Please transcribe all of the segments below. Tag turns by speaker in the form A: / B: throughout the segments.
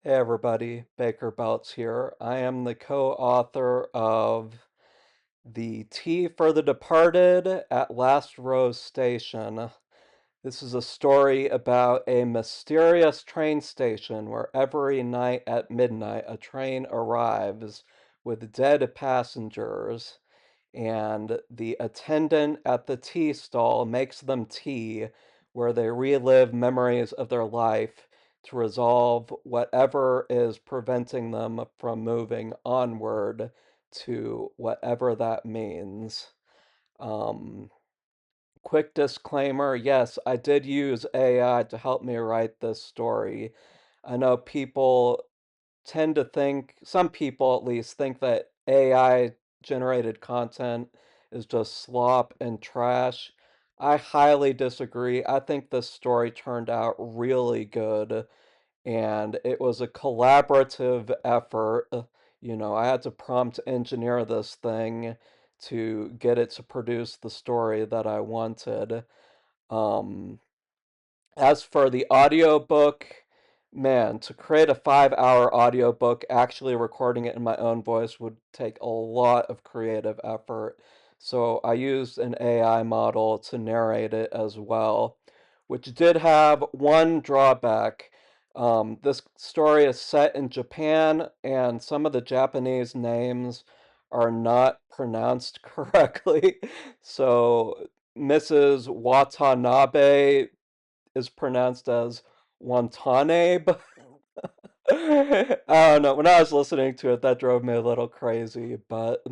A: Hey everybody, Baker Belts here. I am the co-author of The Tea for the Departed at Last Rose Station. This is a story about a mysterious train station where every night at midnight a train arrives with dead passengers, and the attendant at the tea stall makes them tea where they relive memories of their life to resolve whatever is preventing them from moving onward to whatever that means. Um, Quick disclaimer, yes, I did use AI to help me write this story. I know people tend to think, some people at least, think that AI generated content is just slop and trash. I highly disagree. I think this story turned out really good, and it was a collaborative effort. I had to prompt engineer this thing to get it to produce the story that I wanted. Um, as for the audiobook, man, to create a 5-hour audiobook, actually recording it in my own voice would take a lot of creative effort. So I used an AI model to narrate it as well, which did have one drawback. This story is set in Japan, and some of the Japanese names are not pronounced correctly. So Mrs. Watanabe is pronounced as Watanabe. I don't know. When I was listening to it, that drove me a little crazy, but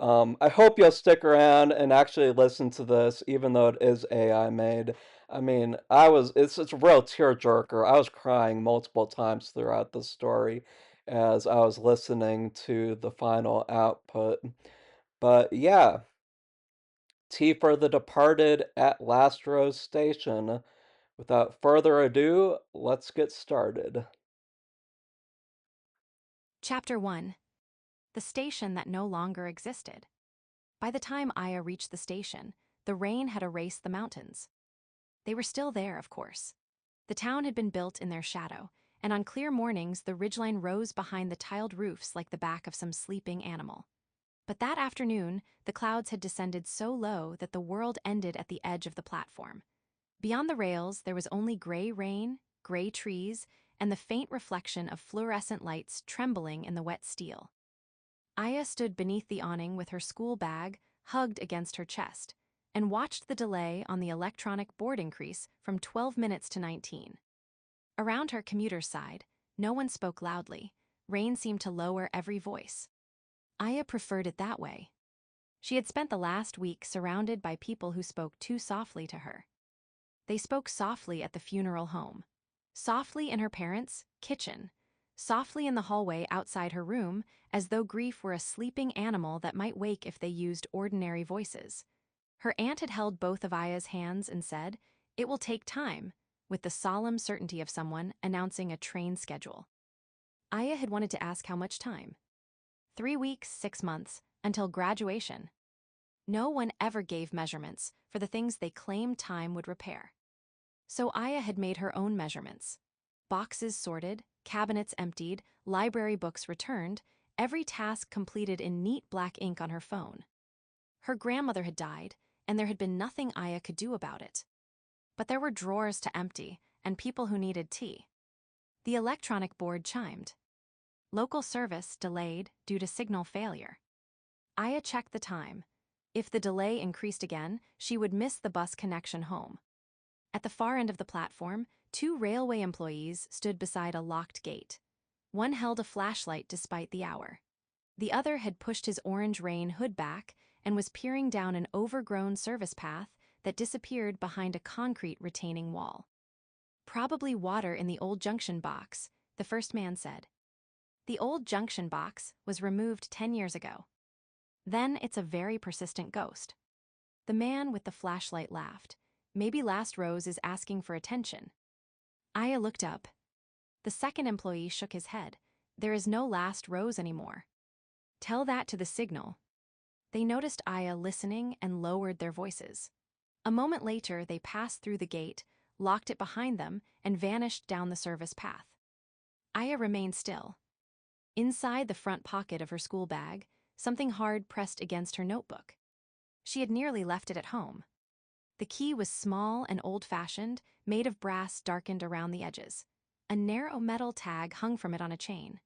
A: I hope you'll stick around and actually listen to this, even though it is AI made. I mean, it's a real tearjerker. I was crying multiple times throughout the story as I was listening to the final output. But yeah, Tea for the Departed at Last Rose Station. Without further ado, let's get started.
B: Chapter 1. The Station That No Longer Existed. By the time Aya reached the station, the rain had erased the mountains. They were still there, of course. The town had been built in their shadow, and on clear mornings the ridgeline rose behind the tiled roofs like the back of some sleeping animal. But that afternoon, the clouds had descended so low that the world ended at the edge of the platform. Beyond the rails, there was only gray rain, gray trees, and the faint reflection of fluorescent lights trembling in the wet steel. Aya stood beneath the awning with her school bag hugged against her chest and watched the delay on the electronic board increase from 12 minutes to 19. Around her commuter's side, no one spoke loudly. Rain seemed to lower every voice. Aya preferred it that way. She had spent the last week surrounded by people who spoke too softly to her. They spoke softly at the funeral home, softly in her parents' kitchen, softly in the hallway outside her room, as though grief were a sleeping animal that might wake if they used ordinary voices. Her aunt had held both of Aya's hands and said, "It will take time," with the solemn certainty of someone announcing a train schedule. Aya had wanted to ask how much time. 3 weeks, 6 months, until graduation. No one ever gave measurements for the things they claimed time would repair. So Aya had made her own measurements. Boxes sorted, cabinets emptied, library books returned, every task completed in neat black ink on her phone. Her grandmother had died, and there had been nothing Aya could do about it. But there were drawers to empty, and people who needed tea. The electronic board chimed. Local service delayed due to signal failure. Aya checked the time. If the delay increased again, she would miss the bus connection home. At the far end of the platform, 2 railway employees stood beside a locked gate. One held a flashlight despite the hour. The other had pushed his orange rain hood back and was peering down an overgrown service path that disappeared behind a concrete retaining wall. "Probably water in the old junction box," the first man said. "The old junction box was removed 10 years ago. Then it's a very persistent ghost." The man with the flashlight laughed. "Maybe Last Rose is asking for attention." Aya looked up. The second employee shook his head. "There is no Last Rose anymore." "Tell that to the signal." They noticed Aya listening and lowered their voices. A moment later, they passed through the gate, locked it behind them, and vanished down the service path. Aya remained still. Inside the front pocket of her school bag, something hard pressed against her notebook. She had nearly left it at home. The key was small and old-fashioned, made of brass darkened around the edges. A narrow metal tag hung from it on a chain.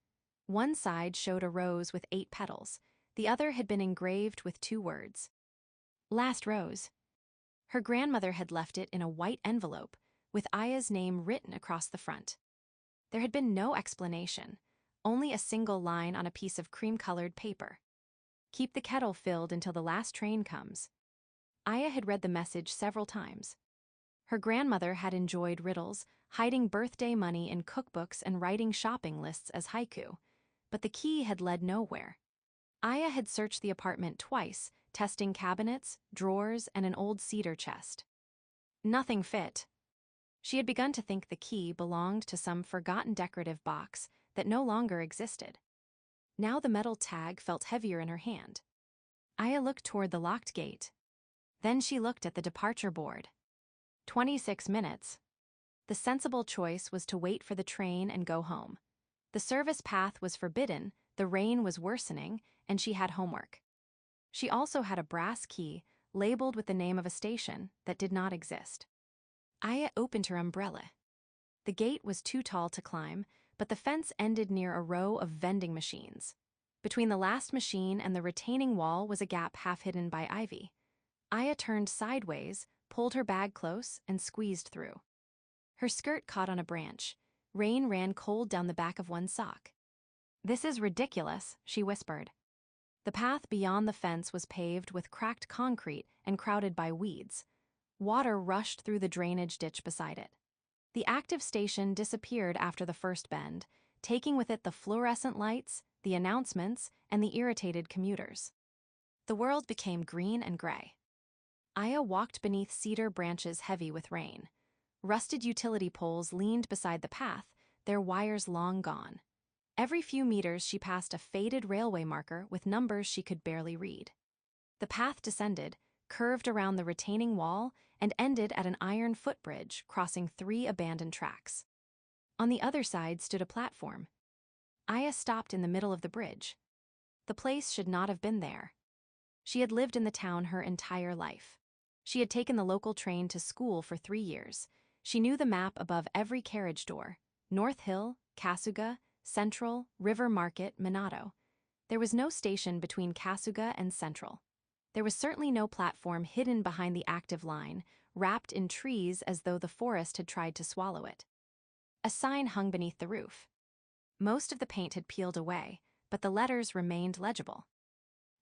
B: One side showed a rose with 8 petals. The other had been engraved with 2 words. Last rose. Her grandmother had left it in a white envelope, with Aya's name written across the front. There had been no explanation, only a single line on a piece of cream-colored paper. Keep the kettle filled until the last train comes. Aya had read the message several times. Her grandmother had enjoyed riddles, hiding birthday money in cookbooks and writing shopping lists as haiku, but the key had led nowhere. Aya had searched the apartment twice, testing cabinets, drawers, and an old cedar chest. Nothing fit. She had begun to think the key belonged to some forgotten decorative box that no longer existed. Now the metal tag felt heavier in her hand. Aya looked toward the locked gate. Then she looked at the departure board. 26 minutes. The sensible choice was to wait for the train and go home. The service path was forbidden, the rain was worsening, and she had homework. She also had a brass key, labeled with the name of a station, that did not exist. Aya opened her umbrella. The gate was too tall to climb, but the fence ended near a row of vending machines. Between the last machine and the retaining wall was a gap half hidden by ivy. Aya turned sideways, pulled her bag close, and squeezed through. Her skirt caught on a branch. Rain ran cold down the back of one sock. "This is ridiculous," she whispered. The path beyond the fence was paved with cracked concrete and crowded by weeds. Water rushed through the drainage ditch beside it. The active station disappeared after the first bend, taking with it the fluorescent lights, the announcements, and the irritated commuters. The world became green and gray. Aya walked beneath cedar branches heavy with rain. Rusted utility poles leaned beside the path, their wires long gone. Every few meters she passed a faded railway marker with numbers she could barely read. The path descended, curved around the retaining wall, and ended at an iron footbridge crossing 3 abandoned tracks. On the other side stood a platform. Aya stopped in the middle of the bridge. The place should not have been there. She had lived in the town her entire life. She had taken the local train to school for 3 years. She knew the map above every carriage door: North Hill, Kasuga, Central, River Market, Minato. There was no station between Kasuga and Central. There was certainly no platform hidden behind the active line, wrapped in trees as though the forest had tried to swallow it. A sign hung beneath the roof. Most of the paint had peeled away, but the letters remained legible.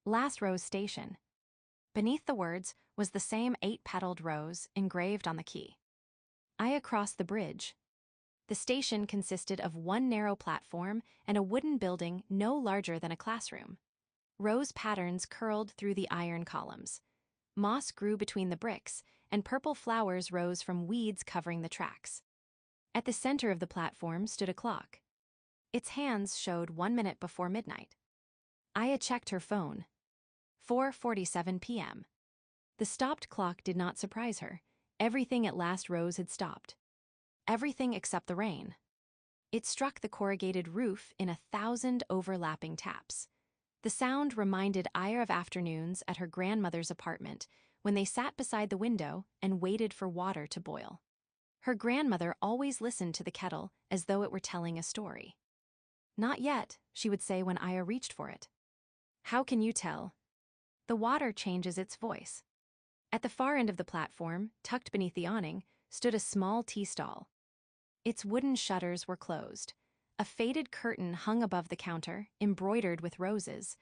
B: Last Rose Station. Beneath the words was the same 8-petaled rose engraved on the key. Aya crossed the bridge. The station consisted of one narrow platform and a wooden building no larger than a classroom. Rose patterns curled through the iron columns. Moss grew between the bricks, and purple flowers rose from weeds covering the tracks. At the center of the platform stood a clock. Its hands showed 1 minute before midnight. Aya checked her phone. 4:47 p.m. The stopped clock did not surprise her. Everything at Last Rose had stopped. Everything except the rain. It struck the corrugated roof in 1,000 overlapping taps. The sound reminded Aya of afternoons at her grandmother's apartment when they sat beside the window and waited for water to boil. Her grandmother always listened to the kettle as though it were telling a story. "Not yet," she would say when Aya reached for it. "How can you tell?" The water changes its voice. At the far end of the platform, tucked beneath the awning, stood a small tea stall. Its wooden shutters were closed. A faded curtain hung above the counter, embroidered with roses.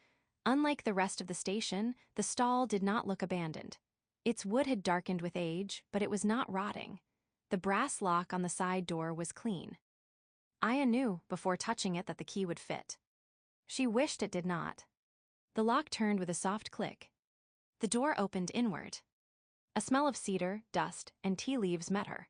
B: Unlike the rest of the station, the stall did not look abandoned. Its wood had darkened with age, but it was not rotting. The brass lock on the side door was clean. Aya knew, before touching it, that the key would fit. She wished it did not. The lock turned with a soft click. The door opened inward. A smell of cedar, dust, and tea leaves met her.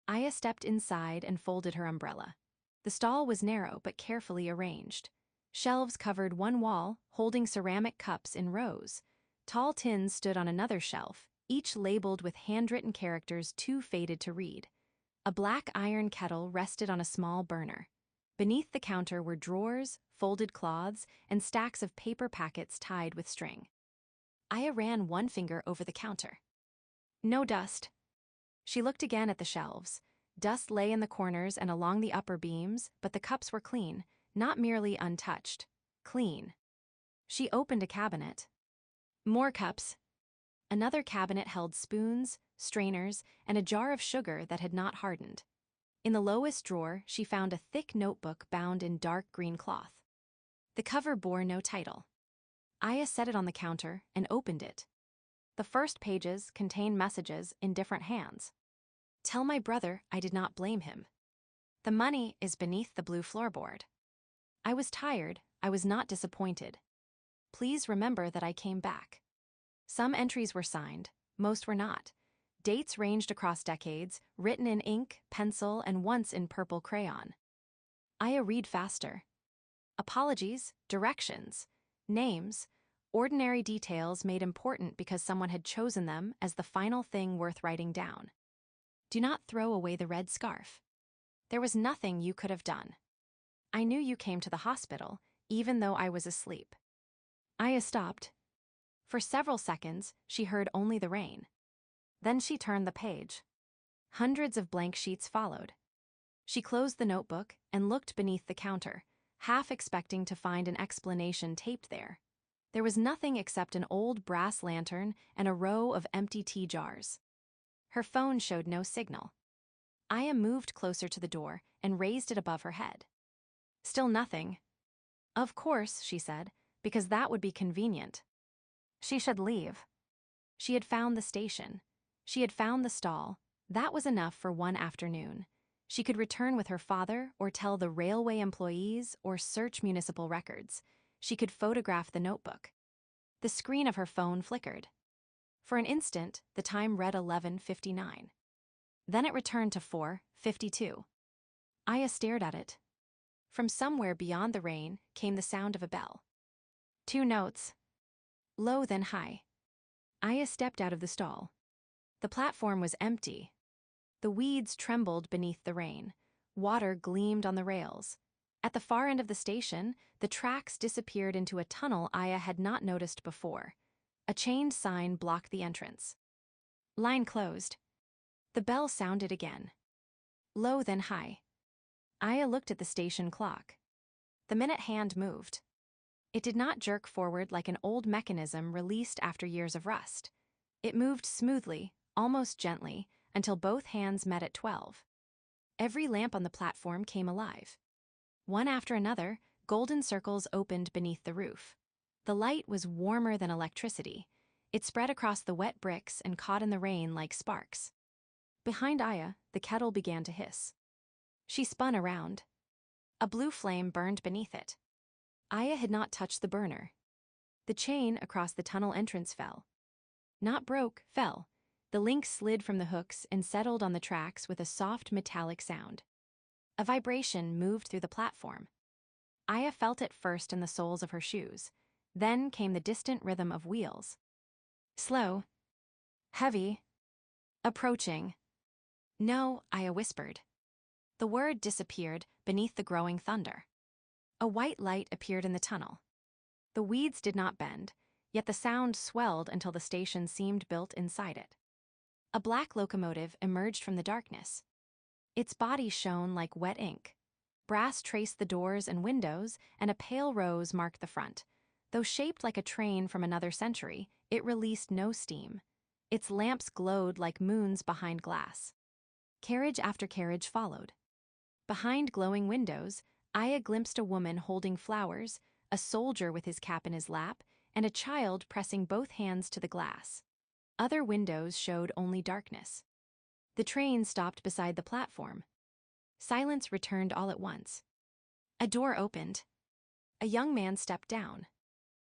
B: Aya stepped inside and folded her umbrella. The stall was narrow but carefully arranged. Shelves covered one wall, holding ceramic cups in rows. Tall tins stood on another shelf, each labeled with handwritten characters too faded to read. A black iron kettle rested on a small burner. Beneath the counter were drawers, folded cloths, and stacks of paper packets tied with string. Aya ran one finger over the counter. No dust. She looked again at the shelves. Dust lay in the corners and along the upper beams, but the cups were clean, not merely untouched. Clean. She opened a cabinet. More cups. Another cabinet held spoons, strainers, and a jar of sugar that had not hardened. In the lowest drawer, she found a thick notebook bound in dark green cloth. The cover bore no title. Aya set it on the counter and opened it. The first pages contained messages in different hands. Tell my brother I did not blame him. The money is beneath the blue floorboard. I was tired, I was not disappointed. Please remember that I came back. Some entries were signed, most were not. Dates ranged across decades, written in ink, pencil, and once in purple crayon. Aya read faster. Apologies, directions, names, ordinary details made important because someone had chosen them as the final thing worth writing down. Do not throw away the red scarf. There was nothing you could have done. I knew you came to the hospital, even though I was asleep. Aya stopped. For several seconds, she heard only the rain. Then she turned the page. Hundreds of blank sheets followed. She closed the notebook and looked beneath the counter, half expecting to find an explanation taped there. There was nothing except an old brass lantern and a row of empty tea jars. Her phone showed no signal. Aya moved closer to the door and raised it above her head. Still nothing. Of course, she said, because that would be convenient. She should leave. She had found the station. She had found the stall. That was enough for one afternoon. She could return with her father or tell the railway employees or search municipal records. She could photograph the notebook. The screen of her phone flickered. For an instant, the time read 11:59. Then it returned to 4:52. Aya stared at it. From somewhere beyond the rain came the sound of a bell. 2 notes. Low then high. Aya stepped out of the stall. The platform was empty. The weeds trembled beneath the rain. Water gleamed on the rails. At the far end of the station, the tracks disappeared into a tunnel Aya had not noticed before. A chained sign blocked the entrance. Line closed. The bell sounded again. Low then high. Aya looked at the station clock. The minute hand moved. It did not jerk forward like an old mechanism released after years of rust. It moved smoothly, almost gently, until both hands met at 12. Every lamp on the platform came alive. One after another, golden circles opened beneath the roof. The light was warmer than electricity. It spread across the wet bricks and caught in the rain like sparks. Behind Aya, the kettle began to hiss. She spun around. A blue flame burned beneath it. Aya had not touched the burner. The chain across the tunnel entrance fell. Not broke, fell. The link slid from the hooks and settled on the tracks with a soft metallic sound. A vibration moved through the platform. Aya felt it first in the soles of her shoes. Then came the distant rhythm of wheels. Slow. Heavy. Approaching. No, Aya whispered. The word disappeared beneath the growing thunder. A white light appeared in the tunnel. The weeds did not bend, yet the sound swelled until the station seemed built inside it. A black locomotive emerged from the darkness. Its body shone like wet ink. Brass traced the doors and windows, and a pale rose marked the front. Though shaped like a train from another century, it released no steam. Its lamps glowed like moons behind glass. Carriage after carriage followed. Behind glowing windows, Aya glimpsed a woman holding flowers, a soldier with his cap in his lap, and a child pressing both hands to the glass. Other windows showed only darkness. The train stopped beside the platform. Silence returned all at once. A door opened. A young man stepped down.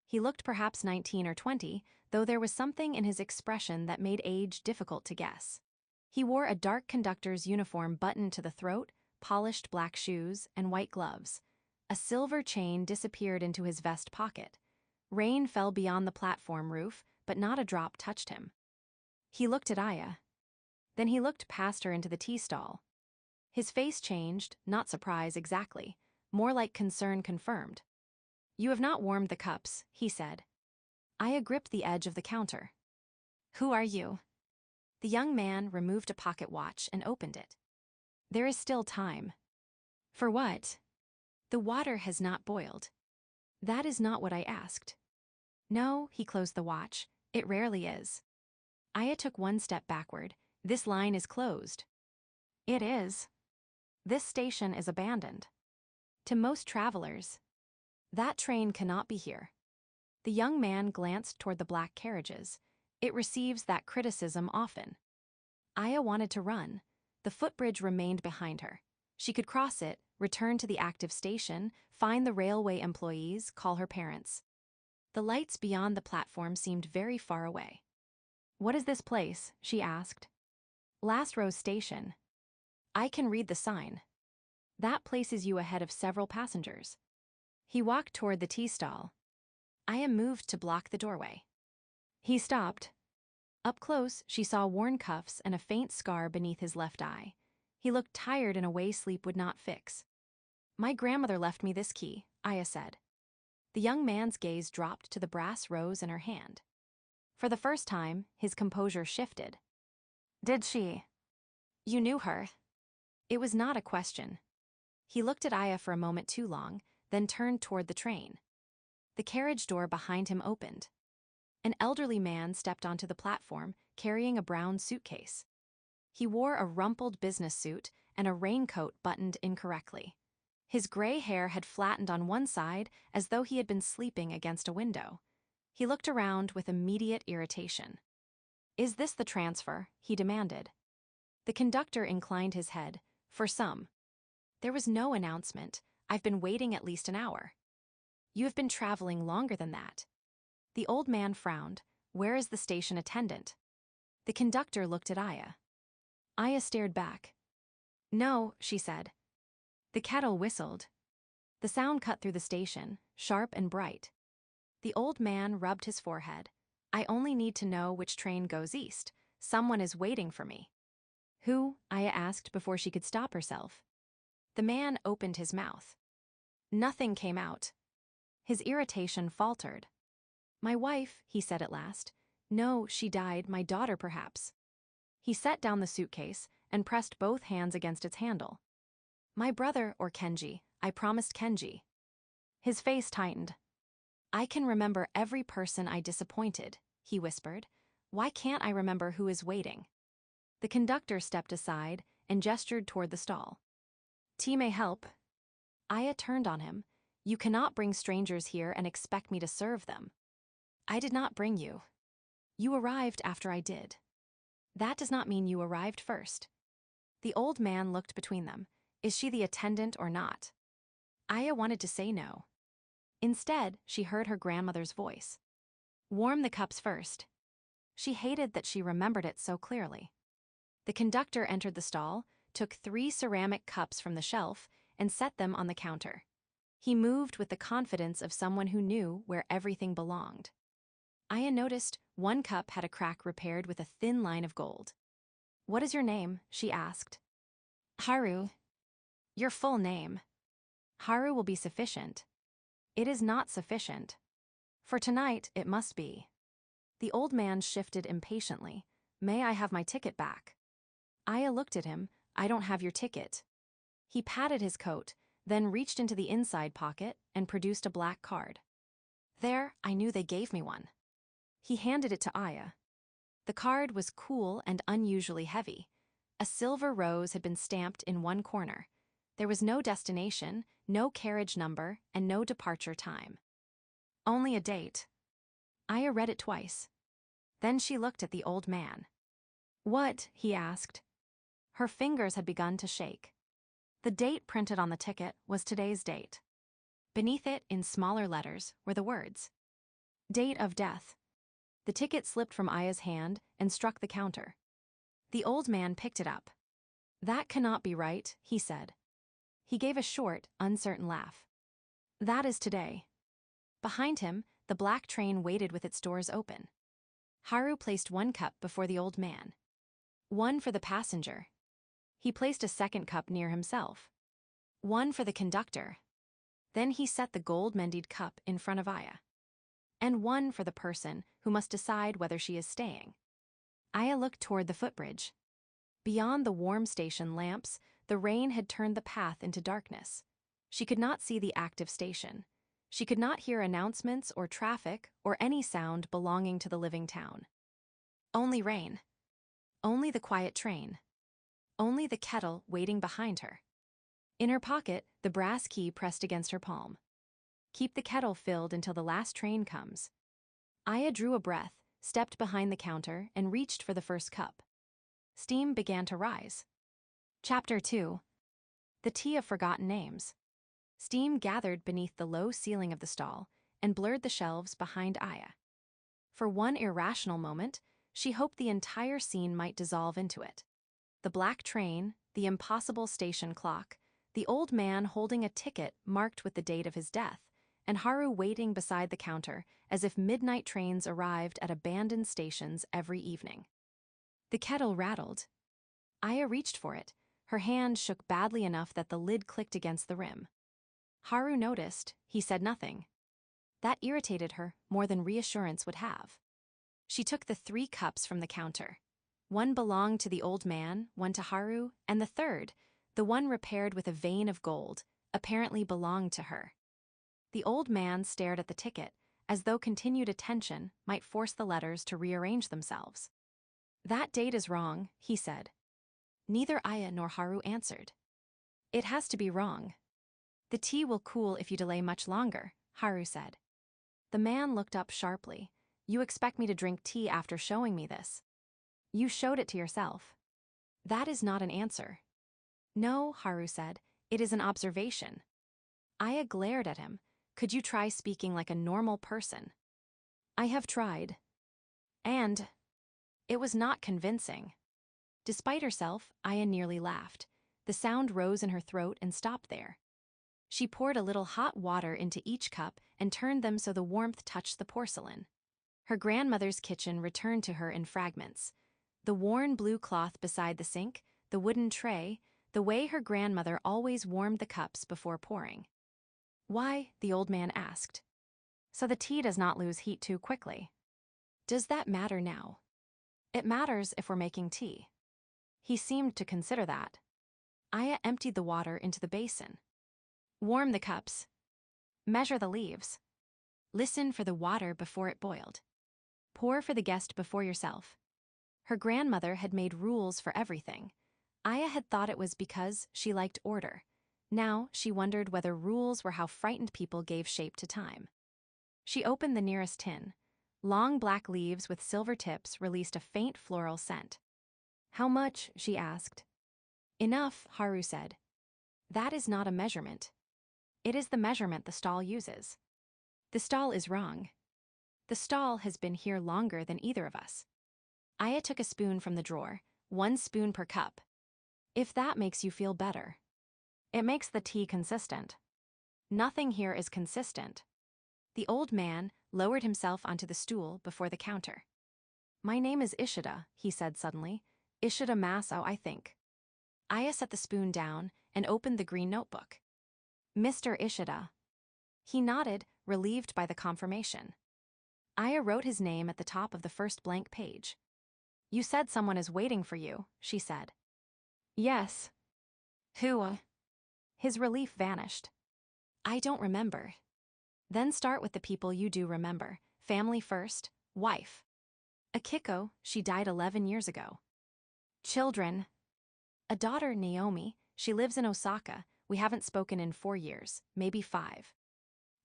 B: He looked perhaps 19 or 20, though there was something in his expression that made age difficult to guess. He wore a dark conductor's uniform buttoned to the throat, polished black shoes, and white gloves. A silver chain disappeared into his vest pocket. Rain fell beyond the platform roof, but not a drop touched him. He looked at Aya. Then he looked past her into the tea stall. His face changed, not surprise exactly. more like concern confirmed. "You have not warmed the cups," he said. Aya gripped the edge of the counter. "Who are you?" The young man removed a pocket watch and opened it. "There is still time." "For what?" "The water has not boiled." "That is not what I asked." "No," he closed the watch. "It rarely is." Aya took one step backward. "This line is closed." "It is." "This station is abandoned." "To most travelers." "That train cannot be here." The young man glanced toward the black carriages. "It receives that criticism often." Aya wanted to run. The footbridge remained behind her. She could cross it, return to the active station, find the railway employees, call her parents. The lights beyond the platform seemed very far away. "What is this place?" she asked. "Last Row's station." "I can read the sign." "That places you ahead of several passengers." He walked toward the tea stall. Aya moved to block the doorway. He stopped. Up close, she saw worn cuffs and a faint scar beneath his left eye. He looked tired in a way sleep would not fix. "My grandmother left me this key," Aya said. The young man's gaze dropped to the brass rose in her hand. For the first time, his composure shifted. "Did she?" "You knew her." It was not a question. He looked at Aya for a moment too long, then turned toward the train. The carriage door behind him opened. An elderly man stepped onto the platform, carrying a brown suitcase. He wore a rumpled business suit and a raincoat buttoned incorrectly. His gray hair had flattened on one side as though he had been sleeping against a window. He looked around with immediate irritation. "Is this the transfer?" he demanded. The conductor inclined his head. "For some." "There was no announcement. I've been waiting at least an hour." "You have been traveling longer than that." The old man frowned. "Where is the station attendant?" The conductor looked at Aya. Aya stared back. "No," she said. The kettle whistled. The sound cut through the station, sharp and bright. The old man rubbed his forehead. "I only need to know which train goes east. Someone is waiting for me." "Who?" Aya asked before she could stop herself. The man opened his mouth. Nothing came out. His irritation faltered. "My wife," he said at last. "No, she died, my daughter perhaps." He set down the suitcase and pressed both hands against its handle. "My brother or Kenji. I promised Kenji." His face tightened. "I can remember every person I disappointed," he whispered. "Why can't I remember who is waiting?" The conductor stepped aside and gestured toward the stall. "Tea may help." Aya turned on him. "You cannot bring strangers here and expect me to serve them." "I did not bring you." "You arrived after I did." "That does not mean you arrived first." The old man looked between them. "Is she the attendant or not?" Aya wanted to say no. Instead, she heard her grandmother's voice. "Warm the cups first." She hated that she remembered it so clearly. The conductor entered the stall, took 3 ceramic cups from the shelf, and set them on the counter. He moved with the confidence of someone who knew where everything belonged. Aya noticed one cup had a crack repaired with a thin line of gold. "What is your name?" she asked. "Haru." "Your full name." "Haru will be sufficient." "It is not sufficient." "For tonight, it must be." The old man shifted impatiently. "May I have my ticket back?" Aya looked at him. "I don't have your ticket." He patted his coat, then reached into the inside pocket and produced a black card. "There, I knew they gave me one." He handed it to Aya. The card was cool and unusually heavy. A silver rose had been stamped in one corner. There was no destination, no carriage number, and no departure time. Only a date. Aya read it twice. Then she looked at the old man. "What?" he asked. Her fingers had begun to shake. The date printed on the ticket was today's date. Beneath it, in smaller letters, were the words, "Date of death." The ticket slipped from Aya's hand and struck the counter. The old man picked it up. "That cannot be right," he said. He gave a short, uncertain laugh. "That is today." Behind him, the black train waited with its doors open. Haru placed one cup before the old man. "One for the passenger." He placed a second cup near himself. "One for the conductor." Then he set the gold-mended cup in front of Aya. And one for the person who must decide whether she is staying. Aya looked toward the footbridge. Beyond the warm station lamps, the rain had turned the path into darkness. She could not see the active station. She could not hear announcements or traffic or any sound belonging to the living town. Only rain. Only the quiet train. Only the kettle waiting behind her. In her pocket, the brass key pressed against her palm. Keep the kettle filled until the last train comes. Aya drew a breath, stepped behind the counter, and reached for the first cup. Steam began to rise. Chapter 2. The Tea of Forgotten Names. Steam gathered beneath the low ceiling of the stall and blurred the shelves behind Aya. For one irrational moment, she hoped the entire scene might dissolve into it. The black train, the impossible station clock, the old man holding a ticket marked with the date of his death, and Haru waiting beside the counter as if midnight trains arrived at abandoned stations every evening. The kettle rattled. Aya reached for it. Her hand shook badly enough that the lid clicked against the rim. Haru noticed. He said nothing. That irritated her more than reassurance would have. She took the 3 cups from the counter. One belonged to the old man, one to Haru, and the third, the one repaired with a vein of gold, apparently belonged to her. The old man stared at the ticket, as though continued attention might force the letters to rearrange themselves. That date is wrong, he said. Neither Aya nor Haru answered. It has to be wrong. The tea will cool if you delay much longer, Haru said. The man looked up sharply. You expect me to drink tea after showing me this? You showed it to yourself. That is not an answer. No, Haru said, it is an observation. Aya glared at him. Could you try speaking like a normal person? I have tried. And it was not convincing. Despite herself, Aya nearly laughed. The sound rose in her throat and stopped there. She poured a little hot water into each cup and turned them so the warmth touched the porcelain. Her grandmother's kitchen returned to her in fragments. The worn blue cloth beside the sink, the wooden tray, the way her grandmother always warmed the cups before pouring. Why? The old man asked. So the tea does not lose heat too quickly. Does that matter now? It matters if we're making tea. He seemed to consider that. Aya emptied the water into the basin. Warm the cups. Measure the leaves. Listen for the water before it boiled. Pour for the guest before yourself. Her grandmother had made rules for everything. Aya had thought it was because she liked order. Now she wondered whether rules were how frightened people gave shape to time. She opened the nearest tin. Long black leaves with silver tips released a faint floral scent. How much? She asked. Enough, Haru said. That is not a measurement. It is the measurement the stall uses. The stall is wrong. The stall has been here longer than either of us. Aya took a spoon from the drawer, 1 spoon per cup. If that makes you feel better. It makes the tea consistent. Nothing here is consistent. The old man lowered himself onto the stool before the counter. My name is Ishida, he said suddenly. Ishida Masao, I think. Aya set the spoon down and opened the green notebook. Mr. Ishida. He nodded, relieved by the confirmation. Aya wrote his name at the top of the first blank page. You said someone is waiting for you, she said. Yes. Who? His relief vanished. I don't remember. Then start with the people you do remember. Family first, wife. Akiko, she died 11 years ago. Children. A daughter, Naomi, she lives in Osaka. We haven't spoken in 4 years, maybe 5.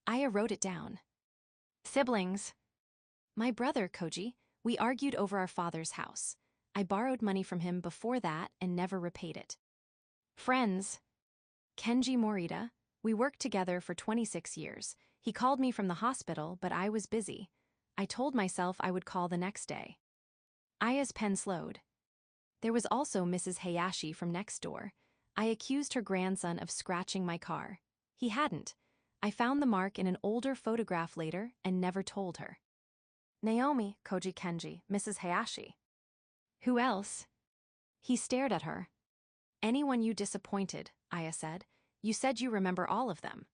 B: Aya wrote it down. Siblings. My brother, Koji, we argued over our father's house. I borrowed money from him before that and never repaid it. Friends. Kenji Morita, we worked together for 26 years. He called me from the hospital, but I was busy. I told myself I would call the next day. Aya's pen slowed. There was also Mrs. Hayashi from next door. I accused her grandson of scratching my car. He hadn't. I found the mark in an older photograph later and never told her. Naomi, Koji Kenji, Mrs. Hayashi. Who else? He stared at her. Anyone you disappointed, Aya said. You said you remember all of them.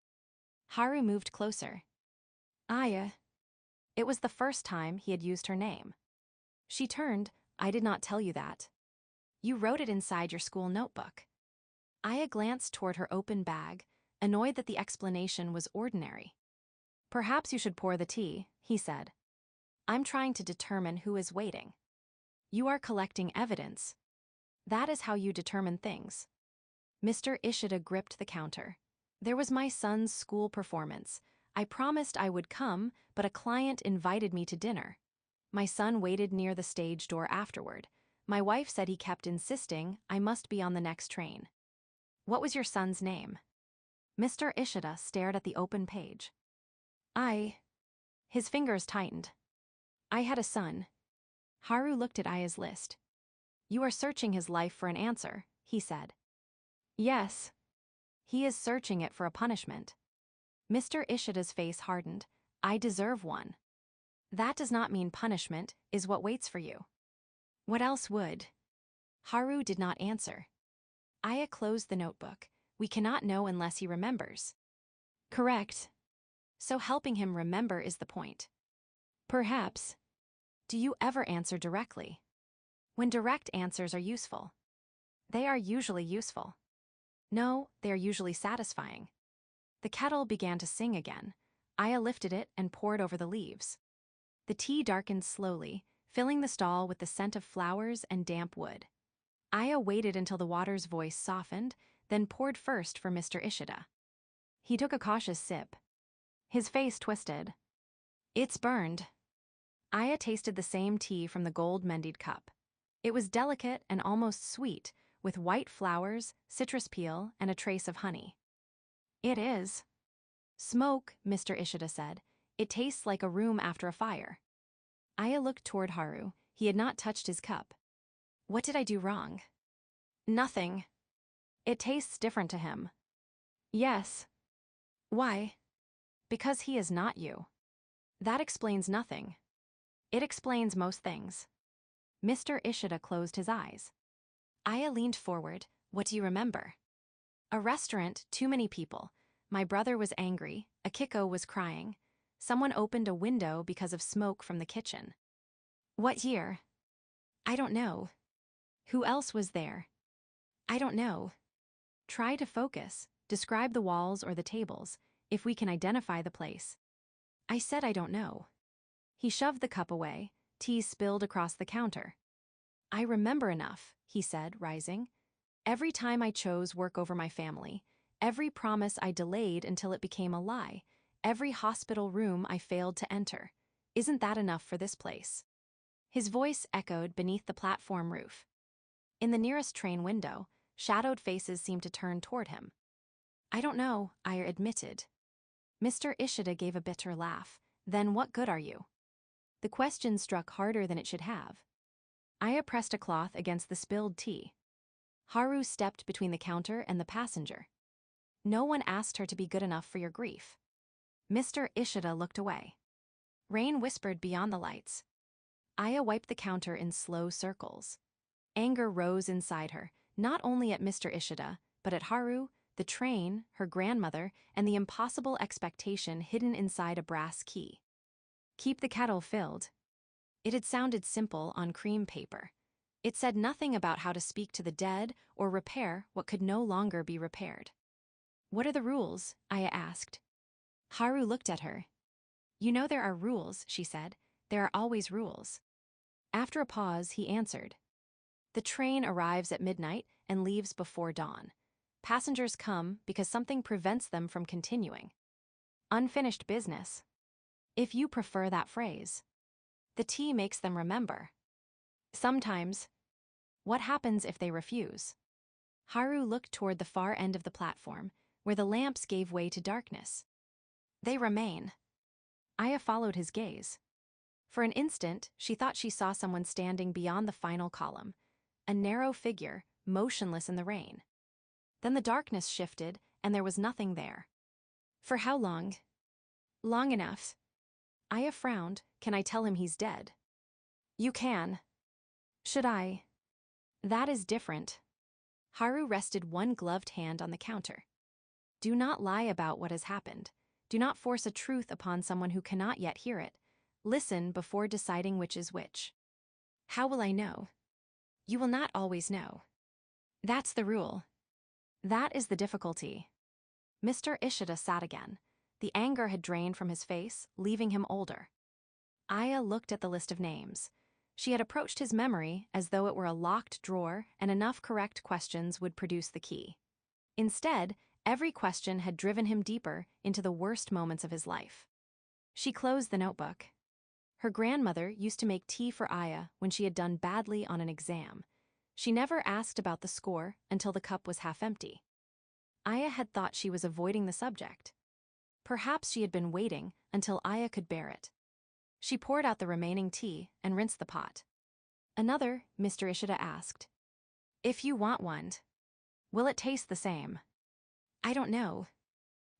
B: Haru moved closer. Aya. It was the first time he had used her name. She turned. I did not tell you that. You wrote it inside your school notebook. Aya glanced toward her open bag, annoyed that the explanation was ordinary. Perhaps you should pour the tea, he said. I'm trying to determine who is waiting. You are collecting evidence. That is how you determine things. Mr. Ishida gripped the counter. There was my son's school performance. I promised I would come, but a client invited me to dinner. My son waited near the stage door afterward. My wife said he kept insisting I must be on the next train. What was your son's name? Mr. Ishida stared at the open page. His fingers tightened. I had a son. Haru looked at Aya's list. You are searching his life for an answer, he said. Yes. He is searching it for a punishment. Mr. Ishida's face hardened. I deserve one. That does not mean punishment is what waits for you. What else would? Haru did not answer. Aya closed the notebook. We cannot know unless he remembers. Correct. So helping him remember is the point. Perhaps. Do you ever answer directly? When direct answers are useful. They are usually useful. No, they are usually satisfying. The kettle began to sing again. Aya lifted it and poured over the leaves. The tea darkened slowly, filling the stall with the scent of flowers and damp wood. Aya waited until the water's voice softened, then poured first for Mr. Ishida. He took a cautious sip. His face twisted. It's burned. Aya tasted the same tea from the gold-mended cup. It was delicate and almost sweet, with white flowers, citrus peel, and a trace of honey. It is. Smoke, Mr. Ishida said. It tastes like a room after a fire. Aya looked toward Haru. He had not touched his cup. What did I do wrong? Nothing. It tastes different to him. Yes. Why? Because he is not you. That explains nothing. It explains most things. Mr. Ishida closed his eyes. Aya leaned forward. What do you remember? A restaurant, too many people. My brother was angry. Akiko was crying. Someone opened a window because of smoke from the kitchen. What year? I don't know. Who else was there? I don't know. Try to focus. Describe the walls or the tables, if we can identify the place. I said I don't know. He shoved the cup away. Tea spilled across the counter. I remember enough, he said, rising. Every time I chose work over my family, every promise I delayed until it became a lie, every hospital room I failed to enter. Isn't that enough for this place? His voice echoed beneath the platform roof. In the nearest train window, shadowed faces seemed to turn toward him. I don't know, Aya admitted. Mr. Ishida gave a bitter laugh. Then what good are you? The question struck harder than it should have. Aya pressed a cloth against the spilled tea. Haru stepped between the counter and the passenger. No one asked her to be good enough for your grief. Mr. Ishida looked away. Rain whispered beyond the lights. Aya wiped the counter in slow circles. Anger rose inside her, not only at Mr. Ishida, but at Haru, the train, her grandmother, and the impossible expectation hidden inside a brass key. Keep the kettle filled. It had sounded simple on cream paper. It said nothing about how to speak to the dead or repair what could no longer be repaired. What are the rules? Aya asked. Haru looked at her. You know there are rules, she said. There are always rules. After a pause, he answered. The train arrives at midnight and leaves before dawn. Passengers come because something prevents them from continuing. Unfinished business. If you prefer that phrase. The tea makes them remember. Sometimes. What happens if they refuse? Haru looked toward the far end of the platform, where the lamps gave way to darkness. They remain. Aya followed his gaze. For an instant, she thought she saw someone standing beyond the final column, a narrow figure, motionless in the rain. Then the darkness shifted, and there was nothing there. For how long? Long enough. Aya frowned. Can I tell him he's dead? You can. Should I? That is different. Haru rested one gloved hand on the counter. Do not lie about what has happened. Do not force a truth upon someone who cannot yet hear it. Listen before deciding which is which. How will I know? You will not always know. That's the rule. That is the difficulty. Mr. Ishida sat again. The anger had drained from his face, leaving him older. Aya looked at the list of names. She had approached his memory as though it were a locked drawer and enough correct questions would produce the key. Instead, every question had driven him deeper into the worst moments of his life. She closed the notebook. Her grandmother used to make tea for Aya when she had done badly on an exam. She never asked about the score until the cup was half empty. Aya had thought she was avoiding the subject. Perhaps she had been waiting until Aya could bear it. She poured out the remaining tea and rinsed the pot. Another, Mr. Ishida asked. If you want one, will it taste the same? I don't know.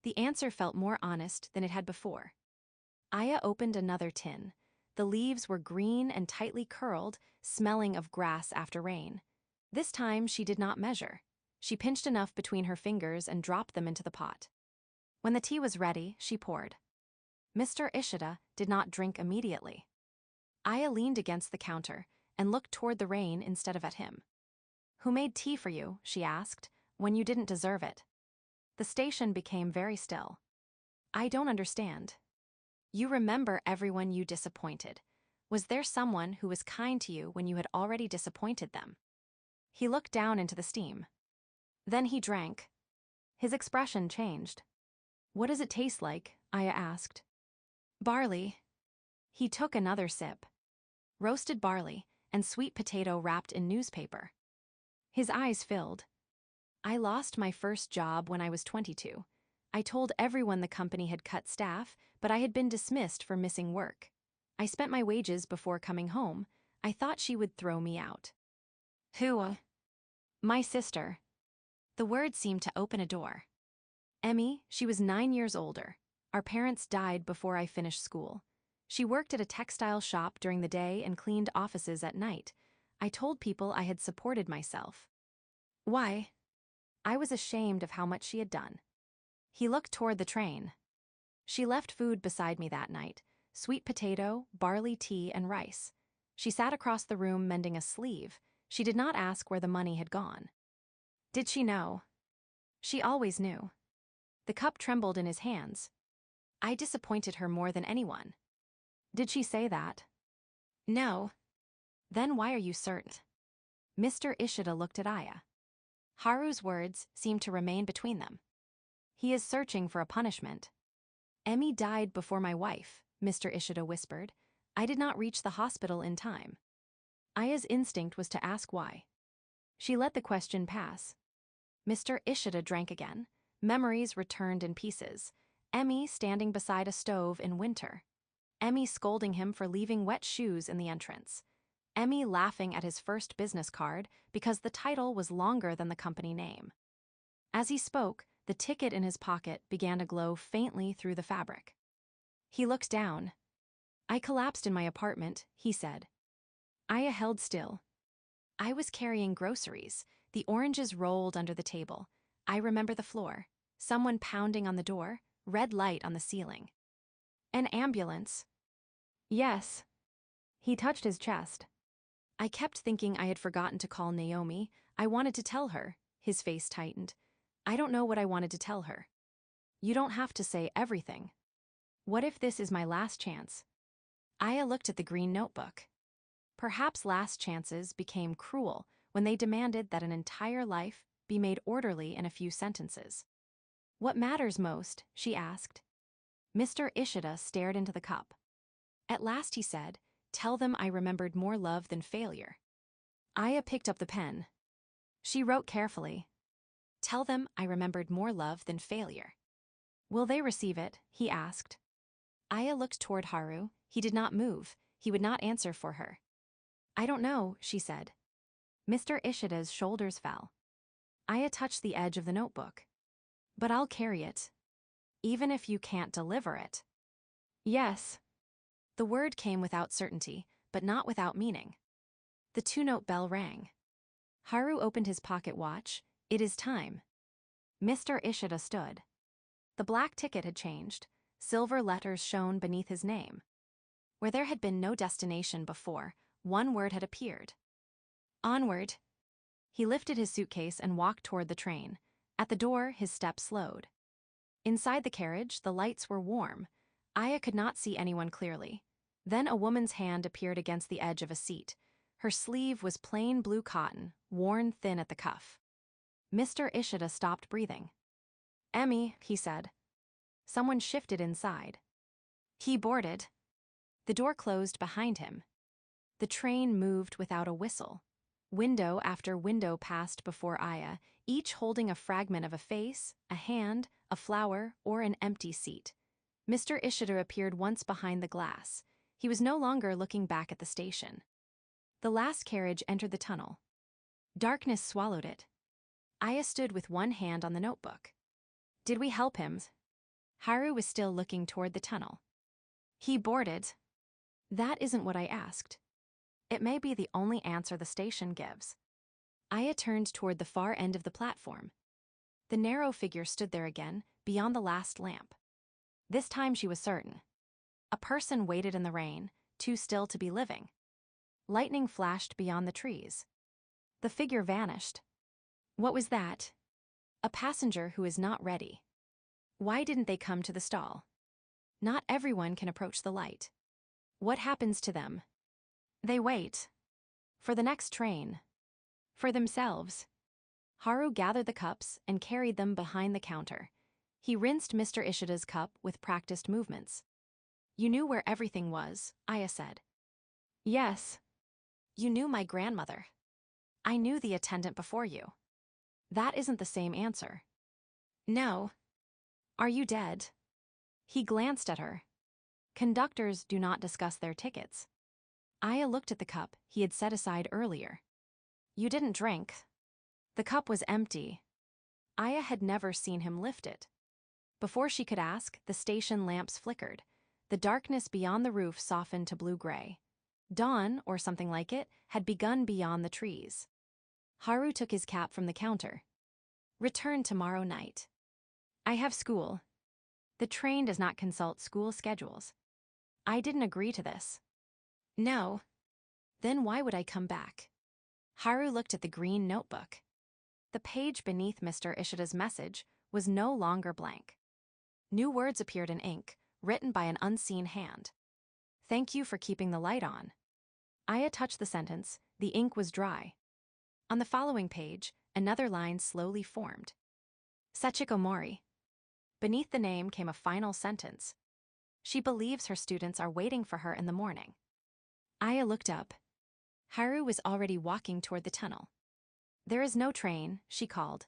B: The answer felt more honest than it had before. Aya opened another tin. The leaves were green and tightly curled, smelling of grass after rain. This time she did not measure. She pinched enough between her fingers and dropped them into the pot. When the tea was ready, she poured. Mr. Ishida did not drink immediately. Aya leaned against the counter and looked toward the rain instead of at him. Who made tea for you, she asked, when you didn't deserve it? The station became very still. I don't understand. You remember everyone you disappointed. Was there someone who was kind to you when you had already disappointed them? He looked down into the steam. Then he drank. His expression changed. What does it taste like? Aya asked. Barley. He took another sip. Roasted barley and sweet potato wrapped in newspaper. His eyes filled. I lost my first job when I was 22. I told everyone the company had cut staff, but I had been dismissed for missing work. I spent my wages before coming home. I thought she would throw me out. Who? My sister. The word seemed to open a door. Emmy, she was 9 years older. Our parents died before I finished school. She worked at a textile shop during the day and cleaned offices at night. I told people I had supported myself. Why? I was ashamed of how much she had done. He looked toward the train. She left food beside me that night, sweet potato, barley tea, and rice. She sat across the room mending a sleeve. She did not ask where the money had gone. Did she know? She always knew. The cup trembled in his hands. I disappointed her more than anyone. Did she say that? No. Then why are you certain? Mr. Ishida looked at Aya. Haru's words seemed to remain between them. He is searching for a punishment. Emmy died before my wife, Mr. Ishida whispered. I did not reach the hospital in time. Aya's instinct was to ask why. She let the question pass. Mr. Ishida drank again. Memories returned in pieces. Emmy standing beside a stove in winter. Emmy scolding him for leaving wet shoes in the entrance. Emmy laughing at his first business card because the title was longer than the company name. As he spoke, the ticket in his pocket began to glow faintly through the fabric. He looked down. I collapsed in my apartment, he said. Aya held still. I was carrying groceries. The oranges rolled under the table. I remember the floor. Someone pounding on the door, red light on the ceiling. An ambulance. Yes. He touched his chest. I kept thinking I had forgotten to call Naomi. I wanted to tell her. His face tightened. I don't know what I wanted to tell her. You don't have to say everything. What if this is my last chance? Aya looked at the green notebook. Perhaps last chances became cruel when they demanded that an entire life be made orderly in a few sentences. What matters most? She asked. Mr. Ishida stared into the cup. At last he said, tell them I remembered more love than failure. Aya picked up the pen. She wrote carefully. Tell them I remembered more love than failure. Will they receive it? He asked. Aya looked toward Haru. He did not move. He would not answer for her. I don't know, she said. Mr. Ishida's shoulders fell. Aya touched the edge of the notebook. But I'll carry it. Even if you can't deliver it. Yes. The word came without certainty, but not without meaning. The two-note bell rang. Haru opened his pocket watch. It is time. Mr. Ishida stood. The black ticket had changed. Silver letters shone beneath his name. Where there had been no destination before, one word had appeared. Onward. He lifted his suitcase and walked toward the train. At the door, his steps slowed. Inside the carriage, the lights were warm. Aya could not see anyone clearly. Then a woman's hand appeared against the edge of a seat. Her sleeve was plain blue cotton, worn thin at the cuff. Mr. Ishida stopped breathing. "Emmy," he said. Someone shifted inside. He boarded. The door closed behind him. The train moved without a whistle. Window after window passed before Aya, each holding a fragment of a face, a hand, a flower, or an empty seat. Mr. Ishida appeared once behind the glass. He was no longer looking back at the station. The last carriage entered the tunnel. Darkness swallowed it. Aya stood with one hand on the notebook. Did we help him? Haru was still looking toward the tunnel. He boarded. That isn't what I asked. It may be the only answer the station gives. Aya turned toward the far end of the platform. The narrow figure stood there again, beyond the last lamp. This time she was certain. A person waited in the rain, too still to be living. Lightning flashed beyond the trees. The figure vanished. What was that? A passenger who is not ready. Why didn't they come to the stall? Not everyone can approach the light. What happens to them? They wait. For the next train. For themselves. Haru gathered the cups and carried them behind the counter. He rinsed Mr. Ishida's cup with practiced movements. You knew where everything was, Aya said. Yes. You knew my grandmother. I knew the attendant before you. That isn't the same answer. No. Are you dead? He glanced at her. Conductors do not discuss their tickets. Aya looked at the cup he had set aside earlier. You didn't drink. The cup was empty. Aya had never seen him lift it. Before she could ask, the station lamps flickered. The darkness beyond the roof softened to blue-gray. Dawn, or something like it, had begun beyond the trees. Haru took his cap from the counter. Return tomorrow night. I have school. The train does not consult school schedules. I didn't agree to this. No. Then why would I come back? Haru looked at the green notebook. The page beneath Mr. Ishida's message was no longer blank. New words appeared in ink, written by an unseen hand. Thank you for keeping the light on. Aya touched the sentence. The ink was dry. On the following page, another line slowly formed. Sachiko Mori. Beneath the name came a final sentence. She believes her students are waiting for her in the morning. Aya looked up. Haru was already walking toward the tunnel. There is no train, she called.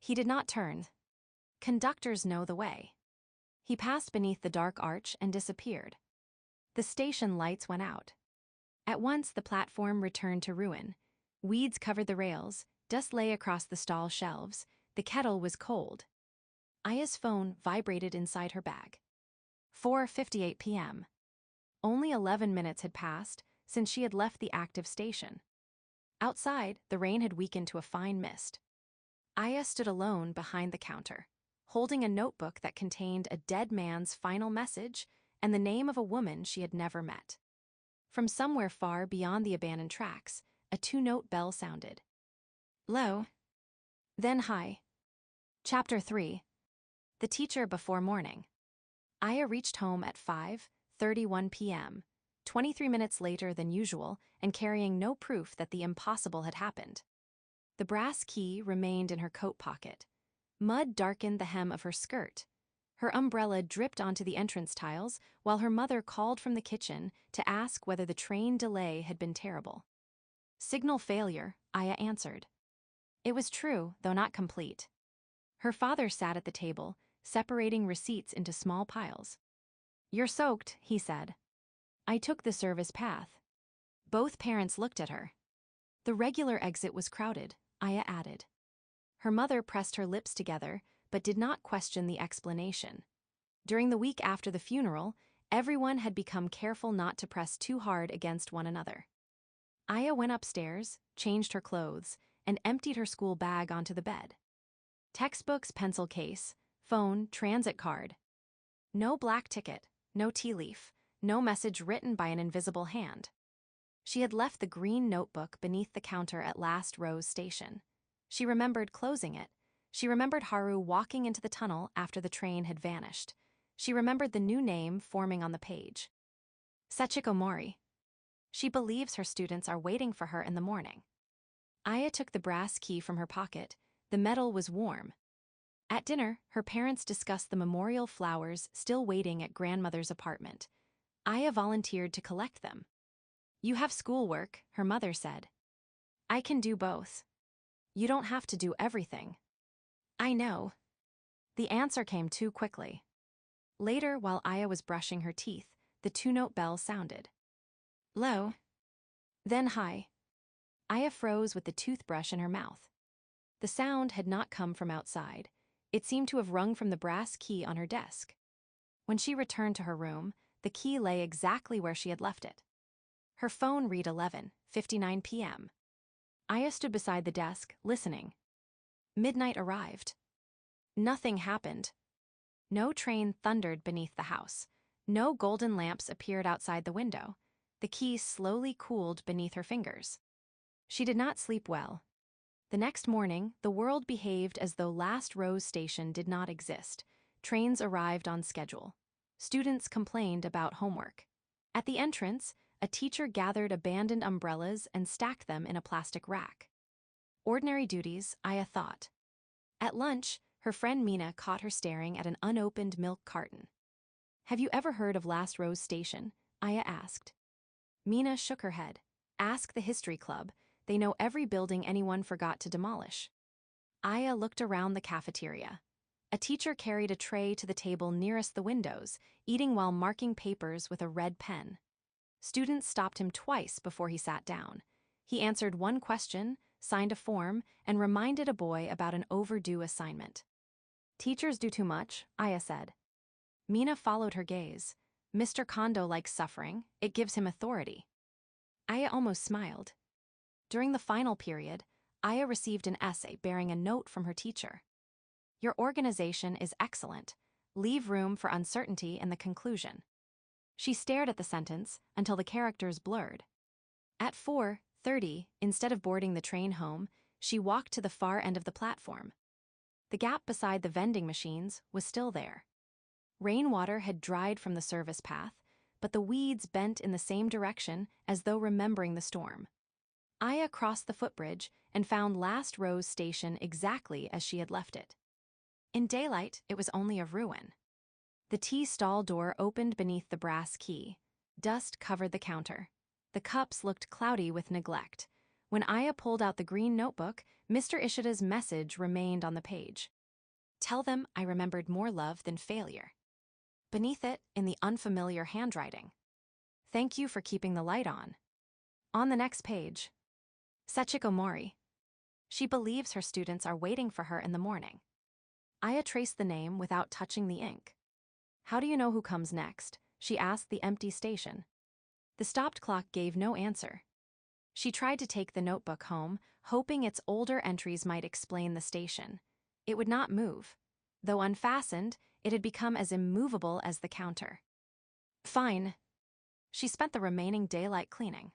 B: He did not turn. Conductors know the way. He passed beneath the dark arch and disappeared. The station lights went out. At once the platform returned to ruin. Weeds covered the rails, dust lay across the stall shelves, the kettle was cold. Aya's phone vibrated inside her bag. 4:58 p.m. Only 11 minutes had passed since she had left the active station. Outside, the rain had weakened to a fine mist. Aya stood alone behind the counter, holding a notebook that contained a dead man's final message and the name of a woman she had never met. From somewhere far beyond the abandoned tracks, a two-note bell sounded. Low. Then high. Chapter 3. The Teacher Before Morning. Aya reached home at 5:31 p.m., 23 minutes later than usual, and carrying no proof that the impossible had happened. The brass key remained in her coat pocket. Mud darkened the hem of her skirt. Her umbrella dripped onto the entrance tiles while her mother called from the kitchen to ask whether the train delay had been terrible. Signal failure, Aya answered. It was true, though not complete. Her father sat at the table, separating receipts into small piles. You're soaked, he said. I took the service path. Both parents looked at her. The regular exit was crowded, Aya added. Her mother pressed her lips together, but did not question the explanation. During the week after the funeral, everyone had become careful not to press too hard against one another. Aya went upstairs, changed her clothes, and emptied her school bag onto the bed. Textbooks, pencil case, phone, transit card. No black ticket, no tea leaf, no message written by an invisible hand. She had left the green notebook beneath the counter at Last Rose Station. She remembered closing it. She remembered Haru walking into the tunnel after the train had vanished. She remembered the new name forming on the page. Sachiko Mori. She believes her students are waiting for her in the morning. Aya took the brass key from her pocket. The metal was warm. At dinner, her parents discussed the memorial flowers still waiting at grandmother's apartment. Aya volunteered to collect them. You have schoolwork, her mother said. I can do both. You don't have to do everything. I know. The answer came too quickly. Later, while Aya was brushing her teeth, the two-note bell sounded. Low. Then high. Aya froze with the toothbrush in her mouth. The sound had not come from outside. It seemed to have rung from the brass key on her desk. When she returned to her room, the key lay exactly where she had left it. Her phone read 11:59 p.m. Aya stood beside the desk, listening. Midnight arrived. Nothing happened. No train thundered beneath the house. No golden lamps appeared outside the window. The key slowly cooled beneath her fingers. She did not sleep well. The next morning, the world behaved as though Last Rose Station did not exist. Trains arrived on schedule. Students complained about homework. At the entrance, a teacher gathered abandoned umbrellas and stacked them in a plastic rack. Ordinary duties, Aya thought. At lunch, her friend Mina caught her staring at an unopened milk carton. Have you ever heard of Last Rose Station? Aya asked. Mina shook her head. Ask the history club. They know every building anyone forgot to demolish. Aya looked around the cafeteria. A teacher carried a tray to the table nearest the windows, eating while marking papers with a red pen. Students stopped him twice before he sat down. He answered one question, signed a form, and reminded a boy about an overdue assignment. Teachers do too much, Aya said. Mina followed her gaze. Mr. Kondo likes suffering. It gives him authority. Aya almost smiled. During the final period, Aya received an essay bearing a note from her teacher. Your organization is excellent. Leave room for uncertainty in the conclusion. She stared at the sentence until the characters blurred. At 4:30, instead of boarding the train home, she walked to the far end of the platform. The gap beside the vending machines was still there. Rainwater had dried from the service path, but the weeds bent in the same direction as though remembering the storm. Aya crossed the footbridge and found Last Rose Station exactly as she had left it. In daylight, it was only a ruin. The tea stall door opened beneath the brass key. Dust covered the counter. The cups looked cloudy with neglect. When Aya pulled out the green notebook, Mr. Ishida's message remained on the page. Tell them I remembered more love than failure. Beneath it, in the unfamiliar handwriting. Thank you for keeping the light on. On the next page. Sachiko Mori. She believes her students are waiting for her in the morning. Aya traced the name without touching the ink. How do you know who comes next? She asked the empty station. The stopped clock gave no answer. She tried to take the notebook home, hoping its older entries might explain the station. It would not move. Though unfastened, it had become as immovable as the counter. Fine. She spent the remaining daylight cleaning.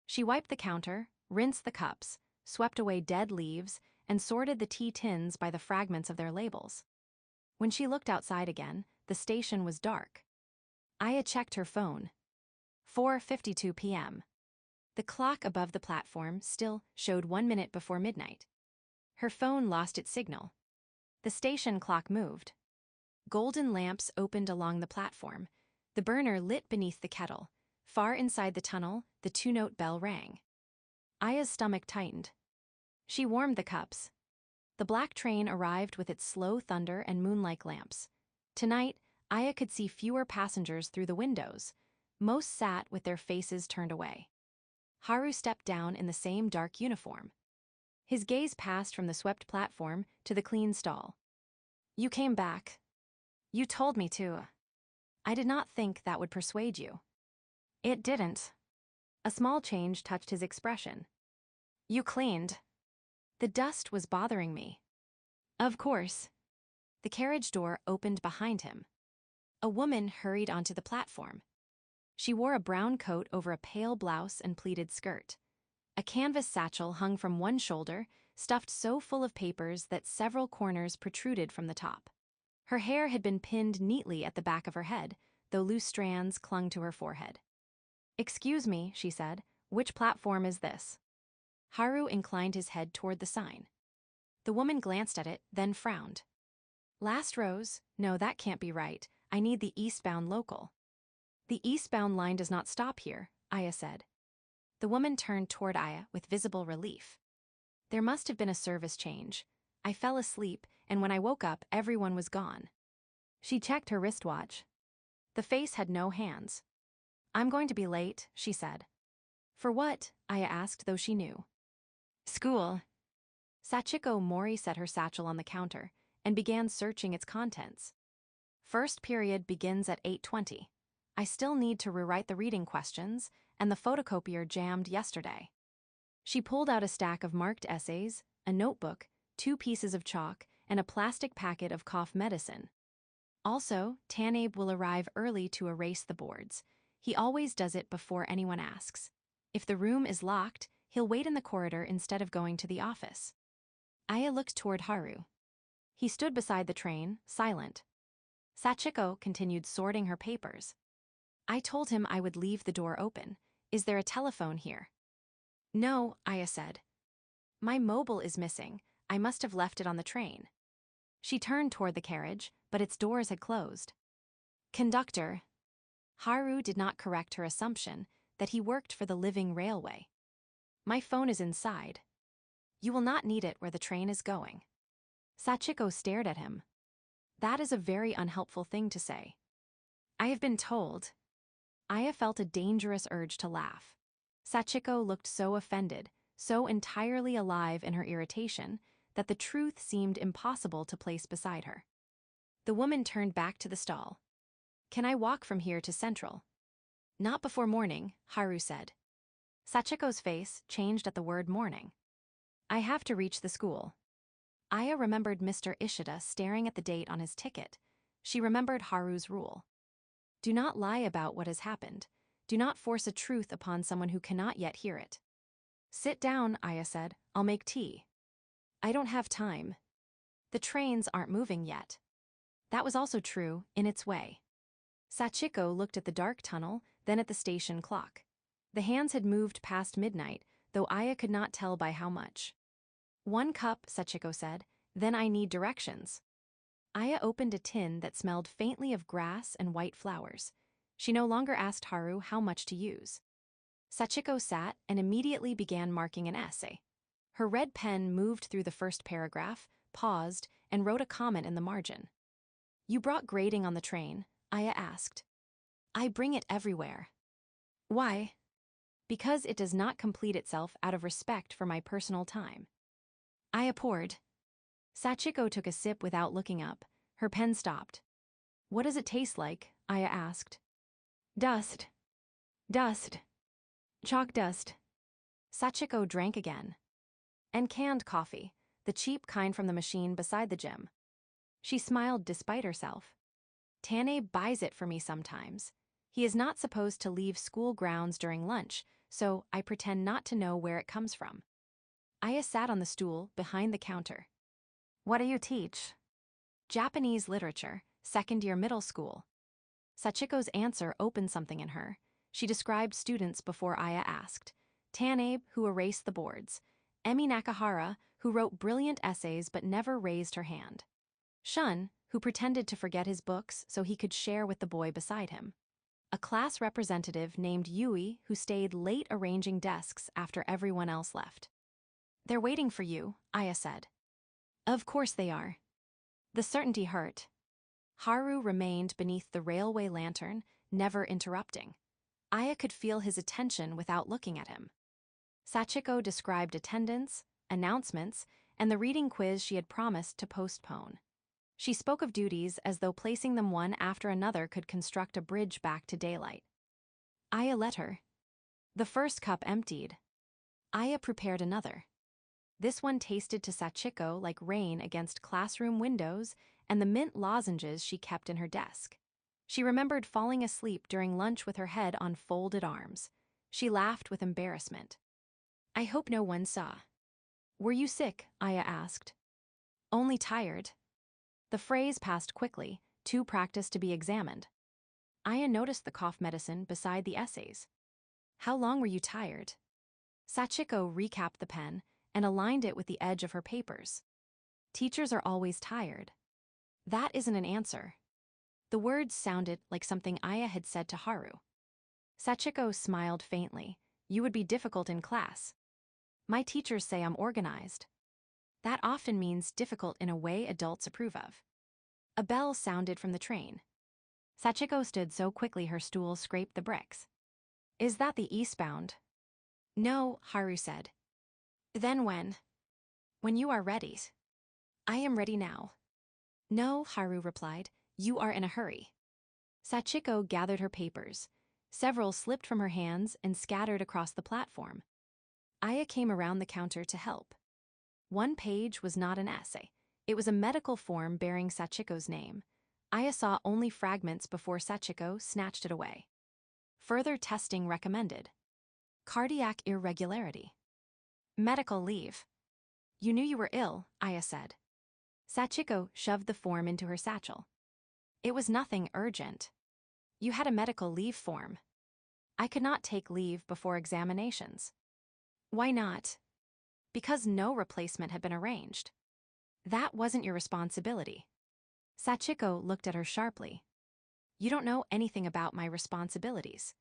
B: She wiped the counter, rinsed the cups, swept away dead leaves, and sorted the tea tins by the fragments of their labels. When she looked outside again, the station was dark. Aya checked her phone. 4:52 p.m. The clock above the platform still showed 1 minute before midnight. Her phone lost its signal. The station clock moved. Golden lamps opened along the platform. The burner lit beneath the kettle. Far inside the tunnel, the two-note bell rang. Aya's stomach tightened. She warmed the cups. The black train arrived with its slow thunder and moon-like lamps. Tonight, Aya could see fewer passengers through the windows. Most sat with their faces turned away. Haru stepped down in the same dark uniform. His gaze passed from the swept platform to the clean stall. You came back. You told me to. I did not think that would persuade you. It didn't. A small change touched his expression. You cleaned. The dust was bothering me. Of course. The carriage door opened behind him. A woman hurried onto the platform. She wore a brown coat over a pale blouse and pleated skirt. A canvas satchel hung from one shoulder, stuffed so full of papers that several corners protruded from the top. Her hair had been pinned neatly at the back of her head, though loose strands clung to her forehead. "Excuse me," she said, "which platform is this?" Haru inclined his head toward the sign. The woman glanced at it, then frowned. "Last rows? No, that can't be right. I need the eastbound local." "The eastbound line does not stop here," Aya said. The woman turned toward Aya with visible relief. "There must have been a service change. I fell asleep, and when I woke up, everyone was gone." She checked her wristwatch. The face had no hands. "I'm going to be late," she said. "For what?" Aya asked, though she knew. "School." Sachiko Mori set her satchel on the counter and began searching its contents. "First period begins at 8:20. I still need to rewrite the reading questions, and the photocopier jammed yesterday." She pulled out a stack of marked essays, a notebook, 2 pieces of chalk, and a plastic packet of cough medicine. "Also, Tanabe will arrive early to erase the boards. He always does it before anyone asks. If the room is locked, he'll wait in the corridor instead of going to the office." Aya looked toward Haru. He stood beside the train, silent. Sachiko continued sorting her papers. "I told him I would leave the door open. Is there a telephone here?" "No," Aya said. "My mobile is missing. I must have left it on the train." She turned toward the carriage, but its doors had closed. "Conductor." Haru did not correct her assumption that he worked for the living railway. "My phone is inside. You will not need it where the train is going." Sachiko stared at him. "That is a very unhelpful thing to say." "I have been told." Aya felt a dangerous urge to laugh. Sachiko looked so offended, so entirely alive in her irritation, that the truth seemed impossible to place beside her. The woman turned back to the stall. "Can I walk from here to Central?" "Not before morning," Haru said. Sachiko's face changed at the word morning. "I have to reach the school." Aya remembered Mr. Ishida staring at the date on his ticket. She remembered Haru's rule. "Do not lie about what has happened. Do not force a truth upon someone who cannot yet hear it." "Sit down," Aya said. "I'll make tea." "I don't have time. The trains aren't moving yet." That was also true, in its way. Sachiko looked at the dark tunnel, then at the station clock. The hands had moved past midnight, though Aya could not tell by how much. "1 cup," Sachiko said. "Then I need directions." Aya opened a tin that smelled faintly of grass and white flowers. She no longer asked Haru how much to use. Sachiko sat and immediately began marking an essay. Her red pen moved through the first paragraph, paused, and wrote a comment in the margin. "You brought grading on the train?" Aya asked. "I bring it everywhere." "Why?" "Because it does not complete itself out of respect for my personal time." Aya poured. Sachiko took a sip without looking up. Her pen stopped. "What does it taste like?" Aya asked. "Dust. Dust. Chalk dust." Sachiko drank again. "And canned coffee, the cheap kind from the machine beside the gym." She smiled despite herself. "Tane buys it for me sometimes. He is not supposed to leave school grounds during lunch, so I pretend not to know where it comes from." Aya sat on the stool behind the counter. "What do you teach?" "Japanese literature, 2nd year middle school." Sachiko's answer opened something in her. She described students before Aya asked. Tanabe, who erased the boards. Emi Nakahara, who wrote brilliant essays but never raised her hand. Shun, who pretended to forget his books so he could share with the boy beside him. A class representative named Yui who stayed late arranging desks after everyone else left. "They're waiting for you," Aya said. "Of course they are." The certainty hurt. Haru remained beneath the railway lantern, never interrupting. Aya could feel his attention without looking at him. Sachiko described attendance, announcements, and the reading quiz she had promised to postpone. She spoke of duties as though placing them one after another could construct a bridge back to daylight. Aya let her. The first cup emptied. Aya prepared another. This one tasted to Sachiko like rain against classroom windows and the mint lozenges she kept in her desk. She remembered falling asleep during lunch with her head on folded arms. She laughed with embarrassment. I hope no one saw. Were you sick? Aya asked. Only tired. The phrase passed quickly, too practiced to be examined. Aya noticed the cough medicine beside the essays. How long were you tired? Sachiko recapped the pen and aligned it with the edge of her papers. Teachers are always tired. That isn't an answer. The words sounded like something Aya had said to Haru. Sachiko smiled faintly. You would be difficult in class. My teachers say I'm organized. That often means difficult in a way adults approve of. A bell sounded from the train. Sachiko stood so quickly her stool scraped the bricks. Is that the eastbound? No, Haru said. Then when? When you are ready. I am ready now. No, Haru replied. You are in a hurry. Sachiko gathered her papers. Several slipped from her hands and scattered across the platform. Aya came around the counter to help. One page was not an essay. It was a medical form bearing Sachiko's name. Aya saw only fragments before Sachiko snatched it away. Further testing recommended. Cardiac irregularity. Medical leave. You knew you were ill, Aya said. Sachiko shoved the form into her satchel. It was nothing urgent. You had a medical leave form. I could not take leave before examinations. Why not? Because no replacement had been arranged. That wasn't your responsibility. Sachiko looked at her sharply. You don't know anything about my responsibilities.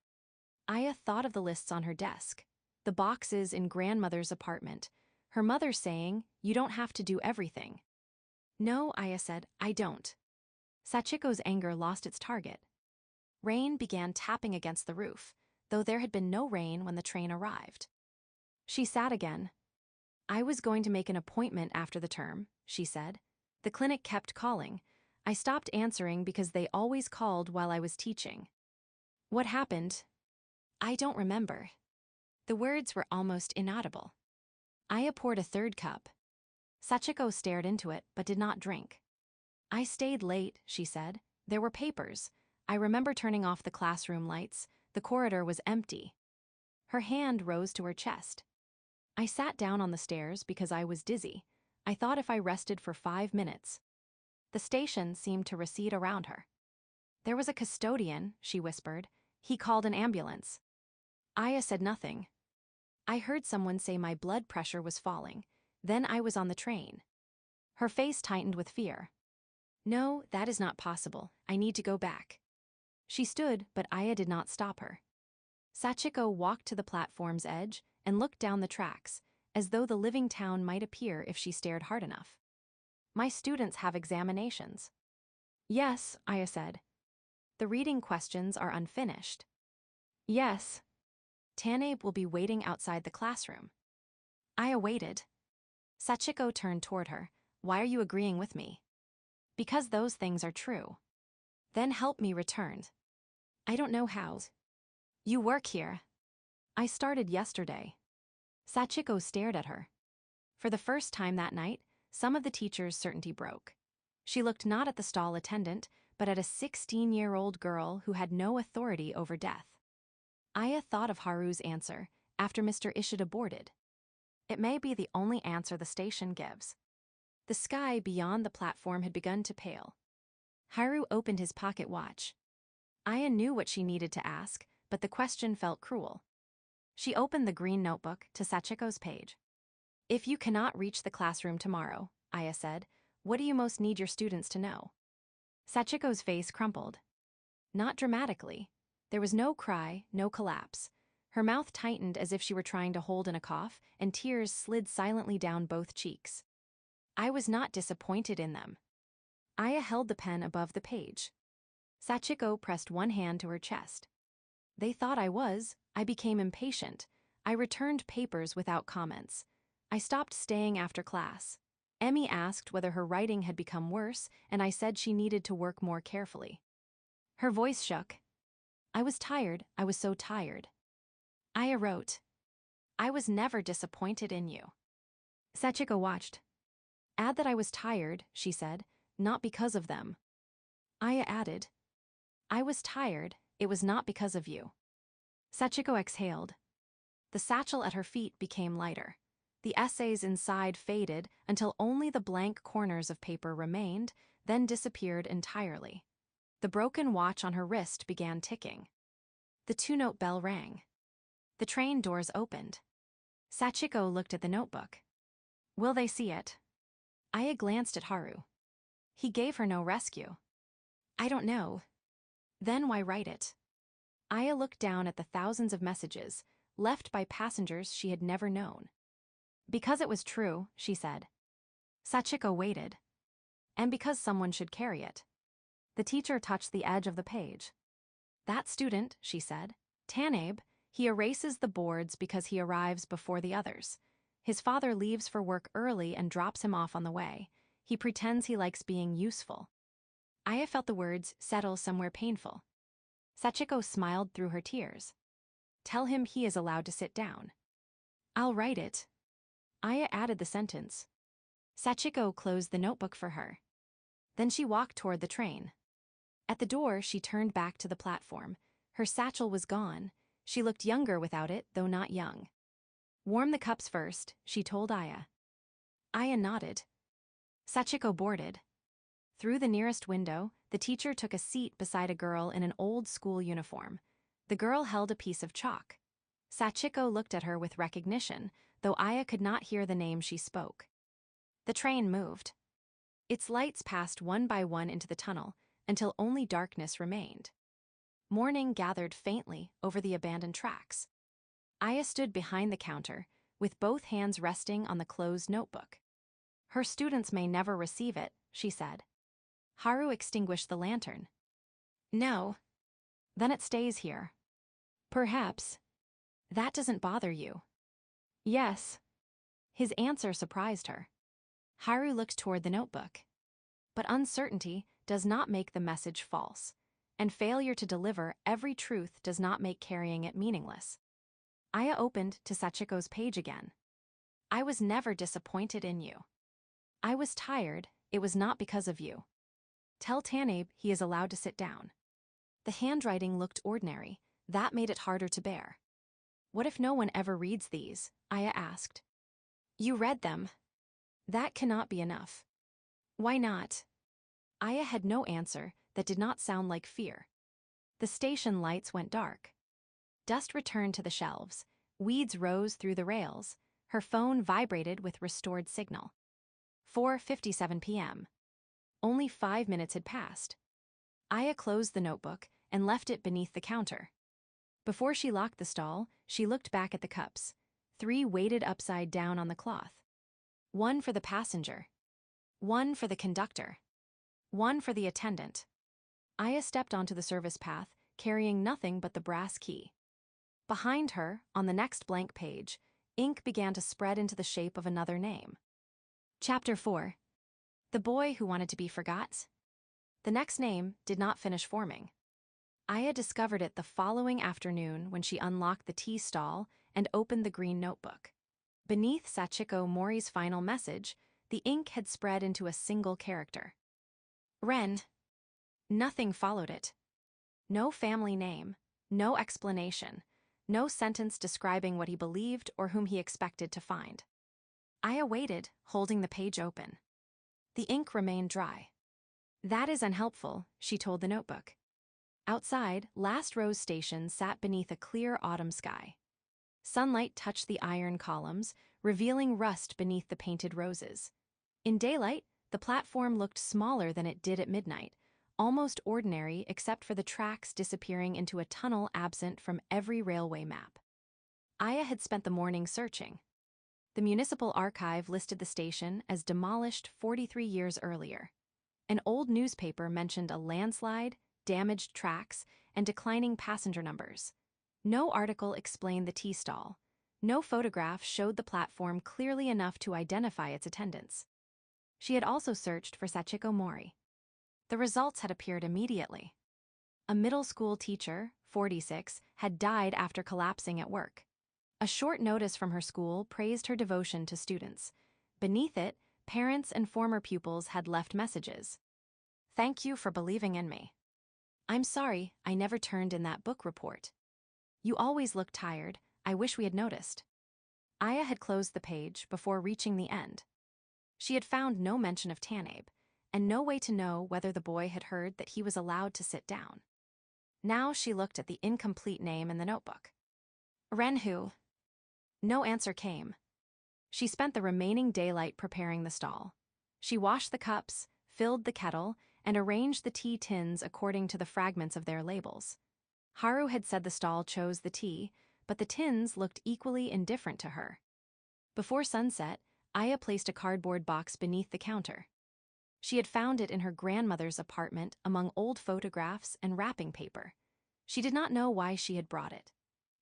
B: Aya thought of the lists on her desk, the boxes in grandmother's apartment, her mother saying, you don't have to do everything. No, Aya said, I don't. Sachiko's anger lost its target. Rain began tapping against the roof, though there had been no rain when the train arrived. She sat again. I was going to make an appointment after the term, she said. The clinic kept calling. I stopped answering because they always called while I was teaching. What happened? I don't remember. The words were almost inaudible. Aya poured a third cup. Sachiko stared into it but did not drink. I stayed late, she said. There were papers. I remember turning off the classroom lights. The corridor was empty. Her hand rose to her chest. I sat down on the stairs because I was dizzy. I thought if I rested for 5 minutes. The station seemed to recede around her. There was a custodian, she whispered. He called an ambulance. Aya said nothing. I heard someone say my blood pressure was falling. Then I was on the train. Her face tightened with fear. No, that is not possible. I need to go back. She stood, but Aya did not stop her. Sachiko walked to the platform's edge and looked down the tracks, as though the living town might appear if she stared hard enough. My students have examinations. Yes, Aya said. The reading questions are unfinished. Yes. Tanabe will be waiting outside the classroom. Aya waited. Sachiko turned toward her. Why are you agreeing with me? Because those things are true. Then help me return. I don't know how. You work here. I started yesterday. Sachiko stared at her. For the first time that night, some of the teacher's certainty broke. She looked not at the stall attendant, but at a 16-year-old girl who had no authority over death. Aya thought of Haru's answer after Mr. Ishida boarded. It may be the only answer the station gives. The sky beyond the platform had begun to pale. Haru opened his pocket watch. Aya knew what she needed to ask, but the question felt cruel. She opened the green notebook to Sachiko's page. If you cannot reach the classroom tomorrow, Aya said, what do you most need your students to know? Sachiko's face crumpled. Not dramatically. There was no cry, no collapse. Her mouth tightened as if she were trying to hold in a cough, and tears slid silently down both cheeks. I was not disappointed in them. Aya held the pen above the page. Sachiko pressed one hand to her chest. They thought I was. I became impatient. I returned papers without comments. I stopped staying after class. Emmy asked whether her writing had become worse, and I said she needed to work more carefully. Her voice shook. I was tired. I was so tired. Aya wrote, I was never disappointed in you. Sachiko watched. Add that I was tired, she said, not because of them. Aya added, I was tired, it was not because of you. Sachiko exhaled. The satchel at her feet became lighter. The essays inside faded until only the blank corners of paper remained, then disappeared entirely. The broken watch on her wrist began ticking. The two-note bell rang. The train doors opened. Sachiko looked at the notebook. Will they see it? Aya glanced at Haru. He gave her no rescue. I don't know. Then why write it? Aya looked down at the thousands of messages left by passengers she had never known. Because it was true, she said. Sachiko waited. And because someone should carry it. The teacher touched the edge of the page. That student, she said. Tanabe, he erases the boards because he arrives before the others. His father leaves for work early and drops him off on the way. He pretends he likes being useful. Aya felt the words settle somewhere painful. Sachiko smiled through her tears. Tell him he is allowed to sit down. I'll write it. Aya added the sentence. Sachiko closed the notebook for her. Then she walked toward the train. At the door, she turned back to the platform. Her satchel was gone. She looked younger without it, though not young. Warm the cups first, she told Aya. Aya nodded. Sachiko boarded. Through the nearest window, the teacher took a seat beside a girl in an old school uniform. The girl held a piece of chalk. Sachiko looked at her with recognition, though Aya could not hear the name she spoke. The train moved. Its lights passed one by one into the tunnel, until only darkness remained. Morning gathered faintly over the abandoned tracks. Aya stood behind the counter, with both hands resting on the closed notebook. Her students may never receive it, she said. Haru extinguished the lantern. No. Then it stays here. Perhaps. That doesn't bother you. Yes. His answer surprised her. Haru looked toward the notebook. But uncertainty does not make the message false, and failure to deliver every truth does not make carrying it meaningless. Aya opened to Sachiko's page again. I was never disappointed in you. I was tired, it was not because of you. Tell Tanabe he is allowed to sit down. The handwriting looked ordinary, that made it harder to bear. What if no one ever reads these? Aya asked. You read them. That cannot be enough. Why not? Aya had no answer that did not sound like fear. The station lights went dark. Dust returned to the shelves. Weeds rose through the rails. Her phone vibrated with restored signal. 4:57 p.m. Only 5 minutes had passed. Aya closed the notebook and left it beneath the counter. Before she locked the stall, she looked back at the cups. 3 weighted upside down on the cloth. 1 for the passenger. 1 for the conductor. 1 for the attendant. Aya stepped onto the service path, carrying nothing but the brass key. Behind her, on the next blank page, ink began to spread into the shape of another name. Chapter 4. The boy who wanted to be forgot. The next name did not finish forming. Aya discovered it the following afternoon when she unlocked the tea stall and opened the green notebook. Beneath Sachiko Mori's final message, the ink had spread into a single character. Ren. Nothing followed it. No family name, no explanation, no sentence describing what he believed or whom he expected to find. Aya waited, holding the page open. The ink remained dry. That is unhelpful, she told the notebook. Outside, Last Rose Station sat beneath a clear autumn sky. Sunlight touched the iron columns, revealing rust beneath the painted roses. In daylight, the platform looked smaller than it did at midnight, almost ordinary except for the tracks disappearing into a tunnel absent from every railway map. Aya had spent the morning searching. The municipal archive listed the station as demolished 43 years earlier. An old newspaper mentioned a landslide, damaged tracks, and declining passenger numbers. No article explained the tea stall. No photograph showed the platform clearly enough to identify its attendants. She had also searched for Sachiko Mori. The results had appeared immediately. A middle school teacher, 46, had died after collapsing at work. A short notice from her school praised her devotion to students. Beneath it, parents and former pupils had left messages. Thank you for believing in me. I'm sorry, I never turned in that book report. You always look tired, I wish we had noticed. Aya had closed the page before reaching the end. She had found no mention of Tanabe, and no way to know whether the boy had heard that he was allowed to sit down. Now she looked at the incomplete name in the notebook. Renhu. No answer came. She spent the remaining daylight preparing the stall. She washed the cups, filled the kettle, and arranged the tea tins according to the fragments of their labels. Haru had said the stall chose the tea, but the tins looked equally indifferent to her. Before sunset, Aya placed a cardboard box beneath the counter. She had found it in her grandmother's apartment among old photographs and wrapping paper. She did not know why she had brought it.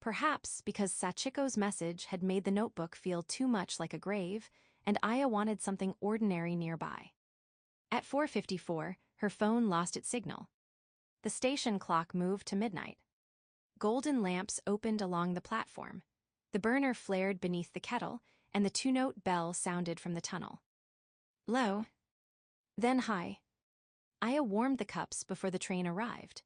B: Perhaps because Sachiko's message had made the notebook feel too much like a grave, and Aya wanted something ordinary nearby. At 4:54, her phone lost its signal. The station clock moved to midnight. Golden lamps opened along the platform. The burner flared beneath the kettle, and the two-note bell sounded from the tunnel. Low. Then high. Aya warmed the cups before the train arrived.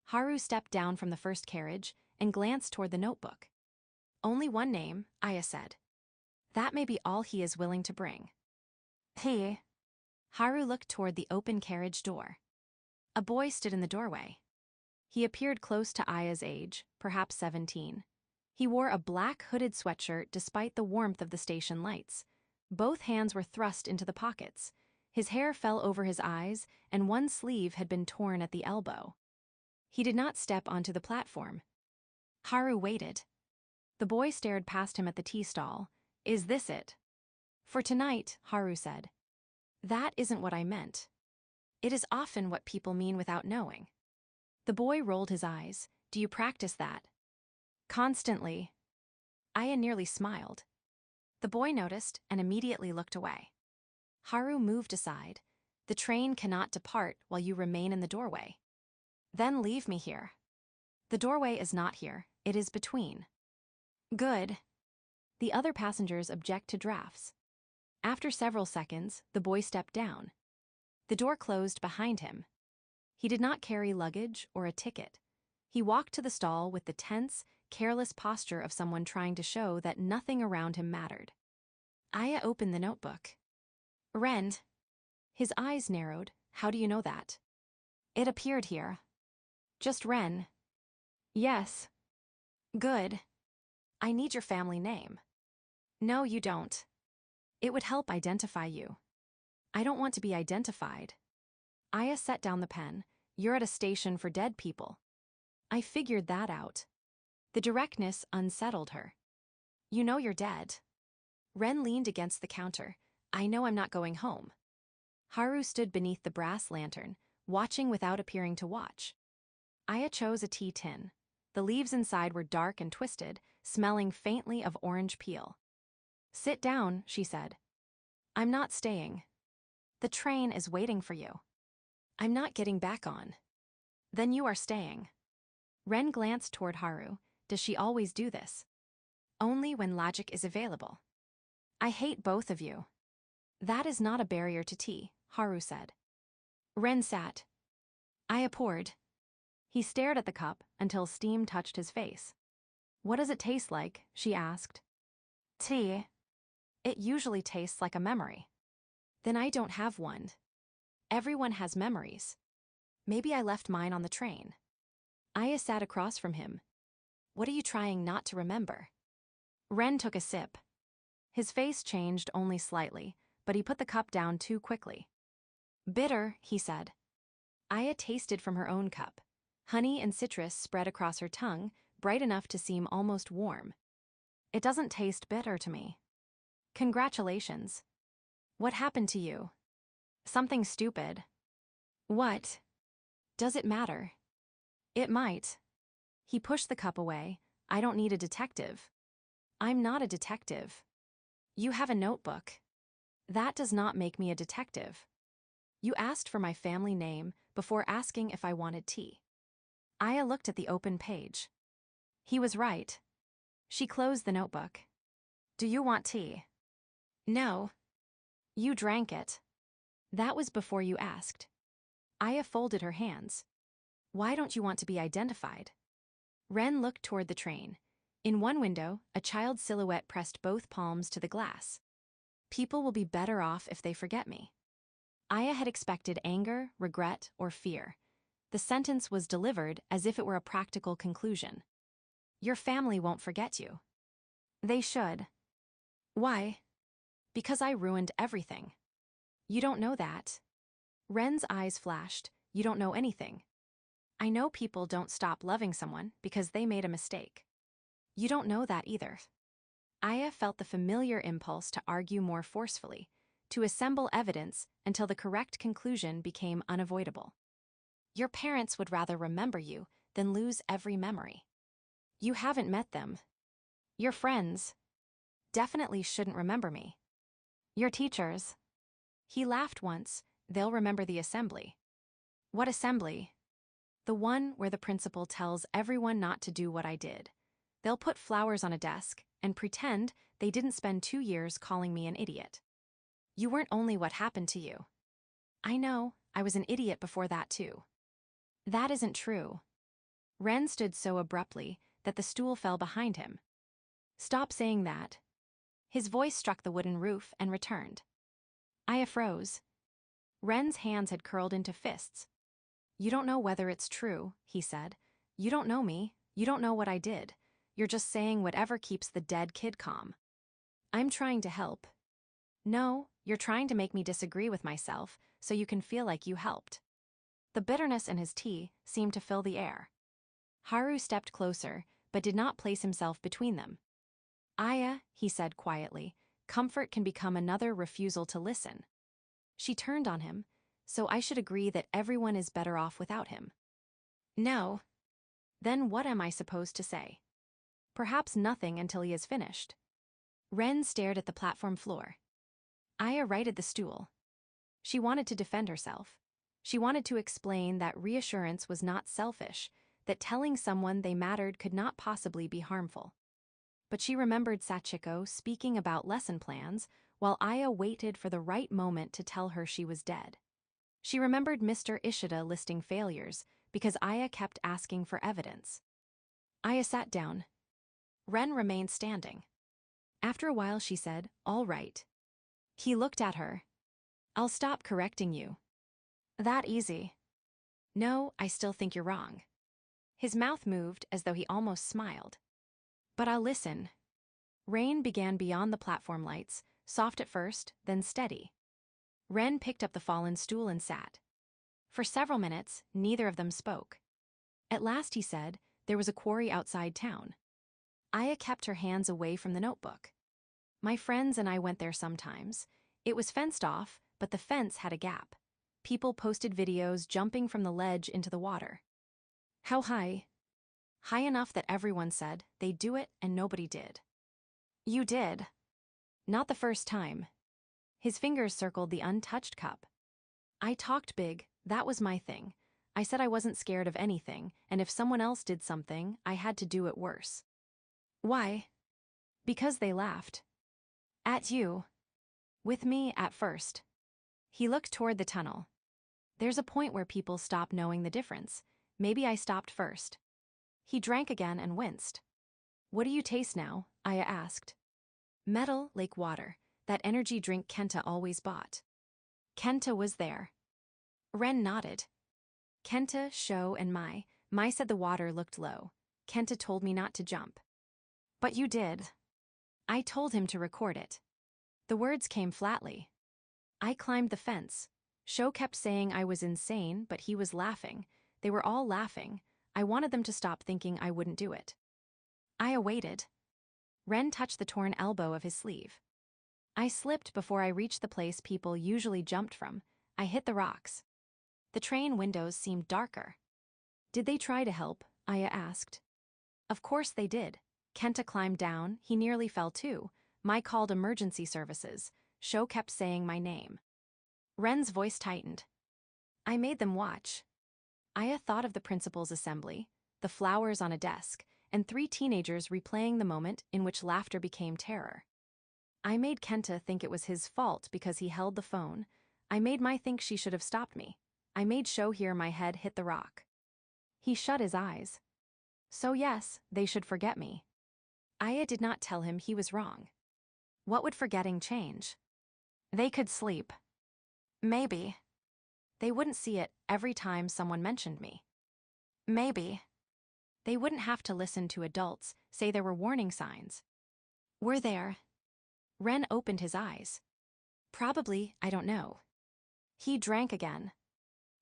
B: Haru stepped down from the first carriage and glanced toward the notebook. Only one name, Aya said. That may be all he is willing to bring. He. Haru looked toward the open carriage door. A boy stood in the doorway. He appeared close to Aya's age, perhaps 17. He wore a black hooded sweatshirt despite the warmth of the station lights. Both hands were thrust into the pockets. His hair fell over his eyes, and one sleeve had been torn at the elbow. He did not step onto the platform. Haru waited. The boy stared past him at the tea stall. Is this it? For tonight, Haru said. That isn't what I meant. It is often what people mean without knowing. The boy rolled his eyes. Do you practice that? Constantly. Aya nearly smiled. The boy noticed and immediately looked away. Haru moved aside. The train cannot depart while you remain in the doorway. Then leave me here. The doorway is not here, it is between. Good. The other passengers object to drafts. After several seconds, the boy stepped down. The door closed behind him. He did not carry luggage or a ticket. He walked to the stall with the tense, careless posture of someone trying to show that nothing around him mattered. Aya opened the notebook. Ren. His eyes narrowed. How do you know that? It appeared here. Just Ren. Yes. Good. I need your family name. No, you don't. It would help identify you. I don't want to be identified. Aya set down the pen. You're at a station for dead people. I figured that out. The directness unsettled her. You know you're dead. Ren leaned against the counter. I know I'm not going home. Haru stood beneath the brass lantern, watching without appearing to watch. Aya chose a tea tin. The leaves inside were dark and twisted, smelling faintly of orange peel. Sit down, she said. I'm not staying. The train is waiting for you. I'm not getting back on. Then you are staying. Ren glanced toward Haru. Does she always do this? Only when logic is available. I hate both of you. That is not a barrier to tea, Haru said. Ren sat. Aya poured. He stared at the cup until steam touched his face. What does it taste like? She asked. Tea. It usually tastes like a memory. Then I don't have one. Everyone has memories. Maybe I left mine on the train. Aya sat across from him. What are you trying not to remember? Ren took a sip. His face changed only slightly, but he put the cup down too quickly. Bitter, he said. Aya tasted from her own cup. Honey and citrus spread across her tongue, bright enough to seem almost warm. It doesn't taste bitter to me. Congratulations. What happened to you? Something stupid. What? Does it matter? It might. He pushed the cup away. I don't need a detective. I'm not a detective. You have a notebook. That does not make me a detective. You asked for my family name before asking if I wanted tea. Aya looked at the open page. He was right. She closed the notebook. Do you want tea? No. You drank it. That was before you asked. Aya folded her hands. Why don't you want to be identified? Ren looked toward the train. In one window, a child's silhouette pressed both palms to the glass. People will be better off if they forget me. Aya had expected anger, regret, or fear. The sentence was delivered as if it were a practical conclusion. Your family won't forget you. They should. Why? Because I ruined everything. You don't know that. Ren's eyes flashed. You don't know anything. I know people don't stop loving someone because they made a mistake. You don't know that either. Aya felt the familiar impulse to argue more forcefully, to assemble evidence until the correct conclusion became unavoidable. Your parents would rather remember you than lose every memory. You haven't met them. Your friends definitely shouldn't remember me. Your teachers. He laughed once. They'll remember the assembly. What assembly? The one where the principal tells everyone not to do what I did. They'll put flowers on a desk and pretend they didn't spend 2 years calling me an idiot. You weren't only what happened to you. I know, I was an idiot before that too. That isn't true. Ren stood so abruptly that the stool fell behind him. Stop saying that. His voice struck the wooden roof and returned. Aya froze. Ren's hands had curled into fists. You don't know whether it's true, he said. You don't know me. You don't know what I did. You're just saying whatever keeps the dead kid calm. I'm trying to help. No, you're trying to make me disagree with myself so you can feel like you helped. The bitterness in his tea seemed to fill the air. Haru stepped closer, but did not place himself between them. Aya, he said quietly, comfort can become another refusal to listen. She turned on him, so I should agree that everyone is better off without him. No. Then what am I supposed to say? Perhaps nothing until he is finished. Ren stared at the platform floor. Aya righted the stool. She wanted to defend herself. She wanted to explain that reassurance was not selfish, that telling someone they mattered could not possibly be harmful. But she remembered Sachiko speaking about lesson plans while Aya waited for the right moment to tell her she was dead. She remembered Mr. Ishida listing failures because Aya kept asking for evidence. Aya sat down. Ren remained standing. After a while she said, "All right." He looked at her. "I'll stop correcting you." That easy. No, I still think you're wrong. His mouth moved as though he almost smiled. But I'll listen. Rain began beyond the platform lights, soft at first, then steady. Ren picked up the fallen stool and sat. For several minutes, neither of them spoke. At last he said, there was a quarry outside town. Aya kept her hands away from the notebook. My friends and I went there sometimes. It was fenced off, but the fence had a gap. People posted videos jumping from the ledge into the water. How high? High enough that everyone said they'd do it and nobody did. You did. Not the first time. His fingers circled the untouched cup. I talked big, that was my thing. I said I wasn't scared of anything, and if someone else did something, I had to do it worse. Why? Because they laughed. At you. With me at first. He looked toward the tunnel. There's a point where people stop knowing the difference. Maybe I stopped first. He drank again and winced. What do you taste now? Aya asked. Metal, like water, that energy drink Kenta always bought. Kenta was there. Ren nodded. Kenta, Sho, and Mai said the water looked low. Kenta told me not to jump. But you did. I told him to record it. The words came flatly. I climbed the fence. Sho kept saying I was insane, but he was laughing. They were all laughing. I wanted them to stop thinking I wouldn't do it. I waited. Ren touched the torn elbow of his sleeve. I slipped before I reached the place people usually jumped from. I hit the rocks. The train windows seemed darker. Did they try to help? Aya asked. Of course they did. Kenta climbed down, he nearly fell too. Mai called emergency services. Sho kept saying my name. Ren's voice tightened. I made them watch. Aya thought of the principal's assembly, the flowers on a desk, and 3 teenagers replaying the moment in which laughter became terror. I made Kenta think it was his fault because he held the phone. I made Mai think she should have stopped me. I made Sho hear my head hit the rock. He shut his eyes. So yes, they should forget me. Aya did not tell him he was wrong. What would forgetting change? They could sleep. Maybe. They wouldn't see it every time someone mentioned me. Maybe. They wouldn't have to listen to adults say there were warning signs. Were there? Ren opened his eyes. Probably, I don't know. He drank again.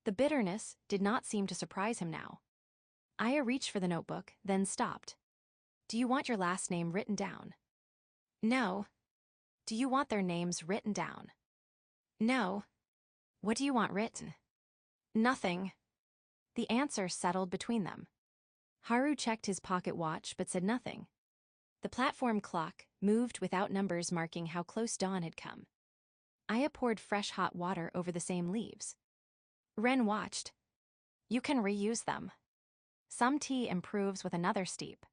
B: The bitterness did not seem to surprise him now. Aya reached for the notebook, then stopped. Do you want your last name written down? No. Do you want their names written down? No. What do you want written? Nothing. The answer settled between them. Haru checked his pocket watch but said nothing. The platform clock moved without numbers marking how close dawn had come. Aya poured fresh hot water over the same leaves. Ren watched. You can reuse them. Some tea improves with another steep.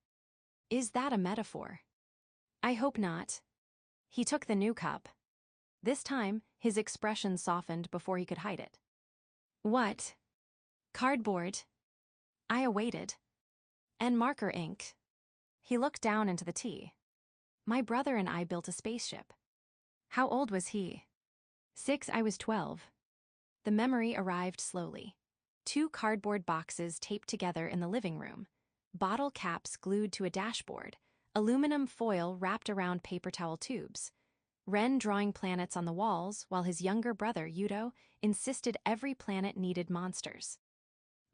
B: Is that a metaphor? I hope not. He took the new cup. This time, his expression softened before he could hide it. What? Cardboard. Aya waited. And marker ink. He looked down into the tea. My brother and I built a spaceship. How old was he? 6. I was 12. The memory arrived slowly. 2 cardboard boxes taped together in the living room, bottle caps glued to a dashboard, aluminum foil wrapped around paper towel tubes. Ren drawing planets on the walls while his younger brother, Yudo, insisted every planet needed monsters.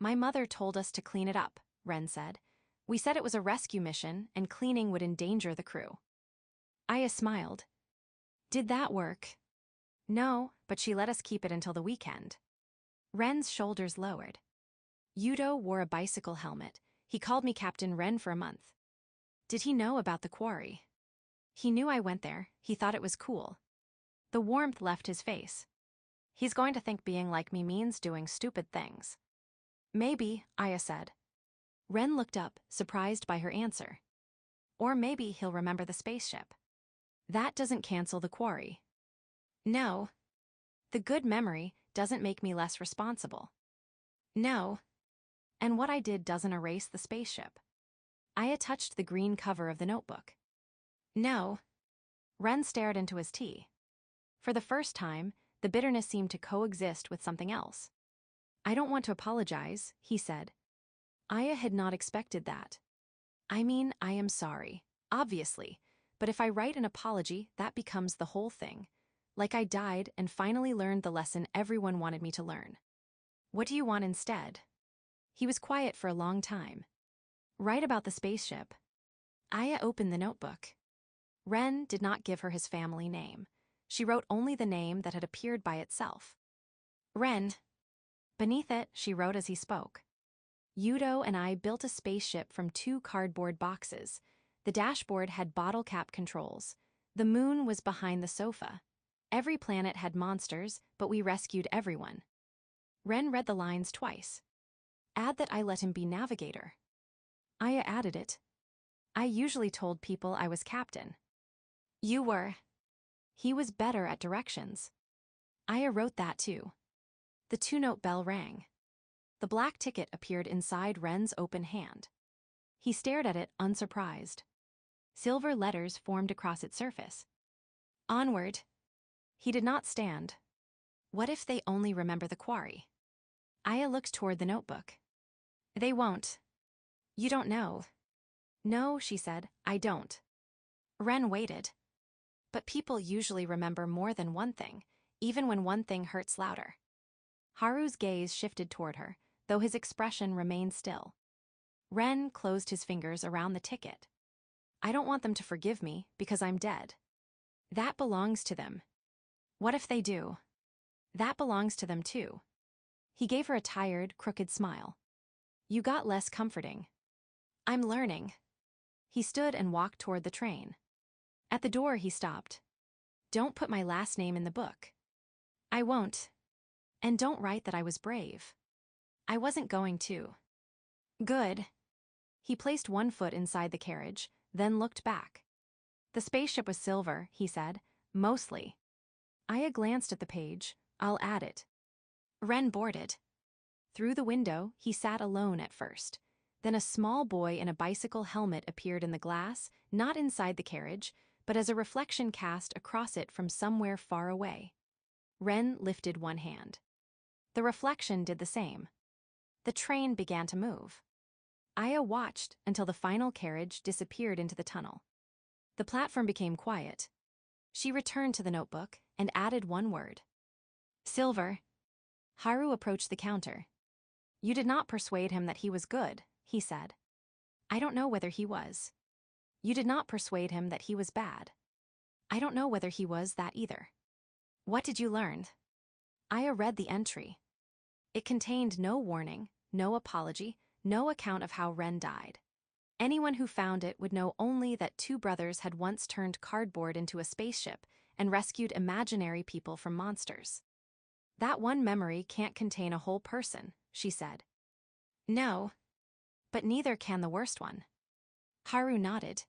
B: My mother told us to clean it up, Ren said. We said it was a rescue mission and cleaning would endanger the crew. Aya smiled. Did that work? No, but she let us keep it until the weekend. Ren's shoulders lowered. Yudo wore a bicycle helmet. He called me Captain Ren for a month. Did he know about the quarry? He knew I went there. He thought it was cool. The warmth left his face. He's going to think being like me means doing stupid things. Maybe, Aya said. Ren looked up, surprised by her answer. Or maybe he'll remember the spaceship. That doesn't cancel the quarry. No. The good memory doesn't make me less responsible. No. And what I did doesn't erase the spaceship. Aya touched the green cover of the notebook. No. Ren stared into his tea. For the first time, the bitterness seemed to coexist with something else. I don't want to apologize, he said. Aya had not expected that. I mean, I am sorry, obviously, but if I write an apology, that becomes the whole thing. Like I died and finally learned the lesson everyone wanted me to learn. What do you want instead? He was quiet for a long time. Write about the spaceship. Aya opened the notebook. Ren did not give her his family name. She wrote only the name that had appeared by itself. Ren. Beneath it, she wrote as he spoke. Yudo and I built a spaceship from 2 cardboard boxes. The dashboard had bottle cap controls. The moon was behind the sofa. Every planet had monsters, but we rescued everyone. Ren read the lines twice. Add that I let him be navigator. Aya added it. I usually told people I was captain. You were. He was better at directions. Aya wrote that too. The 2-note bell rang. The black ticket appeared inside Ren's open hand. He stared at it unsurprised. Silver letters formed across its surface. Onward. He did not stand. What if they only remember the quarry? Aya looked toward the notebook. They won't. You don't know. No, she said, I don't. Ren waited. But people usually remember more than one thing, even when one thing hurts louder. Haru's gaze shifted toward her, though his expression remained still. Ren closed his fingers around the ticket. I don't want them to forgive me because I'm dead. That belongs to them. What if they do? That belongs to them too. He gave her a tired, crooked smile. You got less comforting. I'm learning. He stood and walked toward the train. At the door, he stopped. Don't put my last name in the book. I won't. And don't write that I was brave. I wasn't going to. Good. He placed one foot inside the carriage, then looked back. The spaceship was silver, he said, mostly. Aya glanced at the page. I'll add it. Ren boarded. Through the window, he sat alone at first. Then a small boy in a bicycle helmet appeared in the glass, not inside the carriage, but as a reflection cast across it from somewhere far away. Ren lifted one hand. The reflection did the same. The train began to move. Aya watched until the final carriage disappeared into the tunnel. The platform became quiet. She returned to the notebook and added one word. Silver. Haru approached the counter. You did not persuade him that he was good, he said. I don't know whether he was. You did not persuade him that he was bad. I don't know whether he was that either. What did you learn? Aya read the entry. It contained no warning, no apology, no account of how Ren died. Anyone who found it would know only that two brothers had once turned cardboard into a spaceship and rescued imaginary people from monsters. That one memory can't contain a whole person, she said. No. But neither can the worst one. Haru nodded.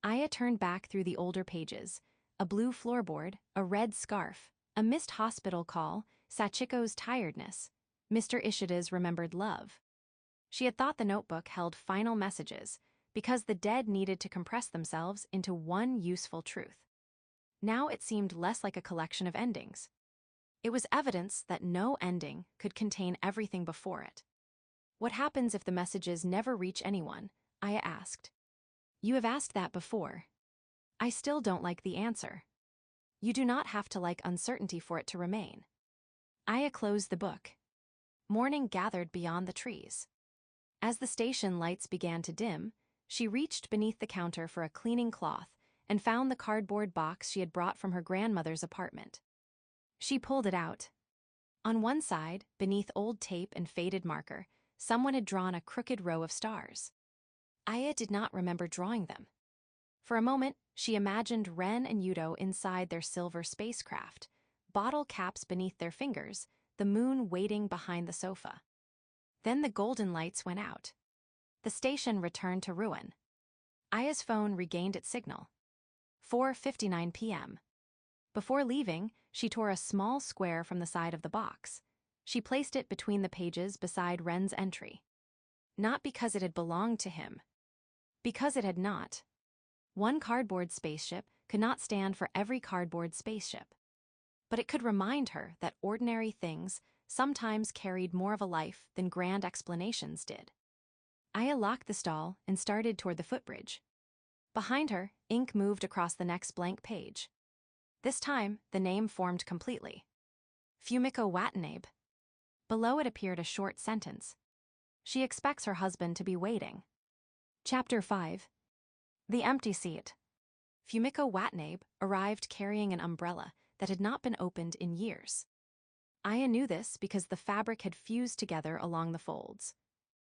B: Aya turned back through the older pages. A blue floorboard, a red scarf, a missed hospital call, Sachiko's tiredness, Mr. Ishida's remembered love. She had thought the notebook held final messages because the dead needed to compress themselves into one useful truth. Now it seemed less like a collection of endings. It was evidence that no ending could contain everything before it. What happens if the messages never reach anyone? Aya asked. You have asked that before. I still don't like the answer. You do not have to like uncertainty for it to remain. Aya closed the book. Morning gathered beyond the trees. As the station lights began to dim, she reached beneath the counter for a cleaning cloth and found the cardboard box she had brought from her grandmother's apartment. She pulled it out. On one side, beneath old tape and faded marker, someone had drawn a crooked row of stars. Aya did not remember drawing them. For a moment, she imagined Ren and Yudo inside their silver spacecraft, bottle caps beneath their fingers, the moon waiting behind the sofa. Then the golden lights went out. The station returned to ruin. Aya's phone regained its signal. 4:59 p.m. Before leaving, she tore a small square from the side of the box. She placed it between the pages beside Ren's entry. Not because it had belonged to him. Because it had not. One cardboard spaceship could not stand for every cardboard spaceship. But it could remind her that ordinary things sometimes carried more of a life than grand explanations did. Aya locked the stall and started toward the footbridge. Behind her, ink moved across the next blank page. This time, the name formed completely. Fumiko Watanabe. Below it appeared a short sentence. She expects her husband to be waiting. Chapter 5. The empty seat. Fumiko Watanabe arrived carrying an umbrella that had not been opened in years. Aya knew this because the fabric had fused together along the folds.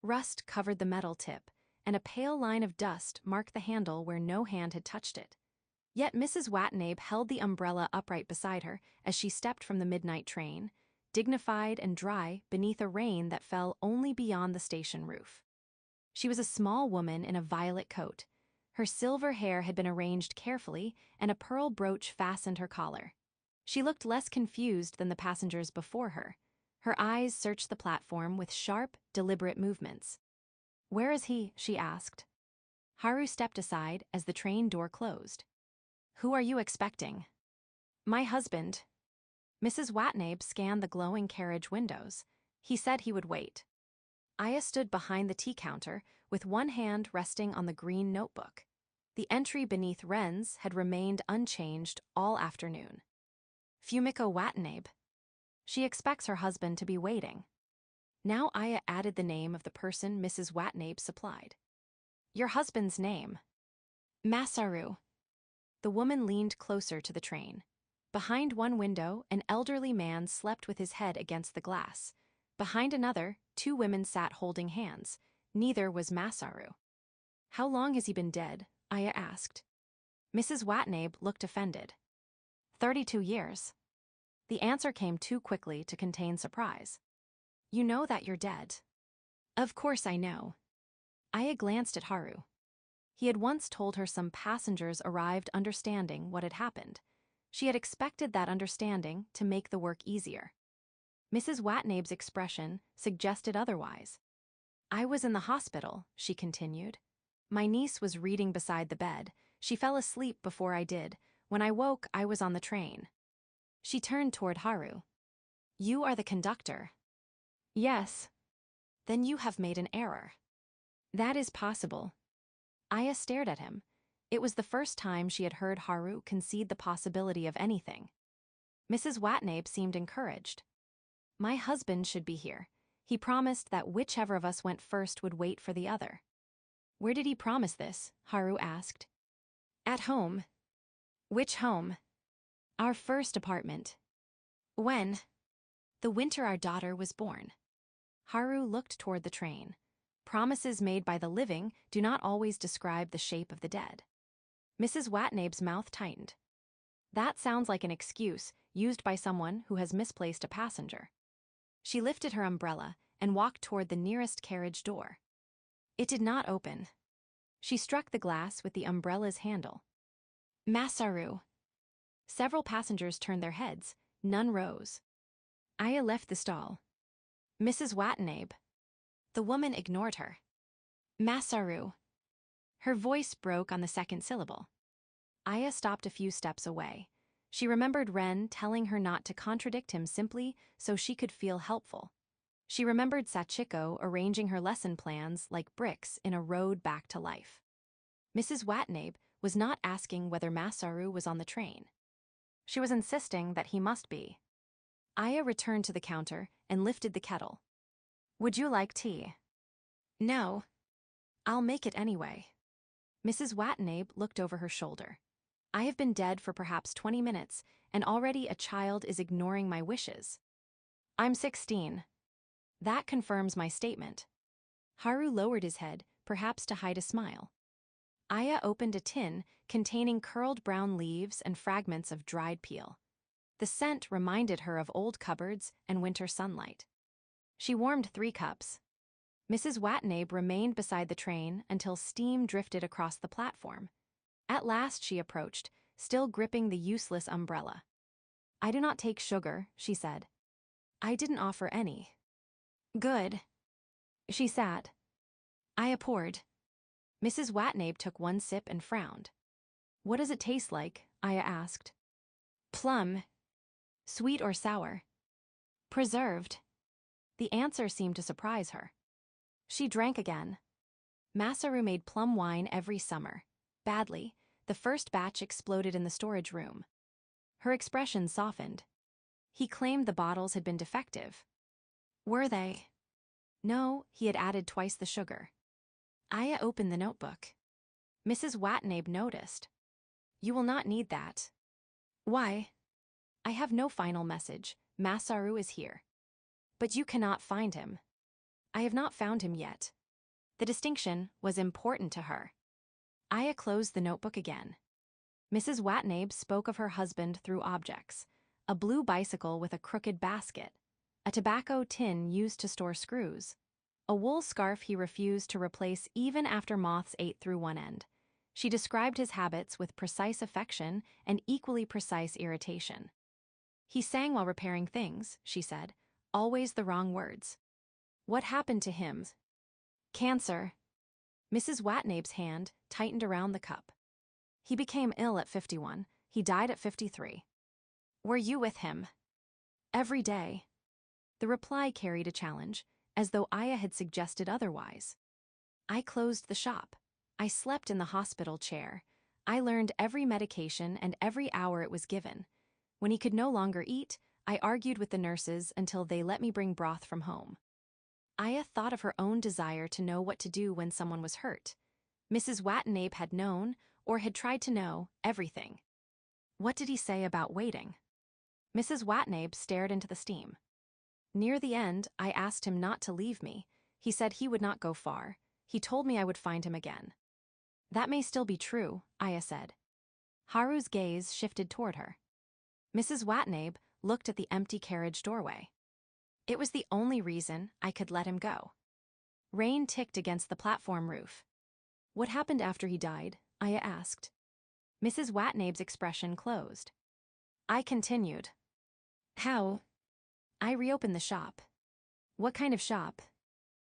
B: Rust covered the metal tip, and a pale line of dust marked the handle where no hand had touched it. Yet Mrs. Watanabe held the umbrella upright beside her as she stepped from the midnight train, dignified and dry beneath a rain that fell only beyond the station roof. She was a small woman in a violet coat. Her silver hair had been arranged carefully, and a pearl brooch fastened her collar. She looked less confused than the passengers before her. Her eyes searched the platform with sharp, deliberate movements. "Where is he?" she asked. Haru stepped aside as the train door closed. "Who are you expecting?" "My husband." Mrs. Watanabe scanned the glowing carriage windows. He said he would wait. Aya stood behind the tea counter with one hand resting on the green notebook. The entry beneath Ren's had remained unchanged all afternoon. Fumiko Watanabe. She expects her husband to be waiting. Now Aya added the name of the person Mrs. Watanabe supplied. "Your husband's name." "Masaru." The woman leaned closer to the train. Behind one window, an elderly man slept with his head against the glass. Behind another, two women sat holding hands. Neither was Masaru. "How long has he been dead?" Aya asked. Mrs. Watanabe looked offended. 32 years. The answer came too quickly to contain surprise. "You know that you're dead." "Of course I know." Aya glanced at Haru. He had once told her some passengers arrived understanding what had happened. She had expected that understanding to make the work easier. Mrs. Watnabe's expression suggested otherwise. I was in the hospital, she continued. My niece was reading beside the bed. She fell asleep before I did. When I woke, I was on the train. She turned toward Haru. You are the conductor. Yes. Then you have made an error. That is possible. Aya stared at him. It was the first time she had heard Haru concede the possibility of anything. Mrs. Watnabe seemed encouraged. My husband should be here. He promised that whichever of us went first would wait for the other. Where did he promise this? Haru asked. At home. Which home? Our first apartment. When? The winter our daughter was born. Haru looked toward the train. Promises made by the living do not always describe the shape of the dead. Mrs. Watnabe's mouth tightened. That sounds like an excuse used by someone who has misplaced a passenger. She lifted her umbrella and walked toward the nearest carriage door. It did not open. She struck the glass with the umbrella's handle. Masaru. Several passengers turned their heads. None rose. Aya left the stall. Mrs. Watnabe. The woman ignored her. Masaru. Her voice broke on the second syllable. Aya stopped a few steps away. She remembered Ren telling her not to contradict him simply so she could feel helpful. She remembered Sachiko arranging her lesson plans like bricks in a road back to life. Mrs. Watnabe was not asking whether Masaru was on the train. She was insisting that he must be. Aya returned to the counter and lifted the kettle. Would you like tea? No. I'll make it anyway. Mrs. Watnabe looked over her shoulder. I have been dead for perhaps 20 minutes, and already a child is ignoring my wishes. I'm 16. That confirms my statement. Haru lowered his head, perhaps to hide a smile. Aya opened a tin containing curled brown leaves and fragments of dried peel. The scent reminded her of old cupboards and winter sunlight. She warmed 3 cups. Mrs. Watnabe remained beside the train until steam drifted across the platform. At last she approached, still gripping the useless umbrella. I do not take sugar, she said. I didn't offer any. Good. She sat. Aya poured. Mrs. Watnabe took 1 sip and frowned. What does it taste like? Aya asked. Plum. Sweet or sour? Preserved. The answer seemed to surprise her. She drank again. Masaru made plum wine every summer. Badly, the first batch exploded in the storage room. Her expression softened. He claimed the bottles had been defective. Were they? No, he had added twice the sugar. Aya opened the notebook. Mrs. Watnabe noticed. You will not need that. Why? I have no final message. Masaru is here. But you cannot find him. I have not found him yet. The distinction was important to her. Aya closed the notebook again. Mrs. Watnabe spoke of her husband through objects. A blue bicycle with a crooked basket. A tobacco tin used to store screws. A wool scarf he refused to replace even after moths ate through one end. She described his habits with precise affection and equally precise irritation. He sang while repairing things, she said, always the wrong words. What happened to him? Cancer. Mrs. Watnabe's hand tightened around the cup. He became ill at 51. He died at 53. Were you with him? Every day. The reply carried a challenge, as though Aya had suggested otherwise. I closed the shop. I slept in the hospital chair. I learned every medication and every hour it was given. When he could no longer eat, I argued with the nurses until they let me bring broth from home. Aya thought of her own desire to know what to do when someone was hurt. Mrs. Watnabe had known, or had tried to know, everything. What did he say about waiting? Mrs. Watnabe stared into the steam. Near the end, I asked him not to leave me. He said he would not go far. He told me I would find him again. That may still be true, Aya said. Haru's gaze shifted toward her. Mrs. Watnabe looked at the empty carriage doorway. It was the only reason I could let him go. Rain ticked against the platform roof. What happened after he died? Aya asked. Mrs. Watnabe's expression closed. I continued. How? I reopened the shop. What kind of shop?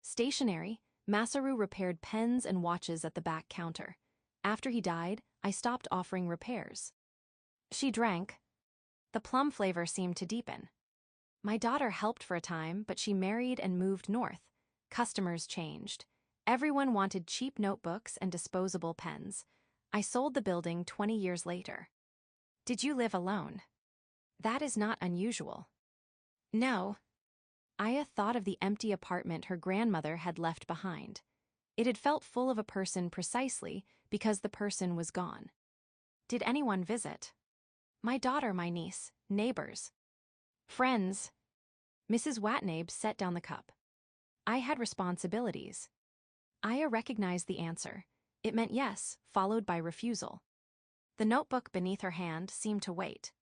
B: Stationery. Masaru repaired pens and watches at the back counter. After he died, I stopped offering repairs. She drank. The plum flavor seemed to deepen. My daughter helped for a time, but she married and moved north. Customers changed. Everyone wanted cheap notebooks and disposable pens. I sold the building 20 years later. Did you live alone? That is not unusual. No. Aya thought of the empty apartment her grandmother had left behind. It had felt full of a person precisely because the person was gone. Did anyone visit? My daughter, my niece, neighbors. Friends. Mrs. Watnabe set down the cup. I had responsibilities. Aya recognized the answer. It meant yes, followed by refusal. The notebook beneath her hand seemed to wait.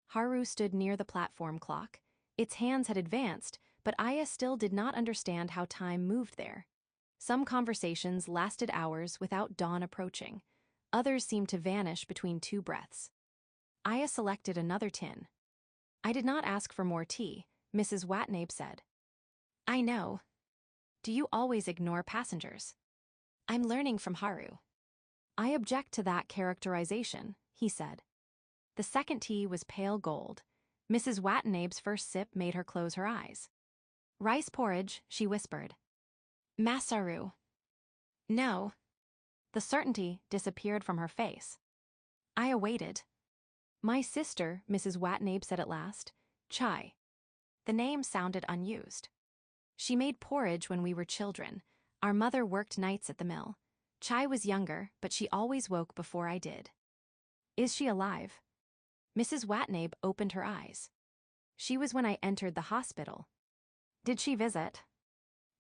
B: Haru stood near the platform clock. Its hands had advanced, but Aya still did not understand how time moved there. Some conversations lasted hours without dawn approaching. Others seemed to vanish between two breaths. Aya selected another tin. I did not ask for more tea, Mrs. Watnabe said. I know. Do you always ignore passengers? I'm learning from Haru. I object to that characterization, he said. The second tea was pale gold. Mrs. Watnabe's first sip made her close her eyes. Rice porridge, she whispered. Masaru. No. The certainty disappeared from her face. I awaited. My sister, Mrs. Watnabe said at last. Chai. The name sounded unused. She made porridge when we were children. Our mother worked nights at the mill. Chai was younger, but she always woke before I did. Is she alive? Mrs. Watnabe opened her eyes. She was when I entered the hospital. Did she visit?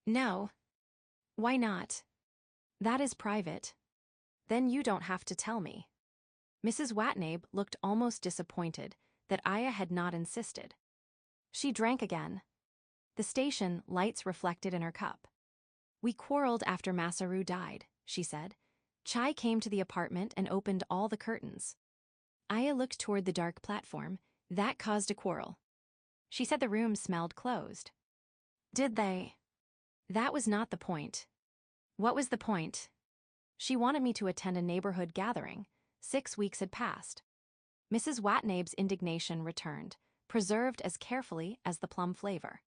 B: No. Why not? That is private. Then you don't have to tell me. Mrs. Watnabe looked almost disappointed that Aya had not insisted. She drank again. The station lights reflected in her cup. We quarreled after Masaru died, she said. Chai came to the apartment and opened all the curtains. Aya looked toward the dark platform. That caused a quarrel. She said the room smelled closed. Did they? That was not the point. What was the point? She wanted me to attend a neighborhood gathering. 6 weeks had passed. Mrs. Watnabe's indignation returned, preserved as carefully as the plum flavor.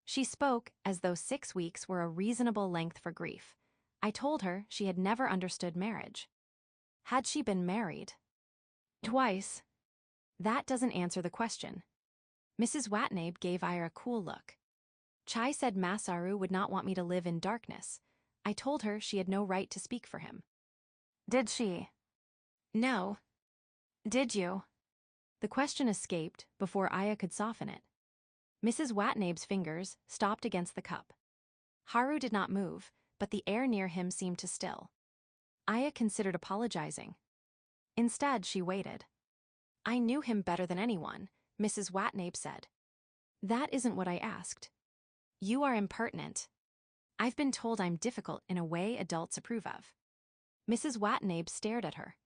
B: She spoke as though 6 weeks were a reasonable length for grief. I told her she had never understood marriage. Had she been married? Twice. That doesn't answer the question. Mrs. Watnabe gave Aya a cool look. Chai said Masaru would not want me to live in darkness. I told her she had no right to speak for him. Did she? No. Did you? The question escaped before Aya could soften it. Mrs. Watnabe's fingers stopped against the cup. Haru did not move, but the air near him seemed to still. Aya considered apologizing. Instead, she waited. I knew him better than anyone, Mrs. Watnabe said. That isn't what I asked. You are impertinent. I've been told I'm difficult in a way adults approve of. Mrs. Watnabe stared at her.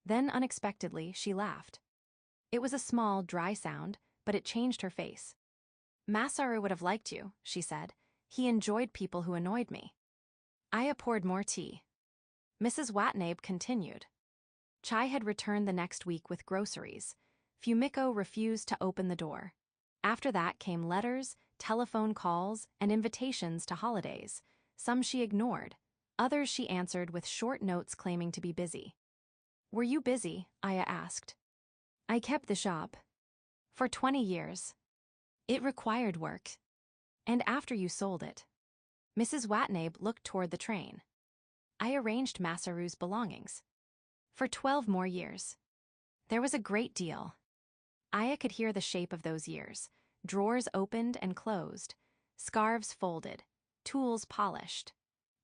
B: Then, unexpectedly, she laughed. It was a small, dry sound, but it changed her face. Masaru would have liked you, she said. He enjoyed people who annoyed me. Aya poured more tea. Mrs. Watnabe continued. Chai had returned the next week with groceries. Fumiko refused to open the door. After that came letters, telephone calls, and invitations to holidays. Some she ignored. Others she answered with short notes claiming to be busy. Were you busy? Aya asked. I kept the shop. For 20 years. It required work. And after you sold it. Mrs. Watnabe looked toward the train. I arranged Masaru's belongings. For 12 more years. There was a great deal. Aya could hear the shape of those years. Drawers opened and closed. Scarves folded. Tools polished.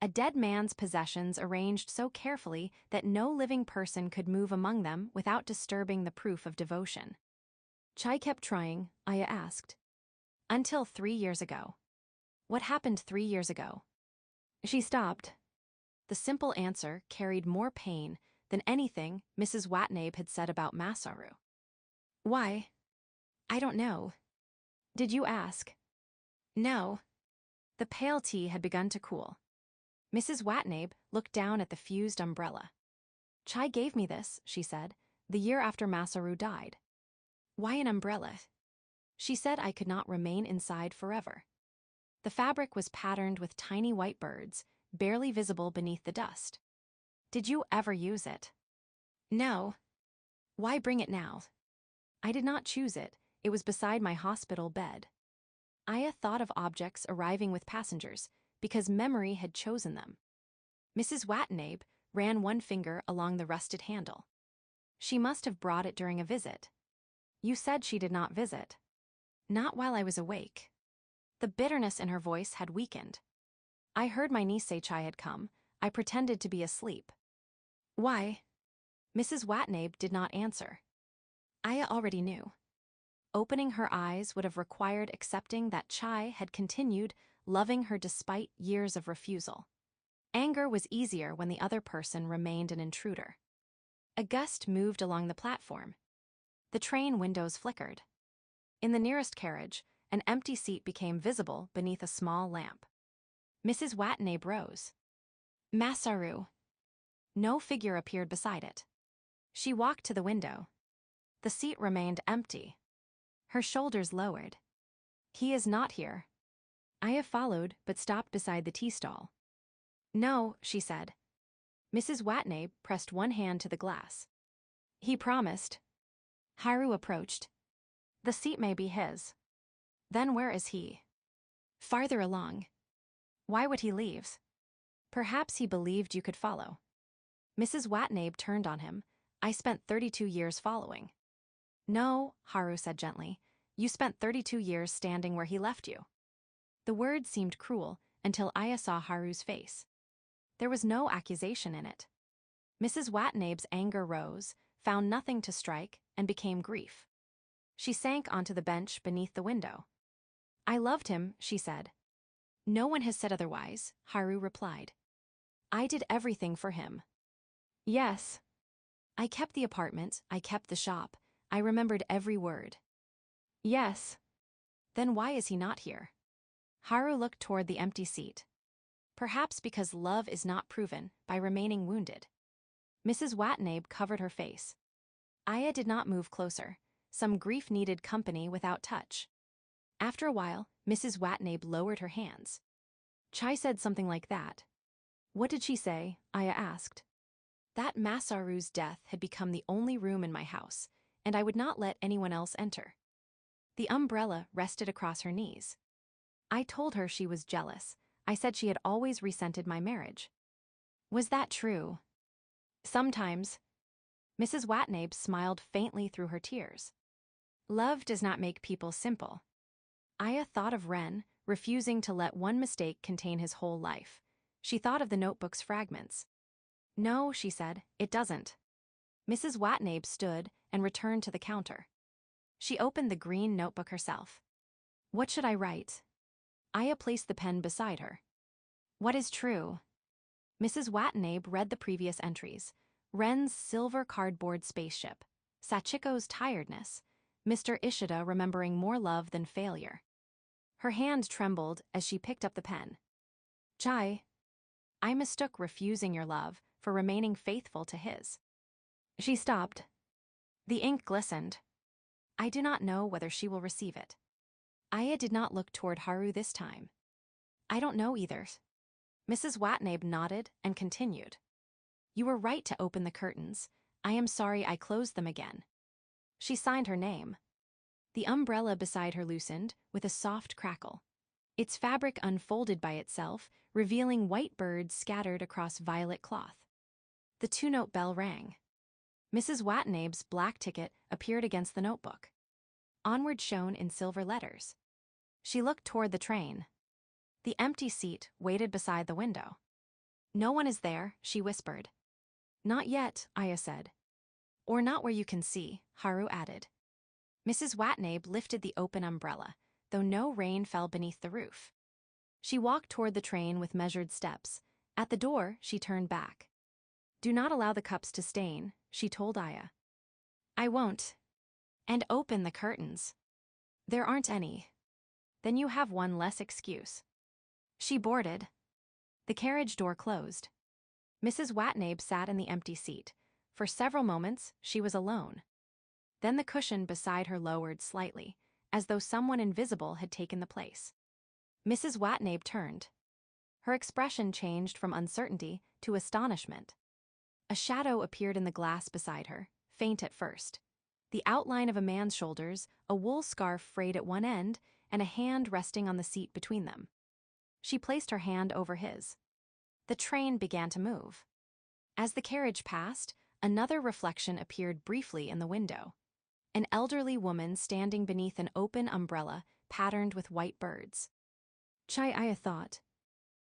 B: A dead man's possessions arranged so carefully that no living person could move among them without disturbing the proof of devotion. Chai kept trying, Aya asked. Until 3 years ago. What happened 3 years ago? She stopped. The simple answer carried more pain than anything Mrs. Watnabe had said about Masaru. Why? I don't know. Did you ask? No. The pale tea had begun to cool. Mrs. Watnabe looked down at the fused umbrella. Chai gave me this, she said, the year after Masaru died. Why an umbrella? She said I could not remain inside forever. The fabric was patterned with tiny white birds, barely visible beneath the dust. Did you ever use it? No. Why bring it now? I did not choose it. It was beside my hospital bed. Aya thought of objects arriving with passengers because memory had chosen them. Mrs. Watnabe ran one finger along the rusted handle. She must have brought it during a visit. You said she did not visit. Not while I was awake. The bitterness in her voice had weakened. I heard my niece say Chai had come. I pretended to be asleep. Why? Mrs. Watnabe did not answer. Aya already knew. Opening her eyes would have required accepting that Chai had continued loving her despite years of refusal. Anger was easier when the other person remained an intruder. A gust moved along the platform. The train windows flickered. In the nearest carriage, an empty seat became visible beneath a small lamp. Mrs. Watnabe rose. Masaru. No figure appeared beside it. She walked to the window. The seat remained empty. Her shoulders lowered. He is not here. Aya followed, but stopped beside the tea stall. No, she said. Mrs. Watnabe pressed one hand to the glass. He promised. Haru approached. The seat may be his. Then where is he? Farther along. Why would he leave? Perhaps he believed you could follow. Mrs. Watnabe turned on him. I spent 32 years following. No, Haru said gently. You spent 32 years standing where he left you. The word seemed cruel until Aya saw Haru's face. There was no accusation in it. Mrs. Watnabe's anger rose, found nothing to strike, and became grief. She sank onto the bench beneath the window. I loved him, she said. No one has said otherwise, Haru replied. I did everything for him. Yes. I kept the apartment, I kept the shop. I remembered every word. Yes. Then why is he not here? Haru looked toward the empty seat. Perhaps because love is not proven by remaining wounded. Mrs. Watnabe covered her face. Aya did not move closer. Some grief needed company without touch. After a while, Mrs. Watnabe lowered her hands. Chai said something like that. What did she say? Aya asked. That Masaru's death had become the only room in my house, and I would not let anyone else enter. The umbrella rested across her knees. I told her she was jealous. I said she had always resented my marriage. Was that true? Sometimes. Mrs. Watnabe smiled faintly through her tears. Love does not make people simple. Aya thought of Ren, refusing to let one mistake contain his whole life. She thought of the notebook's fragments. No, she said, it doesn't. Mrs. Watnabe stood and returned to the counter. She opened the green notebook herself. What should I write? Aya placed the pen beside her. What is true? Mrs. Watnabe read the previous entries. Ren's silver cardboard spaceship, Sachiko's tiredness, Mr. Ishida remembering more love than failure. Her hand trembled as she picked up the pen. Chai, I mistook refusing your love for remaining faithful to his. She stopped. The ink glistened. I do not know whether she will receive it. Aya did not look toward Haru this time. I don't know either. Mrs. Watnabe nodded and continued. You were right to open the curtains. I am sorry I closed them again. She signed her name. The umbrella beside her loosened with a soft crackle. Its fabric unfolded by itself, revealing white birds scattered across violet cloth. The two-note bell rang. Mrs. Watnabe's black ticket appeared against the notebook. Onward shone in silver letters. She looked toward the train. The empty seat waited beside the window. No one is there, she whispered. Not yet, Aya said. Or not where you can see, Haru added. Mrs. Watnabe lifted the open umbrella, though no rain fell beneath the roof. She walked toward the train with measured steps. At the door, she turned back. Do not allow the cups to stain, she told Aya. I won't. And open the curtains. There aren't any. Then you have one less excuse. She boarded. The carriage door closed. Mrs. Watnabe sat in the empty seat. For several moments, she was alone. Then the cushion beside her lowered slightly, as though someone invisible had taken the place. Mrs. Watnabe turned. Her expression changed from uncertainty to astonishment. A shadow appeared in the glass beside her, faint at first. The outline of a man's shoulders, a wool scarf frayed at one end, and a hand resting on the seat between them. She placed her hand over his. The train began to move. As the carriage passed, another reflection appeared briefly in the window. An elderly woman standing beneath an open umbrella patterned with white birds. Aya thought.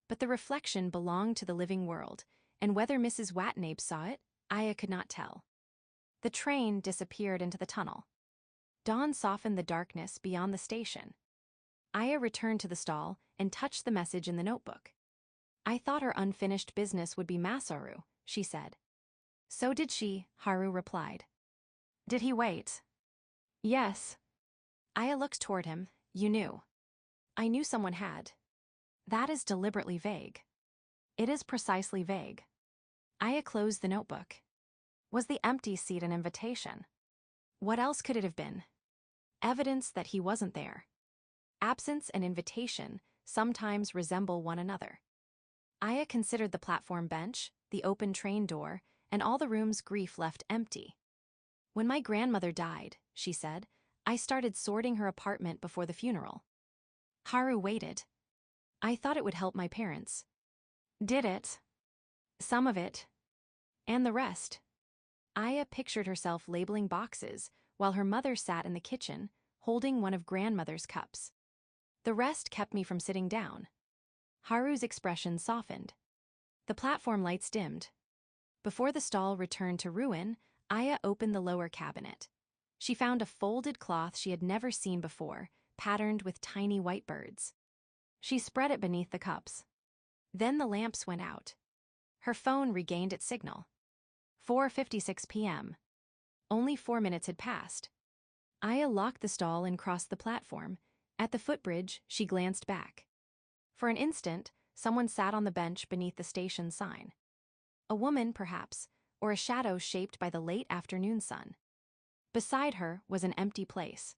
B: But the reflection belonged to the living world, and whether Mrs. Watnabe saw it, Aya could not tell. The train disappeared into the tunnel. Dawn softened the darkness beyond the station. Aya returned to the stall and touched the message in the notebook. I thought her unfinished business would be Masaru, she said. So did she, Haru replied. Did he wait? Yes. Aya looked toward him. You knew. I knew someone had. That is deliberately vague. It is precisely vague. Aya closed the notebook. Was the empty seat an invitation? What else could it have been? Evidence that he wasn't there. Absence and invitation sometimes resemble one another. Aya considered the platform bench, the open train door, and all the room's grief left empty. When my grandmother died, she said, I started sorting her apartment before the funeral. Haru waited. I thought it would help my parents. Did it? Some of it. And the rest. Aya pictured herself labeling boxes while her mother sat in the kitchen, holding one of grandmother's cups. The rest kept me from sitting down. Haru's expression softened. The platform lights dimmed. Before the stall returned to ruin, Aya opened the lower cabinet. She found a folded cloth she had never seen before, patterned with tiny white birds. She spread it beneath the cups. Then the lamps went out. Her phone regained its signal. 4:56 p.m. Only 4 minutes had passed. Aya locked the stall and crossed the platform. At the footbridge, she glanced back. For an instant, someone sat on the bench beneath the station sign. A woman, perhaps, or a shadow shaped by the late afternoon sun. Beside her was an empty place.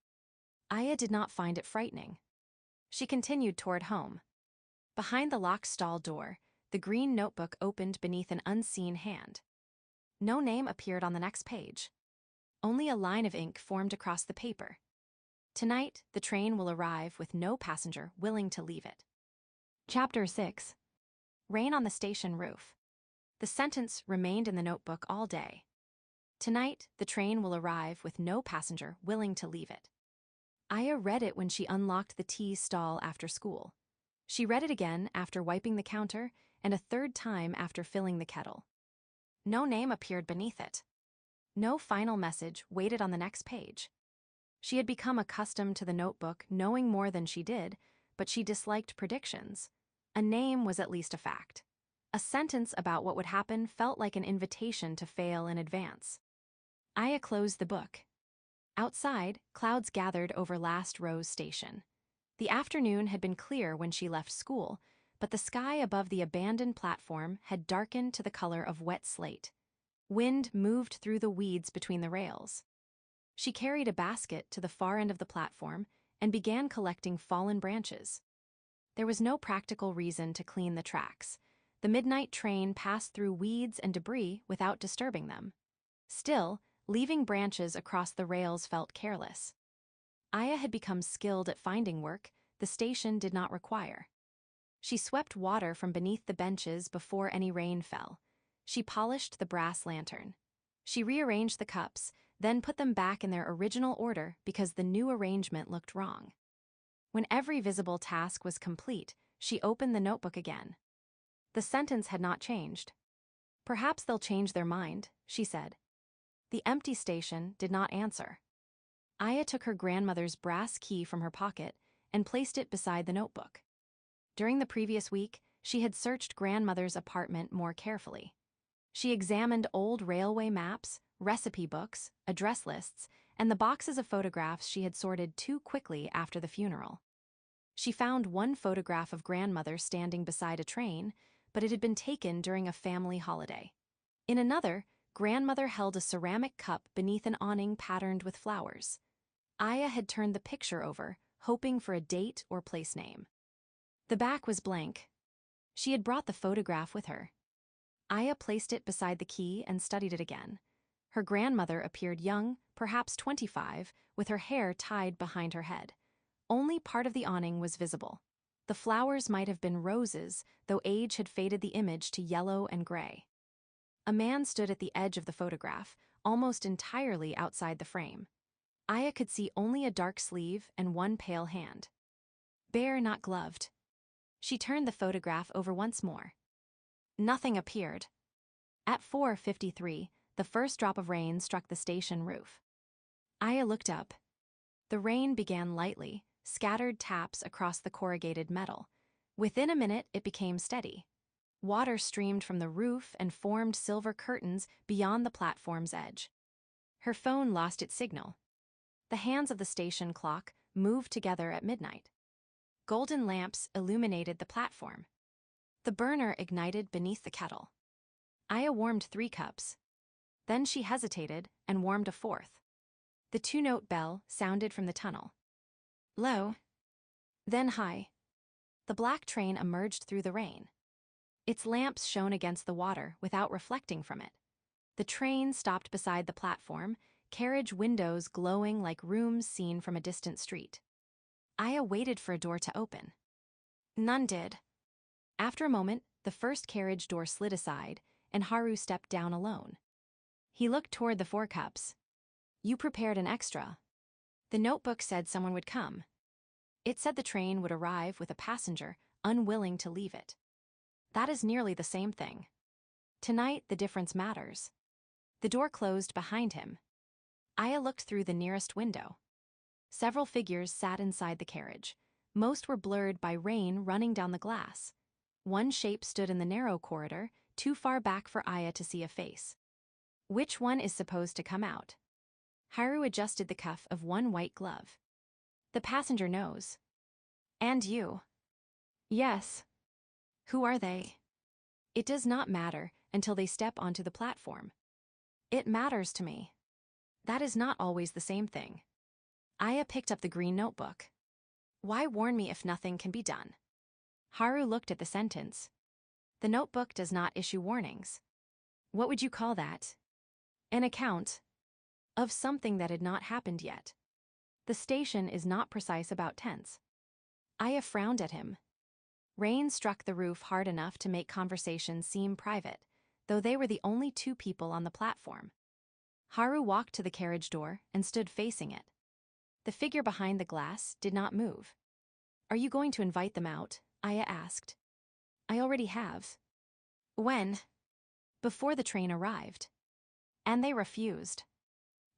B: Aya did not find it frightening. She continued toward home. Behind the locked stall door, the green notebook opened beneath an unseen hand. No name appeared on the next page. Only a line of ink formed across the paper. Tonight, the train will arrive with no passenger willing to leave it. Chapter 6. Rain on the station roof. The sentence remained in the notebook all day. Tonight, the train will arrive with no passenger willing to leave it. Aya read it when she unlocked the tea stall after school. She read it again after wiping the counter and a third time after filling the kettle. No name appeared beneath it. No final message waited on the next page. She had become accustomed to the notebook knowing more than she did, but she disliked predictions. A name was at least a fact. A sentence about what would happen felt like an invitation to fail in advance. Aya closed the book. Outside, clouds gathered over Last Rose Station. The afternoon had been clear when she left school, but the sky above the abandoned platform had darkened to the color of wet slate. Wind moved through the weeds between the rails. She carried a basket to the far end of the platform and began collecting fallen branches. There was no practical reason to clean the tracks. The midnight train passed through weeds and debris without disturbing them. Still, leaving branches across the rails felt careless. Aya had become skilled at finding work the station did not require. She swept water from beneath the benches before any rain fell. She polished the brass lantern. She rearranged the cups, then put them back in their original order because the new arrangement looked wrong. When every visible task was complete, she opened the notebook again. The sentence had not changed. Perhaps they'll change their mind, she said. The empty station did not answer. Aya took her grandmother's brass key from her pocket and placed it beside the notebook. During the previous week, she had searched grandmother's apartment more carefully. She examined old railway maps, recipe books, address lists, and the boxes of photographs she had sorted too quickly after the funeral. She found one photograph of grandmother standing beside a train, but it had been taken during a family holiday. In another, grandmother held a ceramic cup beneath an awning patterned with flowers. Aya had turned the picture over, hoping for a date or place name. The back was blank. She had brought the photograph with her. Aya placed it beside the key and studied it again. Her grandmother appeared young, perhaps 25, with her hair tied behind her head. Only part of the awning was visible. The flowers might have been roses, though age had faded the image to yellow and gray. A man stood at the edge of the photograph, almost entirely outside the frame. Aya could see only a dark sleeve and one pale hand. Bare, not gloved. She turned the photograph over once more. Nothing appeared. At 4:53, the first drop of rain struck the station roof. Aya looked up. The rain began lightly, scattered taps across the corrugated metal. Within a minute, it became steady. Water streamed from the roof and formed silver curtains beyond the platform's edge. Her phone lost its signal. The hands of the station clock moved together at midnight. Golden lamps illuminated the platform. The burner ignited beneath the kettle. Aya warmed 3 cups. Then she hesitated and warmed a 4th. The 2-note bell sounded from the tunnel. Low, then high. The black train emerged through the rain. Its lamps shone against the water without reflecting from it. The train stopped beside the platform, carriage windows glowing like rooms seen from a distant street. Aya waited for a door to open. None did. After a moment, the first carriage door slid aside, and Haru stepped down alone. He looked toward the 4 cups. You prepared an extra. The notebook said someone would come. It said the train would arrive with a passenger unwilling to leave it. That is nearly the same thing. Tonight, the difference matters. The door closed behind him. Aya looked through the nearest window. Several figures sat inside the carriage. Most were blurred by rain running down the glass. One shape stood in the narrow corridor, too far back for Aya to see a face. Which one is supposed to come out? Haru adjusted the cuff of one white glove. The passenger knows. And you. Yes. Who are they? It does not matter until they step onto the platform. It matters to me. That is not always the same thing. Aya picked up the green notebook. Why warn me if nothing can be done? Haru looked at the sentence. The notebook does not issue warnings. What would you call that? An account of something that had not happened yet. The station is not precise about tense. Aya frowned at him. Rain struck the roof hard enough to make conversation seem private, though they were the only 2 people on the platform. Haru walked to the carriage door and stood facing it. The figure behind the glass did not move. Are you going to invite them out? Aya asked. I already have. When? Before the train arrived. And they refused.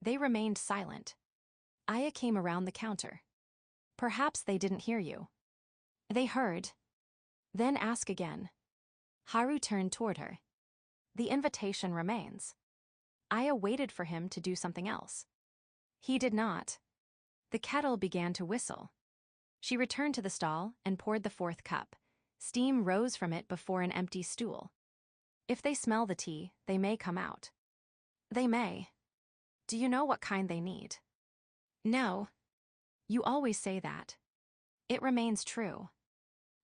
B: They remained silent. Aya came around the counter. Perhaps they didn't hear you. They heard. Then ask again. Haru turned toward her. The invitation remains. Aya waited for him to do something else. He did not. The kettle began to whistle. She returned to the stall and poured the 4th cup. Steam rose from it before an empty stool. If they smell the tea, they may come out. They may. Do you know what kind they need? No. You always say that. It remains true.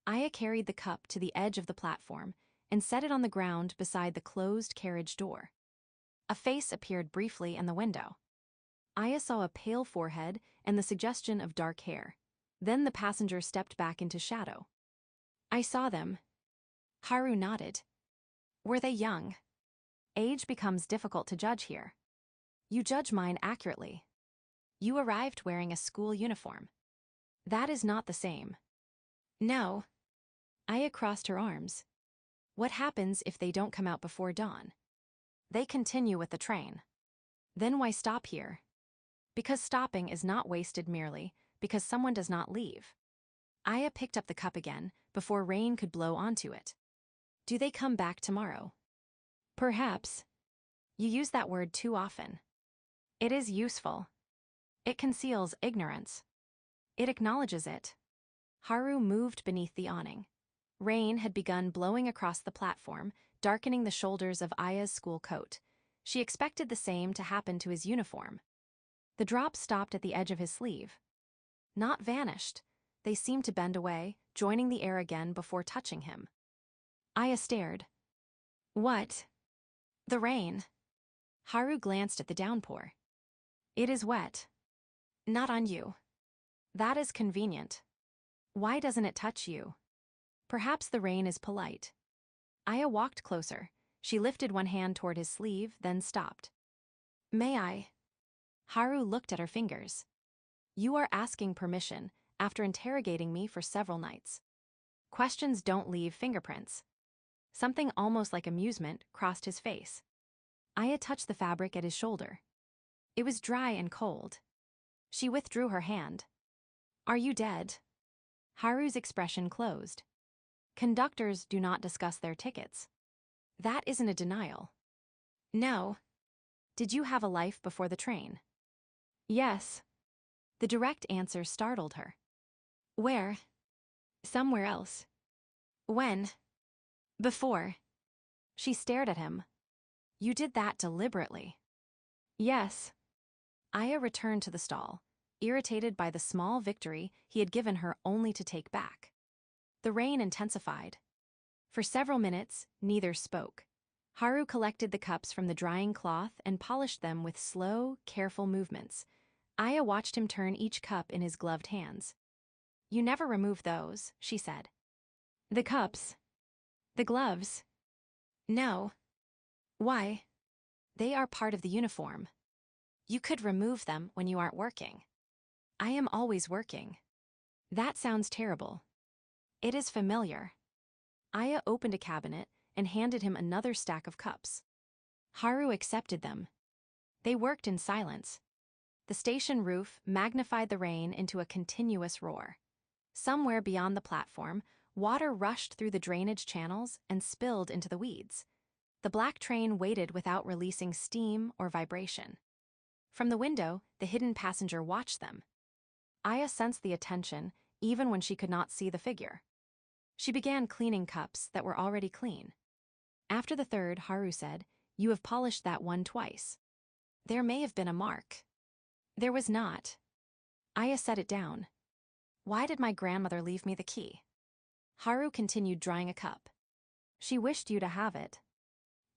B: Aya carried the cup to the edge of the platform and set it on the ground beside the closed carriage door. A face appeared briefly in the window. Aya saw a pale forehead and the suggestion of dark hair. Then the passenger stepped back into shadow. I saw them. Haru nodded. Were they young? Age becomes difficult to judge here. You judge mine accurately. You arrived wearing a school uniform. That is not the same. No. Aya crossed her arms. What happens if they don't come out before dawn? They continue with the train. Then why stop here? Because stopping is not wasted merely because someone does not leave. Aya picked up the cup again before rain could blow onto it. Do they come back tomorrow? Perhaps. You use that word too often. It is useful. It conceals ignorance. It acknowledges it. Haru moved beneath the awning. Rain had begun blowing across the platform, darkening the shoulders of Aya's school coat. She expected the same to happen to his uniform. The drops stopped at the edge of his sleeve. Not vanished. They seemed to bend away, joining the air again before touching him. Aya stared. What? The rain. Haru glanced at the downpour. It is wet. Not on you. That is convenient. Why doesn't it touch you? Perhaps the rain is polite. Aya walked closer. She lifted one hand toward his sleeve, then stopped. May I? Haru looked at her fingers. You are asking permission after interrogating me for several nights. Questions don't leave fingerprints. Something almost like amusement crossed his face. Aya touched the fabric at his shoulder. It was dry and cold. She withdrew her hand. Are you dead? Haru's expression closed. Conductors do not discuss their tickets. That isn't a denial. No. Did you have a life before the train? Yes. The direct answer startled her. Where? Somewhere else. When? Before. She stared at him. You did that deliberately. Yes. Aya returned to the stall, irritated by the small victory he had given her only to take back. The rain intensified. For several minutes, neither spoke. Haru collected the cups from the drying cloth and polished them with slow, careful movements. Aya watched him turn each cup in his gloved hands. You never remove those, she said. The cups. The gloves. No. Why? They are part of the uniform. You could remove them when you aren't working. I am always working. That sounds terrible. It is familiar. Aya opened a cabinet and handed him another stack of cups. Haru accepted them. They worked in silence. The station roof magnified the rain into a continuous roar. Somewhere beyond the platform, water rushed through the drainage channels and spilled into the weeds. The black train waited without releasing steam or vibration. From the window, the hidden passenger watched them. Aya sensed the attention even when she could not see the figure. She began cleaning cups that were already clean. After the third, Haru said, You have polished that one twice. There may have been a mark. There was not. Aya set it down. Why did my grandmother leave me the key? Haru continued drying a cup. She wished you to have it.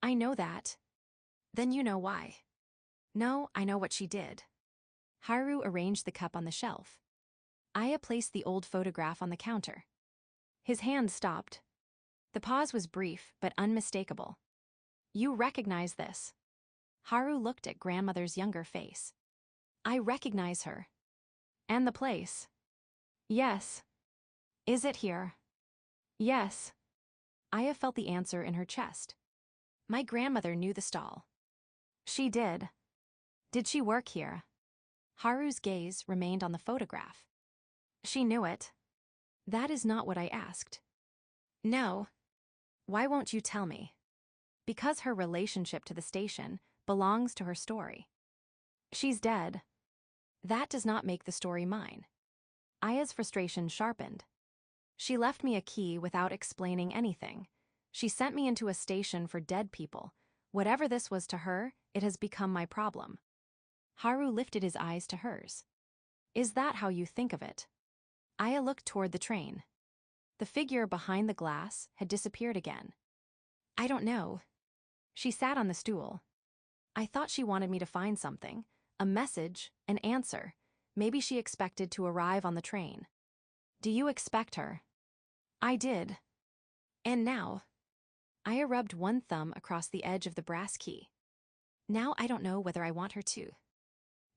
B: I know that. Then you know why. No, I know what she did. Haru arranged the cup on the shelf. Aya placed the old photograph on the counter. His hand stopped. The pause was brief but unmistakable. You recognize this. Haru looked at grandmother's younger face. I recognize her. And the place. Yes. Is it here? Yes. Aya felt the answer in her chest. My grandmother knew the stall. She did. Did she work here? Haru's gaze remained on the photograph. She knew it. That is not what I asked. No. Why won't you tell me? Because her relationship to the station belongs to her story. She's dead. That does not make the story mine. Aya's frustration sharpened. She left me a key without explaining anything. She sent me into a station for dead people. Whatever this was to her, it has become my problem. Haru lifted his eyes to hers. Is that how you think of it? Aya looked toward the train. The figure behind the glass had disappeared again. I don't know. She sat on the stool. I thought she wanted me to find something, a message, an answer. Maybe she expected to arrive on the train. Do you expect her? I did. And now? Aya rubbed one thumb across the edge of the brass key. Now I don't know whether I want her to.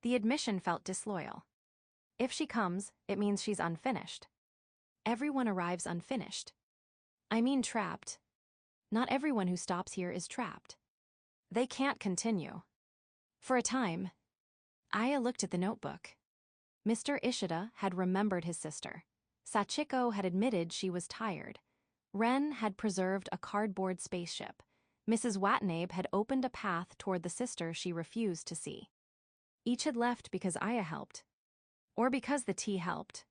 B: The admission felt disloyal. If she comes, it means she's unfinished. Everyone arrives unfinished. I mean trapped. Not everyone who stops here is trapped. They can't continue. For a time, Aya looked at the notebook. Mr. Ishida had remembered his sister. Sachiko had admitted she was tired. Ren had preserved a cardboard spaceship. Mrs. Watanabe had opened a path toward the sister she refused to see. Each had left because Aya helped. Or because the tea helped.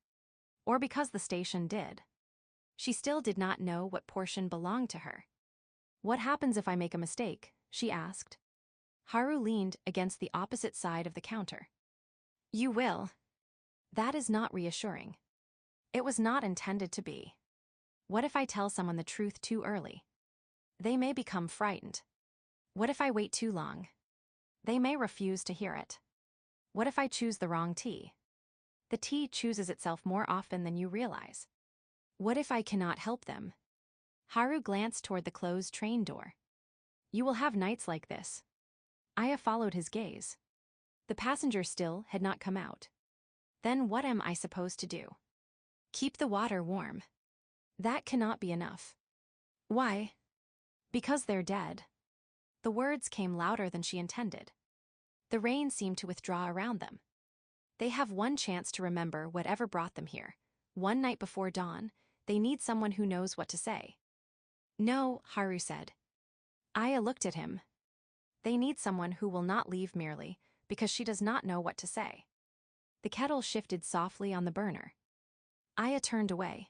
B: or because the station did. She still did not know what portion belonged to her. What happens if I make a mistake? She asked. Haru leaned against the opposite side of the counter. You will. That is not reassuring. It was not intended to be. What if I tell someone the truth too early? They may become frightened. What if I wait too long? They may refuse to hear it. What if I choose the wrong tea? The tea chooses itself more often than you realize. What if I cannot help them? Haru glanced toward the closed train door. You will have nights like this. Aya followed his gaze. The passenger still had not come out. Then what am I supposed to do? Keep the water warm. That cannot be enough. Why? Because they're dead. The words came louder than she intended. The rain seemed to withdraw around them. They have one chance to remember whatever brought them here. One night before dawn, they need someone who knows what to say. No, Haru said. Aya looked at him. They need someone who will not leave merely because she does not know what to say. The kettle shifted softly on the burner. Aya turned away.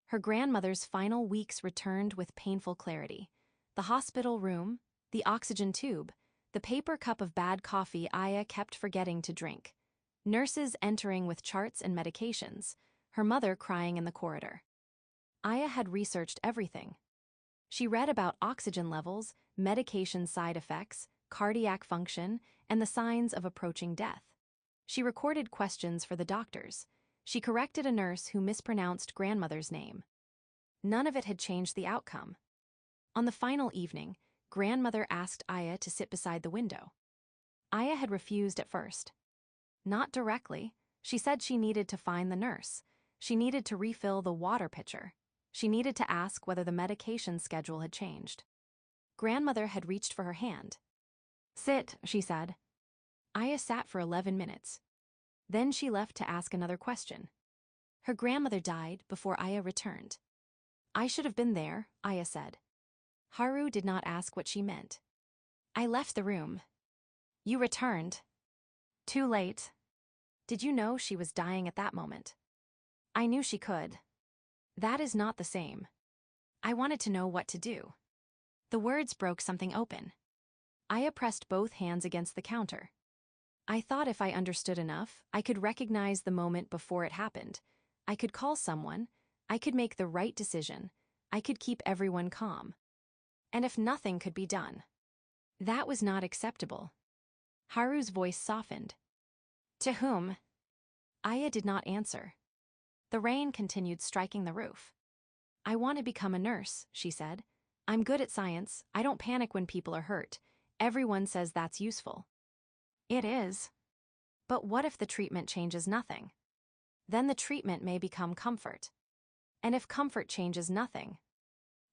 B: Her grandmother's final weeks returned with painful clarity. The hospital room, the oxygen tube, the paper cup of bad coffee Aya kept forgetting to drink. Nurses entering with charts and medications, her mother crying in the corridor. Aya had researched everything. She read about oxygen levels, medication side effects, cardiac function, and the signs of approaching death. She recorded questions for the doctors. She corrected a nurse who mispronounced grandmother's name. None of it had changed the outcome. On the final evening, grandmother asked Aya to sit beside the window. Aya had refused at first. Not directly. She said she needed to find the nurse. She needed to refill the water pitcher. She needed to ask whether the medication schedule had changed. Grandmother had reached for her hand. Sit, she said. Aya sat for 11 minutes. Then she left to ask another question. Her grandmother died before Aya returned. I should have been there, Aya said. Haru did not ask what she meant. I left the room. You returned. Too late. Did you know she was dying at that moment? I knew she could. That is not the same. I wanted to know what to do. The words broke something open. Aya pressed both hands against the counter. I thought if I understood enough, I could recognize the moment before it happened. I could call someone. I could make the right decision. I could keep everyone calm. And if nothing could be done, that was not acceptable. Haru's voice softened. To whom? Aya did not answer. The rain continued striking the roof. I want to become a nurse, she said. I'm good at science. I don't panic when people are hurt. Everyone says that's useful. It is. But what if the treatment changes nothing? Then the treatment may become comfort. And if comfort changes nothing,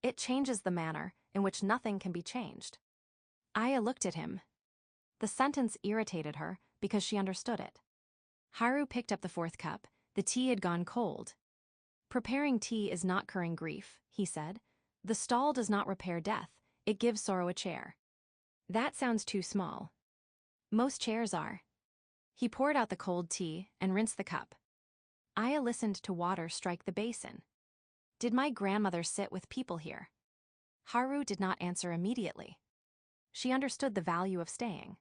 B: it changes the manner in which nothing can be changed. Aya looked at him. The sentence irritated her because she understood it. Haru picked up the fourth cup. The tea had gone cold. Preparing tea is not curing grief, he said. The stall does not repair death. It gives sorrow a chair. That sounds too small. Most chairs are. He poured out the cold tea and rinsed the cup. Aya listened to water strike the basin. Did my grandmother sit with people here? Haru did not answer immediately. She understood the value of staying.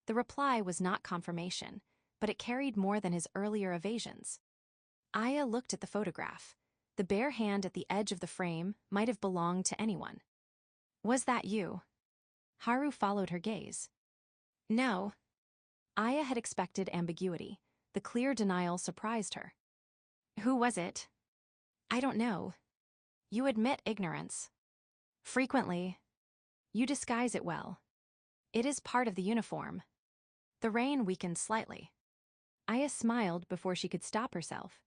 B: The reply was not confirmation, but it carried more than his earlier evasions. Aya looked at the photograph. The bare hand at the edge of the frame might have belonged to anyone. Was that you? Haru followed her gaze. No. Aya had expected ambiguity. The clear denial surprised her. Who was it? I don't know. You admit ignorance. Frequently. You disguise it well. It is part of the uniform. The rain weakened slightly. Aya smiled before she could stop herself.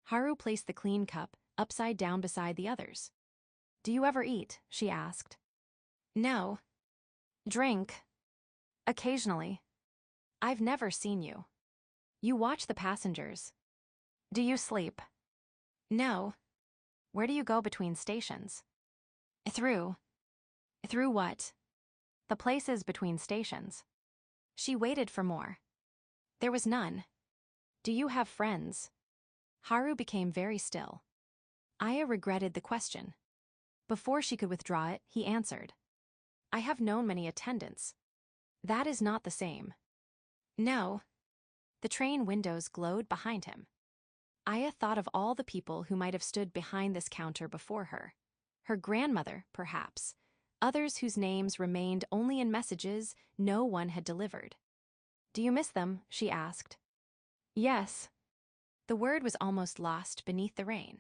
B: Haru placed the clean cup upside down beside the others. Do you ever eat? She asked. No. Drink? Occasionally. I've never seen you. You watch the passengers. Do you sleep? No. Where do you go between stations? Through. Through what? The places between stations. She waited for more. There was none. Do you have friends? Haru became very still. Aya regretted the question. Before she could withdraw it, he answered. I have known many attendants. That is not the same. No. The train windows glowed behind him. Aya thought of all the people who might have stood behind this counter before her. Her grandmother, perhaps. Others whose names remained only in messages no one had delivered. Do you miss them? She asked. Yes. The word was almost lost beneath the rain.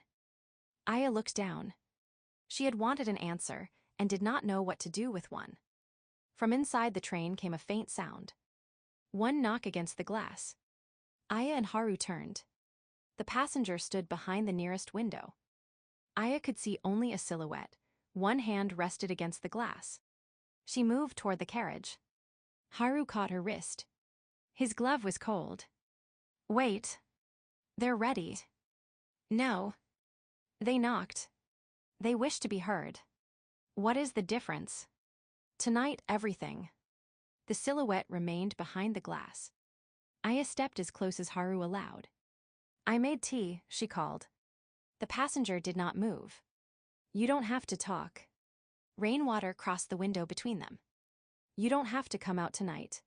B: Aya looked down. She had wanted an answer and did not know what to do with one. From inside the train came a faint sound. One knock against the glass. Aya and Haru turned. The passenger stood behind the nearest window. Aya could see only a silhouette. One hand rested against the glass. She moved toward the carriage. Haru caught her wrist. His glove was cold. Wait. They're ready. No. They knocked. They wish to be heard. What is the difference? Tonight, everything. The silhouette remained behind the glass. Aya stepped as close as Haru allowed. I made tea, she called. The passenger did not move. You don't have to talk. Rainwater crossed the window between them. You don't have to come out tonight.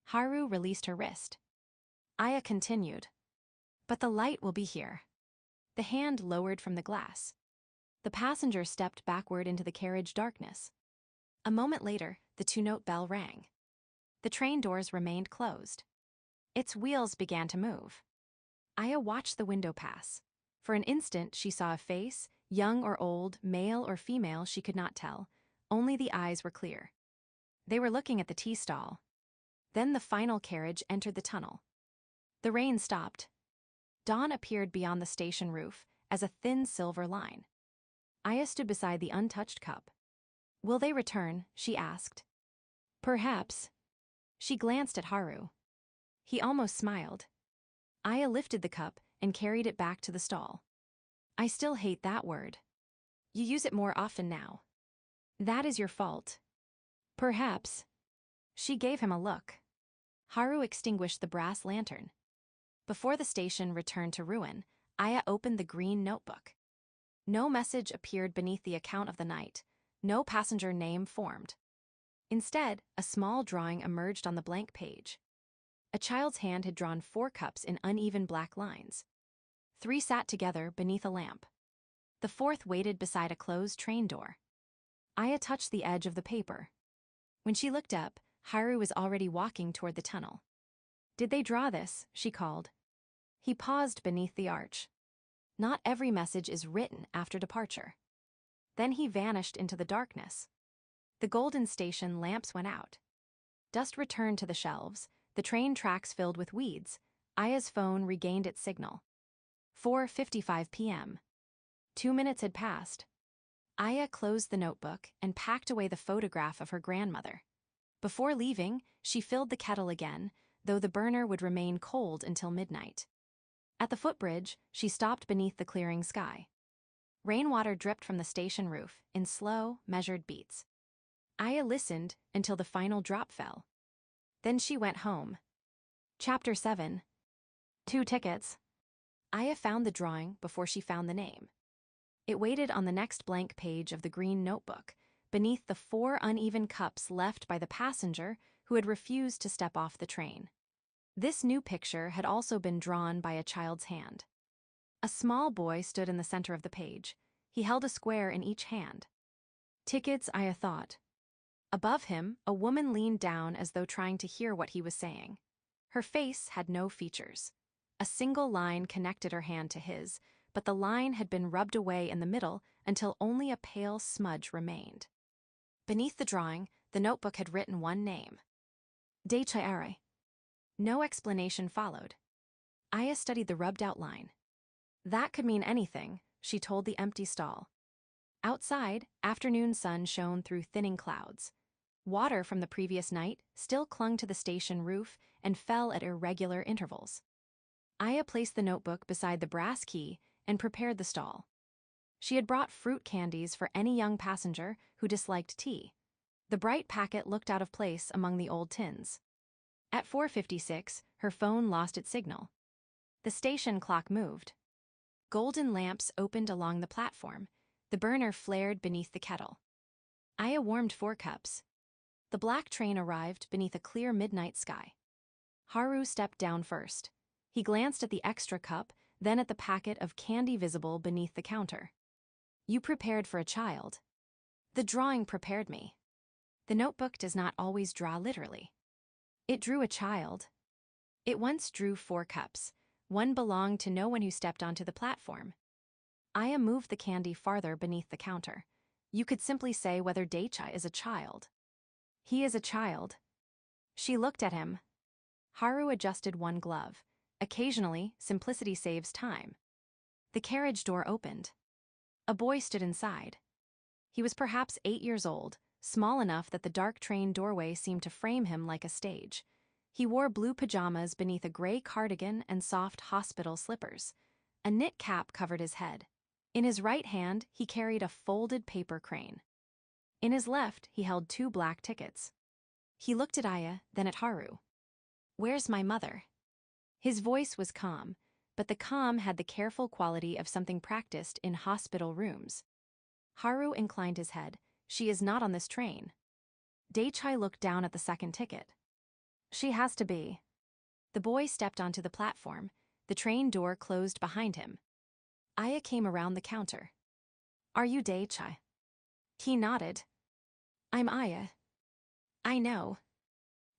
B: Haru released her wrist. Aya continued. But the light will be here. The hand lowered from the glass. The passenger stepped backward into the carriage darkness. A moment later, the two-note bell rang. The train doors remained closed. Its wheels began to move. Aya watched the window pass. For an instant, she saw a face, young or old, male or female, she could not tell. Only the eyes were clear. They were looking at the tea stall. Then the final carriage entered the tunnel. The rain stopped. Dawn appeared beyond the station roof as a thin silver line. Aya stood beside the untouched cup. Will they return? She asked. Perhaps. She glanced at Haru. He almost smiled. Aya lifted the cup and carried it back to the stall. I still hate that word. You use it more often now. That is your fault. Perhaps. She gave him a look. Haru extinguished the brass lantern. Before the station returned to ruin, Aya opened the green notebook. No message appeared beneath the account of the night. No passenger name formed. Instead, a small drawing emerged on the blank page. A child's hand had drawn 4 cups in uneven black lines. 3 sat together beneath a lamp. The 4th waited beside a closed train door. Aya touched the edge of the paper. When she looked up, Haru was already walking toward the tunnel. Did they draw this? She called. He paused beneath the arch. Not every message is written after departure. Then he vanished into the darkness. The golden station lamps went out. Dust returned to the shelves, the train tracks filled with weeds. Aya's phone regained its signal. 4:55 p.m. 2 minutes had passed. Aya closed the notebook and packed away the photograph of her grandmother. Before leaving, she filled the kettle again, though the burner would remain cold until midnight. At the footbridge, she stopped beneath the clearing sky. Rainwater dripped from the station roof in slow, measured beats. Aya listened until the final drop fell. Then she went home. Chapter 7. 2 tickets. Aya found the drawing before she found the name. It waited on the next blank page of the green notebook, beneath the 4 uneven cups left by the passenger who had refused to step off the train. This new picture had also been drawn by a child's hand. A small boy stood in the center of the page. He held a square in each hand. Tickets, Aya thought. Above him, a woman leaned down as though trying to hear what he was saying. Her face had no features. A single line connected her hand to his, but the line had been rubbed away in the middle until only a pale smudge remained. Beneath the drawing, the notebook had written one name. Deichayare. No explanation followed. Aya studied the rubbed-out line. That could mean anything, she told the empty stall. Outside, afternoon sun shone through thinning clouds. Water from the previous night still clung to the station roof and fell at irregular intervals. Aya placed the notebook beside the brass key and prepared the stall. She had brought fruit candies for any young passenger who disliked tea. The bright packet looked out of place among the old tins. At 4:56, her phone lost its signal. The station clock moved. Golden lamps opened along the platform. The burner flared beneath the kettle. Aya warmed 4 cups. The black train arrived beneath a clear midnight sky. Haru stepped down first. He glanced at the extra cup, then at the packet of candy visible beneath the counter. You prepared for a child. The drawing prepared me. The notebook does not always draw literally. It drew a child. It once drew 4 cups. One belonged to no one who stepped onto the platform. Aya moved the candy farther beneath the counter. You could simply say whether Daichi is a child. He is a child. She looked at him. Haru adjusted one glove. Occasionally, simplicity saves time. The carriage door opened. A boy stood inside. He was perhaps 8 years old, small enough that the dark train doorway seemed to frame him like a stage. He wore blue pajamas beneath a gray cardigan and soft hospital slippers. A knit cap covered his head. In his right hand, he carried a folded paper crane. In his left, he held 2 black tickets. He looked at Aya, then at Haru. "Where's my mother?" His voice was calm, but the calm had the careful quality of something practiced in hospital rooms. Haru inclined his head. "She is not on this train." Daichi looked down at the second ticket. "She has to be." The boy stepped onto the platform. The train door closed behind him. Aya came around the counter. "Are you Daichi?" He nodded. "I'm Aya." "I know."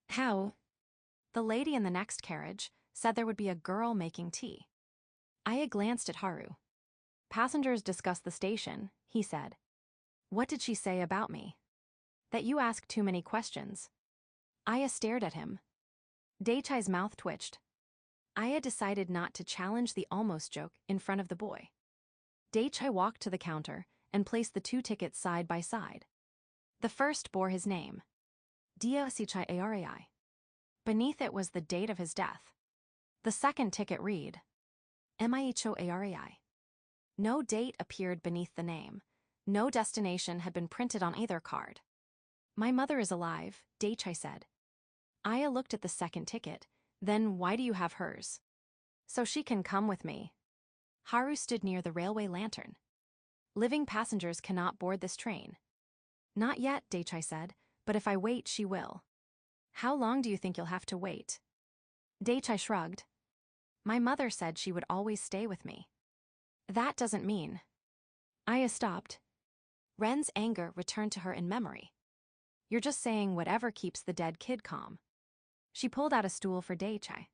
B: "How?" The lady in the next carriage said there would be a girl making tea. Aya glanced at Haru. "Passengers discussed the station," he said. "What did she say about me?" "That you ask too many questions." Aya stared at him. Daichi's mouth twitched. Aya decided not to challenge the almost joke in front of the boy. Daichi walked to the counter and placed the 2 tickets side by side. The first bore his name, Dia Sichai Arai. Beneath it was the date of his death. The second ticket read, Miho Arai. No date appeared beneath the name. No destination had been printed on either card. "My mother is alive," Daichi said. Aya looked at the second ticket. "Then why do you have hers?" "So she can come with me." Haru stood near the railway lantern. "Living passengers cannot board this train." "Not yet," Daichi said, "but if I wait, she will." "How long do you think you'll have to wait?" Daichi shrugged. "My mother said she would always stay with me." "That doesn't mean." Aya stopped. Ren's anger returned to her in memory. "You're just saying whatever keeps the dead kid calm." She pulled out a stool for Daichi.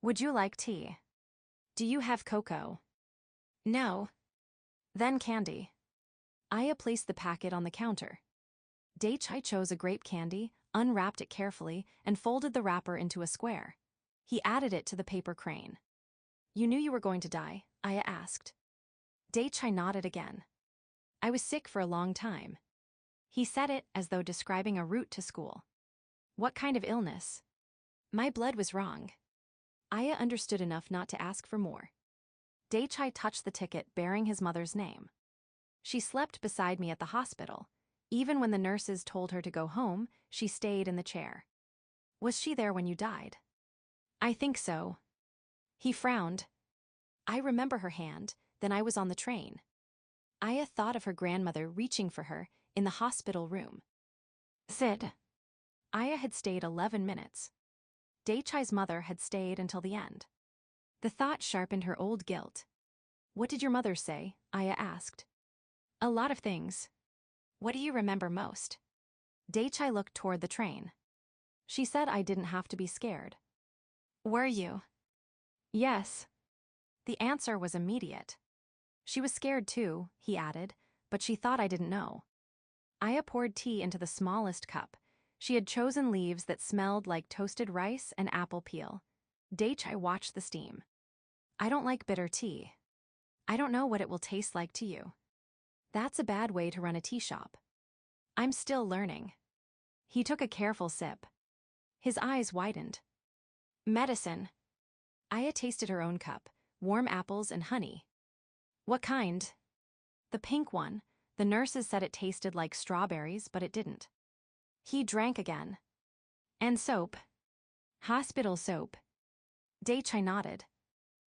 B: "Would you like tea?" "Do you have cocoa?" "No." "Then candy." Aya placed the packet on the counter. Daichi chose a grape candy, unwrapped it carefully, and folded the wrapper into a square. He added it to the paper crane. "You knew you were going to die?" Aya asked. Daichi nodded again. "I was sick for a long time." He said it as though describing a route to school. "What kind of illness?" "My blood was wrong." Aya understood enough not to ask for more. Daichi touched the ticket bearing his mother's name. "She slept beside me at the hospital. Even when the nurses told her to go home, she stayed in the chair." "Was she there when you died?" "I think so." He frowned. "I remember her hand, then I was on the train." Aya thought of her grandmother reaching for her in the hospital room. "Sit." Aya had stayed 11 minutes. Daichi's mother had stayed until the end. The thought sharpened her old guilt. "What did your mother say?" Aya asked. "A lot of things." "What do you remember most?" Daichi looked toward the train. "She said I didn't have to be scared." "Were you?" "Yes." The answer was immediate. "She was scared too," he added, "but she thought I didn't know." Aya poured tea into the smallest cup. She had chosen leaves that smelled like toasted rice and apple peel. Daichi watched the steam. "I don't like bitter tea." "I don't know what it will taste like to you." "That's a bad way to run a tea shop." "I'm still learning." He took a careful sip. His eyes widened. "Medicine." Aya tasted her own cup, warm apples and honey. "What kind?" "The pink one. The nurses said it tasted like strawberries, but it didn't." He drank again. "And soap?" "Hospital soap." Daichi nodded.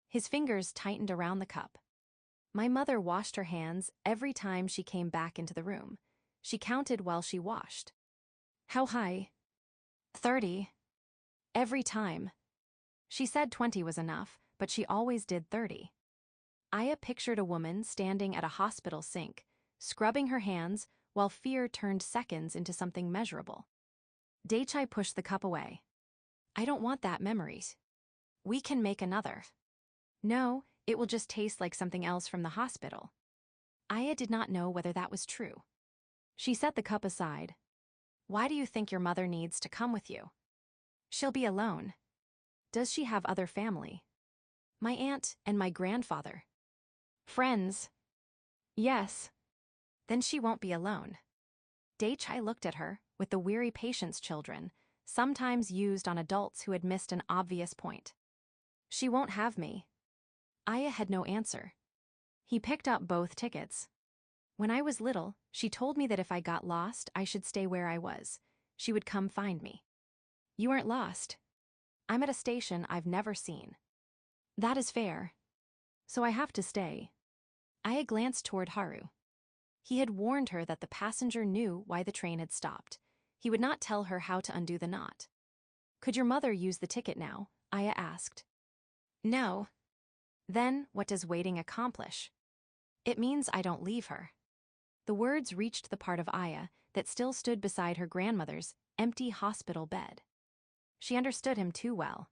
B: His fingers tightened around the cup. My mother washed her hands every time she came back into the room. She counted while she washed. How high? 30. Every time. She said 20 was enough, but she always did 30. Aya pictured a woman standing at a hospital sink, scrubbing her hands while fear turned seconds into something measurable. Daichai pushed the cup away. I don't want that memories. We can make another. No, it will just taste like something else from the hospital. Aya did not know whether that was true. She set the cup aside. Why do you think your mother needs to come with you? She'll be alone. Does she have other family? My aunt and my grandfather. Friends. Yes. Then she won't be alone. Daichai looked at her with the weary patience children, sometimes used on adults who had missed an obvious point. She won't have me. Aya had no answer. He picked up both tickets. When I was little, she told me that if I got lost, I should stay where I was. She would come find me. You aren't lost. I'm at a station I've never seen. That is fair. So I have to stay. Aya glanced toward Haru. He had warned her that the passenger knew why the train had stopped. He would not tell her how to undo the knot. Could your mother use the ticket now? Aya asked. No. Then what does waiting accomplish? It means I don't leave her. The words reached the part of Aya that still stood beside her grandmother's empty hospital bed. She understood him too well.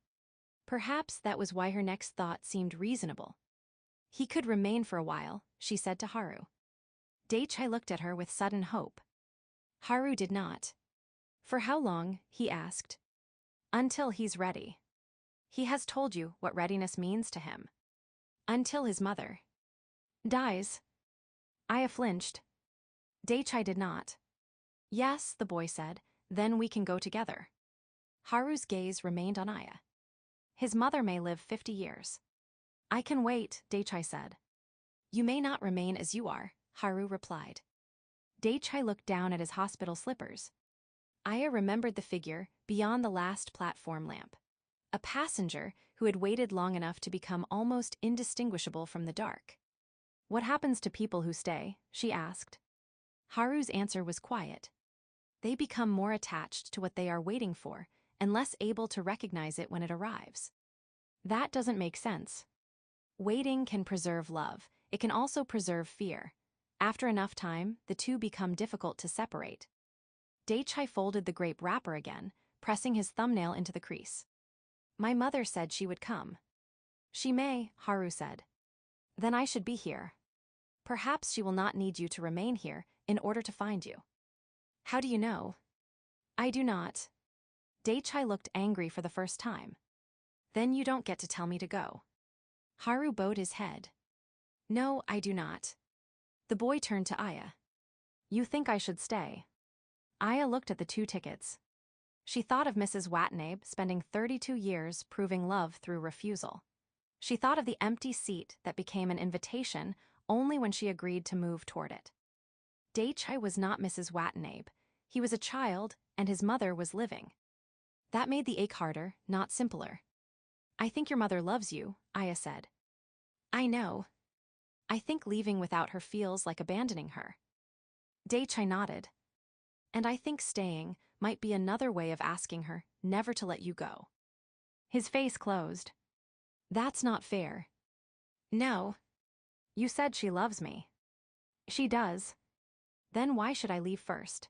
B: Perhaps that was why her next thought seemed reasonable. He could remain for a while, she said to Haru. Daichai looked at her with sudden hope. Haru did not. For how long? He asked. Until he's ready. He has told you what readiness means to him. Until his mother dies. Aya flinched. Daichai did not. Yes, the boy said, then we can go together. Haru's gaze remained on Aya. His mother may live 50 years. I can wait, Daichai said. You may not remain as you are, Haru replied. Daichai looked down at his hospital slippers. Aya remembered the figure beyond the last platform lamp. A passenger who had waited long enough to become almost indistinguishable from the dark. What happens to people who stay? She asked. Haru's answer was quiet. They become more attached to what they are waiting for and less able to recognize it when it arrives. That doesn't make sense. Waiting can preserve love. It can also preserve fear. After enough time, the two become difficult to separate. Daichai folded the grape wrapper again, pressing his thumbnail into the crease. My mother said she would come. She may, Haru said. Then I should be here. Perhaps she will not need you to remain here in order to find you. How do you know? I do not. Daichai looked angry for the first time. Then you don't get to tell me to go. Haru bowed his head. No, I do not. The boy turned to Aya. You think I should stay? Aya looked at the 2 tickets. She thought of Mrs. Watanabe spending 32 years proving love through refusal. She thought of the empty seat that became an invitation only when she agreed to move toward it. Daichai was not Mrs. Watanabe. He was a child, and his mother was living. That made the ache harder, not simpler. I think your mother loves you, Aya said. I know. I think leaving without her feels like abandoning her. Daichai nodded. And I think staying might be another way of asking her never to let you go. His face closed. That's not fair. No. You said she loves me. She does. Then why should I leave first?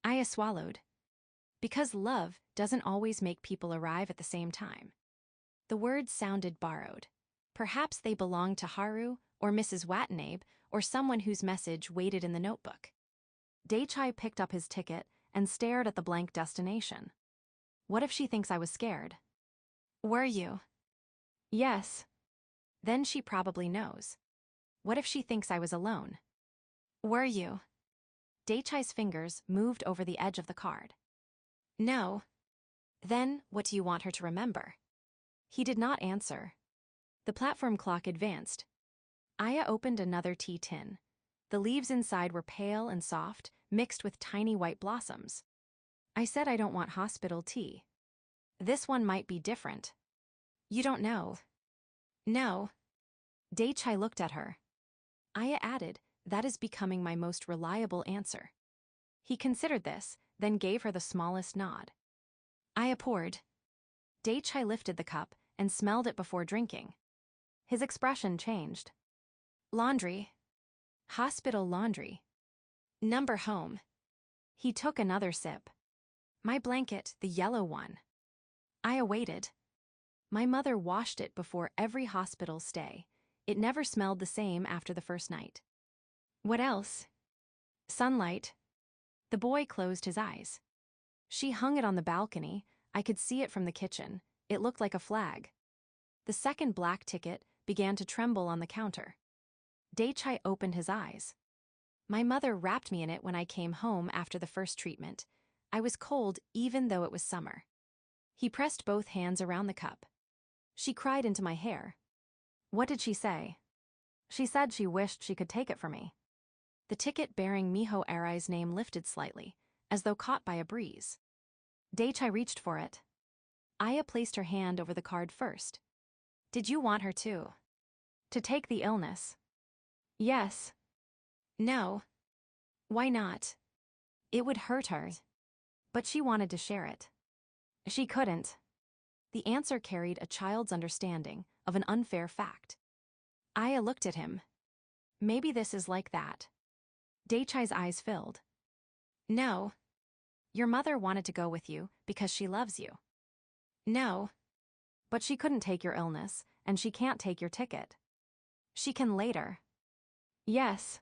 B: Aya swallowed. Because love doesn't always make people arrive at the same time. The words sounded borrowed. Perhaps they belonged to Haru or Mrs. Watanabe or someone whose message waited in the notebook. Daichai picked up his ticket and stared at the blank destination. What if she thinks I was scared? Were you? Yes. Then she probably knows. What if she thinks I was alone? Were you? Daichai's fingers moved over the edge of the card. No. Then what do you want her to remember? He did not answer. The platform clock advanced. Aya opened another tea tin. The leaves inside were pale and soft, mixed with tiny white blossoms. I said I don't want hospital tea. This one might be different. You don't know. No. Daichai looked at her. Aya added, "That is becoming my most reliable answer." He considered this, then gave her the smallest nod. Aya poured. Daichai lifted the cup and smelled it before drinking. His expression changed. Laundry. Hospital laundry. Number home. He took another sip. My blanket, the yellow one. Aya waited. My mother washed it before every hospital stay. It never smelled the same after the first night. What else? Sunlight. The boy closed his eyes. She hung it on the balcony. I could see it from the kitchen. It looked like a flag. The second black ticket began to tremble on the counter. Daichai opened his eyes. My mother wrapped me in it when I came home after the first treatment. I was cold even though it was summer. He pressed both hands around the cup. She cried into my hair. What did she say? She said she wished she could take it for me. The ticket bearing Miho Arai's name lifted slightly, as though caught by a breeze. Daichai reached for it. Aya placed her hand over the card first. Did you want her to take the illness? Yes. No. Why not? It would hurt her. But she wanted to share it. She couldn't. The answer carried a child's understanding of an unfair fact. Aya looked at him. Maybe this is like that. Daichai's eyes filled. No. Your mother wanted to go with you because she loves you. No. But she couldn't take your illness, and she can't take your ticket. She can later. Yes.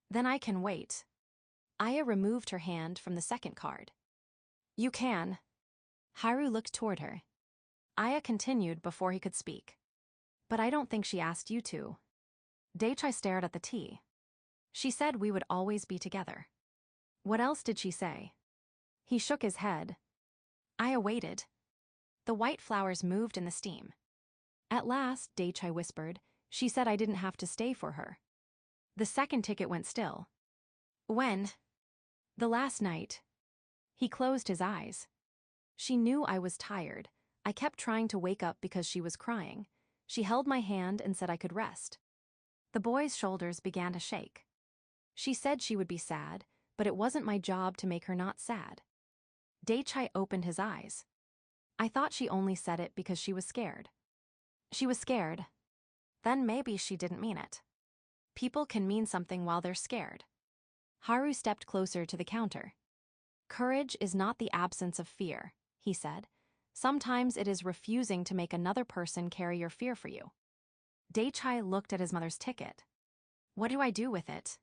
B: Then I can wait. Aya removed her hand from the second card. You can. Haru looked toward her. Aya continued before he could speak. But I don't think she asked you to. Daichai stared at the tea. She said we would always be together. What else did she say? He shook his head. Aya waited. The white flowers moved in the steam. At last, Daichai whispered, she said I didn't have to stay for her. The second ticket went still. When? The last night. He closed his eyes. She knew I was tired. I kept trying to wake up because she was crying. She held my hand and said I could rest. The boy's shoulders began to shake. She said she would be sad, but it wasn't my job to make her not sad. Daichai opened his eyes. I thought she only said it because she was scared. She was scared. Then maybe she didn't mean it. People can mean something while they're scared. Haru stepped closer to the counter. Courage is not the absence of fear, he said. Sometimes it is refusing to make another person carry your fear for you. Daichai looked at his mother's ticket. What do I do with it?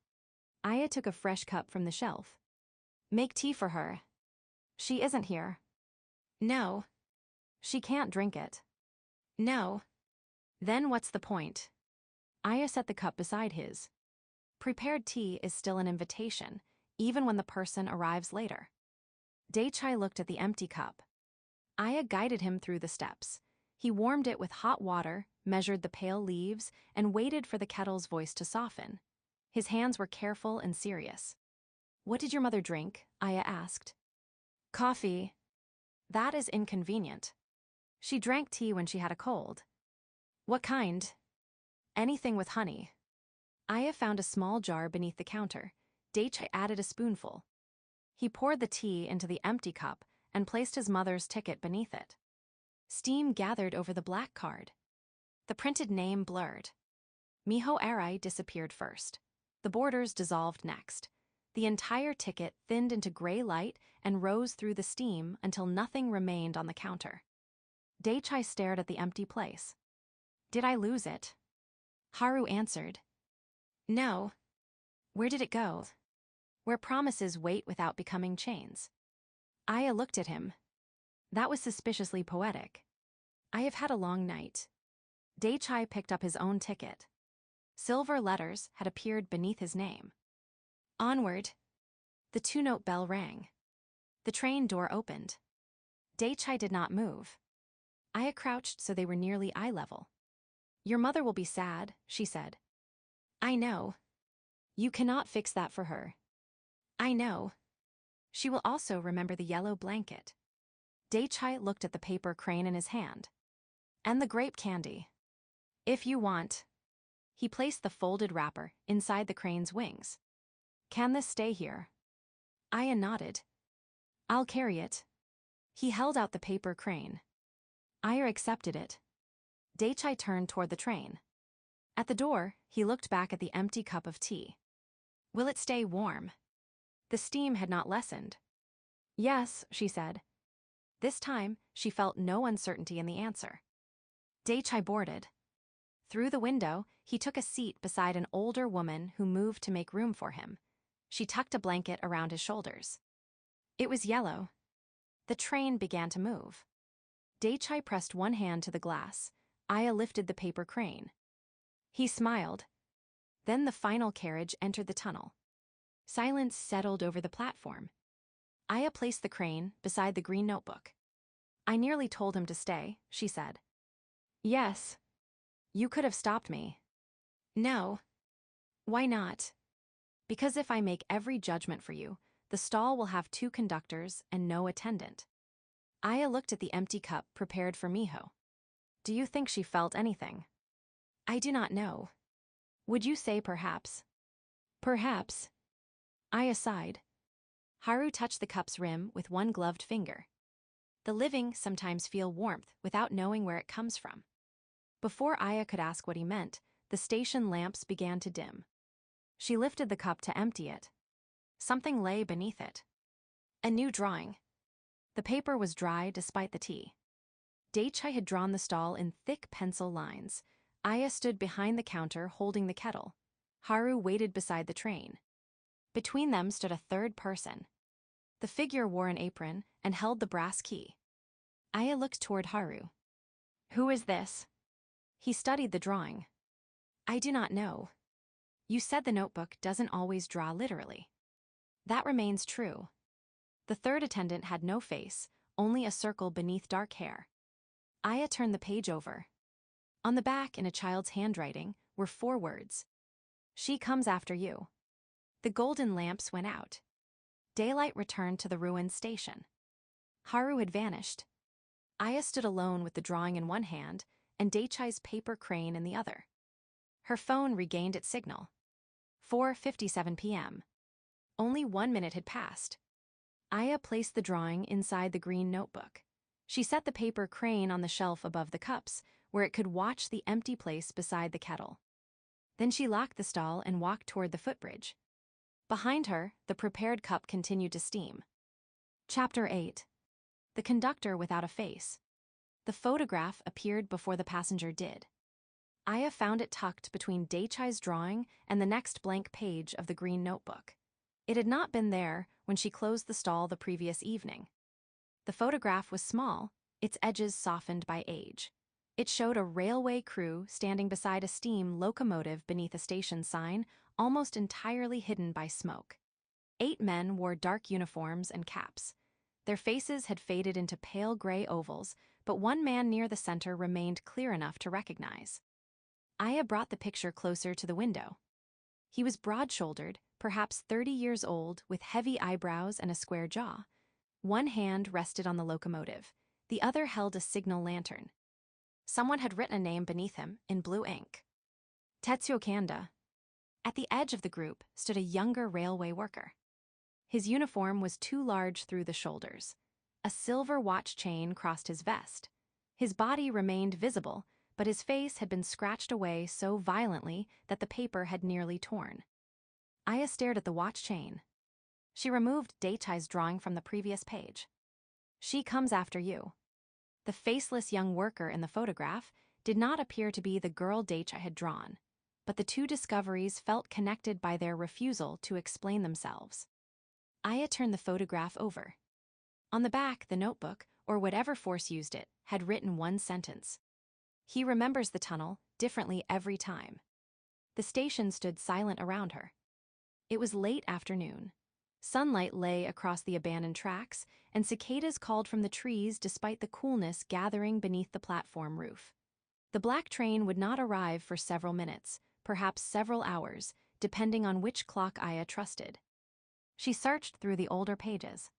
B: Aya took a fresh cup from the shelf. Make tea for her. She isn't here. No. She can't drink it. No. Then what's the point? Aya set the cup beside his. Prepared tea is still an invitation, even when the person arrives later. Daichai looked at the empty cup. Aya guided him through the steps. He warmed it with hot water, measured the pale leaves, and waited for the kettle's voice to soften. His hands were careful and serious. What did your mother drink? Aya asked. Coffee. That is inconvenient. She drank tea when she had a cold. What kind? Anything with honey. Aya found a small jar beneath the counter. Daichai added a spoonful. He poured the tea into the empty cup and placed his mother's ticket beneath it. Steam gathered over the black card. The printed name blurred. Miho Arai disappeared first. The borders dissolved next. The entire ticket thinned into gray light and rose through the steam until nothing remained on the counter. Daichai stared at the empty place. Did I lose it? Haru answered. No. Where did it go? Where promises wait without becoming chains. Aya looked at him. That was suspiciously poetic. I have had a long night. Daichai picked up his own ticket. Silver letters had appeared beneath his name. Onward. The two-note bell rang. The train door opened. Daichai did not move. Aya crouched so they were nearly eye level. Your mother will be sad, she said. I know. You cannot fix that for her. I know. She will also remember the yellow blanket. Daichai looked at the paper crane in his hand. And the grape candy. If you want. He placed the folded wrapper inside the crane's wings. "Can this stay here?" Aya nodded. "I'll carry it." He held out the paper crane. Aya accepted it. Daichai turned toward the train. At the door, he looked back at the empty cup of tea. "Will it stay warm?" The steam had not lessened. "Yes," she said. This time, she felt no uncertainty in the answer. Daichai boarded. Through the window, he took a seat beside an older woman who moved to make room for him. She tucked a blanket around his shoulders. It was yellow. The train began to move. Daichai pressed one hand to the glass. Aya lifted the paper crane. He smiled. Then the final carriage entered the tunnel. Silence settled over the platform. Aya placed the crane beside the green notebook. "I nearly told him to stay," she said. "Yes. You could have stopped me." "No." "Why not?" "Because if I make every judgment for you, the stall will have 2 conductors and no attendant." Aya looked at the empty cup prepared for Miho. "Do you think she felt anything?" "I do not know." "Would you say perhaps?" "Perhaps." Aya sighed. Haru touched the cup's rim with one gloved finger. The living sometimes feel warmth without knowing where it comes from. Before Aya could ask what he meant, the station lamps began to dim. She lifted the cup to empty it. Something lay beneath it. A new drawing. The paper was dry despite the tea. Daichai had drawn the stall in thick pencil lines. Aya stood behind the counter holding the kettle. Haru waited beside the train. Between them stood a third person. The figure wore an apron and held the brass key. Aya looked toward Haru. "Who is this?" He studied the drawing. "I do not know. You said the notebook doesn't always draw literally." "That remains true." The third attendant had no face, only a circle beneath dark hair. Aya turned the page over. On the back, in a child's handwriting, were 4 words. "She comes after you." The golden lamps went out. Daylight returned to the ruined station. Haru had vanished. Aya stood alone with the drawing in one hand and Daichai's paper crane in the other. Her phone regained its signal. 4:57 p.m. Only 1 minute had passed. Aya placed the drawing inside the green notebook. She set the paper crane on the shelf above the cups, where it could watch the empty place beside the kettle. Then she locked the stall and walked toward the footbridge. Behind her, the prepared cup continued to steam. Chapter 8. The conductor without a face. The photograph appeared before the passenger did. Aya found it tucked between Daichai's drawing and the next blank page of the green notebook. It had not been there when she closed the stall the previous evening. The photograph was small, its edges softened by age. It showed a railway crew standing beside a steam locomotive beneath a station sign, almost entirely hidden by smoke. 8 men wore dark uniforms and caps. Their faces had faded into pale gray ovals, but one man near the center remained clear enough to recognize. Aya brought the picture closer to the window. He was broad-shouldered, perhaps 30 years old, with heavy eyebrows and a square jaw. One hand rested on the locomotive. The other held a signal lantern. Someone had written a name beneath him in blue ink. Tetsuo Kanda. At the edge of the group stood a younger railway worker. His uniform was too large through the shoulders. A silver watch chain crossed his vest. His body remained visible, but his face had been scratched away so violently that the paper had nearly torn. Aya stared at the watch chain. She removed Daichai's drawing from the previous page. "She comes after you." The faceless young worker in the photograph did not appear to be the girl Daichai had drawn, but the 2 discoveries felt connected by their refusal to explain themselves. Aya turned the photograph over. On the back, the notebook, or whatever force used it, had written one sentence. "He remembers the tunnel differently every time." The station stood silent around her. It was late afternoon. Sunlight lay across the abandoned tracks, and cicadas called from the trees despite the coolness gathering beneath the platform roof. The black train would not arrive for several minutes, perhaps several hours, depending on which clock Aya trusted. She searched through the older pages.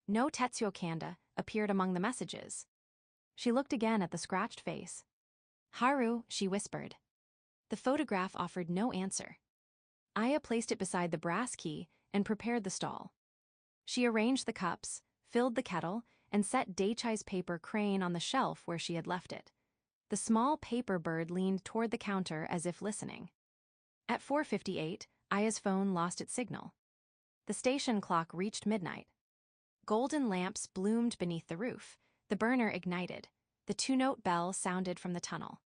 B: No Tetsuo Kanda appeared among the messages. She looked again at the scratched face. "Haru," she whispered. The photograph offered no answer. Aya placed it beside the brass key and prepared the stall. She arranged the cups, filled the kettle, and set Daichai's paper crane on the shelf where she had left it. The small paper bird leaned toward the counter as if listening. At 4:58, Aya's phone lost its signal. The station clock reached midnight. Golden lamps bloomed beneath the roof. The burner ignited. The two-note bell sounded from the tunnel.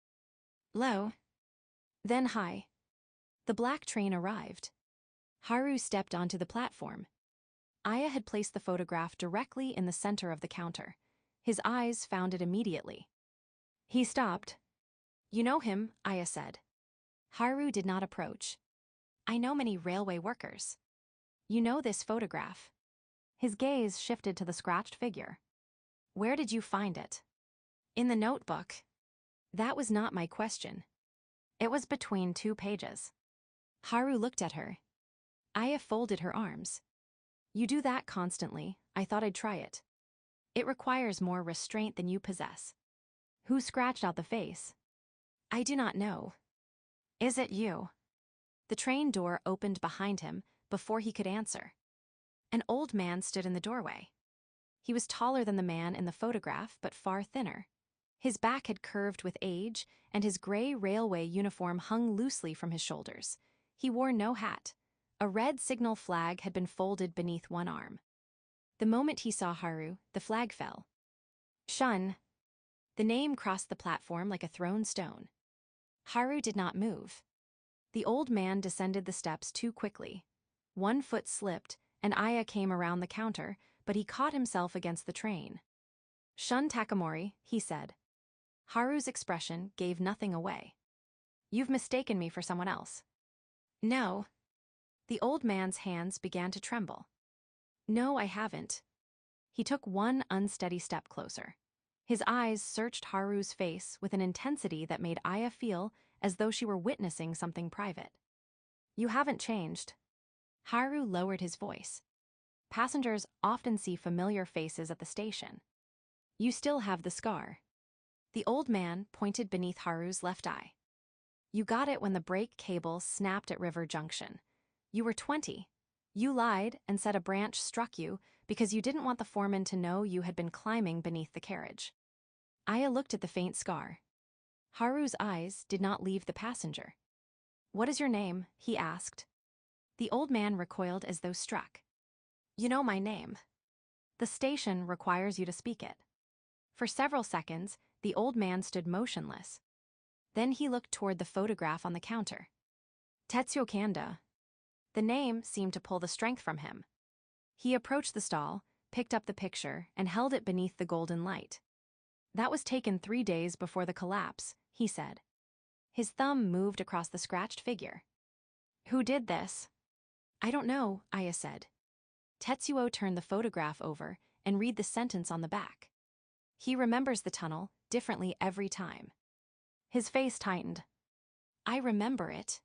B: Low. Then high. The black train arrived. Haru stepped onto the platform. Aya had placed the photograph directly in the center of the counter. His eyes found it immediately. He stopped. You know him, Aya said. Haru did not approach. I know many railway workers. You know this photograph. His gaze shifted to the scratched figure. Where did you find it? In the notebook. That was not my question. It was between 2 pages. Haru looked at her. Aya folded her arms. You do that constantly. I thought I'd try it. It requires more restraint than you possess. Who scratched out the face? I do not know. Is it you? The train door opened behind him before he could answer. An old man stood in the doorway. He was taller than the man in the photograph, but far thinner. His back had curved with age, and his gray railway uniform hung loosely from his shoulders. He wore no hat. A red signal flag had been folded beneath one arm. The moment he saw Haru, the flag fell. Shun. The name crossed the platform like a thrown stone. Haru did not move. The old man descended the steps too quickly. One foot slipped, and Aya came around the counter, but he caught himself against the train. Shun Takamori, he said. Haru's expression gave nothing away. You've mistaken me for someone else. No. The old man's hands began to tremble. No, I haven't. He took one unsteady step closer. His eyes searched Haru's face with an intensity that made Aya feel as though she were witnessing something private. You haven't changed. Haru lowered his voice. Passengers often see familiar faces at the station. You still have the scar. The old man pointed beneath Haru's left eye. You got it when the brake cable snapped at River Junction. You were 20. You lied and said a branch struck you because you didn't want the foreman to know you had been climbing beneath the carriage. Aya looked at the faint scar. Haru's eyes did not leave the passenger. What is your name? He asked. The old man recoiled as though struck. You know my name. The station requires you to speak it. For several seconds, the old man stood motionless. Then he looked toward the photograph on the counter. Tetsuo Kanda. The name seemed to pull the strength from him. He approached the stall, picked up the picture, and held it beneath the golden light. That was taken 3 days before the collapse, he said. His thumb moved across the scratched figure. Who did this? I don't know, Aya said. Tetsuo turned the photograph over and read the sentence on the back. He remembers the tunnel differently every time. His face tightened. I remember it.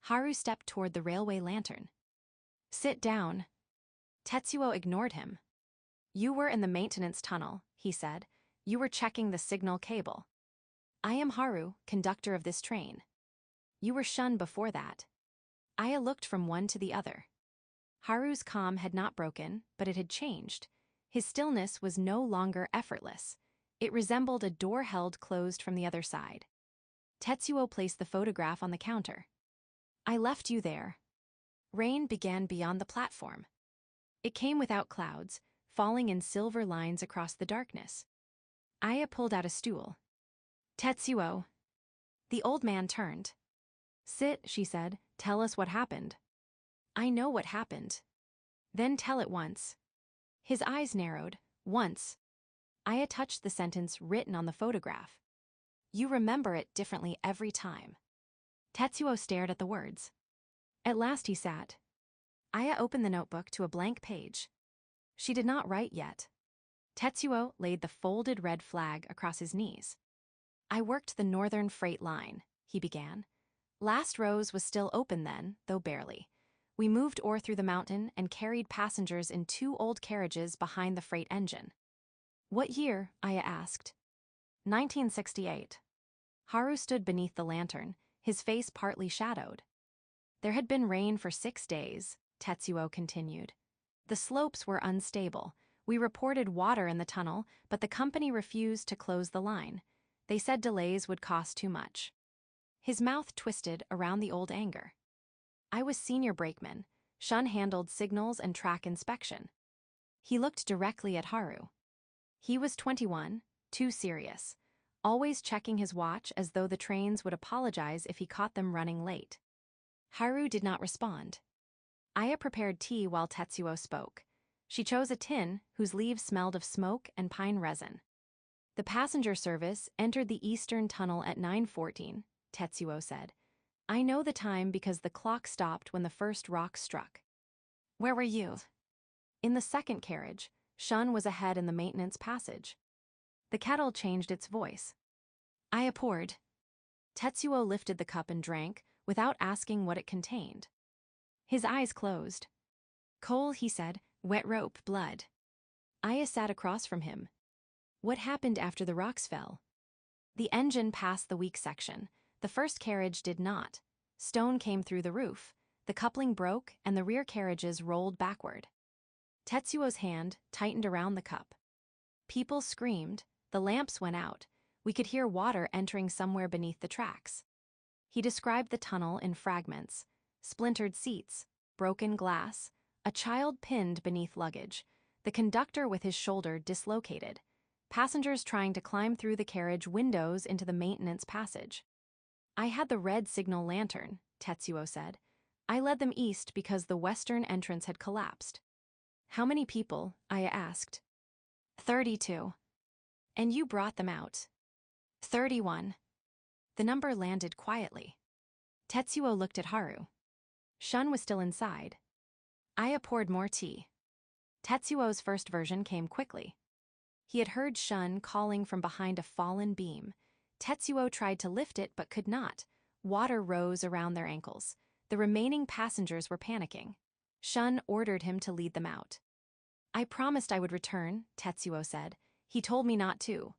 B: Haru stepped toward the railway lantern. Sit down. Tetsuo ignored him. You were in the maintenance tunnel, he said. You were checking the signal cable. I am Haru, conductor of this train. You were Shun before that. Aya looked from one to the other. Haru's calm had not broken, but it had changed. His stillness was no longer effortless. It resembled a door held closed from the other side. Tetsuo placed the photograph on the counter. I left you there. Rain began beyond the platform. It came without clouds, falling in silver lines across the darkness. Aya pulled out a stool. Tetsuo. The old man turned. Sit, she said. Tell us what happened. I know what happened. Then tell it once. His eyes narrowed. Once. Aya touched the sentence written on the photograph. You remember it differently every time. Tetsuo stared at the words. At last he sat. Aya opened the notebook to a blank page. She did not write yet. Tetsuo laid the folded red flag across his knees. I worked the Northern Freight Line, he began. Last Rose was still open then, though barely. We moved ore through the mountain and carried passengers in 2 old carriages behind the freight engine. What year? Aya asked. 1968. Haru stood beneath the lantern, his face partly shadowed. There had been rain for 6 days, Tetsuo continued. The slopes were unstable. We reported water in the tunnel, but the company refused to close the line. They said delays would cost too much. His mouth twisted around the old anger. I was senior brakeman. Shun handled signals and track inspection. He looked directly at Haru. He was 21, too serious, always checking his watch as though the trains would apologize if he caught them running late. Haru did not respond. Aya prepared tea while Tetsuo spoke. She chose a tin whose leaves smelled of smoke and pine resin. The passenger service entered the eastern tunnel at 9:14, Tetsuo said. I know the time because the clock stopped when the first rock struck. Where were you? In the second carriage, Shun was ahead in the maintenance passage. The kettle changed its voice. Aya poured. Tetsuo lifted the cup and drank, without asking what it contained. His eyes closed. Coal, he said, wet rope, blood. Aya sat across from him. What happened after the rocks fell? The engine passed the weak section. The first carriage did not. Stone came through the roof. The coupling broke and the rear carriages rolled backward. Tetsuo's hand tightened around the cup. People screamed. The lamps went out. We could hear water entering somewhere beneath the tracks. He described the tunnel in fragments. Splintered seats, broken glass, a child pinned beneath luggage, the conductor with his shoulder dislocated, passengers trying to climb through the carriage windows into the maintenance passage. I had the red signal lantern, Tetsuo said. I led them east because the western entrance had collapsed. How many people? Aya asked. 32. And you brought them out. 31. The number landed quietly. Tetsuo looked at Haru. Shun was still inside. Aya poured more tea. Tetsuo's first version came quickly. He had heard Shun calling from behind a fallen beam. Tetsuo tried to lift it but could not. Water rose around their ankles. The remaining passengers were panicking. Shun ordered him to lead them out. I promised I would return, Tetsuo said. He told me not to.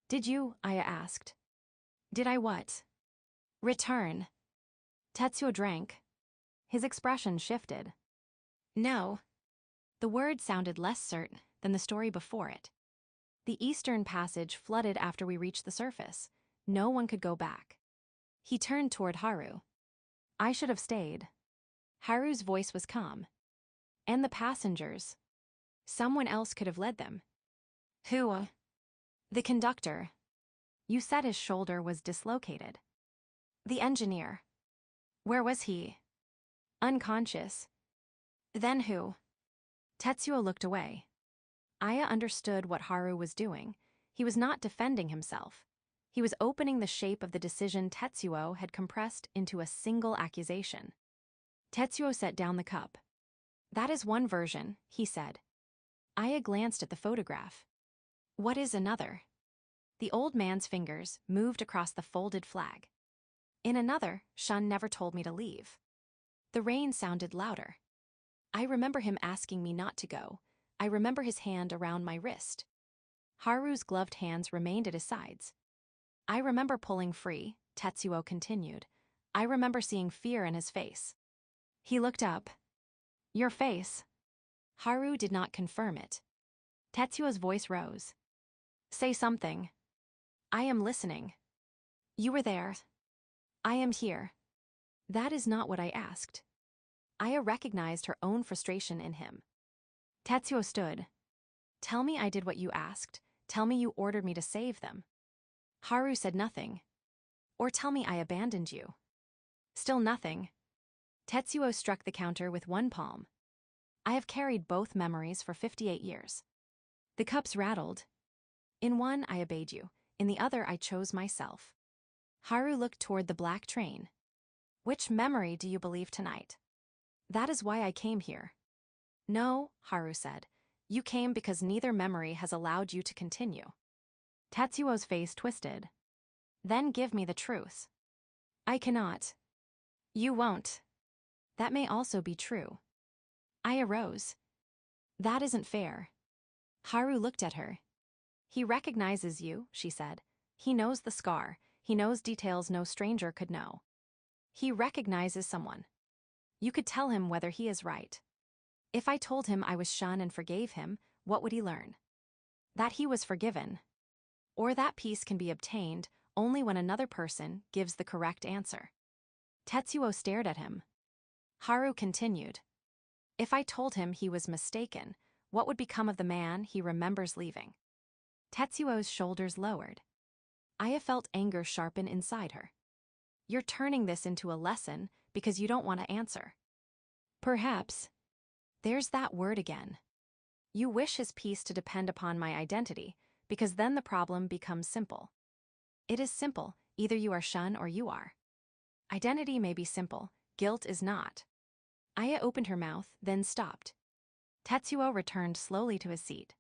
B: Did you? Aya asked. Did I what? Return. Tetsuo drank. His expression shifted. No. The word sounded less certain than the story before it. The eastern passage flooded after we reached the surface. No one could go back. He turned toward Haru. I should have stayed. Haru's voice was calm. And the passengers. Someone else could have led them. Who? The conductor. You said his shoulder was dislocated. The engineer. Where was he? Unconscious. Then who? Tetsuo looked away. Aya understood what Haru was doing. He was not defending himself. He was opening the shape of the decision Tetsuo had compressed into a single accusation. Tetsuo set down the cup. That is one version, he said. Aya glanced at the photograph. What is another? The old man's fingers moved across the folded flag. In another, Shun never told me to leave. The rain sounded louder. I remember him asking me not to go. I remember his hand around my wrist. Haru's gloved hands remained at his sides. I remember pulling free, Tetsuo continued. I remember seeing fear in his face. He looked up. Your face. Haru did not confirm it. Tetsuo's voice rose. Say something. I am listening. You were there. I am here. That is not what I asked. Aya recognized her own frustration in him. Tetsuo stood. Tell me I did what you asked. Tell me you ordered me to save them. Haru said nothing. Or tell me I abandoned you. Still nothing. Tetsuo struck the counter with one palm. I have carried both memories for 58 years. The cups rattled. In one, I obeyed you. In the other, I chose myself. Haru looked toward the black train. Which memory do you believe tonight? That is why I came here. No, Haru said. You came because neither memory has allowed you to continue. Tetsuo's face twisted. Then give me the truth. I cannot. You won't. That may also be true. I arose. That isn't fair. Haru looked at her. He recognizes you, she said. He knows the scar. He knows details no stranger could know. He recognizes someone. You could tell him whether he is right. If I told him I was Shun and forgave him, what would he learn? That he was forgiven. Or that peace can be obtained only when another person gives the correct answer. Tetsuo stared at him. Haru continued. If I told him he was mistaken, what would become of the man he remembers leaving? Tetsuo's shoulders lowered. Aya felt anger sharpen inside her. You're turning this into a lesson because you don't want to answer. Perhaps. There's that word again. You wish his peace to depend upon my identity, because then the problem becomes simple. It is simple, either you are Shun or you are. Identity may be simple, guilt is not. Aya opened her mouth, then stopped. Tetsuo returned slowly to his seat.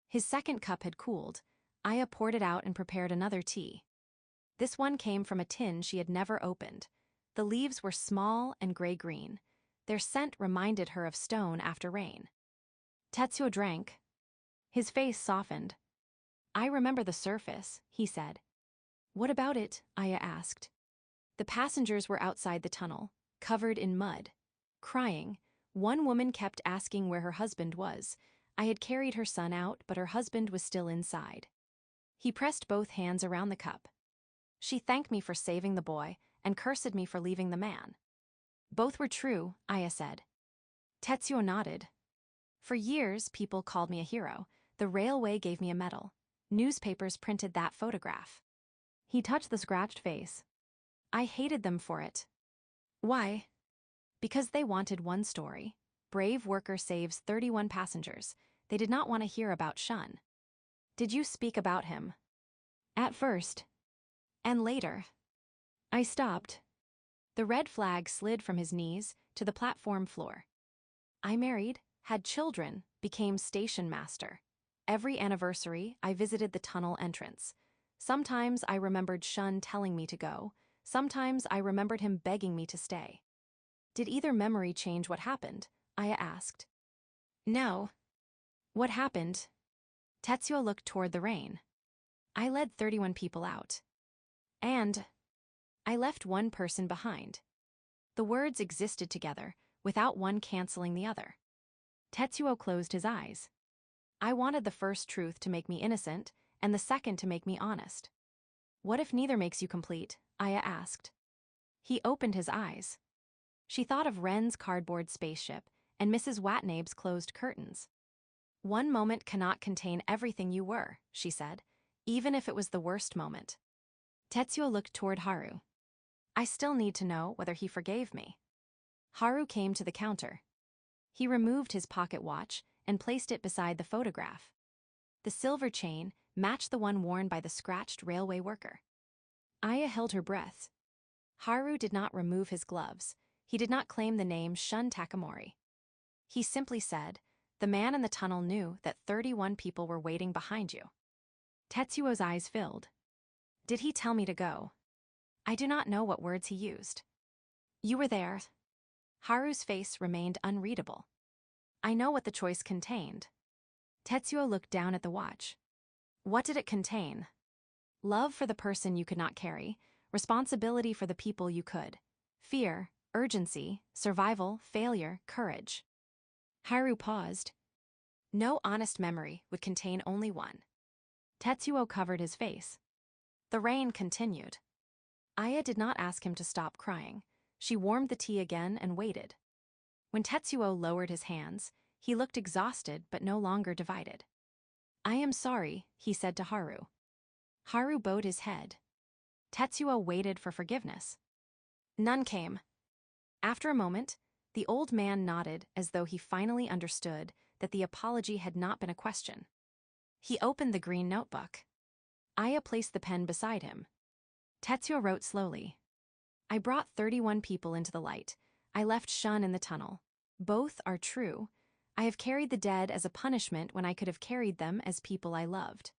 B: His second cup had cooled. Aya poured it out and prepared another tea. This one came from a tin she had never opened. The leaves were small and gray-green. Their scent reminded her of stone after rain. Tetsuo drank. His face softened. I remember the surface, he said. What about it? Aya asked. The passengers were outside the tunnel, covered in mud. Crying, one woman kept asking where her husband was. I had carried her son out, but her husband was still inside. He pressed both hands around the cup. She thanked me for saving the boy and cursed me for leaving the man. Both were true, Aya said. Tetsuo nodded. For years, people called me a hero. The railway gave me a medal. Newspapers printed that photograph. He touched the scratched face. I hated them for it. Why? Because they wanted one story. Brave worker saves 31 passengers. They did not want to hear about Shun. Did you speak about him? At first. And later. I stopped. The red flag slid from his knees to the platform floor. I married, had children, became station master. Every anniversary, I visited the tunnel entrance. Sometimes I remembered Shun telling me to go. Sometimes I remembered him begging me to stay. Did either memory change what happened? Aya asked. No. What happened? Tetsuo looked toward the rain. I led 31 people out. And I left one person behind. The words existed together, without one canceling the other. Tetsuo closed his eyes. I wanted the first truth to make me innocent, and the second to make me honest. What if neither makes you complete? Aya asked. He opened his eyes. She thought of Ren's cardboard spaceship and Mrs. Watnabe's closed curtains. One moment cannot contain everything you were, she said, even if it was the worst moment. Tetsuo looked toward Haru. I still need to know whether he forgave me. Haru came to the counter. He removed his pocket watch and placed it beside the photograph. The silver chain matched the one worn by the scratched railway worker. Aya held her breath. Haru did not remove his gloves. He did not claim the name Shun Takamori. He simply said, the man in the tunnel knew that 31 people were waiting behind you. Tetsuo's eyes filled. Did he tell me to go? I do not know what words he used. You were there. Haru's face remained unreadable. I know what the choice contained. Tetsuo looked down at the watch. What did it contain? Love for the person you could not carry, responsibility for the people you could, fear, urgency, survival, failure, courage. Haru paused. No honest memory would contain only one. Tetsuo covered his face. The rain continued. Aya did not ask him to stop crying. She warmed the tea again and waited. When Tetsuo lowered his hands, he looked exhausted but no longer divided. I am sorry, he said to Haru. Haru bowed his head. Tetsuo waited for forgiveness. None came. After a moment, the old man nodded as though he finally understood that the apology had not been a question. He opened the green notebook. Aya placed the pen beside him. Tetsuo wrote slowly. I brought 31 people into the light. I left Shun in the tunnel. Both are true. I have carried the dead as a punishment when I could have carried them as people I loved.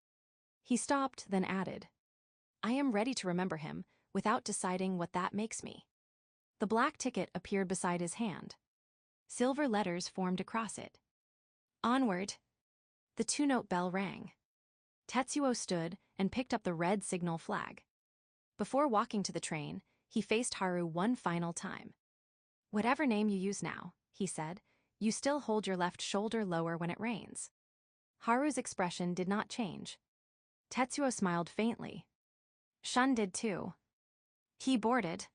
B: He stopped, then added, I am ready to remember him without deciding what that makes me. The black ticket appeared beside his hand. Silver letters formed across it. Onward. The two-note bell rang. Tetsuo stood and picked up the red signal flag. Before walking to the train, he faced Haru one final time. "Whatever name you use now," he said, "you still hold your left shoulder lower when it rains." Haru's expression did not change. Tetsuo smiled faintly. Shun did too. He boarded.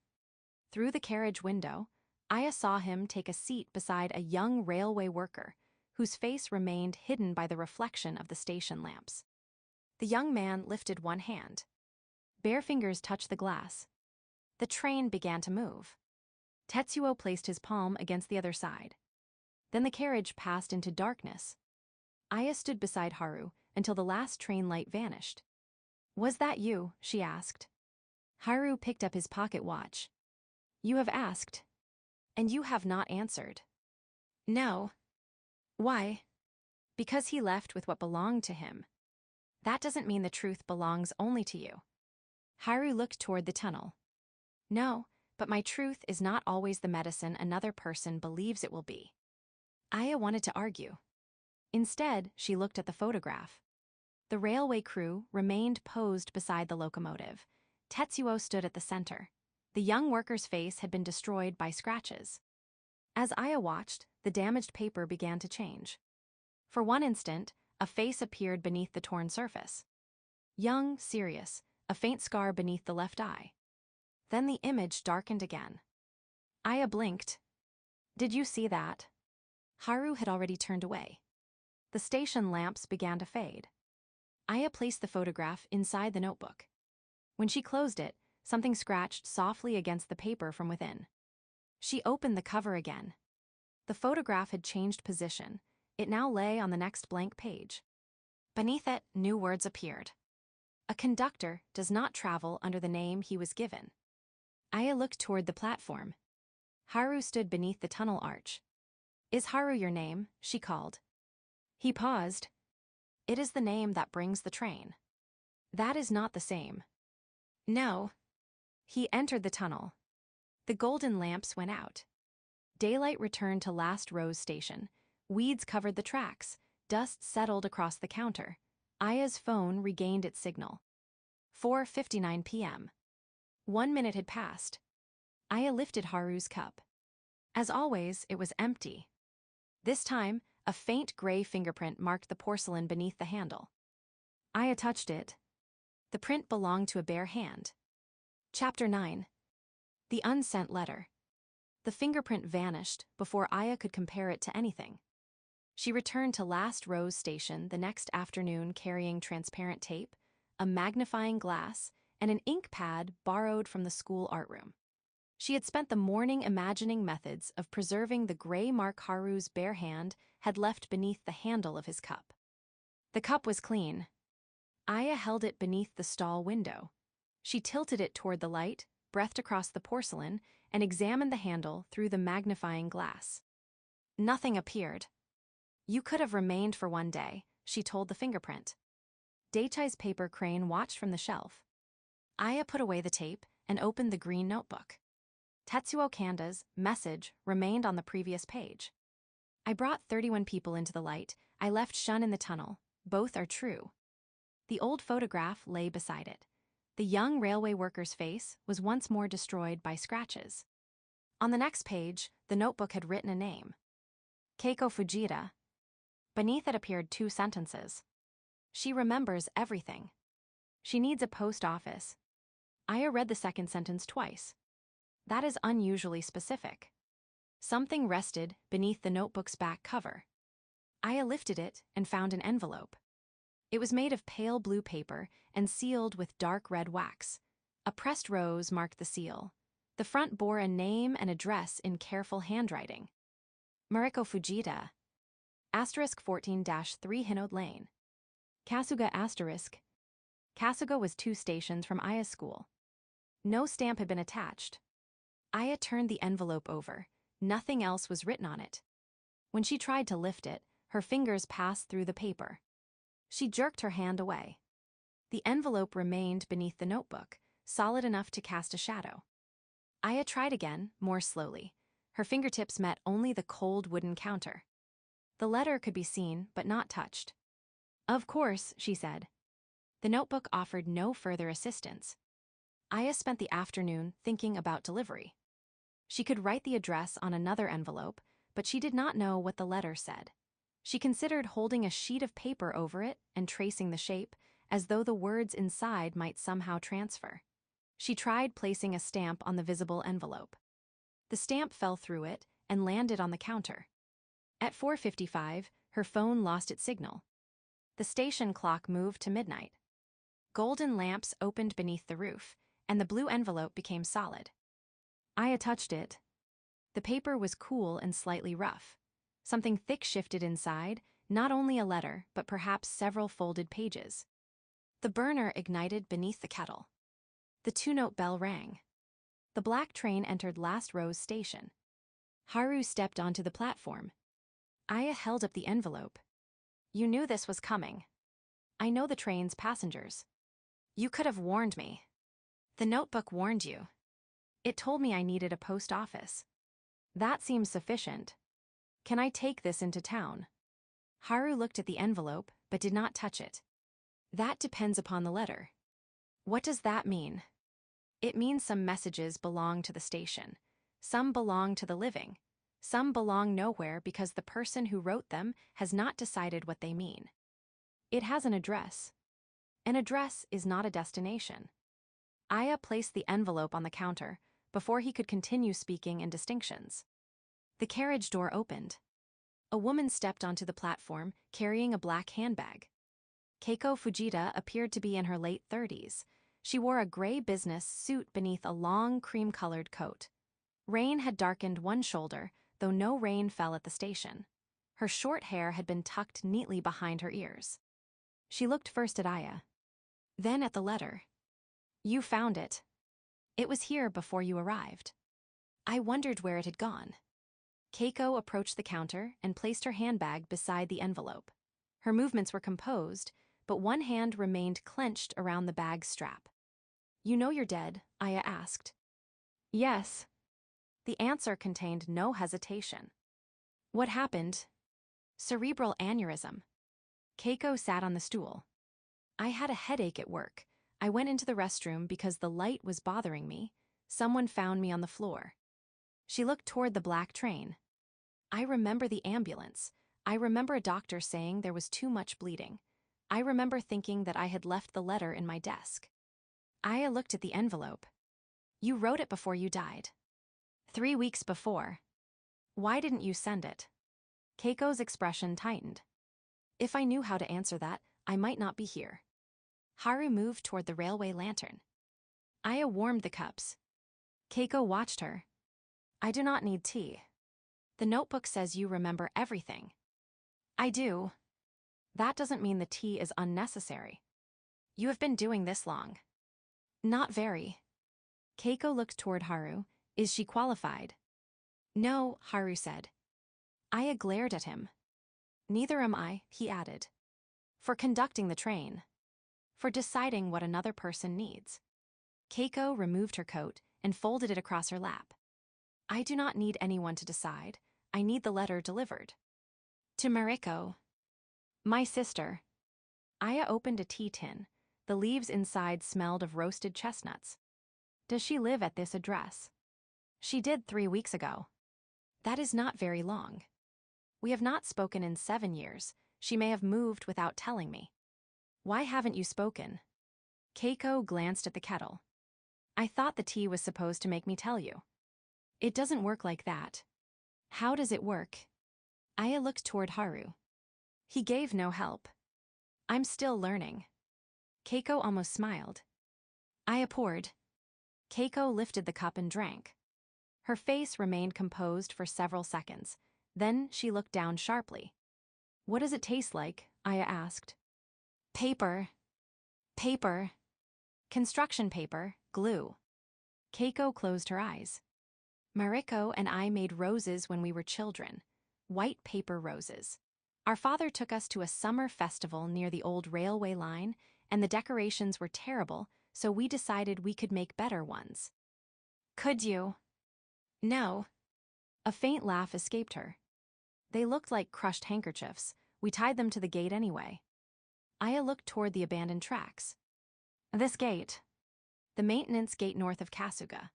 B: Through the carriage window, Aya saw him take a seat beside a young railway worker, whose face remained hidden by the reflection of the station lamps. The young man lifted one hand. Bare fingers touched the glass. The train began to move. Tetsuo placed his palm against the other side. Then the carriage passed into darkness. Aya stood beside Haru until the last train light vanished. "Was that you?" she asked. Haru picked up his pocket watch. "You have asked, and you have not answered." "No." "Why?" "Because he left with what belonged to him. That doesn't mean the truth belongs only to you." Haru looked toward the tunnel. "No, but my truth is not always the medicine another person believes it will be." Aya wanted to argue. Instead, she looked at the photograph. The railway crew remained posed beside the locomotive. Tetsuo stood at the center. The young worker's face had been destroyed by scratches. As Aya watched, the damaged paper began to change. For one instant, a face appeared beneath the torn surface. Young, serious, a faint scar beneath the left eye. Then the image darkened again. Aya blinked. "Did you see that?" Haru had already turned away. The station lamps began to fade. Aya placed the photograph inside the notebook. When she closed it, something scratched softly against the paper from within. She opened the cover again. The photograph had changed position. It now lay on the next blank page. Beneath it, new words appeared. "A conductor does not travel under the name he was given." Aya looked toward the platform. Haru stood beneath the tunnel arch. "Is Haru your name?" she called. He paused. "It is the name that brings the train." "That is not the same." "No." He entered the tunnel. The golden lamps went out. Daylight returned to Last Rose Station. Weeds covered the tracks. Dust settled across the counter. Aya's phone regained its signal. 4:59 p.m. 1 minute had passed. Aya lifted Haru's cup. As always, it was empty. This time, a faint gray fingerprint marked the porcelain beneath the handle. Aya touched it. The print belonged to a bare hand. Chapter 9. The Unsent Letter. The fingerprint vanished before Aya could compare it to anything. She returned to Last Rose Station the next afternoon carrying transparent tape, a magnifying glass, and an ink pad borrowed from the school art room. She had spent the morning imagining methods of preserving the gray mark Haru's bare hand had left beneath the handle of his cup. The cup was clean. Aya held it beneath the stall window. She tilted it toward the light, breathed across the porcelain, and examined the handle through the magnifying glass. Nothing appeared. "You could have remained for one day," she told the fingerprint. Daichai's paper crane watched from the shelf. Aya put away the tape and opened the green notebook. Tetsuo Kanda's message remained on the previous page. "I brought 31 people into the light. I left Shun in the tunnel. Both are true." The old photograph lay beside it. The young railway worker's face was once more destroyed by scratches. On the next page, the notebook had written a name. Keiko Fujita. Beneath it appeared 2 sentences. "She remembers everything. She needs a post office." Aya read the second sentence twice. That is unusually specific. Something rested beneath the notebook's back cover. Aya lifted it and found an envelope. It was made of pale blue paper and sealed with dark red wax. A pressed rose marked the seal. The front bore a name and address in careful handwriting. Mariko Fujita. Asterisk 14-3 Hinode Lane. Kasuga asterisk. Kasuga was 2 stations from Aya's school. No stamp had been attached. Aya turned the envelope over. Nothing else was written on it. When she tried to lift it, her fingers passed through the paper. She jerked her hand away. The envelope remained beneath the notebook, solid enough to cast a shadow. Aya tried again, more slowly. Her fingertips met only the cold wooden counter. The letter could be seen, but not touched. "Of course," she said. The notebook offered no further assistance. Aya spent the afternoon thinking about delivery. She could write the address on another envelope, but she did not know what the letter said. She considered holding a sheet of paper over it and tracing the shape, as though the words inside might somehow transfer. She tried placing a stamp on the visible envelope. The stamp fell through it and landed on the counter. At 4:55, her phone lost its signal. The station clock moved to midnight. Golden lamps opened beneath the roof, and the blue envelope became solid. Aya touched it. The paper was cool and slightly rough. Something thick shifted inside, not only a letter, but perhaps several folded pages. The burner ignited beneath the kettle. The two-note bell rang. The black train entered Last Rose station. Haru stepped onto the platform. Aya held up the envelope. You knew this was coming. I know the train's passengers. You could have warned me. The notebook warned you. It told me I needed a post office. That seems sufficient. Can I take this into town? Haru looked at the envelope, but did not touch it. That depends upon the letter. What does that mean? It means some messages belong to the station. Some belong to the living. Some belong nowhere because the person who wrote them has not decided what they mean. It has an address. An address is not a destination. Aya placed the envelope on the counter before he could continue speaking in distinctions. The carriage door opened. A woman stepped onto the platform carrying a black handbag. Keiko Fujita appeared to be in her late 30s. She wore a gray business suit beneath a long cream-colored coat. Rain had darkened one shoulder, though no rain fell at the station. Her short hair had been tucked neatly behind her ears. She looked first at Aya, then at the letter. You found it. It was here before you arrived. I wondered where it had gone. Keiko approached the counter and placed her handbag beside the envelope. Her movements were composed, but one hand remained clenched around the bag's strap. You know you're dead? Aya asked. Yes. The answer contained no hesitation. What happened? Cerebral aneurysm. Keiko sat on the stool. I had a headache at work. I went into the restroom because the light was bothering me. Someone found me on the floor. She looked toward the black train. I remember the ambulance. I remember a doctor saying there was too much bleeding. I remember thinking that I had left the letter in my desk. Aya looked at the envelope. You wrote it before you died. 3 weeks before. Why didn't you send it? Keiko's expression tightened. If I knew how to answer that, I might not be here. Haru moved toward the railway lantern. Aya warmed the cups. Keiko watched her. I do not need tea. The notebook says you remember everything. I do. That doesn't mean the tea is unnecessary. You have been doing this long. Not very. Keiko looked toward Haru. Is she qualified? No, Haru said. Aya glared at him. Neither am I, he added. For conducting the train. For deciding what another person needs. Keiko removed her coat and folded it across her lap. I do not need anyone to decide. I need the letter delivered. To Mariko. My sister. Aya opened a tea tin. The leaves inside smelled of roasted chestnuts. Does she live at this address? She did 3 weeks ago. That is not very long. We have not spoken in 7 years. She may have moved without telling me. Why haven't you spoken? Keiko glanced at the kettle. I thought the tea was supposed to make me tell you. It doesn't work like that. How does it work? Aya looked toward Haru. He gave no help. I'm still learning. Keiko almost smiled. Aya poured. Keiko lifted the cup and drank. Her face remained composed for several seconds. Then she looked down sharply. What does it taste like? Aya asked. Paper. Paper. Construction paper, glue. Keiko closed her eyes. Mariko and I made roses when we were children. White paper roses. Our father took us to a summer festival near the old railway line, and the decorations were terrible, so we decided we could make better ones. Could you? No. A faint laugh escaped her. They looked like crushed handkerchiefs. We tied them to the gate anyway. Aya looked toward the abandoned tracks. This gate. The maintenance gate north of Kasuga.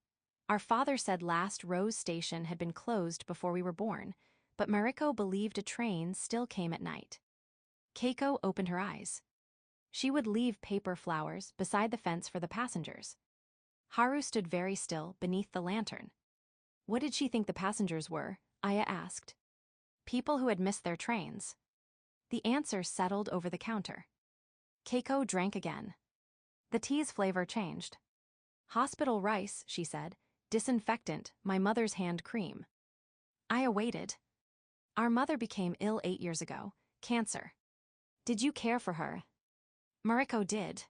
B: Our father said last Rose Station had been closed before we were born, but Mariko believed a train still came at night. Keiko opened her eyes. She would leave paper flowers beside the fence for the passengers. Haru stood very still beneath the lantern. What did she think the passengers were? Aya asked. People who had missed their trains. The answer settled over the counter. Keiko drank again. The tea's flavor changed. Hospital rice, she said. Disinfectant, my mother's hand cream. Aya waited. Our mother became ill 8 years ago. Cancer. Did you care for her? Mariko did.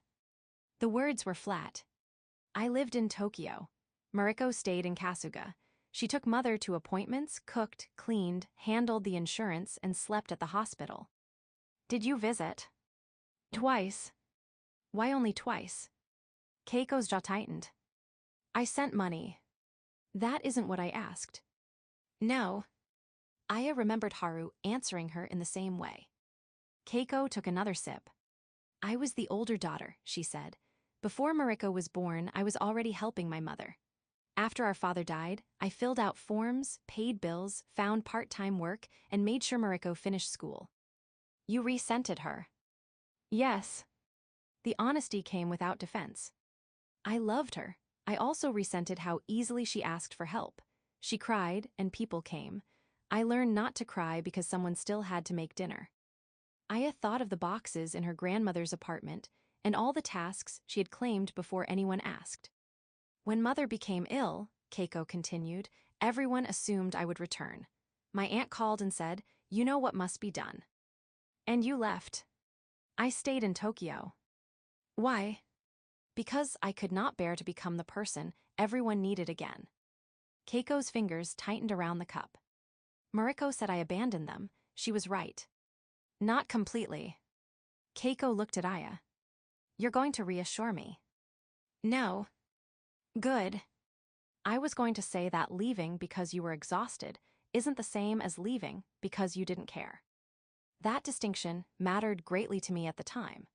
B: The words were flat. I lived in Tokyo. Mariko stayed in Kasuga. She took mother to appointments, cooked, cleaned, handled the insurance, and slept at the hospital. Did you visit? Twice. Why only twice? Keiko's jaw tightened. I sent money. That isn't what I asked. No. Aya remembered Haru answering her in the same way. Keiko took another sip. I was the older daughter, she said. Before Mariko was born, I was already helping my mother. After our father died, I filled out forms, paid bills, found part-time work, and made sure Mariko finished school. You resented her. Yes. The honesty came without defense. I loved her. I also resented how easily she asked for help. She cried, and people came. I learned not to cry because someone still had to make dinner. Aya thought of the boxes in her grandmother's apartment and all the tasks she had claimed before anyone asked. When mother became ill, Keiko continued, everyone assumed I would return. My aunt called and said, you know what must be done. And you left. I stayed in Tokyo. Why? Because I could not bear to become the person everyone needed again. Keiko's fingers tightened around the cup. Mariko said I abandoned them. She was right. Not completely. Keiko looked at Aya. You're going to reassure me. No. Good. I was going to say that leaving because you were exhausted isn't the same as leaving because you didn't care. That distinction mattered greatly to me at the time.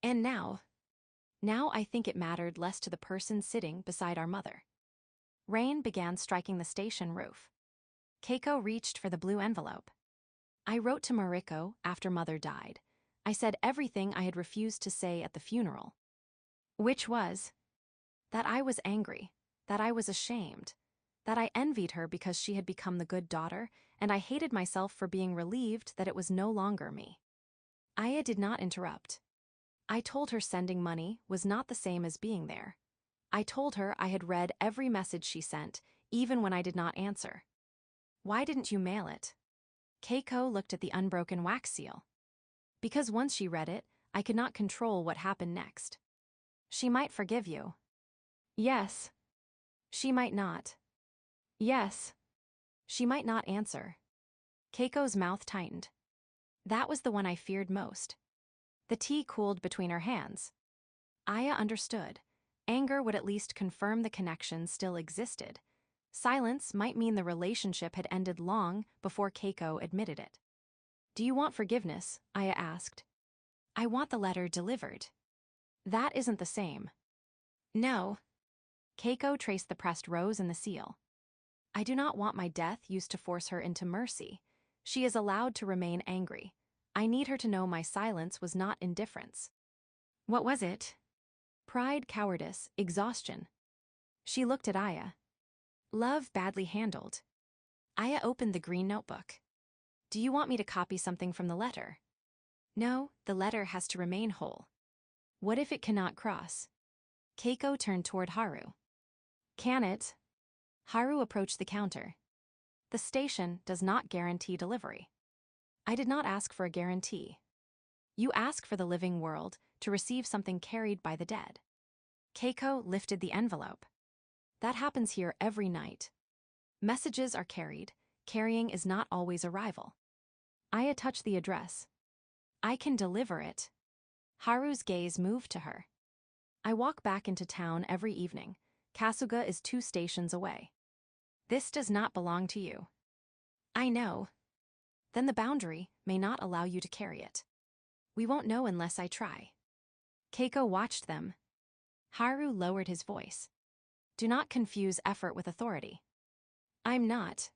B: And now I think it mattered less to the person sitting beside our mother. Rain began striking the station roof. Keiko reached for the blue envelope. I wrote to Mariko after mother died. I said everything I had refused to say at the funeral. Which was that I was angry, that I was ashamed, that I envied her because she had become the good daughter, and I hated myself for being relieved that it was no longer me. Aya did not interrupt. I told her sending money was not the same as being there. I told her I had read every message she sent, even when I did not answer. Why didn't you mail it? Keiko looked at the unbroken wax seal. Because once she read it, I could not control what happened next. She might forgive you. Yes. She might not. Yes. She might not answer. Keiko's mouth tightened. That was the one I feared most. The tea cooled between her hands. Aya understood. Anger would at least confirm the connection still existed. Silence might mean the relationship had ended long before Keiko admitted it. Do you want forgiveness? Aya asked. I want the letter delivered. That isn't the same. No. Keiko traced the pressed rose and the seal. I do not want my death used to force her into mercy. She is allowed to remain angry. I need her to know my silence was not indifference. What was it? Pride, cowardice, exhaustion. She looked at Aya. Love badly handled. Aya opened the green notebook. Do you want me to copy something from the letter? No, the letter has to remain whole. What if it cannot cross? Keiko turned toward Haru. Can it? Haru approached the counter. The station does not guarantee delivery. I did not ask for a guarantee. You ask for the living world to receive something carried by the dead. Keiko lifted the envelope. That happens here every night. Messages are carried. Carrying is not always arrival. Aya touched the address. I can deliver it. Haru's gaze moved to her. I walk back into town every evening. Kasuga is 2 stations away. This does not belong to you. I know. Then the boundary may not allow you to carry it. We won't know unless I try. Keiko watched them. Haru lowered his voice. Do not confuse effort with authority. I'm not.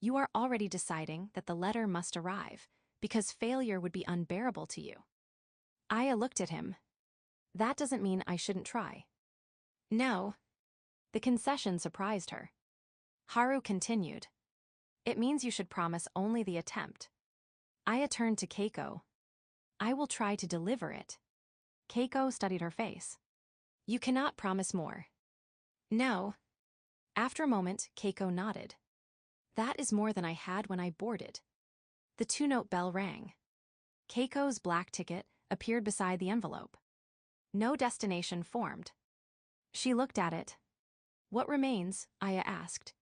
B: You are already deciding that the letter must arrive, because failure would be unbearable to you. Aya looked at him. That doesn't mean I shouldn't try. No. The concession surprised her. Haru continued. It means you should promise only the attempt. Aya turned to Keiko. I will try to deliver it. Keiko studied her face. You cannot promise more. No. After a moment, Keiko nodded. That is more than I had when I boarded. The 2-note bell rang. Keiko's black ticket appeared beside the envelope. No destination formed. She looked at it. What remains? Aya asked.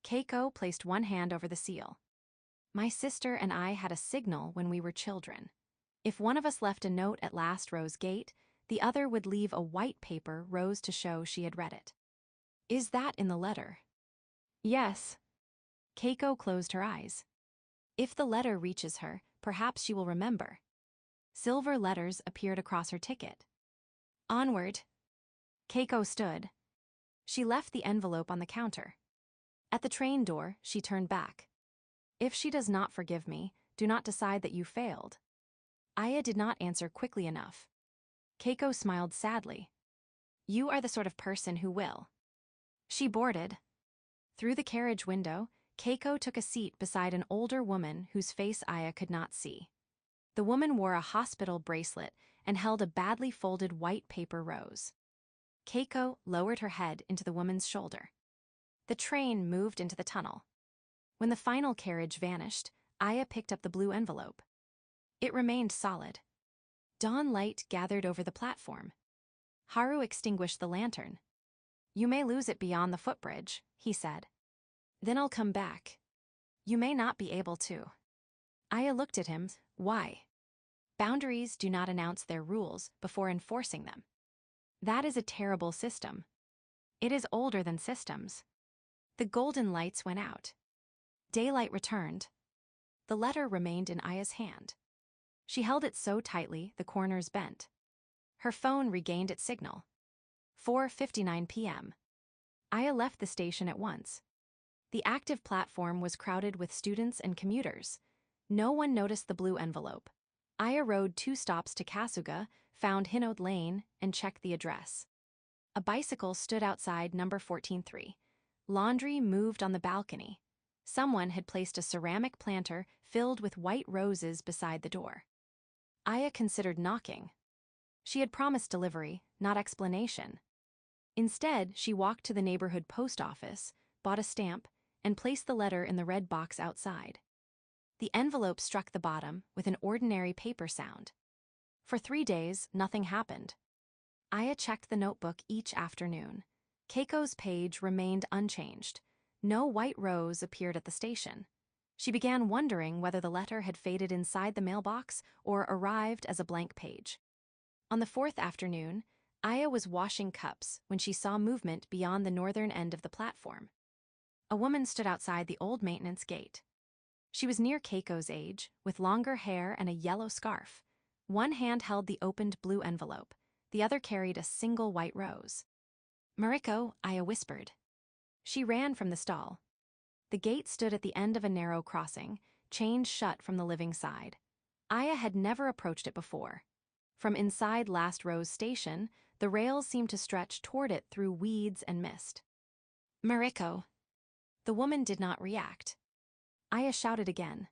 B: Keiko placed one hand over the seal. My sister and I had a signal when we were children. If one of us left a note at last row's gate, the other would leave a white paper rose to show she had read it. Is that in the letter? Yes. Keiko closed her eyes. If the letter reaches her, perhaps she will remember. Silver letters appeared across her ticket. Onward. Keiko stood. She left the envelope on the counter. At the train door, she turned back. If she does not forgive me, do not decide that you failed. Aya did not answer quickly enough. Keiko smiled sadly. You are the sort of person who will. She boarded. Through the carriage window, Keiko took a seat beside an older woman whose face Aya could not see. The woman wore a hospital bracelet and held a badly folded white paper rose. Keiko lowered her head into the woman's shoulder. The train moved into the tunnel. When the final carriage vanished, Aya picked up the blue envelope. It remained solid. Dawn light gathered over the platform. Haru extinguished the lantern. You may lose it beyond the footbridge, he said. Then I'll come back. You may not be able to. Aya looked at him. Why? Boundaries do not announce their rules before enforcing them. That is a terrible system. It is older than systems. The golden lights went out. Daylight returned. The letter remained in Aya's hand. She held it so tightly the corners bent. Her phone regained its signal. 4:59 p.m. Aya left the station at once. The active platform was crowded with students and commuters. No one noticed the blue envelope. Aya rode 2 stops to Kasuga, found Hinode Lane, and checked the address. A bicycle stood outside number 14-3. Laundry moved on the balcony. Someone had placed a ceramic planter filled with white roses beside the door. Aya considered knocking. She had promised delivery, not explanation. Instead, she walked to the neighborhood post office, bought a stamp, and placed the letter in the red box outside. The envelope struck the bottom with an ordinary paper sound. For 3 days, nothing happened. Aya checked the notebook each afternoon. Keiko's page remained unchanged. No white rose appeared at the station. She began wondering whether the letter had faded inside the mailbox or arrived as a blank page. On the 4th afternoon, Aya was washing cups when she saw movement beyond the northern end of the platform. A woman stood outside the old maintenance gate. She was near Keiko's age, with longer hair and a yellow scarf. One hand held the opened blue envelope. The other carried a single white rose. Mariko, Aya whispered. She ran from the stall. The gate stood at the end of a narrow crossing, chained shut from the living side. Aya had never approached it before. From inside Last Row's station, the rails seemed to stretch toward it through weeds and mist. Mariko. The woman did not react. Aya shouted again.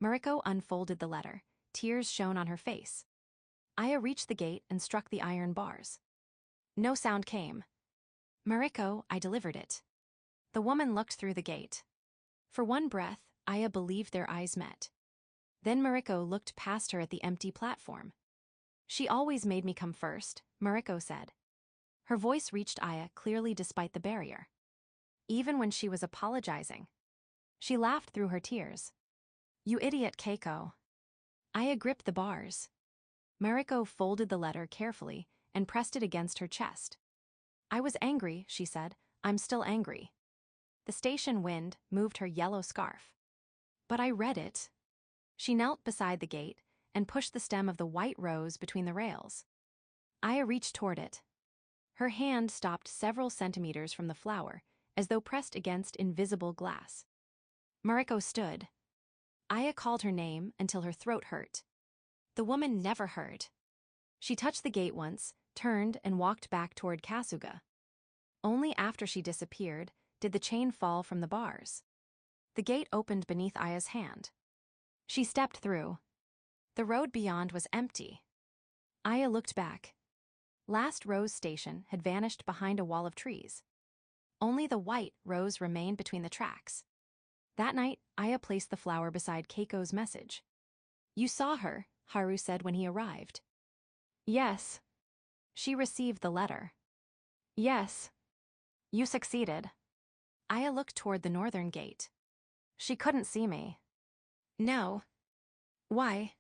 B: Mariko unfolded the letter. Tears shone on her face. Aya reached the gate and struck the iron bars. No sound came. Mariko, I delivered it. The woman looked through the gate. For one breath, Aya believed their eyes met. Then Mariko looked past her at the empty platform. She always made me come first, Mariko said. Her voice reached Aya clearly despite the barrier. Even when she was apologizing. She laughed through her tears. You idiot, Keiko. Aya gripped the bars. Mariko folded the letter carefully and pressed it against her chest. I was angry, she said. I'm still angry. The station wind moved her yellow scarf. But I read it. She knelt beside the gate and pushed the stem of the white rose between the rails. Aya reached toward it. Her hand stopped several centimeters from the flower, as though pressed against invisible glass. Mariko stood. Aya called her name until her throat hurt. The woman never heard. She touched the gate once, turned, and walked back toward Kasuga. Only after she disappeared did the chain fall from the bars. The gate opened beneath Aya's hand. She stepped through. The road beyond was empty. Aya looked back. Last Rose Station had vanished behind a wall of trees. Only the white rose remained between the tracks. That night, Aya placed the flower beside Keiko's message. "You saw her," Haru said when he arrived. "Yes." "She received the letter." "Yes." "You succeeded." Aya looked toward the northern gate. "She couldn't see me." "No." "Why?"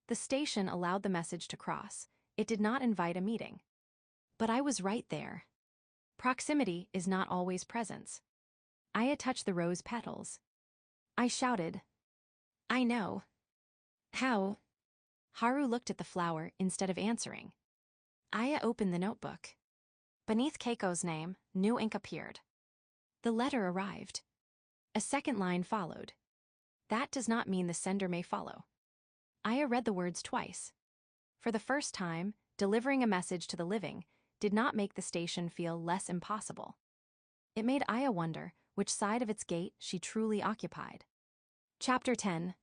B: "The station allowed the message to cross. It did not invite a meeting." "But I was right there." "Proximity is not always presence." Aya touched the rose petals. I shouted. "I know." "How?" Haru looked at the flower instead of answering. Aya opened the notebook. Beneath Keiko's name, new ink appeared. The letter arrived. A second line followed. "That does not mean the sender may follow." Aya read the words twice. For the first time, delivering a message to the living did not make the station feel less impossible. It made Aya wonder which side of its gate she truly occupied. Chapter 10.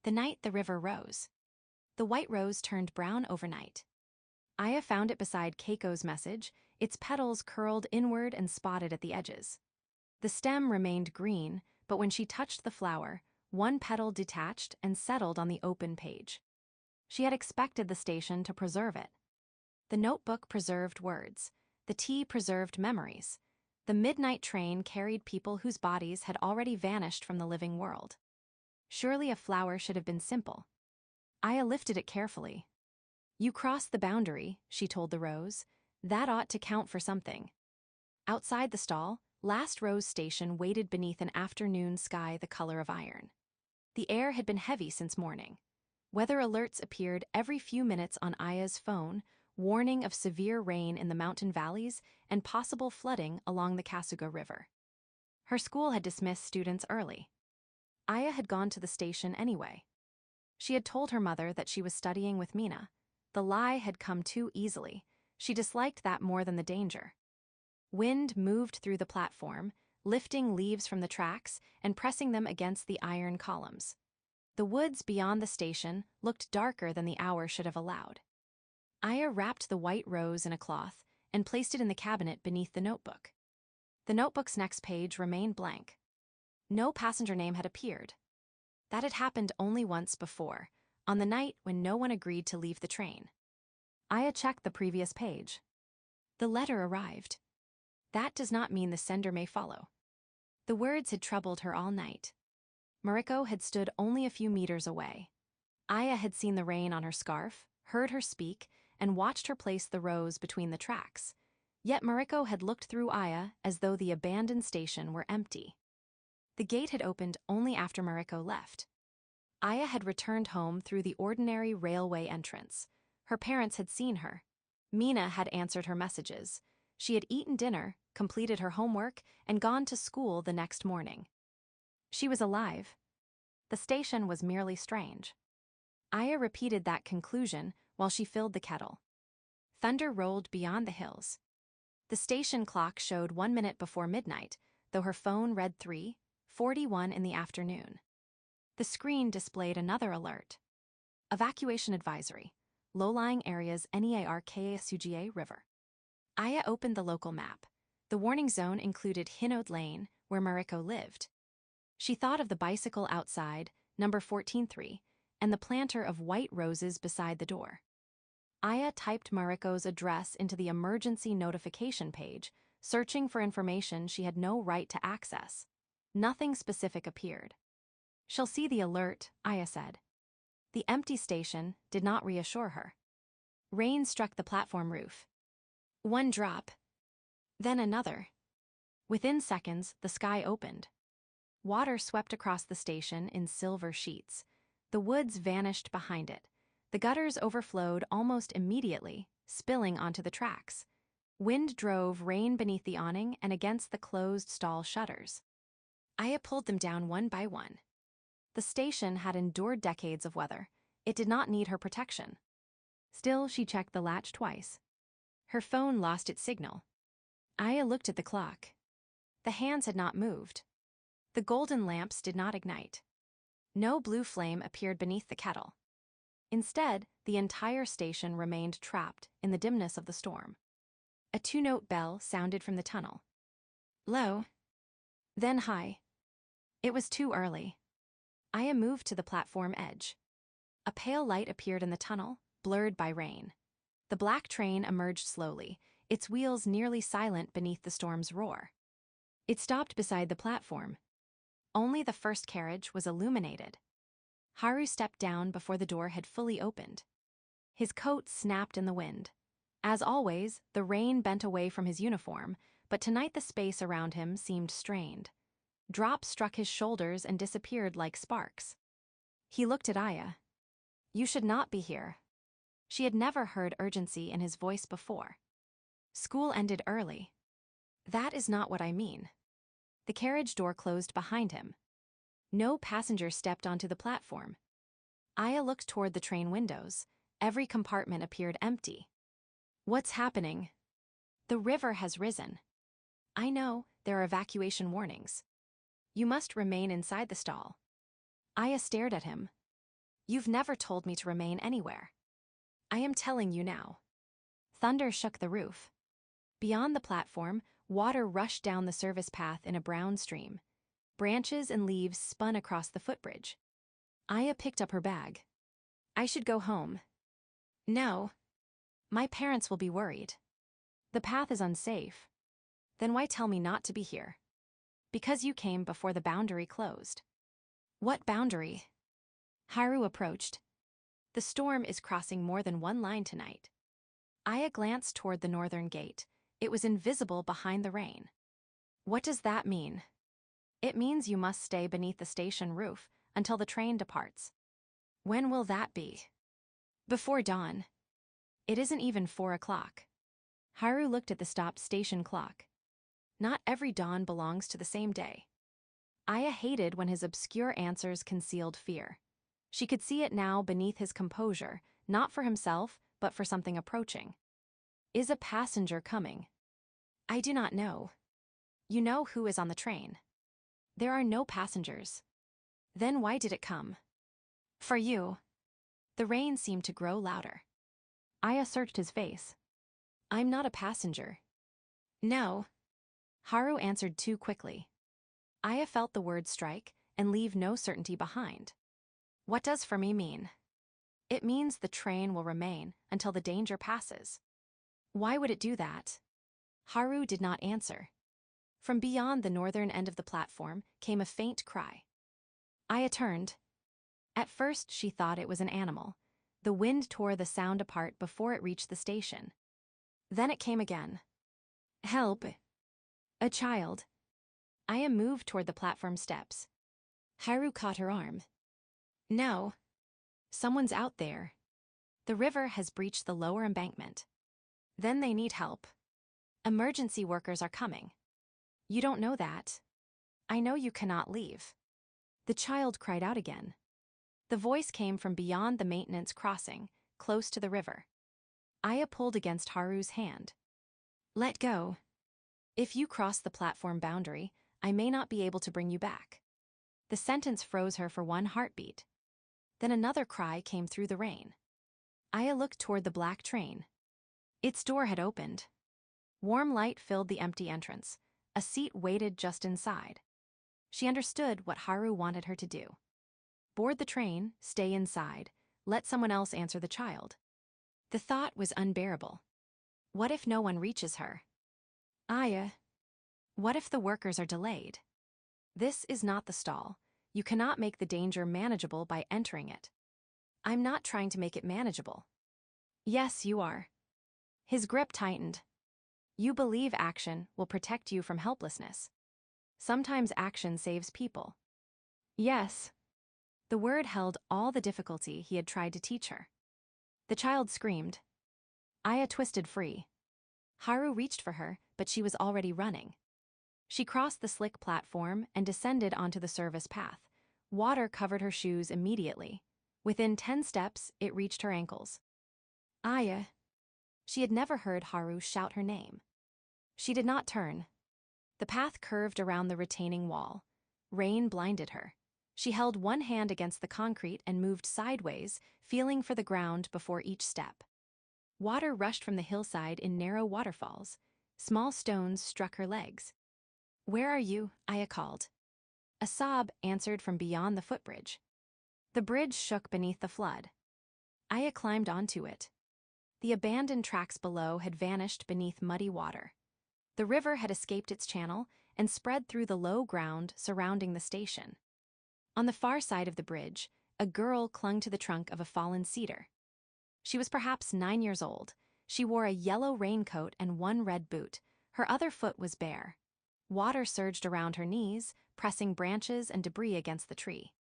B: The night the river rose. The white rose turned brown overnight. Aya found it beside Keiko's message, its petals curled inward and spotted at the edges. The stem remained green, but when she touched the flower, one petal detached and settled on the open page. She had expected the station to preserve it. The notebook preserved words. The tea preserved memories. The midnight train carried people whose bodies had already vanished from the living world. Surely a flower should have been simple. Aya lifted it carefully. "You crossed the boundary," she told the rose. "That ought to count for something." Outside the stall, Last Rose Station waited beneath an afternoon sky the color of iron. The air had been heavy since morning. Weather alerts appeared every few minutes on Aya's phone, warning of severe rain in the mountain valleys and possible flooding along the Kasuga River. Her school had dismissed students early. Aya had gone to the station anyway. She had told her mother that she was studying with Mina. The lie had come too easily. She disliked that more than the danger. Wind moved through the platform, lifting leaves from the tracks and pressing them against the iron columns. The woods beyond the station looked darker than the hour should have allowed. Aya wrapped the white rose in a cloth and placed it in the cabinet beneath the notebook. The notebook's next page remained blank. No passenger name had appeared. That had happened only once before, on the night when no one agreed to leave the train. Aya checked the previous page. The letter arrived. That does not mean the sender may follow. The words had troubled her all night. Mariko had stood only a few meters away. Aya had seen the rain on her scarf, heard her speak, and watched her place the rose between the tracks. Yet Mariko had looked through Aya as though the abandoned station were empty. The gate had opened only after Mariko left. Aya had returned home through the ordinary railway entrance. Her parents had seen her. Mina had answered her messages. She had eaten dinner, completed her homework, and gone to school the next morning. She was alive. The station was merely strange. Aya repeated that conclusion while she filled the kettle. Thunder rolled beyond the hills. The station clock showed 1 minute before midnight, though her phone read 3:41 in the afternoon. The screen displayed another alert. Evacuation advisory. Low-lying areas near Kasuga River. Aya opened the local map. The warning zone included Hinode Lane, where Mariko lived. She thought of the bicycle outside, number 14-3, and the planter of white roses beside the door. Aya typed Mariko's address into the emergency notification page, searching for information she had no right to access. Nothing specific appeared. "She'll see the alert," Aya said. The empty station did not reassure her. Rain struck the platform roof. One drop. Then another. Within seconds, the sky opened. Water swept across the station in silver sheets. The woods vanished behind it. The gutters overflowed almost immediately, spilling onto the tracks. Wind drove rain beneath the awning and against the closed stall shutters. Aya pulled them down one by one. The station had endured decades of weather. It did not need her protection. Still, she checked the latch twice. Her phone lost its signal. Aya looked at the clock. The hands had not moved. The golden lamps did not ignite. No blue flame appeared beneath the kettle. Instead, the entire station remained trapped in the dimness of the storm. A two-note bell sounded from the tunnel. Low, then high. It was too early. Aya moved to the platform edge. A pale light appeared in the tunnel, blurred by rain. The black train emerged slowly, its wheels nearly silent beneath the storm's roar. It stopped beside the platform. Only the first carriage was illuminated. Haru stepped down before the door had fully opened. His coat snapped in the wind. As always, the rain bent away from his uniform, but tonight the space around him seemed strained. Drops struck his shoulders and disappeared like sparks. He looked at Aya. You should not be here. She had never heard urgency in his voice before. School ended early. That is not what I mean. The carriage door closed behind him. No passenger stepped onto the platform. Aya looked toward the train windows. Every compartment appeared empty. What's happening? The river has risen. I know, there are evacuation warnings. You must remain inside the stall. Aya stared at him. You've never told me to remain anywhere. I am telling you now. Thunder shook the roof. Beyond the platform, water rushed down the service path in a brown stream. Branches and leaves spun across the footbridge. Aya picked up her bag. I should go home. No. My parents will be worried. The path is unsafe. Then why tell me not to be here? Because you came before the boundary closed. What boundary? Haru approached. The storm is crossing more than one line tonight. Aya glanced toward the northern gate. It was invisible behind the rain. What does that mean? It means you must stay beneath the station roof until the train departs. When will that be? Before dawn. It isn't even 4 o'clock. Haru looked at the stopped station clock. Not every dawn belongs to the same day. Aya hated when his obscure answers concealed fear. She could see it now beneath his composure, not for himself, but for something approaching. Is a passenger coming? I do not know. You know who is on the train. There are no passengers. Then why did it come? For you. The rain seemed to grow louder. Aya searched his face. I'm not a passenger. No. Haru answered too quickly. Aya felt the words strike and leave no certainty behind. What does for me mean? It means the train will remain until the danger passes. Why would it do that? Haru did not answer. From beyond the northern end of the platform came a faint cry. Aya turned. At first she thought it was an animal. The wind tore the sound apart before it reached the station. Then it came again. Help. A child. Aya moved toward the platform steps. Haru caught her arm. No. Someone's out there. The river has breached the lower embankment. Then they need help. Emergency workers are coming. You don't know that. I know you cannot leave. The child cried out again. The voice came from beyond the maintenance crossing, close to the river. Aya pulled against Haru's hand. Let go. If you cross the platform boundary, I may not be able to bring you back. The sentence froze her for one heartbeat. Then another cry came through the rain. Aya looked toward the black train. Its door had opened. Warm light filled the empty entrance. A seat waited just inside. She understood what Haru wanted her to do. Board the train, stay inside, let someone else answer the child. The thought was unbearable. What if no one reaches her? Aya. What if the workers are delayed? This is not the stall. You cannot make the danger manageable by entering it. I'm not trying to make it manageable. Yes, you are. His grip tightened. You believe action will protect you from helplessness. Sometimes action saves people. Yes. The word held all the difficulty he had tried to teach her. The child screamed. Aya twisted free. Haru reached for her, but she was already running. She crossed the slick platform and descended onto the service path. Water covered her shoes immediately. Within 10 steps, it reached her ankles. Aya. She had never heard Haru shout her name. She did not turn. The path curved around the retaining wall. Rain blinded her. She held one hand against the concrete and moved sideways, feeling for the ground before each step. Water rushed from the hillside in narrow waterfalls. Small stones struck her legs. "Where are you?" Aya called. A sob answered from beyond the footbridge. The bridge shook beneath the flood. Aya climbed onto it. The abandoned tracks below had vanished beneath muddy water. The river had escaped its channel and spread through the low ground surrounding the station. On the far side of the bridge, a girl clung to the trunk of a fallen cedar. She was perhaps 9 years old. She wore a yellow raincoat and one red boot. Her other foot was bare. Water surged around her knees, pressing branches and debris against the tree.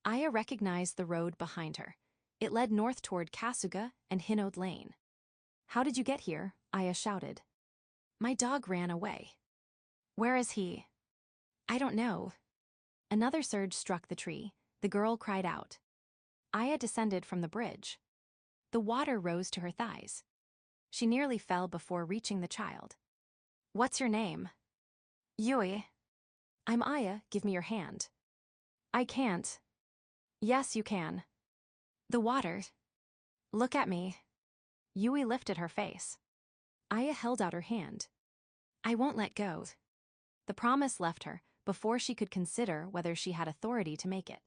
B: Aya recognized the road behind her. It led north toward Kasuga and Hinode Lane. "How did you get here?" Aya shouted. "My dog ran away." "Where is he?" "I don't know." Another surge struck the tree. The girl cried out. Aya descended from the bridge. The water rose to her thighs. She nearly fell before reaching the child. "What's your name?" "Yui." "I'm Aya, give me your hand." "I can't." "Yes, you can." "The water." "Look at me." Yui lifted her face. Aya held out her hand. "I won't let go." The promise left her before she could consider whether she had authority to make it.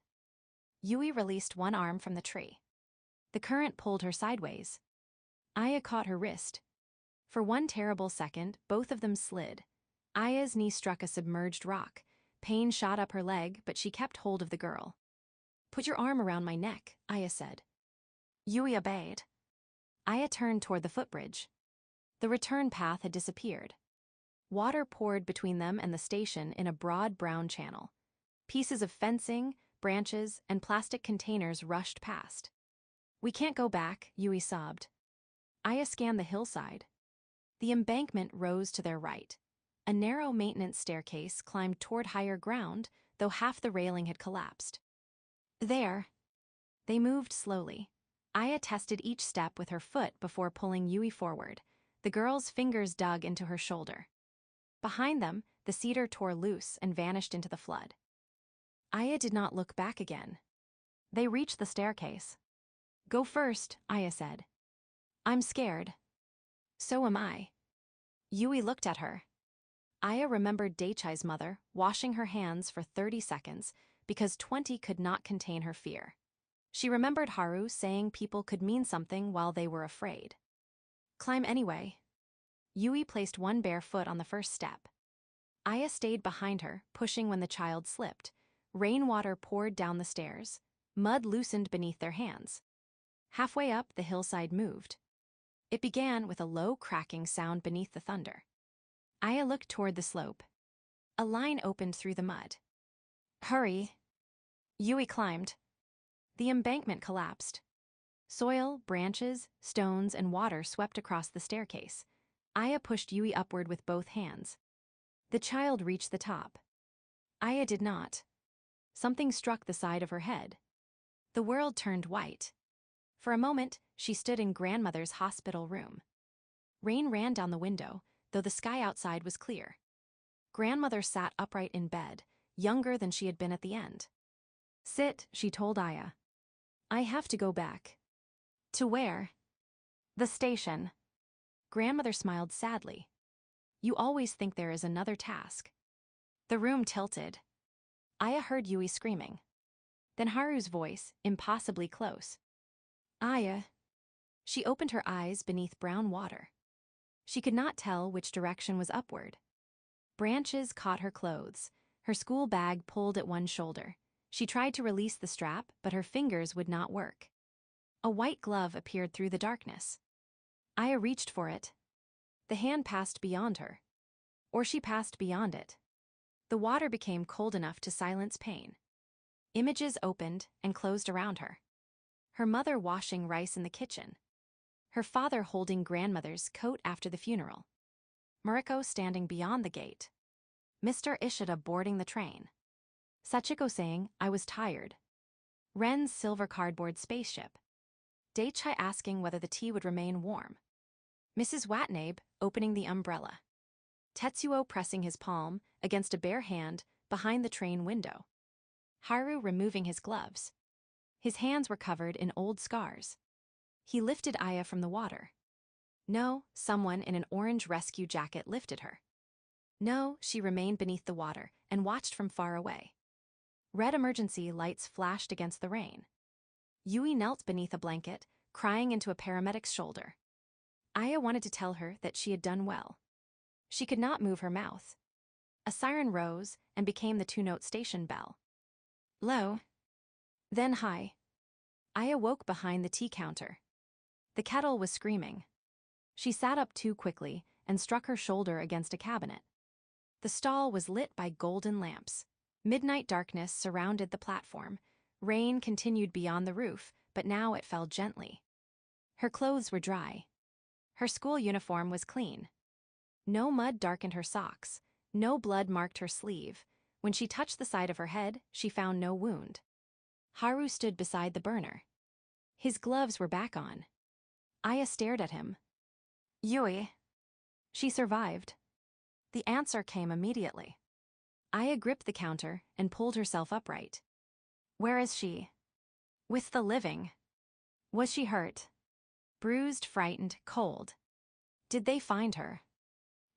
B: Yui released one arm from the tree. The current pulled her sideways. Aya caught her wrist. For one terrible second, both of them slid. Aya's knee struck a submerged rock. Pain shot up her leg, but she kept hold of the girl. "Put your arm around my neck," Aya said. Yui obeyed. Aya turned toward the footbridge. The return path had disappeared. Water poured between them and the station in a broad brown channel. Pieces of fencing, branches, and plastic containers rushed past. "We can't go back," Yui sobbed. Aya scanned the hillside. The embankment rose to their right. A narrow maintenance staircase climbed toward higher ground, though half the railing had collapsed. "There." They moved slowly. Aya tested each step with her foot before pulling Yui forward. The girl's fingers dug into her shoulder. Behind them, the cedar tore loose and vanished into the flood. Aya did not look back again. They reached the staircase. "Go first," Aya said. "I'm scared." "So am I." Yui looked at her. Aya remembered Daichai's mother washing her hands for 30 seconds because 20 could not contain her fear. She remembered Haru saying people could mean something while they were afraid. "Climb anyway." Yui placed one bare foot on the first step. Aya stayed behind her, pushing when the child slipped. Rainwater poured down the stairs. Mud loosened beneath their hands. Halfway up, the hillside moved. It began with a low cracking sound beneath the thunder. Aya looked toward the slope. A line opened through the mud. "Hurry." Yui climbed. The embankment collapsed. Soil, branches, stones, and water swept across the staircase. Aya pushed Yui upward with both hands. The child reached the top. Aya did not. Something struck the side of her head. The world turned white. For a moment, she stood in grandmother's hospital room. Rain ran down the window, though the sky outside was clear. Grandmother sat upright in bed, younger than she had been at the end. "Sit," she told Aya. "I have to go back." "To where?" "The station." Grandmother smiled sadly. "You always think there is another task." The room tilted. Aya heard Yui screaming. Then Haru's voice, impossibly close. "Aya." She opened her eyes beneath brown water. She could not tell which direction was upward. Branches caught her clothes. Her school bag pulled at one shoulder. She tried to release the strap, but her fingers would not work. A white glove appeared through the darkness. Aya reached for it. The hand passed beyond her. Or she passed beyond it. The water became cold enough to silence pain. Images opened and closed around her. Her mother washing rice in the kitchen. Her father holding grandmother's coat after the funeral. Mariko standing beyond the gate. Mr. Ishida boarding the train. Sachiko saying, I was tired. Ren's silver cardboard spaceship. Daichai asking whether the tea would remain warm. Mrs. Watnabe opening the umbrella. Tetsuo pressing his palm against a bare hand behind the train window. Haru removing his gloves. His hands were covered in old scars. He lifted Aya from the water. No, someone in an orange rescue jacket lifted her. No, she remained beneath the water and watched from far away. Red emergency lights flashed against the rain. Yui knelt beneath a blanket, crying into a paramedic's shoulder. Aya wanted to tell her that she had done well. She could not move her mouth. A siren rose and became the two-note station bell. Low. Then high. Aya woke behind the tea counter. The kettle was screaming. She sat up too quickly and struck her shoulder against a cabinet. The stall was lit by golden lamps. Midnight darkness surrounded the platform. Rain continued beyond the roof, but now it fell gently. Her clothes were dry. Her school uniform was clean. No mud darkened her socks. No blood marked her sleeve. When she touched the side of her head, she found no wound. Haru stood beside the burner. His gloves were back on. Aya stared at him. Yui. She survived. The answer came immediately. Aya gripped the counter and pulled herself upright. Where is she? With the living. Was she hurt? Bruised, frightened, cold. Did they find her?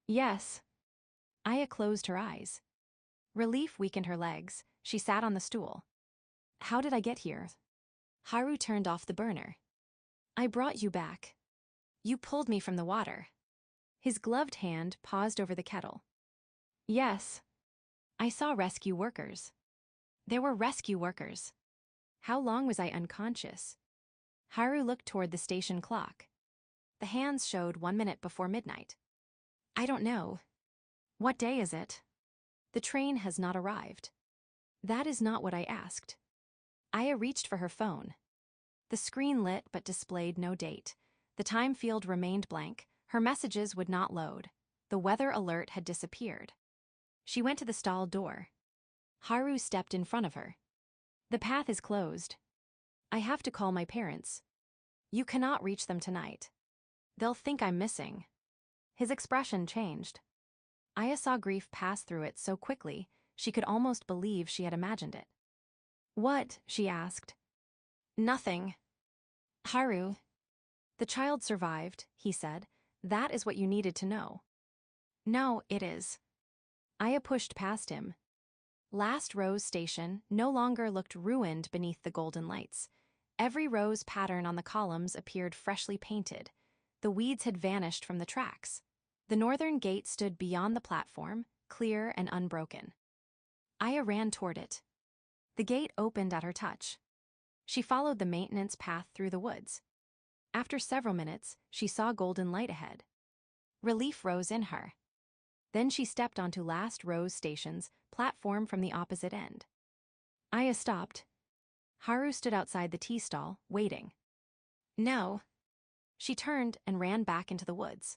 B: Yes. Aya closed her eyes. Relief weakened her legs. She sat on the stool. How did I get here? Haru turned off the burner. I brought you back. You pulled me from the water. His gloved hand paused over the kettle. Yes. I saw rescue workers. There were rescue workers. How long was I unconscious? Haru looked toward the station clock. The hands showed 1 minute before midnight. I don't know. What day is it? The train has not arrived. That is not what I asked. Aya reached for her phone. The screen lit but displayed no date. The time field remained blank. Her messages would not load. The weather alert had disappeared. She went to the stall door. Haru stepped in front of her. The path is closed. I have to call my parents. You cannot reach them tonight. They'll think I'm missing. His expression changed. Aya saw grief pass through it so quickly, she could almost believe she had imagined it. What? She asked. Nothing. Haru. The child survived, he said. That is what you needed to know. No, it is. Aya pushed past him. Last Rose Station no longer looked ruined beneath the golden lights. Every rose pattern on the columns appeared freshly painted. The weeds had vanished from the tracks. The northern gate stood beyond the platform, clear and unbroken. Aya ran toward it. The gate opened at her touch. She followed the maintenance path through the woods. After several minutes, she saw golden light ahead. Relief rose in her. Then she stepped onto Last Rose Station's platform from the opposite end. Aya stopped. Haru stood outside the tea stall, waiting. No. She turned and ran back into the woods.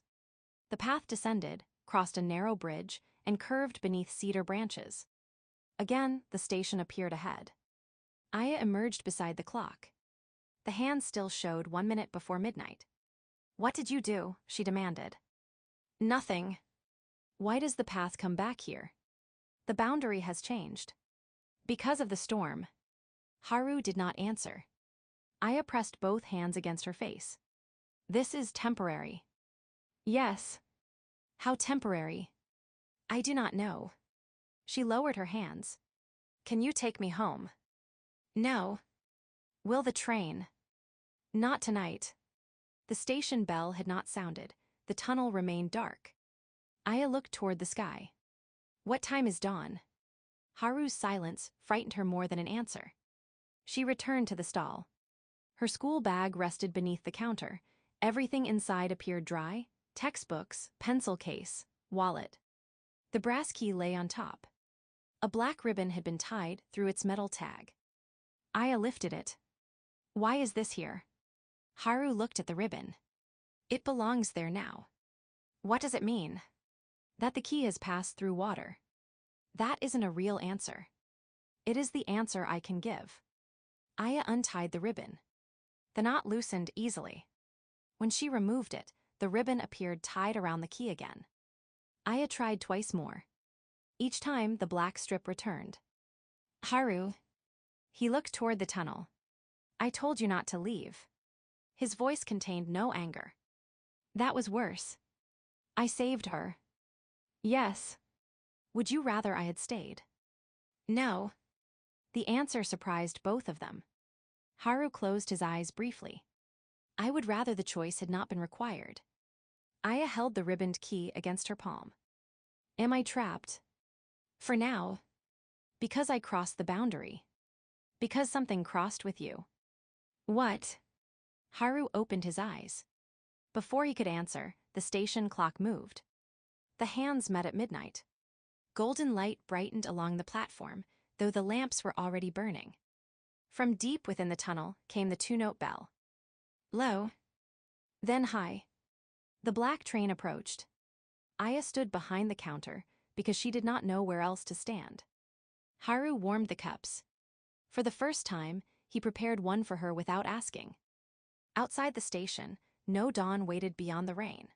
B: The path descended, crossed a narrow bridge, and curved beneath cedar branches. Again, the station appeared ahead. Aya emerged beside the clock. The hands still showed 1 minute before midnight. What did you do? She demanded. Nothing. Why does the path come back here? The boundary has changed. Because of the storm. Haru did not answer. Aya pressed both hands against her face. This is temporary. Yes. How temporary? I do not know. She lowered her hands. Can you take me home? No. Will the train? Not tonight. The station bell had not sounded. The tunnel remained dark. Aya looked toward the sky. What time is dawn? Haru's silence frightened her more than an answer. She returned to the stall. Her school bag rested beneath the counter. Everything inside appeared dry: textbooks, pencil case, wallet. The brass key lay on top. A black ribbon had been tied through its metal tag. Aya lifted it. Why is this here? Haru looked at the ribbon. It belongs there now. What does it mean? That the key has passed through water. That isn't a real answer. It is the answer I can give. Aya untied the ribbon. The knot loosened easily. When she removed it, the ribbon appeared tied around the key again. Aya tried twice more. Each time, the black strip returned. Haru. He looked toward the tunnel. I told you not to leave. His voice contained no anger. That was worse. I saved her. Yes. Would you rather I had stayed? No. The answer surprised both of them. Haru closed his eyes briefly. I would rather the choice had not been required. Aya held the ribboned key against her palm. Am I trapped? For now. Because I crossed the boundary. Because something crossed with you. What? Haru opened his eyes. Before he could answer, the station clock moved. The hands met at midnight. Golden light brightened along the platform, though the lamps were already burning. From deep within the tunnel came the two-note bell. Low. Then high. The black train approached. Aya stood behind the counter because she did not know where else to stand. Haru warmed the cups. For the first time, he prepared one for her without asking. Outside the station, no dawn waited beyond the rain.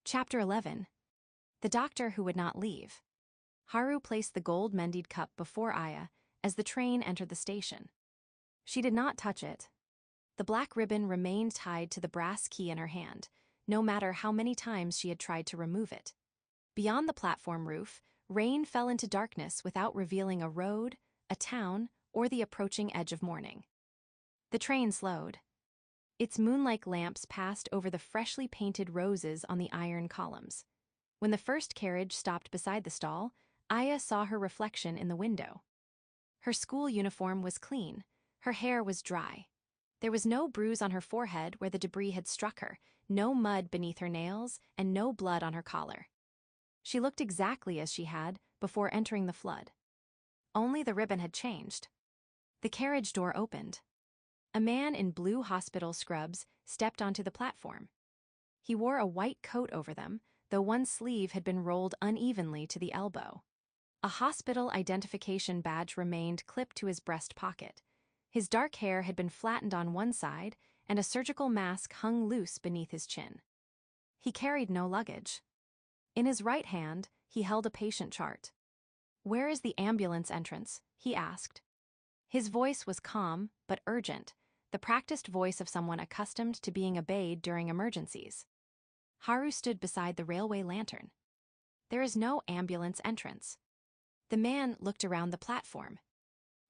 B: Chapter 11. The doctor who would not leave. Haru placed the gold-mendied cup before Aya as the train entered the station. She did not touch it. The black ribbon remained tied to the brass key in her hand, no matter how many times she had tried to remove it. Beyond the platform roof, rain fell into darkness without revealing a road, a town, or the approaching edge of morning. The train slowed. Its moonlike lamps passed over the freshly painted roses on the iron columns. When the first carriage stopped beside the stall, Aya saw her reflection in the window. Her school uniform was clean. Her hair was dry. There was no bruise on her forehead where the debris had struck her, no mud beneath her nails, and no blood on her collar. She looked exactly as she had before entering the flood. Only the ribbon had changed. The carriage door opened. A man in blue hospital scrubs stepped onto the platform. He wore a white coat over them, though one sleeve had been rolled unevenly to the elbow. A hospital identification badge remained clipped to his breast pocket. His dark hair had been flattened on one side, and a surgical mask hung loose beneath his chin. He carried no luggage. In his right hand, he held a patient chart. "Where is the ambulance entrance?" he asked. His voice was calm, but urgent, the practiced voice of someone accustomed to being obeyed during emergencies. Haru stood beside the railway lantern. There is no ambulance entrance. The man looked around the platform.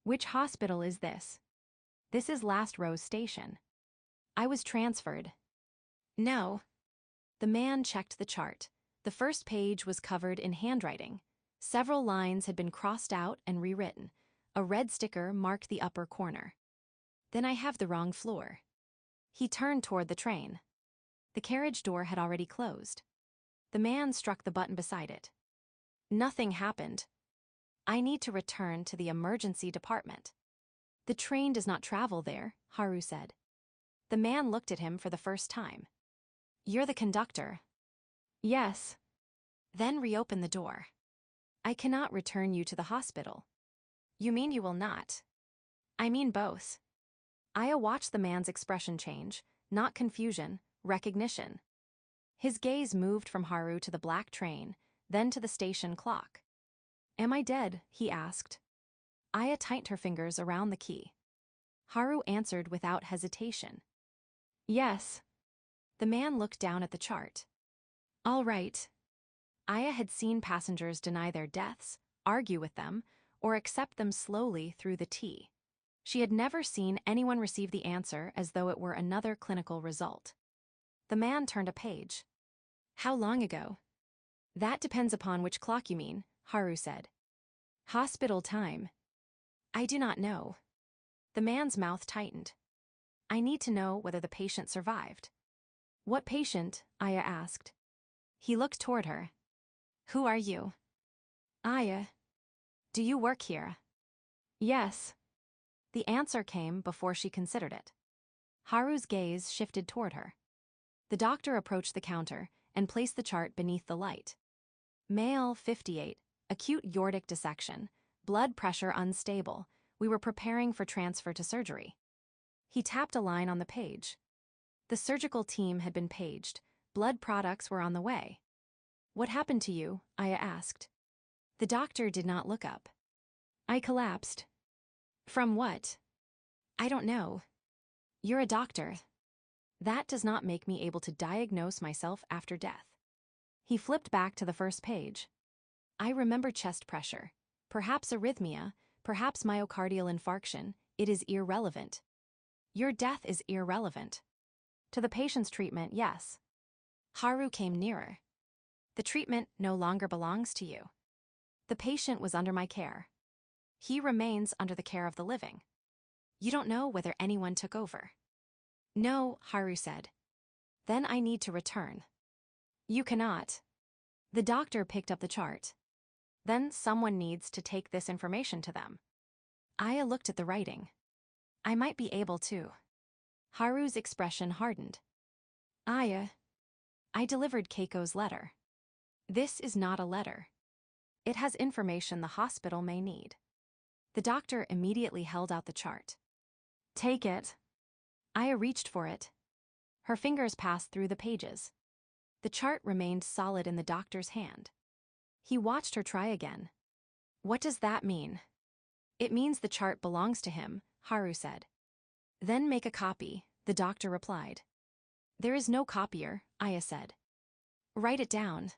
B: Which hospital is this? This is Last Rose Station. I was transferred. No. The man checked the chart. The first page was covered in handwriting. Several lines had been crossed out and rewritten. A red sticker marked the upper corner. Then I have the wrong floor. He turned toward the train. The carriage door had already closed. The man struck the button beside it. Nothing happened. I need to return to the emergency department. The train does not travel there, Haru said. The man looked at him for the first time. You're the conductor. Yes. Then reopen the door. I cannot return you to the hospital. You mean you will not? I mean both. Aya watched the man's expression change, not confusion, recognition. His gaze moved from Haru to the black train, then to the station clock. Am I dead? He asked. Aya tightened her fingers around the key. Haru answered without hesitation. Yes. The man looked down at the chart. All right. Aya had seen passengers deny their deaths, argue with them, or accept them slowly through the T. She had never seen anyone receive the answer as though it were another clinical result. The man turned a page. How long ago? That depends upon which clock you mean, Haru said. Hospital time. I do not know. The man's mouth tightened. I need to know whether the patient survived. What patient? Aya asked. He looked toward her. Who are you? Aya. Do you work here? Yes. The answer came before she considered it. Haru's gaze shifted toward her. The doctor approached the counter and placed the chart beneath the light. Male 58, acute aortic dissection, blood pressure unstable. We were preparing for transfer to surgery. He tapped a line on the page. The surgical team had been paged. Blood products were on the way. What happened to you? Aya asked. The doctor did not look up. I collapsed. From what? I don't know. You're a doctor. That does not make me able to diagnose myself after death. He flipped back to the first page. I remember chest pressure. Perhaps arrhythmia, perhaps myocardial infarction. It is irrelevant. Your death is irrelevant. To the patient's treatment, yes. Haru came nearer. The treatment no longer belongs to you. The patient was under my care. He remains under the care of the living. You don't know whether anyone took over. No, Haru said. Then I need to return. You cannot. The doctor picked up the chart. Then someone needs to take this information to them. Aya looked at the writing. I might be able to. Haru's expression hardened. Aya, I delivered Keiko's letter. This is not a letter. It has information the hospital may need. The doctor immediately held out the chart. Take it. Aya reached for it. Her fingers passed through the pages. The chart remained solid in the doctor's hand. He watched her try again. What does that mean? It means the chart belongs to him, Haru said. Then make a copy, the doctor replied. There is no copier, Aya said. Write it down.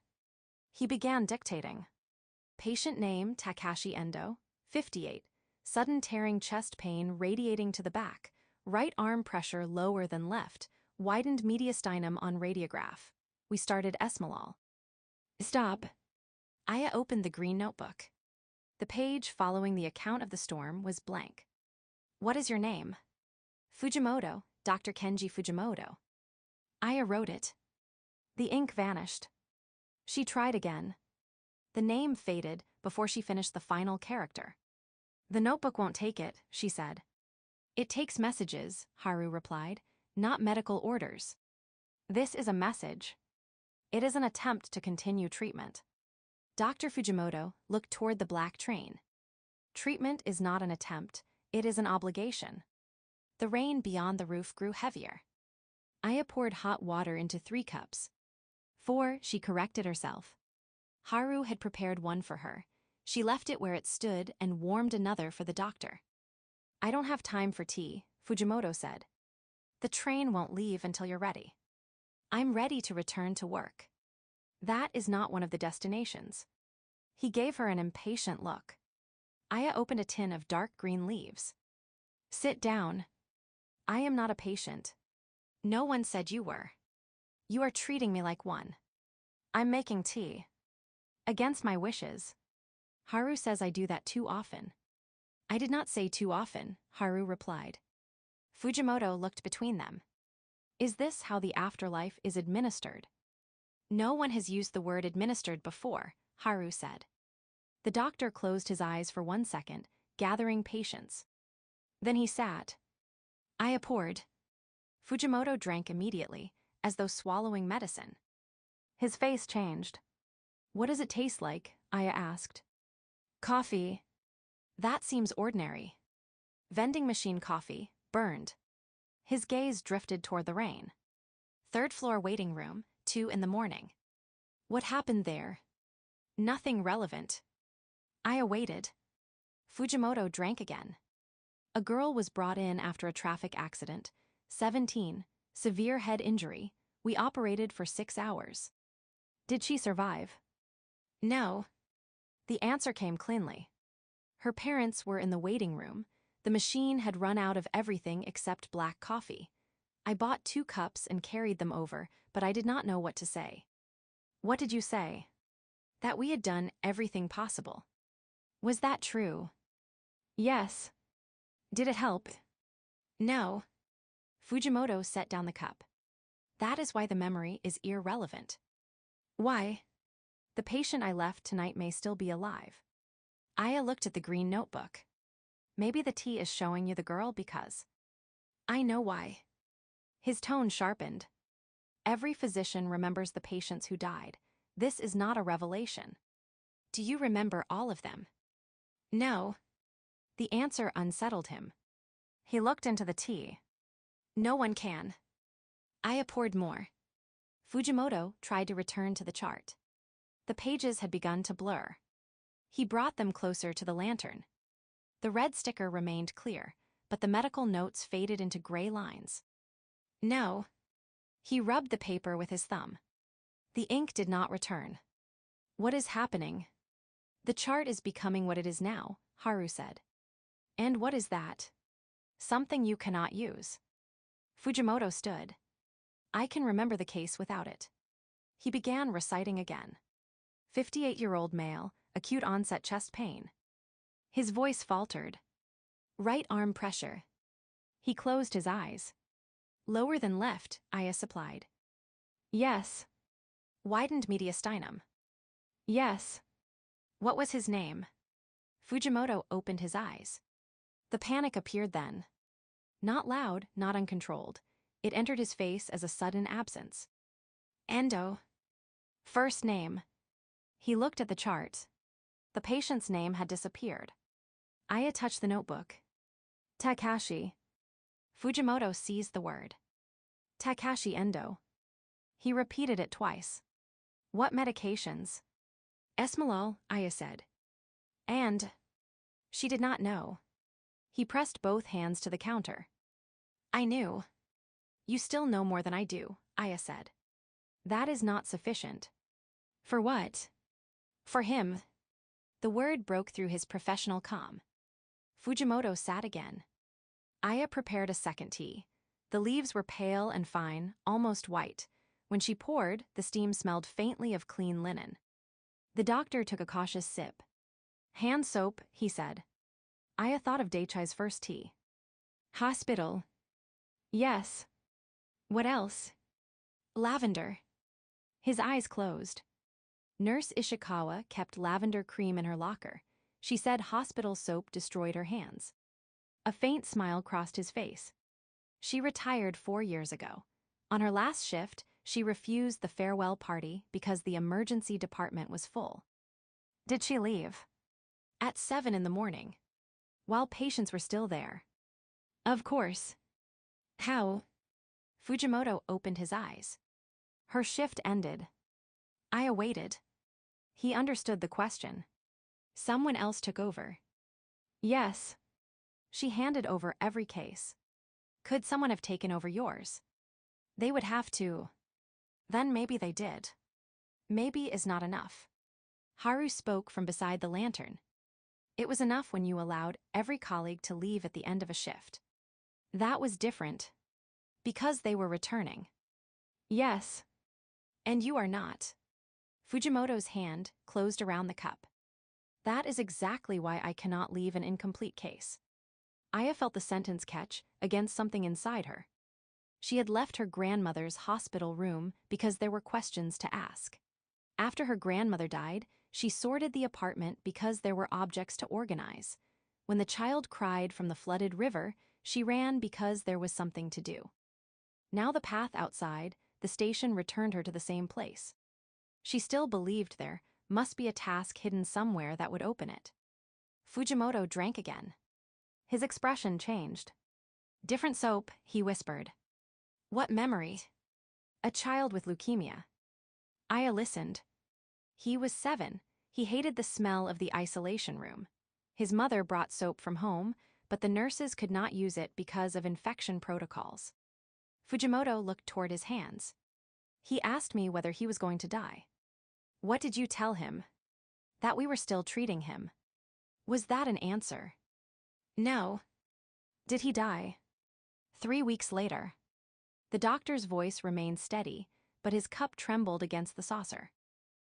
B: He began dictating. Patient name Takashi Endo, 58. Sudden tearing chest pain radiating to the back. Right arm pressure lower than left. Widened mediastinum on radiograph. We started esmolol. Stop. Aya opened the green notebook. The page following the account of the storm was blank. What is your name? Fujimoto, Dr. Kenji Fujimoto. Aya wrote it. The ink vanished. She tried again. The name faded before she finished the final character. The notebook won't take it, she said. It takes messages, Haru replied, not medical orders. This is a message. It is an attempt to continue treatment. Dr. Fujimoto looked toward the black train. Treatment is not an attempt, it is an obligation. The rain beyond the roof grew heavier. Aya poured hot water into 3 cups. 4, she corrected herself. Haru had prepared one for her. She left it where it stood and warmed another for the doctor. I don't have time for tea, Fujimoto said. The train won't leave until you're ready. I'm ready to return to work. That is not one of the destinations. He gave her an impatient look. Aya opened a tin of dark green leaves. Sit down. I am not a patient. No one said you were. You are treating me like one. I'm making tea. Against my wishes. Haru says I do that too often. I did not say too often, Haru replied. Fujimoto looked between them. Is this how the afterlife is administered? No one has used the word administered before, Haru said. The doctor closed his eyes for 1 second, gathering patience. Then he sat. Aya poured. Fujimoto drank immediately, as though swallowing medicine. His face changed. What does it taste like? Aya asked. Coffee. That seems ordinary. Vending machine coffee, burned. His gaze drifted toward the rain. 3rd floor waiting room, 2 in the morning. What happened there? Nothing relevant. Aya waited. Fujimoto drank again. A girl was brought in after a traffic accident. 17, severe head injury. We operated for 6 hours. Did she survive? No. The answer came cleanly. Her parents were in the waiting room. The machine had run out of everything except black coffee. I bought 2 cups and carried them over, but I did not know what to say. What did you say? That we had done everything possible. Was that true? Yes. Did it help? No. Fujimoto set down the cup. That is why the memory is irrelevant. Why? The patient I left tonight may still be alive. Aya looked at the green notebook. Maybe the tea is showing you the girl because. I know why. His tone sharpened. Every physician remembers the patients who died. This is not a revelation. Do you remember all of them? No. The answer unsettled him. He looked into the tea. No one can. Aya poured more. Fujimoto tried to return to the chart. The pages had begun to blur. He brought them closer to the lantern. The red sticker remained clear, but the medical notes faded into gray lines. No. He rubbed the paper with his thumb. The ink did not return. What is happening? The chart is becoming what it is now, Haru said. And what is that? Something you cannot use. Fujimoto stood. I can remember the case without it. He began reciting again. 58-year-old male, acute onset chest pain. His voice faltered. Right arm pressure. He closed his eyes. Lower than left, Aya supplied. Yes. Widened mediastinum. Yes. What was his name? Fujimoto opened his eyes. The panic appeared then. Not loud, not uncontrolled. It entered his face as a sudden absence. Endo. First name. He looked at the chart. The patient's name had disappeared. Aya touched the notebook. Takashi. Fujimoto seized the word. Takashi Endo. He repeated it twice. What medications? Esmolol, Aya said. And... She did not know. He pressed both hands to the counter. I knew. You still know more than I do, Aya said. That is not sufficient. For what? For him. The word broke through his professional calm. Fujimoto sat again. Aya prepared a second tea. The leaves were pale and fine, almost white. When she poured, the steam smelled faintly of clean linen. The doctor took a cautious sip. Hand soap, he said. Aya thought of Daichai's first tea. Hospital. Yes. What else? Lavender. His eyes closed. Nurse Ishikawa kept lavender cream in her locker. She said hospital soap destroyed her hands. A faint smile crossed his face. She retired 4 years ago. On her last shift, she refused the farewell party because the emergency department was full. Did she leave? At 7 in the morning. While patients were still there. Of course. How? Fujimoto opened his eyes. Her shift ended. Aya waited. He understood the question. Someone else took over. Yes. She handed over every case. Could someone have taken over yours? They would have to. Then maybe they did. Maybe is not enough. Haru spoke from beside the lantern. It was enough when you allowed every colleague to leave at the end of a shift. That was different. Because they were returning. Yes. And you are not. Fujimoto's hand closed around the cup. That is exactly why I cannot leave an incomplete case. Aya felt the sentence catch against something inside her. She had left her grandmother's hospital room because there were questions to ask. After her grandmother died, she sorted the apartment because there were objects to organize. When the child cried from the flooded river, she ran because there was something to do. Now the path outside, the station returned her to the same place. She still believed there must be a task hidden somewhere that would open it. Fujimoto drank again. His expression changed. Different soap, he whispered. What memory? A child with leukemia. Aya listened. He was 7. He hated the smell of the isolation room. His mother brought soap from home, but the nurses could not use it because of infection protocols. Fujimoto looked toward his hands. He asked me whether he was going to die. What did you tell him? That we were still treating him. Was that an answer? No. Did he die? 3 weeks later. The doctor's voice remained steady, but his cup trembled against the saucer.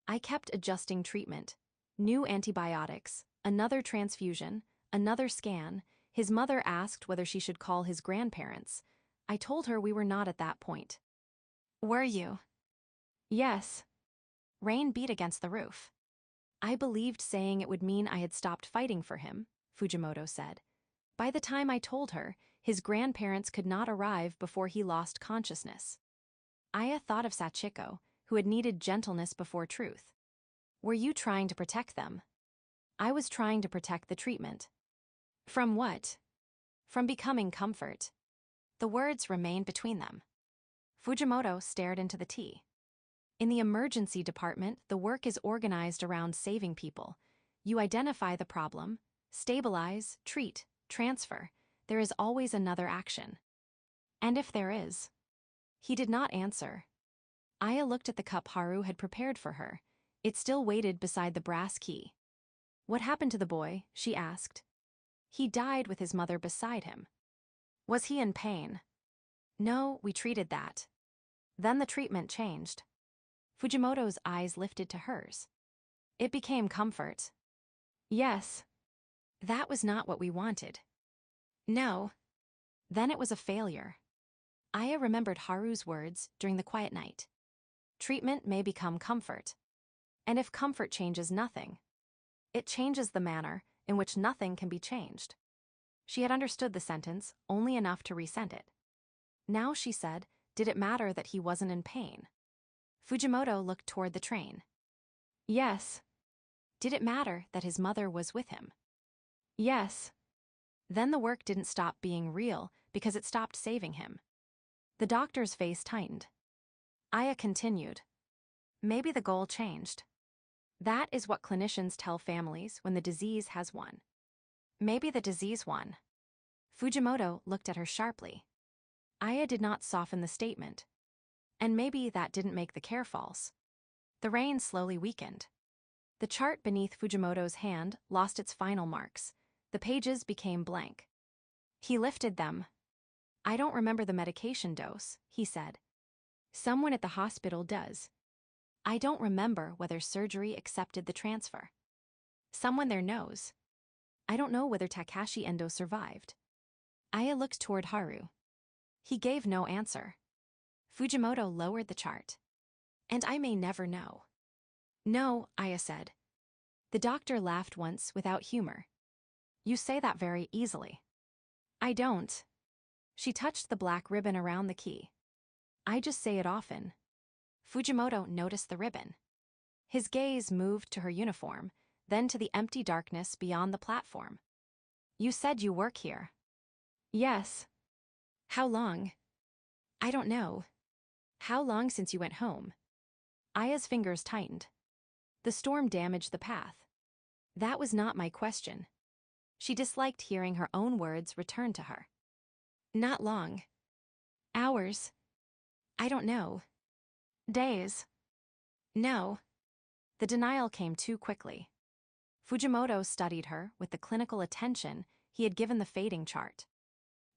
B: I kept adjusting treatment. New antibiotics, another transfusion, another scan. His mother asked whether she should call his grandparents. I told her we were not at that point. Were you? Yes. Rain beat against the roof. I believed saying it would mean I had stopped fighting for him, Fujimoto said. By the time I told her, his grandparents could not arrive before he lost consciousness. Aya thought of Sachiko, who had needed gentleness before truth. Were you trying to protect them? I was trying to protect the treatment. From what? From becoming comfort. The words remained between them. Fujimoto stared into the tea. In the emergency department, the work is organized around saving people. You identify the problem, stabilize, treat, transfer. There is always another action. And if there is? He did not answer. Aya looked at the cup Haru had prepared for her. It still waited beside the brass key. What happened to the boy? She asked. He died with his mother beside him. Was he in pain? No, we treated that. Then the treatment changed. Fujimoto's eyes lifted to hers. It became comfort. Yes. That was not what we wanted. No. Then it was a failure. Aya remembered Haru's words during the quiet night. Treatment may become comfort. And if comfort changes nothing, it changes the manner in which nothing can be changed. She had understood the sentence only enough to resent it. Now she said, did it matter that he wasn't in pain? Fujimoto looked toward the train. Yes. Did it matter that his mother was with him? Yes. Then the work didn't stop being real because it stopped saving him. The doctor's face tightened. Aya continued. Maybe the goal changed. That is what clinicians tell families when the disease has won. Maybe the disease won. Fujimoto looked at her sharply. Aya did not soften the statement. And maybe that didn't make the care false. The rain slowly weakened. The chart beneath Fujimoto's hand lost its final marks. The pages became blank. He lifted them. I don't remember the medication dose, he said. Someone at the hospital does. I don't remember whether surgery accepted the transfer. Someone there knows. I don't know whether Takashi Endo survived. Aya looked toward Haru. He gave no answer. Fujimoto lowered the chart. And I may never know. No, Aya said. The doctor laughed once without humor. You say that very easily. I don't. She touched the black ribbon around the key. I just say it often. Fujimoto noticed the ribbon. His gaze moved to her uniform, then to the empty darkness beyond the platform. You said you work here. Yes. How long? I don't know. How long since you went home? Aya's fingers tightened. The storm damaged the path. That was not my question. She disliked hearing her own words return to her. Not long. Hours. I don't know. Days. No. The denial came too quickly. Fujimoto studied her with the clinical attention he had given the fading chart.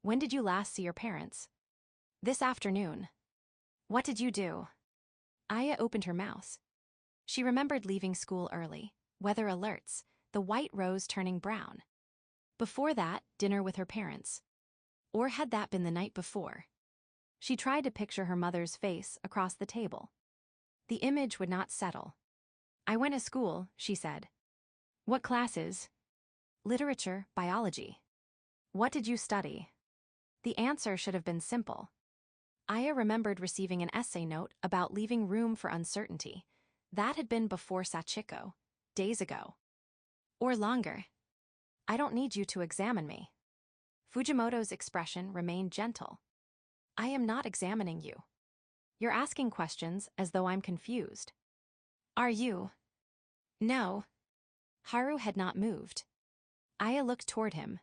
B: When did you last see your parents? This afternoon. What did you do? Aya opened her mouth. She remembered leaving school early, weather alerts, the white rose turning brown. Before that, dinner with her parents. Or had that been the night before? She tried to picture her mother's face across the table. The image would not settle. I went to school, she said. What classes? Literature, biology. What did you study? The answer should have been simple. Aya remembered receiving an essay note about leaving room for uncertainty. That had been before Sachiko, days ago. Or longer. I don't need you to examine me. Fujimoto's expression remained gentle. I am not examining you. You're asking questions as though I'm confused. Are you? No. Haru had not moved. Aya looked toward him.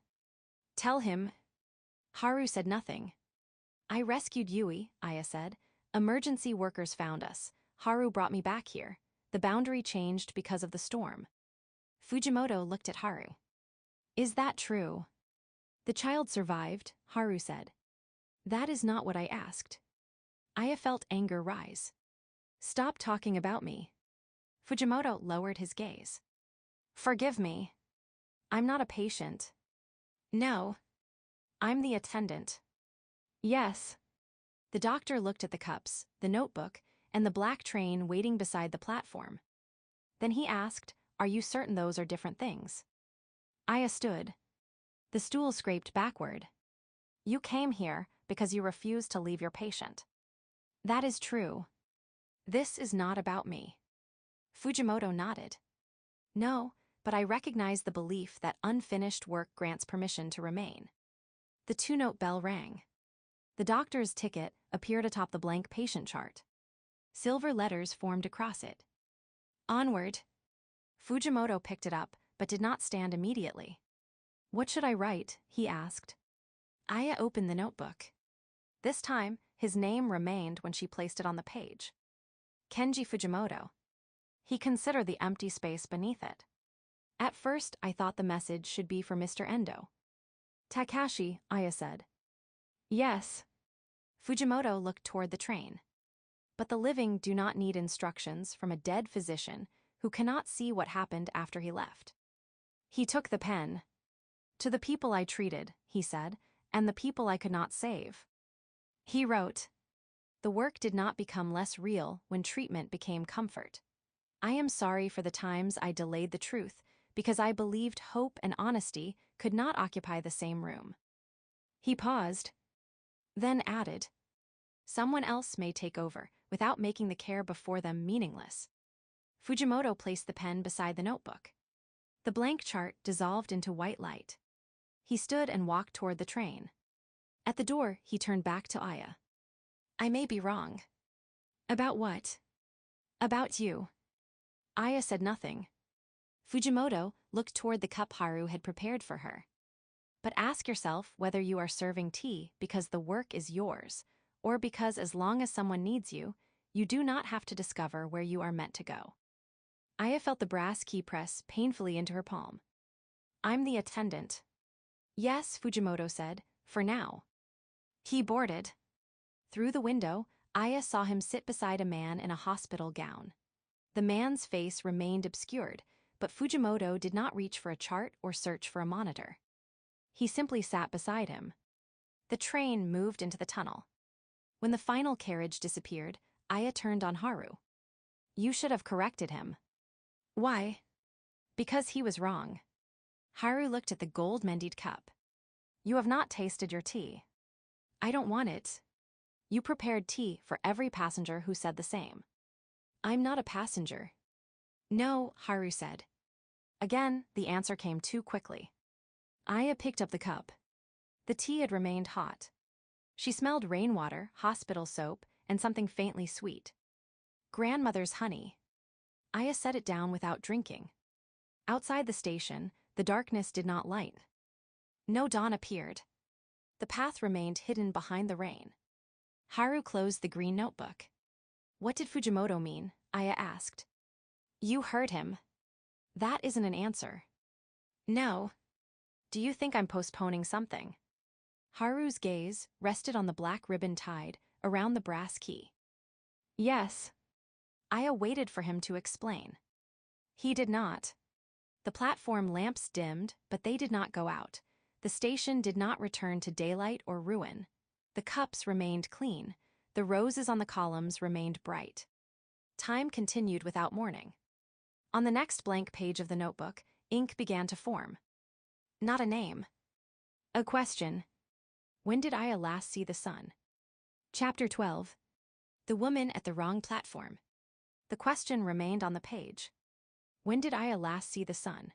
B: Tell him. Haru said nothing. I rescued Yui, Aya said. Emergency workers found us. Haru brought me back here. The boundary changed because of the storm. Fujimoto looked at Haru. Is that true? The child survived, Haru said. That is not what I asked. Aya felt anger rise. Stop talking about me. Fujimoto lowered his gaze. Forgive me. I'm not a patient. No. I'm the attendant. Yes. The doctor looked at the cups, the notebook, and the black train waiting beside the platform. Then he asked, Are you certain those are different things? Aya stood. The stool scraped backward. You came here because you refused to leave your patient. That is true. This is not about me. Fujimoto nodded. No, but I recognize the belief that unfinished work grants permission to remain. The two-note bell rang. The doctor's ticket appeared atop the blank patient chart. Silver letters formed across it. Onward. Fujimoto picked it up, but did not stand immediately. What should I write? He asked. Aya opened the notebook. This time, his name remained when she placed it on the page. Kenji Fujimoto. He considered the empty space beneath it. At first, I thought the message should be for Mr. Endo. Takashi, Aya said. Yes. Fujimoto looked toward the train. But the living do not need instructions from a dead physician who cannot see what happened after he left. He took the pen. To the people I treated, he said, and the people I could not save. He wrote, the work did not become less real when treatment became comfort. I am sorry for the times I delayed the truth because I believed hope and honesty could not occupy the same room. He paused, then added, someone else may take over without making the care before them meaningless. Fujimoto placed the pen beside the notebook. The blank chart dissolved into white light. He stood and walked toward the train. At the door, he turned back to Aya. I may be wrong. About what? About you. Aya said nothing. Fujimoto looked toward the cup Haru had prepared for her. But ask yourself whether you are serving tea because the work is yours, or because as long as someone needs you, you do not have to discover where you are meant to go. Aya felt the brass key press painfully into her palm. I'm the attendant. Yes, Fujimoto said, for now. He boarded. Through the window, Aya saw him sit beside a man in a hospital gown. The man's face remained obscured, but Fujimoto did not reach for a chart or search for a monitor. He simply sat beside him. The train moved into the tunnel. When the final carriage disappeared, Aya turned on Haru. You should have corrected him. Why? Because he was wrong. Haru looked at the gold-mendied cup. You have not tasted your tea. I don't want it. You prepared tea for every passenger who said the same. I'm not a passenger. No, Haru said. Again, the answer came too quickly. Aya picked up the cup. The tea had remained hot. She smelled rainwater, hospital soap, and something faintly sweet. Grandmother's honey. Aya set it down without drinking. Outside the station, the darkness did not light. No dawn appeared. The path remained hidden behind the rain. Haru closed the green notebook. What did Fujimoto mean? Aya asked. You heard him. That isn't an answer. No. Do you think I'm postponing something? Haru's gaze rested on the black ribbon tied around the brass key. Yes. Aya waited for him to explain. He did not. The platform lamps dimmed, but they did not go out. The station did not return to daylight or ruin. The cups remained clean. The roses on the columns remained bright. Time continued without warning. On the next blank page of the notebook, ink began to form. Not a name. A question. When did Aya last see the sun? Chapter 12. The woman at the wrong platform. The question remained on the page. When did Aya last see the sun?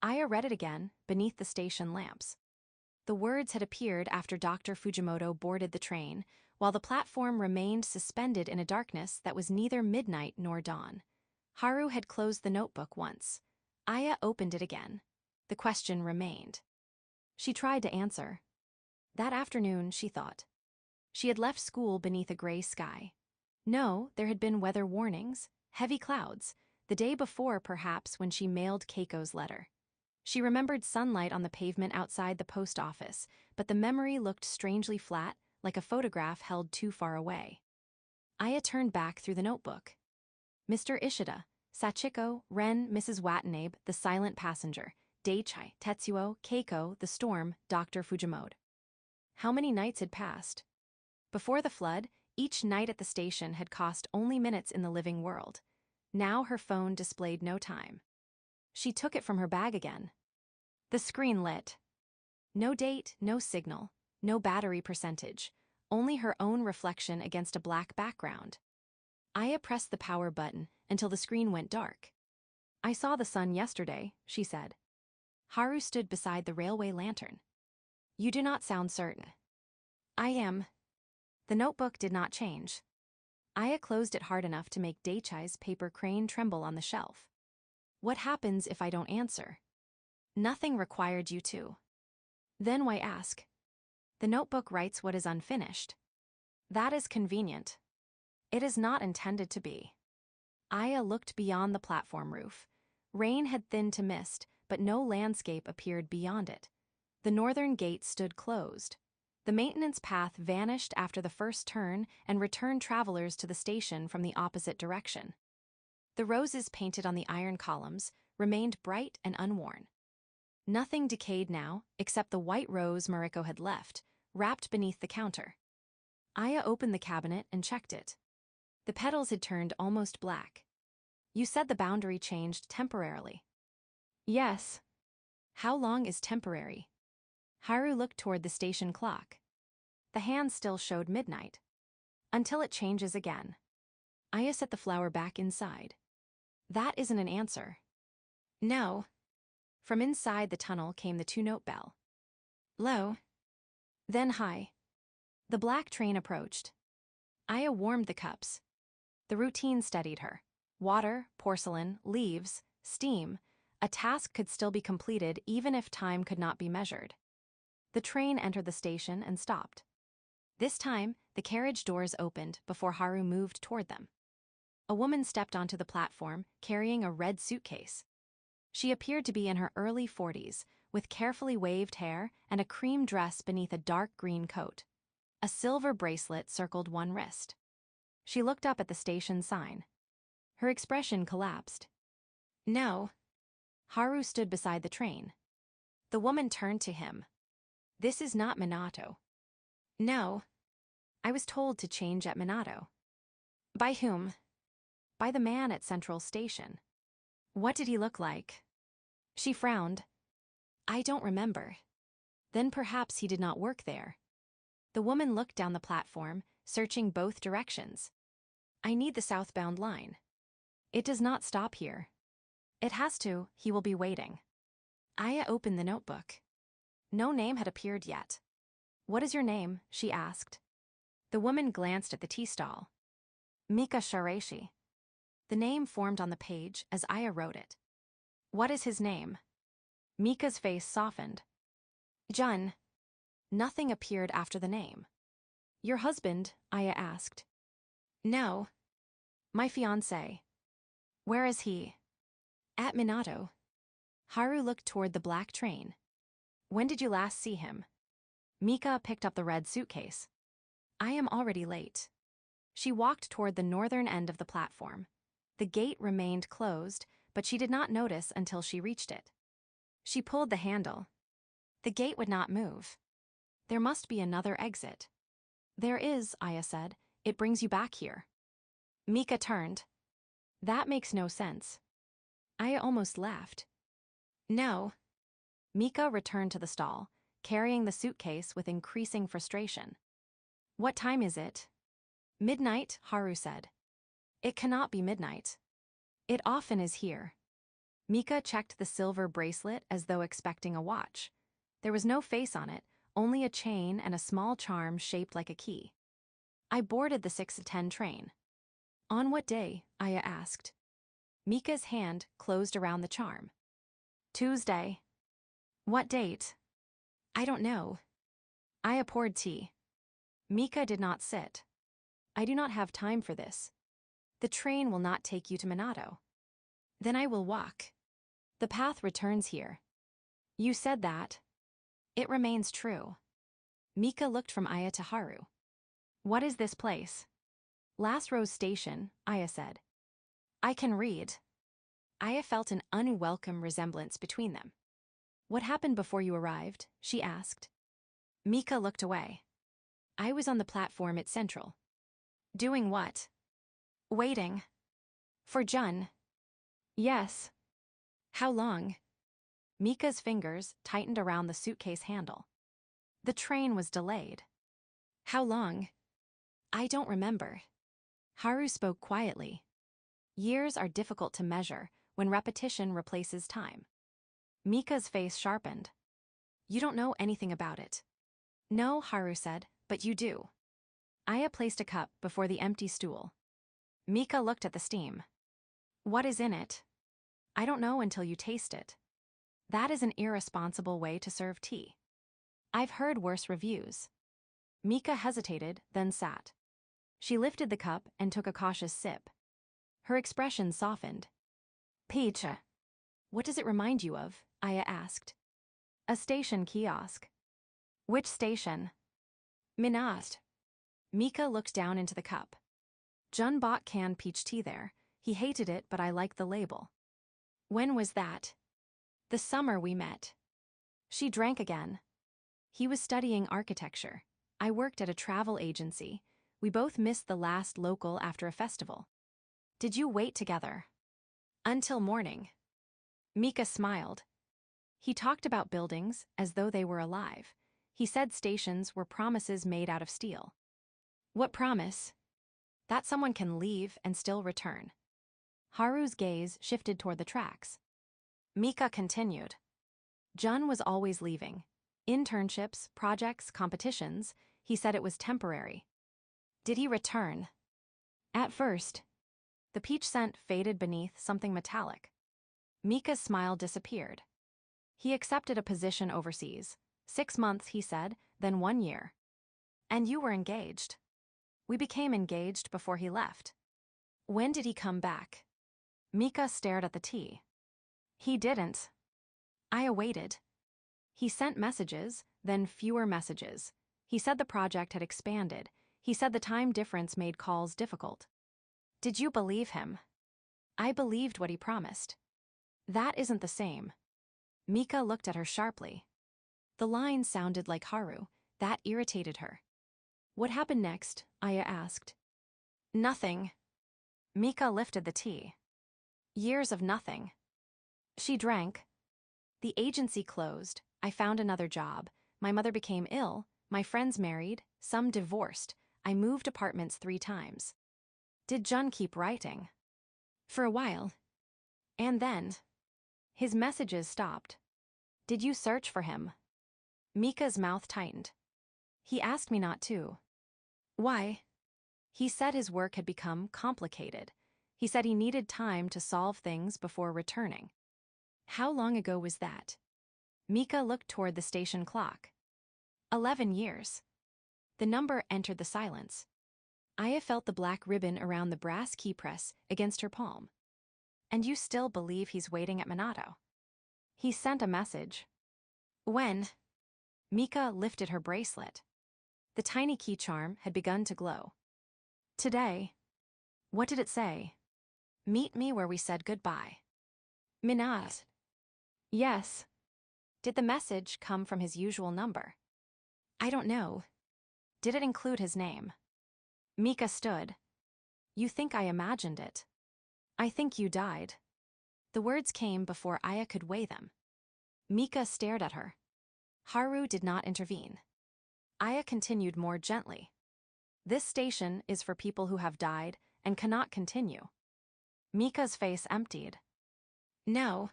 B: Aya read it again, beneath the station lamps. The words had appeared after Dr. Fujimoto boarded the train, while the platform remained suspended in a darkness that was neither midnight nor dawn. Haru had closed the notebook once. Aya opened it again. The question remained. She tried to answer. That afternoon, she thought. She had left school beneath a gray sky. No, there had been weather warnings, heavy clouds, the day before perhaps when she mailed Keiko's letter. She remembered sunlight on the pavement outside the post office, but the memory looked strangely flat, like a photograph held too far away. Aya turned back through the notebook. Mr. Ishida, Sachiko, Ren, Mrs. Watanabe, the silent passenger, Daichai, Tetsuo, Keiko, the storm, Dr. Fujimoto. How many nights had passed? Before the flood, each night at the station had cost only minutes in the living world. Now her phone displayed no time. She took it from her bag again. The screen lit. No date, no signal, no battery percentage, only her own reflection against a black background. Aya pressed the power button until the screen went dark. I saw the sun yesterday, she said. Haru stood beside the railway lantern. You do not sound certain. I am. The notebook did not change. Aya closed it hard enough to make Daichai's paper crane tremble on the shelf. What happens if I don't answer? Nothing required you to. Then why ask? The notebook writes what is unfinished. That is convenient. It is not intended to be. Aya looked beyond the platform roof. Rain had thinned to mist, but no landscape appeared beyond it. The northern gate stood closed. The maintenance path vanished after the first turn and returned travelers to the station from the opposite direction. The roses painted on the iron columns remained bright and unworn. Nothing decayed now except the white rose Mariko had left, wrapped beneath the counter. Aya opened the cabinet and checked it. The petals had turned almost black. You said the boundary changed temporarily. Yes. How long is temporary? Haru looked toward the station clock. The hand still showed midnight. Until it changes again. Aya set the flower back inside. That isn't an answer. No. From inside the tunnel came the two-note bell. Low. Then high. The black train approached. Aya warmed the cups. The routine steadied her. Water, porcelain, leaves, steam. A task could still be completed even if time could not be measured. The train entered the station and stopped. This time, the carriage doors opened before Haru moved toward them. A woman stepped onto the platform carrying a red suitcase. She appeared to be in her early 40s, with carefully waved hair and a cream dress beneath a dark green coat. A silver bracelet circled one wrist. She looked up at the station sign. Her expression collapsed. No. Haru stood beside the train. The woman turned to him. This is not Minato. No. I was told to change at Minato. By whom? By the man at Central Station. What did he look like? She frowned. I don't remember. Then perhaps he did not work there. The woman looked down the platform, searching both directions. I need the southbound line. It does not stop here. It has to, he will be waiting. Aya opened the notebook. No name had appeared yet. What is your name? She asked. The woman glanced at the tea stall. Mika Shareishi. The name formed on the page as Aya wrote it. What is his name? Mika's face softened. Jun. Nothing appeared after the name. Your husband? Aya asked. No. My fiancé. Where is he? At Minato. Haru looked toward the black train. When did you last see him? Mika picked up the red suitcase. I am already late. She walked toward the northern end of the platform. The gate remained closed, but she did not notice until she reached it. She pulled the handle. The gate would not move. There must be another exit. There is, Aya said. It brings you back here. Mika turned. That makes no sense. Aya almost laughed. No. Mika returned to the stall, carrying the suitcase with increasing frustration. What time is it? Midnight, Haru said. It cannot be midnight. It often is here. Mika checked the silver bracelet as though expecting a watch. There was no face on it, only a chain and a small charm shaped like a key. I boarded the 6:10 train. On what day? Aya asked. Mika's hand closed around the charm. Tuesday. What date? I don't know. Aya poured tea. Mika did not sit. I do not have time for this. The train will not take you to Minato. Then I will walk. The path returns here. You said that. It remains true. Mika looked from Aya to Haru. What is this place? Last Rose Station, Aya said. I can read. Aya felt an unwelcome resemblance between them. What happened before you arrived? She asked. Mika looked away. I was on the platform at Central. Doing what? Waiting. For Jun. Yes. How long? Mika's fingers tightened around the suitcase handle. The train was delayed. How long? I don't remember. Haru spoke quietly. Years are difficult to measure when repetition replaces time. Mika's face sharpened. You don't know anything about it. No, Haru said, but you do. Aya placed a cup before the empty stool. Mika looked at the steam. What is in it? I don't know until you taste it. That is an irresponsible way to serve tea. I've heard worse reviews. Mika hesitated, then sat. She lifted the cup and took a cautious sip. Her expression softened. Peach. What does it remind you of? Aya asked. A station kiosk. Which station? Minast. Mika looked down into the cup. Jun bought canned peach tea there. He hated it, but I liked the label. When was that? The summer we met. She drank again. He was studying architecture. I worked at a travel agency. We both missed the last local after a festival. Did you wait together? Until morning. Mika smiled. He talked about buildings as though they were alive. He said stations were promises made out of steel. What promise? That someone can leave and still return. Haru's gaze shifted toward the tracks. Mika continued. Jun was always leaving. Internships, projects, competitions. He said it was temporary. Did he return? At first. The peach scent faded beneath something metallic. Mika's smile disappeared. He accepted a position overseas. 6 months, he said, then 1 year. And you were engaged. We became engaged before he left. When did he come back? Mika stared at the tea. He didn't. I awaited. He sent messages, then fewer messages. He said the project had expanded. He said the time difference made calls difficult. Did you believe him? I believed what he promised. That isn't the same. Mika looked at her sharply. The line sounded like Haru. That irritated her. What happened next? Aya asked. Nothing. Mika lifted the tea. Years of nothing. She drank. The agency closed. I found another job. My mother became ill. My friends married. Some divorced. I moved apartments 3 times. Did Jun keep writing? For a while. And then? His messages stopped. Did you search for him? Mika's mouth tightened. He asked me not to. Why? He said his work had become complicated. He said he needed time to solve things before returning. How long ago was that? Mika looked toward the station clock. 11 years. The number entered the silence. Aya felt the black ribbon around the brass key press against her palm. And you still believe he's waiting at Minato? He sent a message. When? Mika lifted her bracelet. The tiny key charm had begun to glow. Today. What did it say? Meet me where we said goodbye. Minat. Yes. Did the message come from his usual number? I don't know. Did it include his name? Mika stood. You think I imagined it. I think you died. The words came before Aya could weigh them. Mika stared at her. Haru did not intervene. Aya continued more gently. This station is for people who have died and cannot continue. Mika's face emptied. No.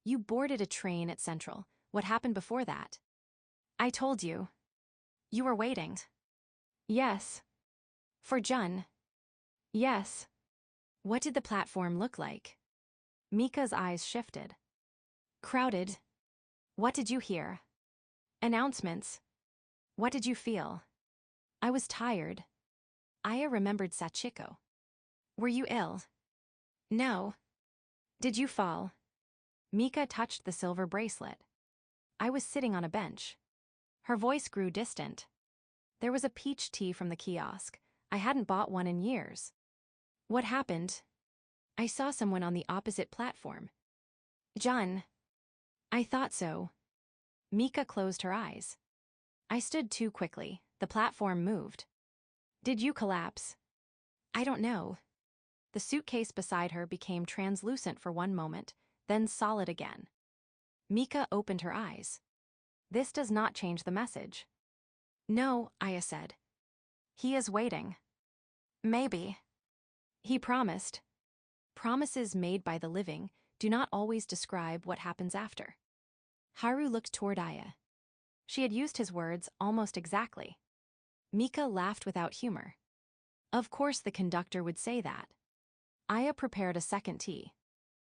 B: You boarded a train at Central. What happened before that? I told you. You were waiting. Yes. For Jun. Yes. What did the platform look like? Mika's eyes shifted. Crowded. What did you hear? Announcements. What did you feel? I was tired. Aya remembered Sachiko. Were you ill? No. Did you fall? Mika touched the silver bracelet. I was sitting on a bench. Her voice grew distant. There was a peach tea from the kiosk. I hadn't bought one in years. What happened? I saw someone on the opposite platform. Jun. I thought so. Mika closed her eyes. I stood too quickly. The platform moved. Did you collapse? I don't know. The suitcase beside her became translucent for one moment, then solid again. Mika opened her eyes. This does not change the message. No, Aya said. He is waiting. Maybe. He promised. Promises made by the living do not always describe what happens after. Haru looked toward Aya. She had used his words almost exactly. Mika laughed without humor. Of course the conductor would say that. Aya prepared a second tea.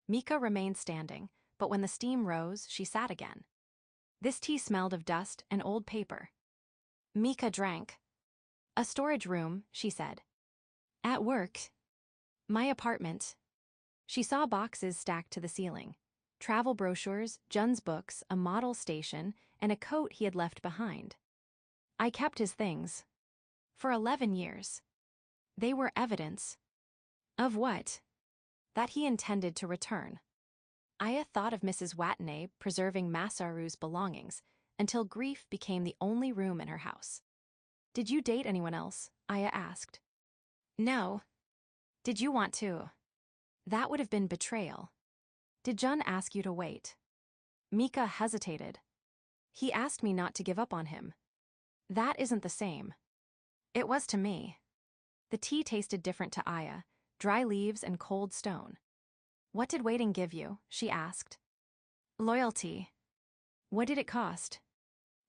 B: Mika remained standing, but when the steam rose, she sat again. This tea smelled of dust and old paper. Mika drank. A storage room, she said. At work. My apartment. She saw boxes stacked to the ceiling. Travel brochures, Jun's books, a model station, and a coat he had left behind. I kept his things. For 11 years. They were evidence. Of what? That he intended to return. Aya thought of Mrs. Watanabe preserving Masaru's belongings until grief became the only room in her house. Did you date anyone else? Aya asked. No. Did you want to? That would have been betrayal. Did Jun ask you to wait? Mika hesitated. He asked me not to give up on him. That isn't the same. It was to me. The tea tasted different to Aya, dry leaves and cold stone. What did waiting give you? She asked. Loyalty. What did it cost?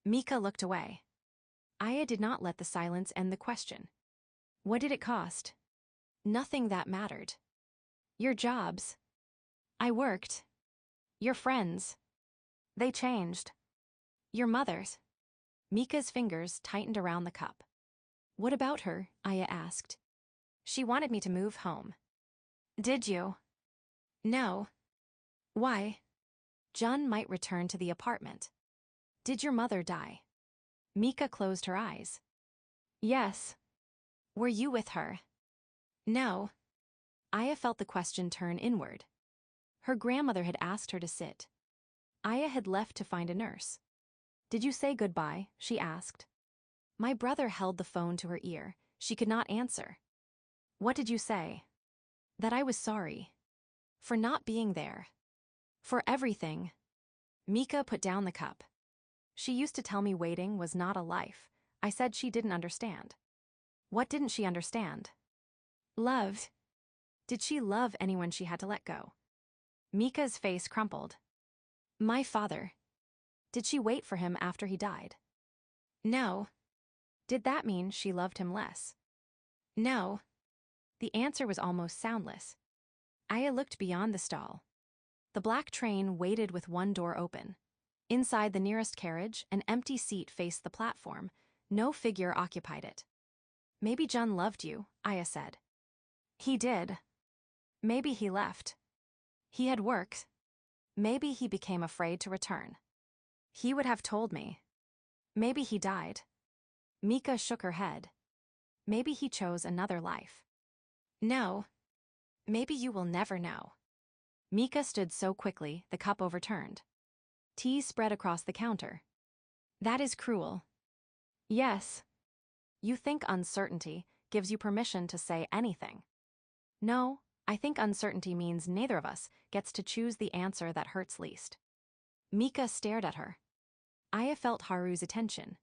B: Mika looked away. Aya did not let the silence end the question. What did it cost? Nothing that mattered. Your jobs. I worked. Your friends. They changed. Your mother's. Mika's fingers tightened around the cup. What about her? Aya asked. She wanted me to move home. Did you? No. Why? Jun might return to the apartment. Did your mother die? Mika closed her eyes. Yes. Were you with her? No. Aya felt the question turn inward. Her grandmother had asked her to sit. Aya had left to find a nurse. Did you say goodbye? She asked. My brother held the phone to her ear. She could not answer. What did you say? That I was sorry. For not being there. For everything. Mika put down the cup. She used to tell me waiting was not a life. I said she didn't understand. What didn't she understand? Love. Did she love anyone she had to let go? Mika's face crumpled. My father. Did she wait for him after he died? No. Did that mean she loved him less? No. The answer was almost soundless. Aya looked beyond the stall. The black train waited with one door open. Inside the nearest carriage, an empty seat faced the platform. No figure occupied it. Maybe Jun loved you, Aya said. He did. Maybe he left. He had worked. Maybe he became afraid to return. He would have told me. Maybe he died. Mika shook her head. Maybe he chose another life. No. Maybe you will never know. Mika stood so quickly, the cup overturned. Tea spread across the counter. That is cruel. Yes. You think uncertainty gives you permission to say anything. No, I think uncertainty means neither of us gets to choose the answer that hurts least. Mika stared at her. Aya felt Haru's attention.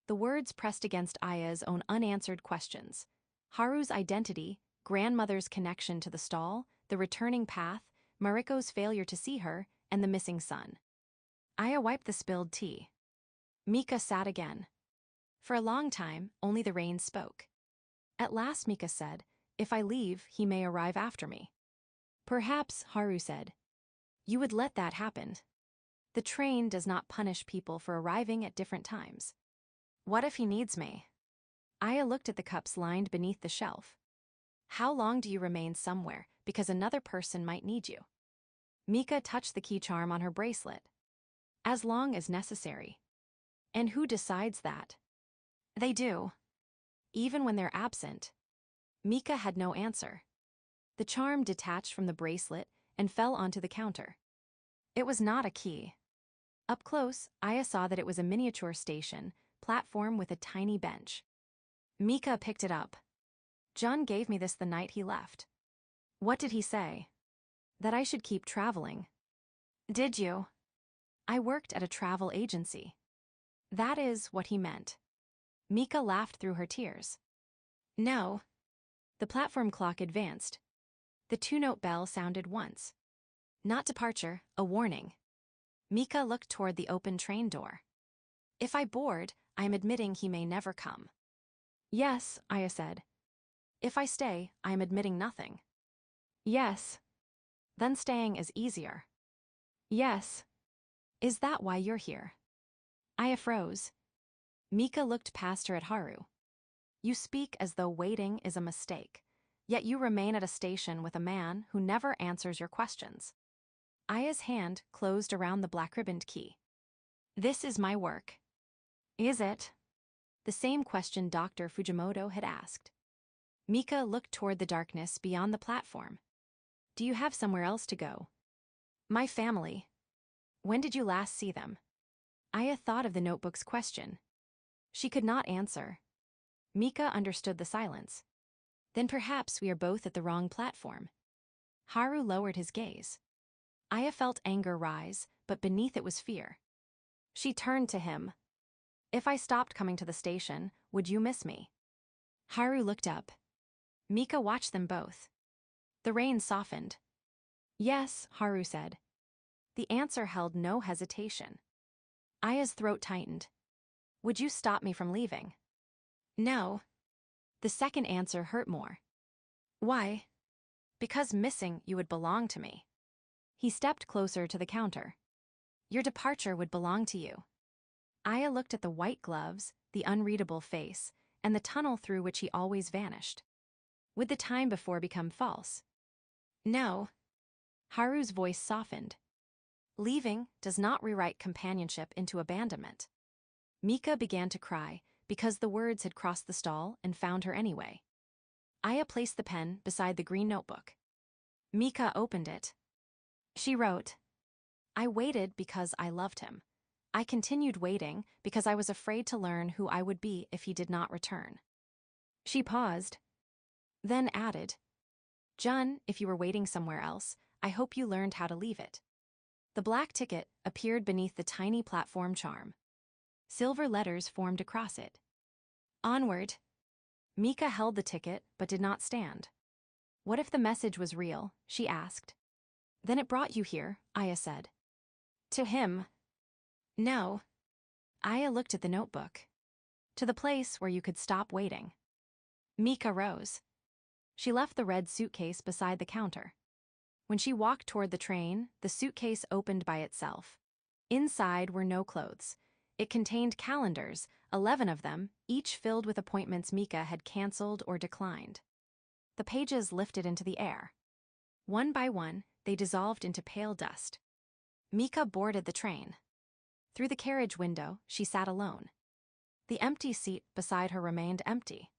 B: The words pressed against Aya's own unanswered questions. Haru's identity, grandmother's connection to the stall, the returning path, Mariko's failure to see her, and the missing son. Aya wiped the spilled tea. Mika sat again. For a long time, only the rain spoke. At last Mika said, if I leave, he may arrive after me. Perhaps, Haru said. You would let that happen. The train does not punish people for arriving at different times. What if he needs me? Aya looked at the cups lined beneath the shelf. How long do you remain somewhere because another person might need you? Mika touched the key charm on her bracelet. As long as necessary. And who decides that? They do. Even when they're absent. Mika had no answer. The charm detached from the bracelet and fell onto the counter. It was not a key. Up close, Aya saw that it was a miniature station, platform with a tiny bench. Mika picked it up. Jun gave me this the night he left. What did he say? That I should keep traveling. Did you? I worked at a travel agency. That is what he meant. Mika laughed through her tears. No. The platform clock advanced. The two-note bell sounded once. Not departure, a warning. Mika looked toward the open train door. If I board, I am admitting he may never come. Yes, Aya said. If I stay, I am admitting nothing. Yes. Then staying is easier. Yes. Is that why you're here? Aya froze. Mika looked past her at Haru. You speak as though waiting is a mistake, yet you remain at a station with a man who never answers your questions. Aya's hand closed around the black-ribboned key. This is my work. Is it? The same question Dr. Fujimoto had asked. Mika looked toward the darkness beyond the platform. Do you have somewhere else to go? My family. When did you last see them? Aya thought of the notebook's question. She could not answer. Mika understood the silence. Then perhaps we are both at the wrong platform. Haru lowered his gaze. Aya felt anger rise, but beneath it was fear. She turned to him. If I stopped coming to the station, would you miss me? Haru looked up. Mika watched them both. The rain softened. Yes, Haru said. The answer held no hesitation. Aya's throat tightened. Would you stop me from leaving? No. The second answer hurt more. Why? Because missing you would belong to me. He stepped closer to the counter. Your departure would belong to you. Aya looked at the white gloves, the unreadable face, and the tunnel through which he always vanished. Would the time before become false? No. Haru's voice softened. Leaving does not rewrite companionship into abandonment. Mika began to cry because the words had crossed the stall and found her anyway. Aya placed the pen beside the green notebook. Mika opened it. She wrote, I waited because I loved him. I continued waiting because I was afraid to learn who I would be if he did not return. She paused, then added, Jun, if you were waiting somewhere else, I hope you learned how to leave it. The black ticket appeared beneath the tiny platform charm. Silver letters formed across it. Onward. Mika held the ticket but did not stand. What if the message was real? She asked. Then it brought you here, Aya said. To him. No. Aya looked at the notebook. To the place where you could stop waiting. Mika rose. She left the red suitcase beside the counter. When she walked toward the train, the suitcase opened by itself. Inside were no clothes. It contained calendars, 11 of them, each filled with appointments Mika had canceled or declined. The pages lifted into the air. One by one, they dissolved into pale dust. Mika boarded the train. Through the carriage window, she sat alone. The empty seat beside her remained empty.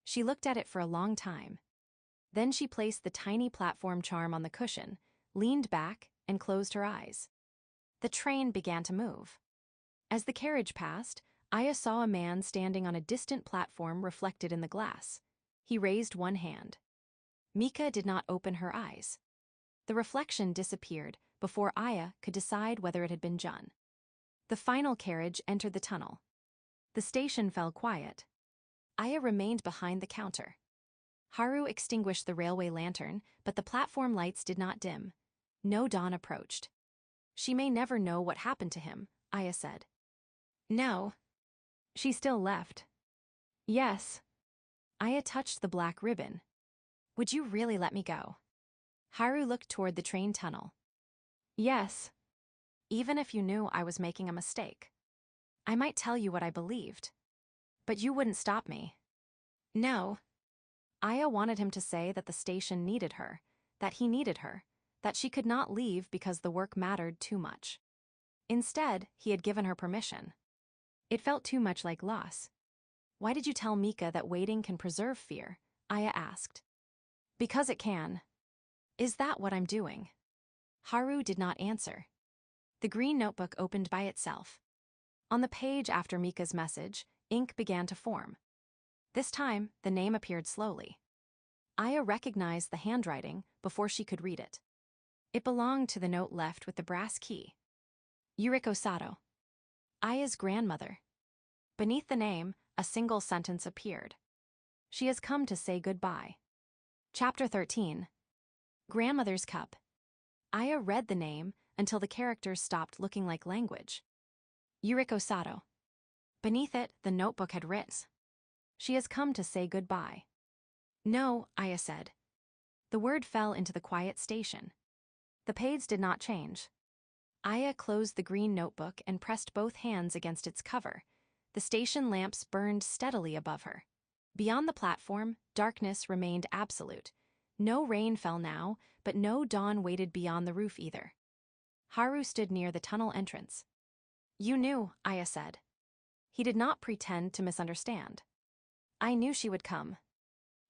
B: She looked at it for a long time. Then she placed the tiny platform charm on the cushion, leaned back, and closed her eyes. The train began to move. As the carriage passed, Aya saw a man standing on a distant platform reflected in the glass. He raised one hand. Mika did not open her eyes. The reflection disappeared before Aya could decide whether it had been Jun. The final carriage entered the tunnel. The station fell quiet. Aya remained behind the counter. Haru extinguished the railway lantern, but the platform lights did not dim. No dawn approached. She may never know what happened to him, Aya said. No. She still left. Yes. Aya touched the black ribbon. Would you really let me go? Haru looked toward the train tunnel. Yes. Even if you knew I was making a mistake. I might tell you what I believed. But you wouldn't stop me. No. Aya wanted him to say that the station needed her, that he needed her, that she could not leave because the work mattered too much. Instead, he had given her permission. It felt too much like loss. Why did you tell Mika that waiting can preserve fear? Aya asked. Because it can. Is that what I'm doing? Haru did not answer. The green notebook opened by itself. On the page after Mika's message, ink began to form. This time, the name appeared slowly. Aya recognized the handwriting before she could read it. It belonged to the note left with the brass key. Yuriko Sato. Aya's grandmother. Beneath the name, a single sentence appeared. She has come to say goodbye. Chapter 13. Grandmother's Cup. Aya read the name until the characters stopped looking like language. Yuriko Sato. Beneath it, the notebook had written, "She has come to say goodbye." "No," Aya said. The word fell into the quiet station. The page did not change. Aya closed the green notebook and pressed both hands against its cover. The station lamps burned steadily above her. Beyond the platform, darkness remained absolute. No rain fell now, but no dawn waited beyond the roof either. Haru stood near the tunnel entrance. "You knew," Aya said. He did not pretend to misunderstand. "I knew she would come."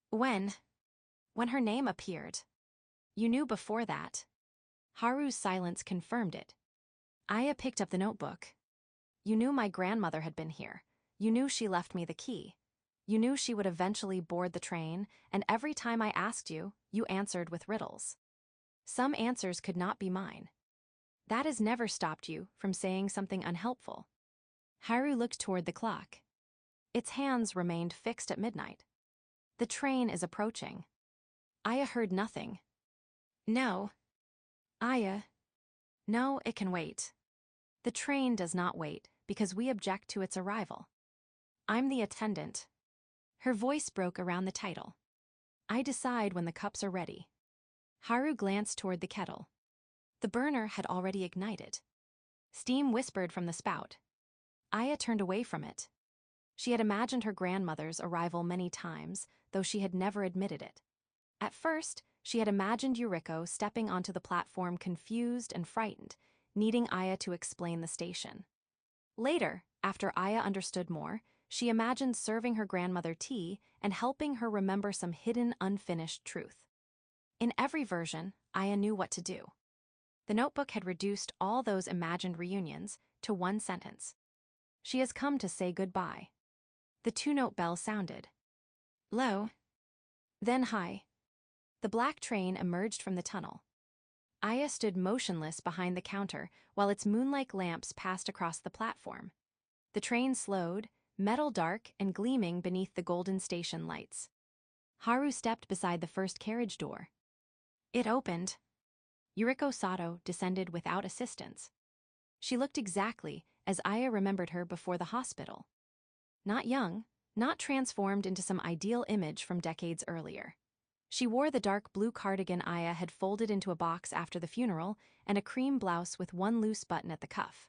B: When her name appeared. "You knew before that." Haru's silence confirmed it. Aya picked up the notebook. "You knew my grandmother had been here. You knew she left me the key. You knew she would eventually board the train, and every time I asked you, you answered with riddles. Some answers could not be mine. That has never stopped you from saying something unhelpful." Haru looked toward the clock. Its hands remained fixed at midnight. "The train is approaching." Aya heard nothing. "No." "Aya." "No, it can wait." "The train does not wait because we object to its arrival." "I'm the attendant." Her voice broke around the title. "I decide when the cups are ready." Haru glanced toward the kettle. The burner had already ignited. Steam whispered from the spout. Aya turned away from it. She had imagined her grandmother's arrival many times, though she had never admitted it. At first, she had imagined Yuriko stepping onto the platform confused and frightened, needing Aya to explain the station. Later, after Aya understood more, she imagined serving her grandmother tea and helping her remember some hidden, unfinished truth. In every version, Aya knew what to do. The notebook had reduced all those imagined reunions to one sentence. "She has come to say goodbye." The two-note bell sounded. Low, then high. The black train emerged from the tunnel. Aya stood motionless behind the counter while its moonlike lamps passed across the platform. The train slowed, metal dark and gleaming beneath the golden station lights. Haru stepped beside the first carriage door. It opened. Yuriko Sato descended without assistance. She looked exactly as Aya remembered her before the hospital. Not young, not transformed into some ideal image from decades earlier. She wore the dark blue cardigan Aya had folded into a box after the funeral and a cream blouse with one loose button at the cuff.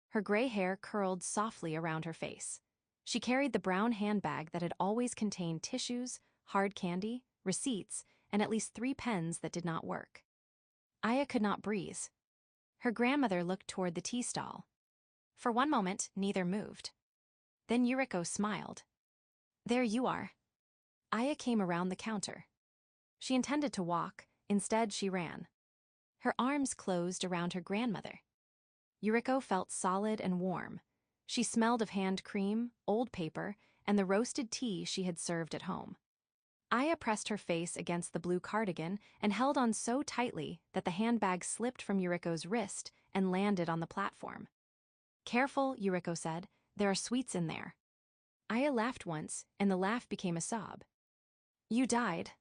B: Her gray hair curled softly around her face. She carried the brown handbag that had always contained tissues, hard candy, receipts, and at least 3 pens that did not work. Aya could not breathe. Her grandmother looked toward the tea stall. For one moment, neither moved. Then Yuriko smiled. "There you are." Aya came around the counter. She intended to walk, instead she ran. Her arms closed around her grandmother. Yuriko felt solid and warm. She smelled of hand cream, old paper, and the roasted tea she had served at home. Aya pressed her face against the blue cardigan and held on so tightly that the handbag slipped from Yuriko's wrist and landed on the platform. "Careful," Yuriko said. "There are sweets in there." Aya laughed once, and the laugh became a sob. "You died."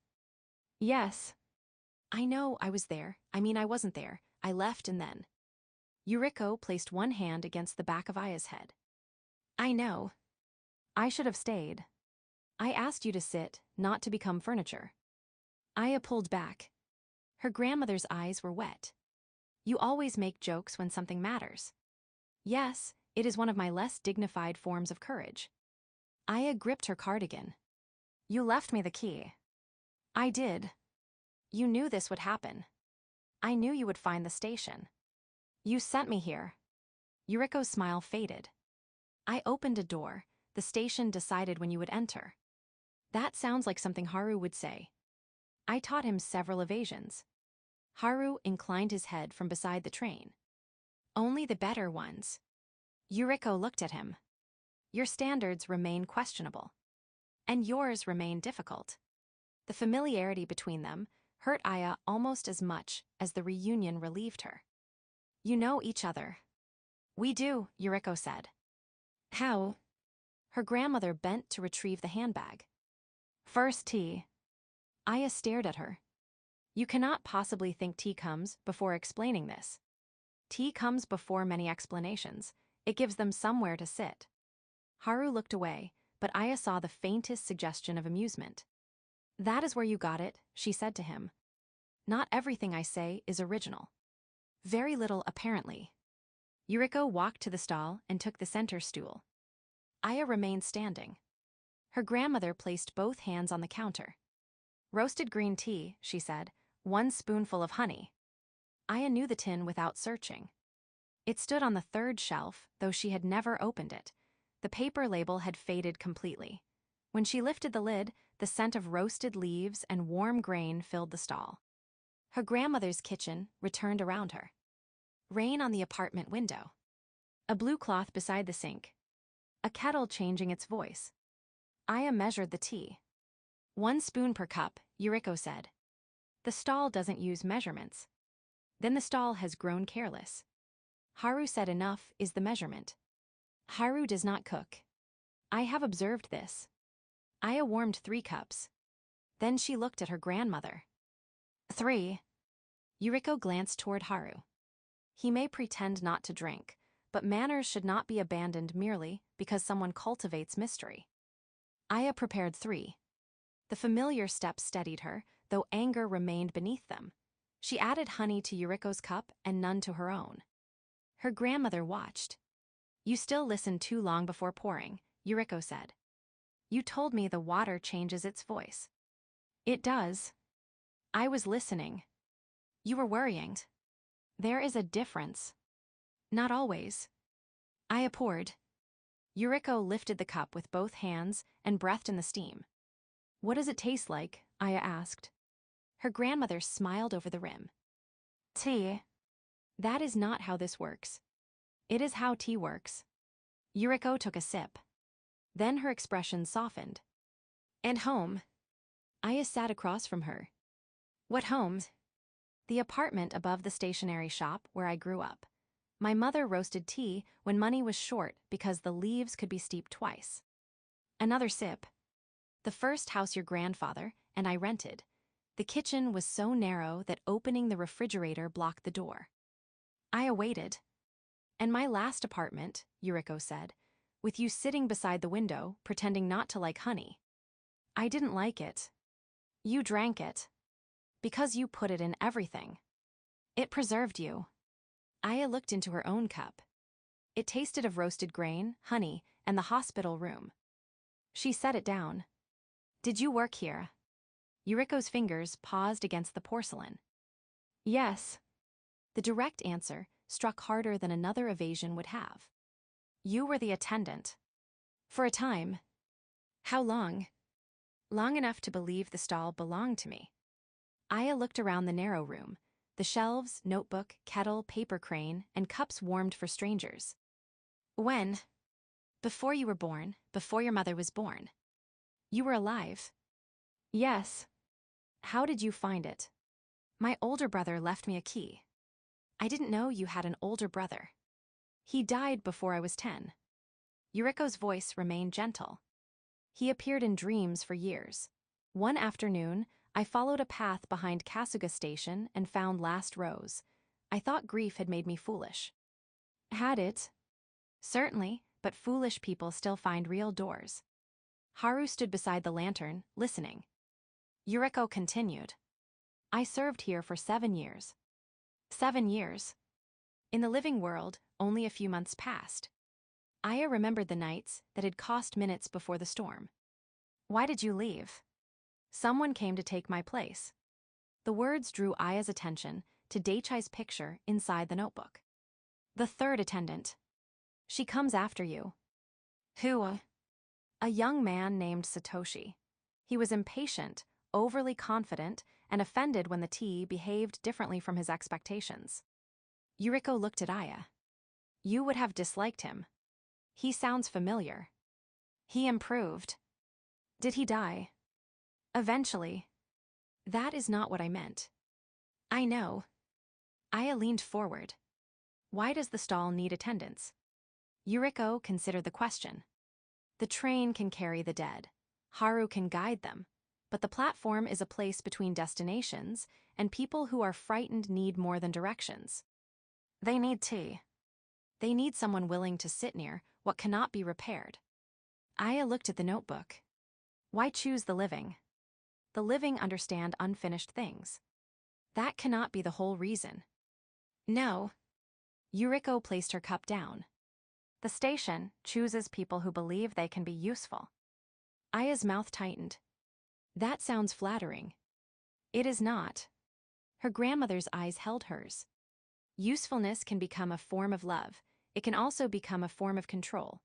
B: "Yes." "I know, I was there. I wasn't there. I left and then." Yuriko placed one hand against the back of Aya's head. "I know. I should have stayed. I asked you to sit, not to become furniture." Aya pulled back. Her grandmother's eyes were wet. "You always make jokes when something matters." "Yes, it is one of my less dignified forms of courage." Aya gripped her cardigan. "You left me the key." "I did." "You knew this would happen." "I knew you would find the station." "You sent me here." Yuriko's smile faded. "I opened a door. The station decided when you would enter." That sounds like something Haru would say. "I taught him several evasions." Haru inclined his head from beside the train. "Only the better ones." Yuriko looked at him. "Your standards remain questionable. And yours remain difficult." The familiarity between them hurt Aya almost as much as the reunion relieved her. "You know each other." "We do," Yuriko said. "How?" Her grandmother bent to retrieve the handbag. "First tea." Aya stared at her. You cannot possibly think tea comes before explaining this. Tea comes before many explanations. It gives them somewhere to sit. Haru looked away, but Aya saw the faintest suggestion of amusement. That is where you got it, she said to him. Not everything I say is original. Very little, apparently. Yuriko walked to the stall and took the center stool. Aya remained standing. Her grandmother placed both hands on the counter. Roasted green tea, she said, 1 spoonful of honey. Aya knew the tin without searching. It stood on the 3rd shelf, though she had never opened it. The paper label had faded completely. When she lifted the lid, the scent of roasted leaves and warm grain filled the stall. Her grandmother's kitchen returned around her. Rain on the apartment window. A blue cloth beside the sink. A kettle changing its voice. Aya measured the tea. 1 spoon per cup, Yuriko said. The stall doesn't use measurements. Then the stall has grown careless. Haru said enough is the measurement. Haru does not cook. I have observed this. Aya warmed 3 cups. Then she looked at her grandmother. 3. Yuriko glanced toward Haru. He may pretend not to drink, but manners should not be abandoned merely because someone cultivates mystery. Aya prepared 3. The familiar steps steadied her, though anger remained beneath them. She added honey to Yuriko's cup and none to her own. Her grandmother watched. You still listen too long before pouring, Yuriko said. You told me the water changes its voice. It does. I was listening. You were worrying. There is a difference. Not always. Aya poured. Yuriko lifted the cup with both hands and breathed in the steam. What does it taste like? Aya asked. Her grandmother smiled over the rim. Tea. That is not how this works. It is how tea works. Yuriko took a sip. Then her expression softened. And home? Aya sat across from her. What home? The apartment above the stationery shop where I grew up. My mother roasted tea when money was short because the leaves could be steeped twice. Another sip. The first house your grandfather and I rented. The kitchen was so narrow that opening the refrigerator blocked the door. Aya waited. And my last apartment, Yuriko said, with you sitting beside the window, pretending not to like honey. I didn't like it. You drank it. Because you put it in everything. It preserved you. Aya looked into her own cup. It tasted of roasted grain, honey, and the hospital room. She set it down. Did you work here? Yuriko's fingers paused against the porcelain. Yes. The direct answer struck harder than another evasion would have. You were the attendant. For a time. How long? Long enough to believe the stall belonged to me. Aya looked around the narrow room, the shelves, notebook, kettle, paper crane, and cups warmed for strangers. When? Before you were born, before your mother was born. You were alive. Yes. How did you find it? My older brother left me a key. I didn't know you had an older brother. He died before I was 10. Yuriko's voice remained gentle. He appeared in dreams for years. One afternoon, I followed a path behind Kasuga Station and found Last Rose. I thought grief had made me foolish. Had it? Certainly, but foolish people still find real doors. Haru stood beside the lantern, listening. Yuriko continued. I served here for 7 years. 7 years. In the living world, only a few months passed. Aya remembered the nights that had cost minutes before the storm. Why did you leave? Someone came to take my place. The words drew Aya's attention to Daichai's picture inside the notebook. The 3rd attendant. She comes after you. Who? A young man named Satoshi. He was impatient, overly confident, and offended when the tea behaved differently from his expectations. Yuriko looked at Aya. You would have disliked him. He sounds familiar. He improved. Did he die? Eventually. That is not what I meant. I know. Aya leaned forward. Why does the stall need attendants? Yuriko considered the question. The train can carry the dead. Haru can guide them. But the platform is a place between destinations, and people who are frightened need more than directions. They need tea. They need someone willing to sit near what cannot be repaired. Aya looked at the notebook. Why choose the living? The living understand unfinished things. That cannot be the whole reason. No. Yuriko placed her cup down. The station chooses people who believe they can be useful. Aya's mouth tightened. That sounds flattering. It is not. Her grandmother's eyes held hers. Usefulness can become a form of love. It can also become a form of control.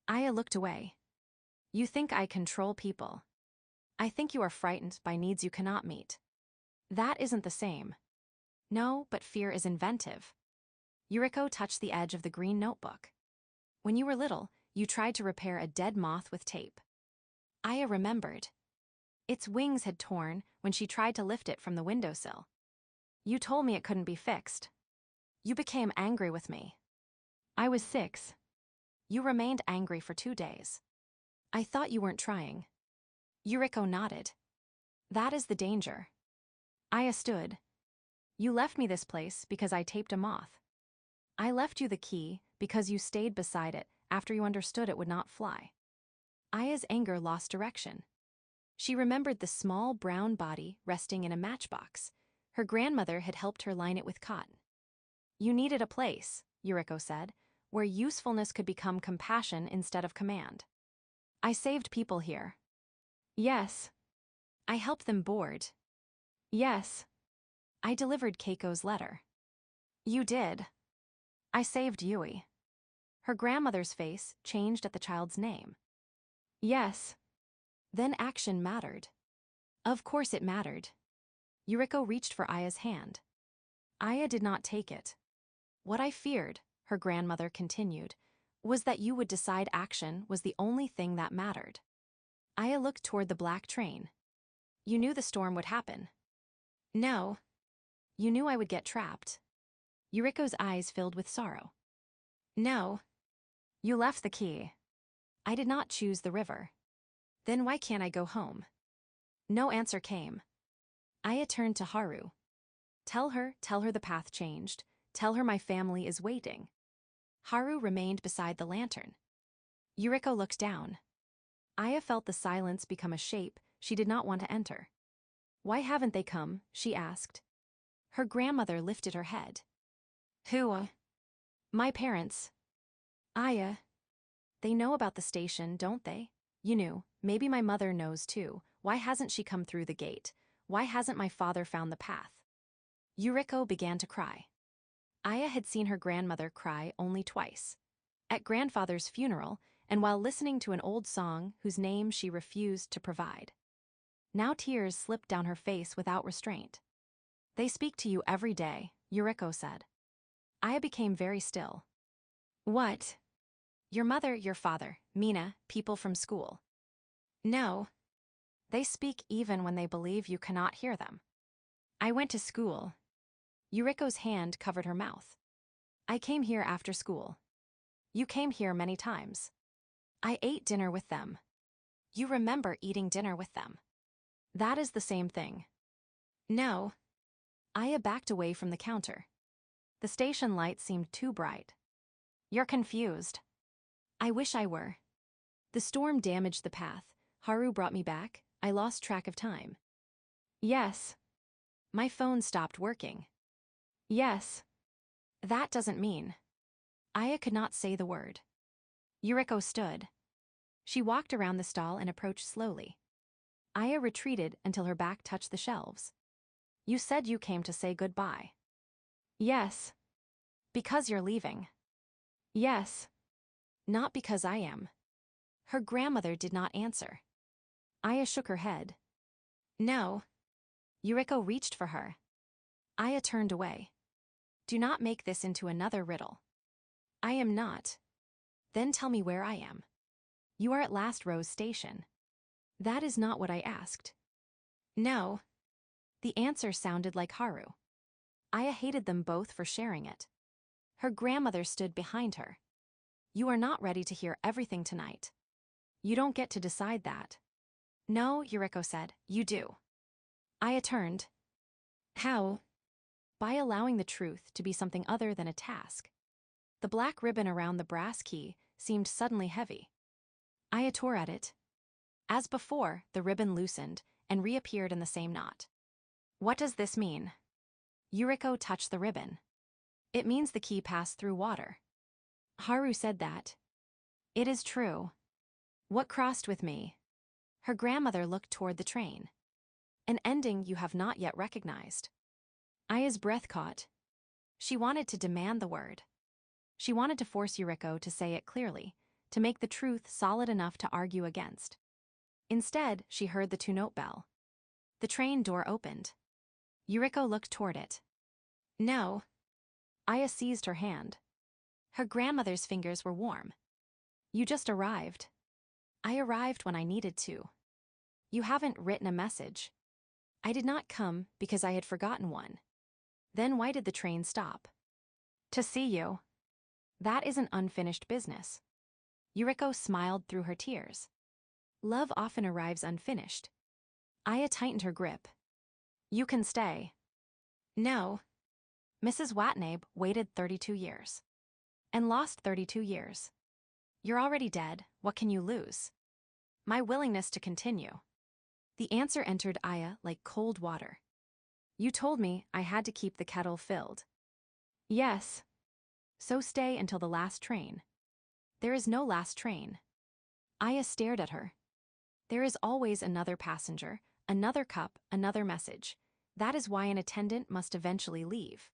B: Aya looked away. You think I control people. I think you are frightened by needs you cannot meet. That isn't the same. No, but fear is inventive. Yuriko touched the edge of the green notebook. When you were little, you tried to repair a dead moth with tape. Aya remembered. Its wings had torn when she tried to lift it from the windowsill. You told me it couldn't be fixed. You became angry with me. I was 6. You remained angry for 2 days. I thought you weren't trying. Yuriko nodded. That is the danger. Aya stood. You left me this place because I taped a moth. I left you the key because you stayed beside it after you understood it would not fly. Aya's anger lost direction. She remembered the small brown body resting in a matchbox. Her grandmother had helped her line it with cotton. You needed a place, Yuriko said, where usefulness could become compassion instead of command. I saved people here. Yes. I helped them board. Yes. I delivered Keiko's letter. You did. I saved Yui. Her grandmother's face changed at the child's name. Yes. Then action mattered. Of course it mattered. Yuriko reached for Aya's hand. Aya did not take it. What I feared, her grandmother continued, was that you would decide action was the only thing that mattered. Aya looked toward the black train. You knew the storm would happen. No. You knew I would get trapped. Yuriko's eyes filled with sorrow. No. You left the key. I did not choose the river. Then why can't I go home? No answer came. Aya turned to Haru. Tell her the path changed. Tell her my family is waiting. Haru remained beside the lantern. Yuriko looked down. Aya felt the silence become a shape she did not want to enter. Why haven't they come? She asked. Her grandmother lifted her head. Who? My parents. Aya. They know about the station, don't they? You knew. Maybe my mother knows too. Why hasn't she come through the gate? Why hasn't my father found the path? Yuriko began to cry. Aya had seen her grandmother cry only twice. At grandfather's funeral, and while listening to an old song whose name she refused to provide. Now tears slipped down her face without restraint. They speak to you every day, Yuriko said. Aya became very still. What? Your mother, your father, Mina, people from school. No. They speak even when they believe you cannot hear them. I went to school. Yuriko's hand covered her mouth. I came here after school. You came here many times. I ate dinner with them. You remember eating dinner with them. That is the same thing. No. Aya backed away from the counter. The station light seemed too bright. You're confused. I wish I were. The storm damaged the path. Haru brought me back. I lost track of time. Yes. My phone stopped working. Yes. That doesn't mean. Aya could not say the word. Yuriko stood. She walked around the stall and approached slowly. Aya retreated until her back touched the shelves. You said you came to say goodbye. Yes. Because you're leaving. Yes. Not because I am. Her grandmother did not answer. Aya shook her head. No. Yuriko reached for her. Aya turned away. Do not make this into another riddle. I am not. Then tell me where I am. You are at Last Rose Station. That is not what I asked. No. The answer sounded like Haru. Aya hated them both for sharing it. Her grandmother stood behind her. You are not ready to hear everything tonight. You don't get to decide that. No, Yuriko said. You do. Aya turned. How? By allowing the truth to be something other than a task. The black ribbon around the brass key seemed suddenly heavy. Aya tore at it. As before, the ribbon loosened and reappeared in the same knot. What does this mean? Yuriko touched the ribbon. It means the key passed through water. Haru said that. It is true. What crossed with me? Her grandmother looked toward the train. An ending you have not yet recognized. Aya's breath caught. She wanted to demand the word. She wanted to force Yuriko to say it clearly, to make the truth solid enough to argue against. Instead, she heard the two-note bell. The train door opened. Yuriko looked toward it. No. Aya seized her hand. Her grandmother's fingers were warm. You just arrived. I arrived when I needed to. You haven't written a message. I did not come because I had forgotten one. Then why did the train stop? To see you. That is an unfinished business. Yuriko smiled through her tears. Love often arrives unfinished. Aya tightened her grip. You can stay. No. Mrs. Watnabe waited 32 years. And lost 32 years. You're already dead, what can you lose? My willingness to continue. The answer entered Aya like cold water. You told me I had to keep the kettle filled. Yes. So stay until the last train. There is no last train. Aya stared at her. There is always another passenger, another cup, another message. That is why an attendant must eventually leave.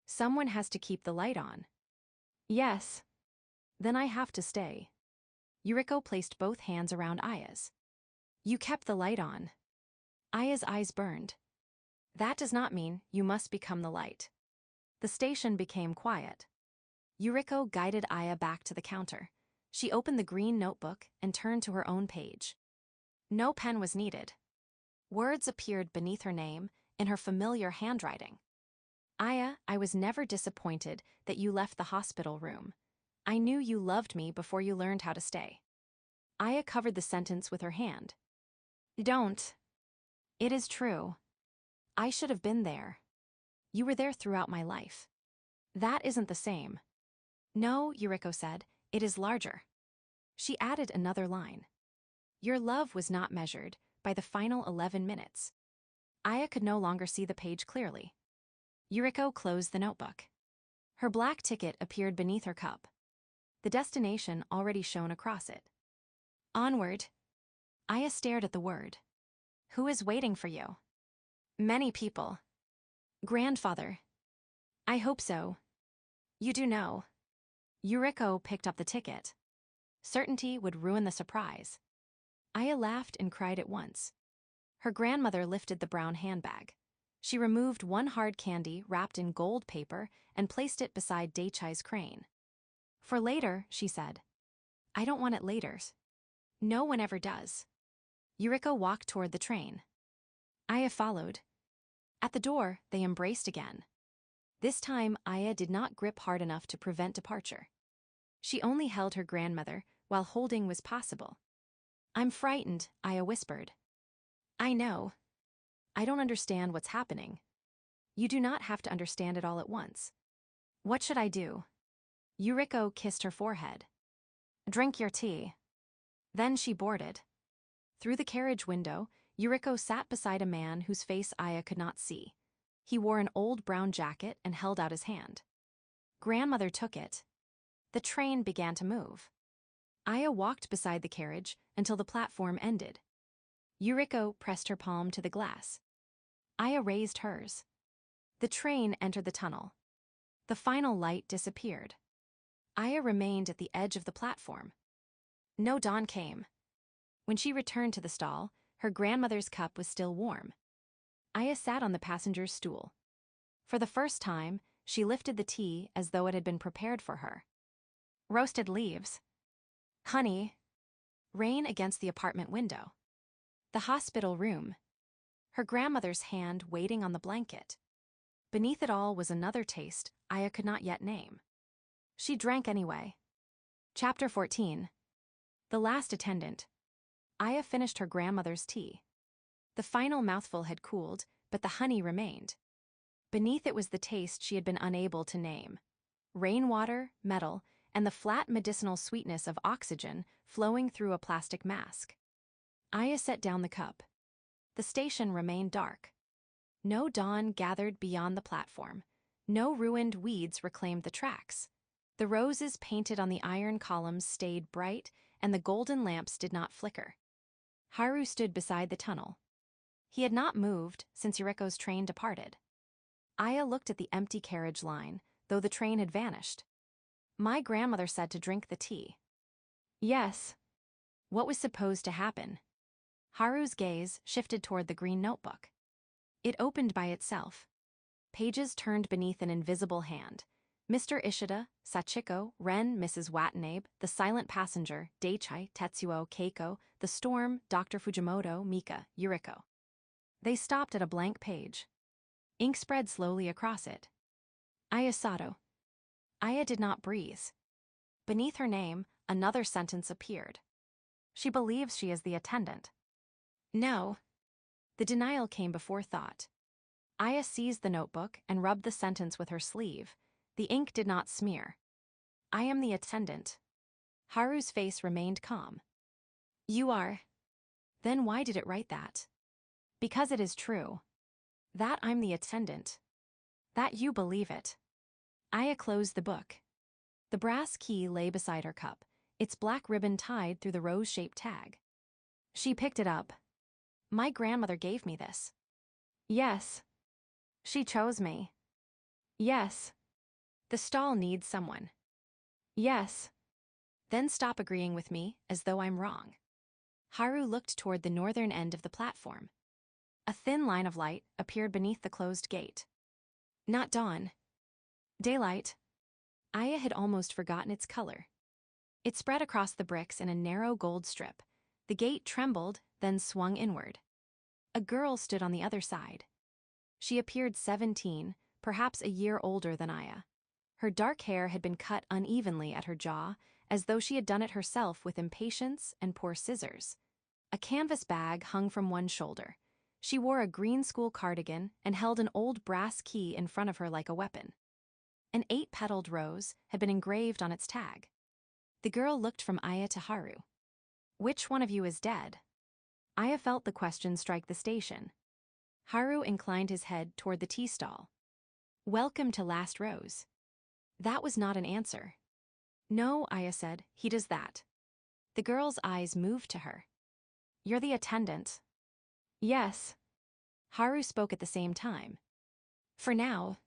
B: Someone has to keep the light on. Yes. Then I have to stay. Yuriko placed both hands around Aya's. You kept the light on. Aya's eyes burned. That does not mean you must become the light. The station became quiet. Yuriko guided Aya back to the counter. She opened the green notebook and turned to her own page. No pen was needed. Words appeared beneath her name in her familiar handwriting. Aya, I was never disappointed that you left the hospital room. I knew you loved me before you learned how to stay. Aya covered the sentence with her hand. Don't. It is true. I should have been there. You were there throughout my life. That isn't the same. No, Yuriko said, it is larger. She added another line. Your love was not measured by the final 11 minutes. Aya could no longer see the page clearly. Yuriko closed the notebook. Her black ticket appeared beneath her cup. The destination already shone across it. Onward. Aya stared at the word. Who is waiting for you? Many people. Grandfather. I hope so. You do know. Yuriko picked up the ticket. Certainty would ruin the surprise. Aya laughed and cried at once. Her grandmother lifted the brown handbag. She removed one hard candy wrapped in gold paper and placed it beside Daichai's crane. For later, she said. I don't want it later. No one ever does. Yuriko walked toward the train. Aya followed. At the door, they embraced again. This time, Aya did not grip hard enough to prevent departure. She only held her grandmother while holding was possible. I'm frightened, Aya whispered. I know. I don't understand what's happening. You do not have to understand it all at once. What should I do? Yuriko kissed her forehead. Drink your tea. Then she boarded. Through the carriage window, Yuriko sat beside a man whose face Aya could not see. He wore an old brown jacket and held out his hand. Grandmother took it. The train began to move. Aya walked beside the carriage until the platform ended. Yuriko pressed her palm to the glass. Aya raised hers. The train entered the tunnel. The final light disappeared. Aya remained at the edge of the platform. No dawn came. When she returned to the stall, her grandmother's cup was still warm. Aya sat on the passenger's stool. For the first time, she lifted the tea as though it had been prepared for her. Roasted leaves. Honey. Rain against the apartment window. The hospital room. Her grandmother's hand waiting on the blanket. Beneath it all was another taste Aya could not yet name. She drank anyway. Chapter 14. The Last Attendant. Aya finished her grandmother's tea. The final mouthful had cooled, but the honey remained. Beneath it was the taste she had been unable to name. Rainwater, metal, and the flat medicinal sweetness of oxygen flowing through a plastic mask. Aya set down the cup. The station remained dark. No dawn gathered beyond the platform. No ruined weeds reclaimed the tracks. The roses painted on the iron columns stayed bright, and the golden lamps did not flicker. Haru stood beside the tunnel. He had not moved since Yuriko's train departed. Aya looked at the empty carriage line, though the train had vanished. My grandmother said to drink the tea. Yes. What was supposed to happen? Haru's gaze shifted toward the green notebook. It opened by itself. Pages turned beneath an invisible hand. Mr. Ishida, Sachiko, Ren, Mrs. Watanabe, the silent passenger, Daichai, Tetsuo, Keiko, the storm, Dr. Fujimoto, Mika, Yuriko. They stopped at a blank page. Ink spread slowly across it. Aya Sato. Aya did not breathe. Beneath her name, another sentence appeared. She believes she is the attendant. No. The denial came before thought. Aya seized the notebook and rubbed the sentence with her sleeve. The ink did not smear. I am the attendant. Haru's face remained calm. You are. Then why did it write that? Because it is true. That I'm the attendant. That you believe it. Aya closed the book. The brass key lay beside her cup, its black ribbon tied through the rose-shaped tag. She picked it up. My grandmother gave me this. Yes. She chose me. Yes. The stall needs someone. Yes. Then stop agreeing with me as though I'm wrong. Haru looked toward the northern end of the platform. A thin line of light appeared beneath the closed gate. Not dawn. Daylight. Aya had almost forgotten its color. It spread across the bricks in a narrow gold strip. The gate trembled, then swung inward. A girl stood on the other side. She appeared 17, perhaps a year older than Aya. Her dark hair had been cut unevenly at her jaw, as though she had done it herself with impatience and poor scissors. A canvas bag hung from one shoulder. She wore a green school cardigan and held an old brass key in front of her like a weapon. An 8-petaled rose had been engraved on its tag. The girl looked from Aya to Haru. Which one of you is dead? Aya felt the question strike the station. Haru inclined his head toward the tea stall. Welcome to Last Rose. That was not an answer. No, Aya said, he does that. The girl's eyes moved to her. You're the attendant. Yes. Haru spoke at the same time. For now.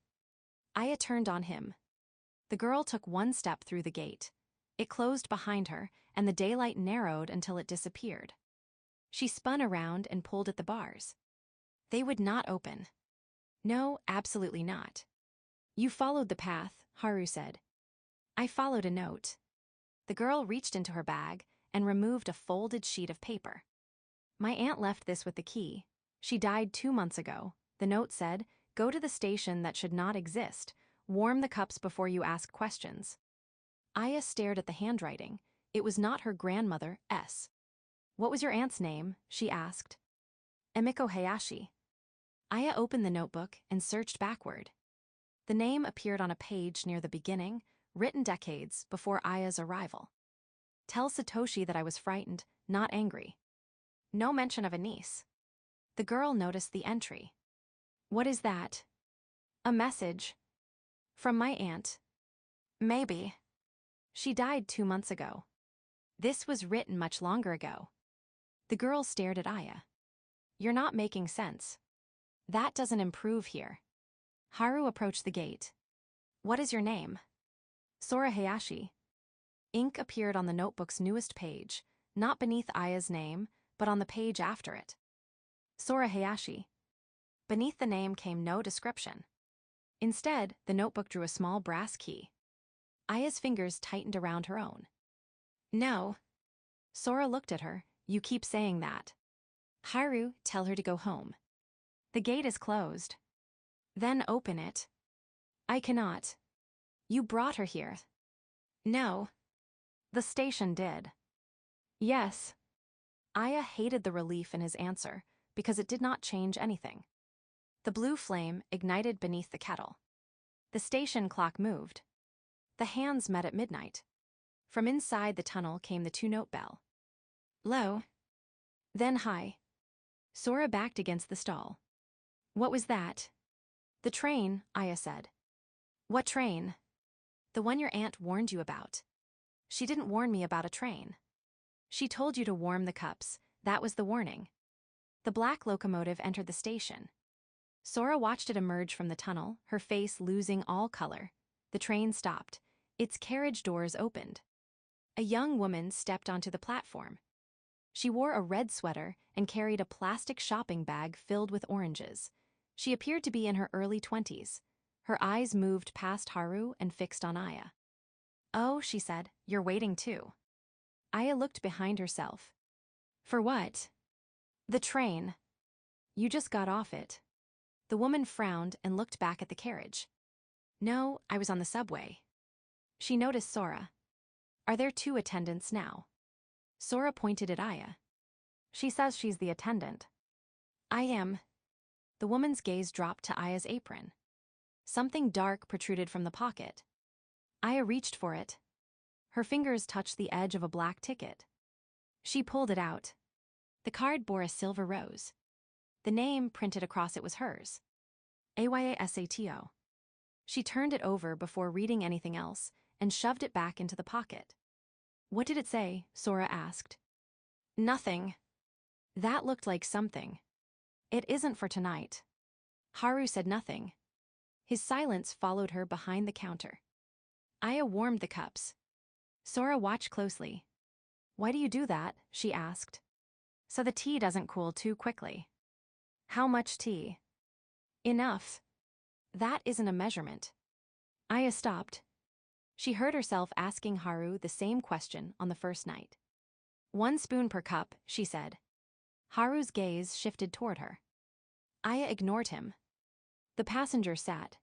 B: Aya turned on him. The girl took one step through the gate. It closed behind her, and the daylight narrowed until it disappeared. She spun around and pulled at the bars. They would not open. No, absolutely not. You followed the path, Haru said. I followed a note. The girl reached into her bag and removed a folded sheet of paper. My aunt left this with the key. She died 2 months ago. The note said, go to the station that should not exist. Warm the cups before you ask questions. Aya stared at the handwriting. It was not her grandmother, S. What was your aunt's name? She asked. Emiko Hayashi. Aya opened the notebook and searched backward. The name appeared on a page near the beginning, written decades before Aya's arrival. Tell Satoshi that I was frightened, not angry. No mention of a niece. The girl noticed the entry. What is that? A message. From my aunt. Maybe. She died 2 months ago. This was written much longer ago. The girl stared at Aya. You're not making sense. That doesn't improve here. Haru approached the gate. What is your name? Sora Hayashi. Ink appeared on the notebook's newest page, not beneath Aya's name, but on the page after it. Sora Hayashi. Beneath the name came no description. Instead, the notebook drew a small brass key. Aya's fingers tightened around her own. No. Sora looked at her. You keep saying that. Haru, tell her to go home. The gate is closed. Then open it. I cannot. You brought her here. No. The station did. Yes. Aya hated the relief in his answer because it did not change anything. The blue flame ignited beneath the kettle. The station clock moved. The hands met at midnight. From inside the tunnel came the two-note bell. Low. Then high. Sora backed against the stall. What was that? The train, Aya said. What train? The one your aunt warned you about. She didn't warn me about a train. She told you to warm the cups. That was the warning. The black locomotive entered the station. Sora watched it emerge from the tunnel, her face losing all color. The train stopped. Its carriage doors opened. A young woman stepped onto the platform. She wore a red sweater and carried a plastic shopping bag filled with oranges. She appeared to be in her early 20s. Her eyes moved past Haru and fixed on Aya. Oh, she said, you're waiting too. Aya looked behind herself. For what? The train. You just got off it. The woman frowned and looked back at the carriage. No, I was on the subway. She noticed Sora. Are there two attendants now? Sora pointed at Aya. She says she's the attendant. I am. The woman's gaze dropped to Aya's apron. Something dark protruded from the pocket. Aya reached for it. Her fingers touched the edge of a black ticket. She pulled it out. The card bore a silver rose. The name printed across it was hers. Aya Sato. She turned it over before reading anything else and shoved it back into the pocket. What did it say? Sora asked. Nothing. That looked like something. It isn't for tonight. Haru said nothing. His silence followed her behind the counter. Aya warmed the cups. Sora watched closely. Why do you do that? She asked. So the tea doesn't cool too quickly. How much tea? Enough. That isn't a measurement. Aya stopped. She heard herself asking Haru the same question on the first night. 1 spoon per cup, she said. Haru's gaze shifted toward her. Aya ignored him. The passenger sat.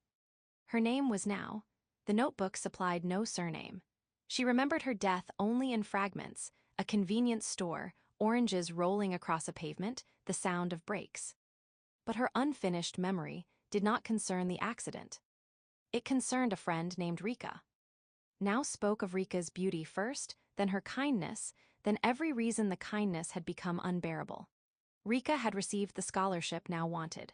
B: Her name was Now. The notebook supplied no surname. She remembered her death only in fragments, a convenience store, oranges rolling across a pavement, the sound of brakes. But her unfinished memory did not concern the accident. It concerned a friend named Rika. Now spoke of Rika's beauty first, then her kindness, then every reason the kindness had become unbearable. Rika had received the scholarship Now wanted.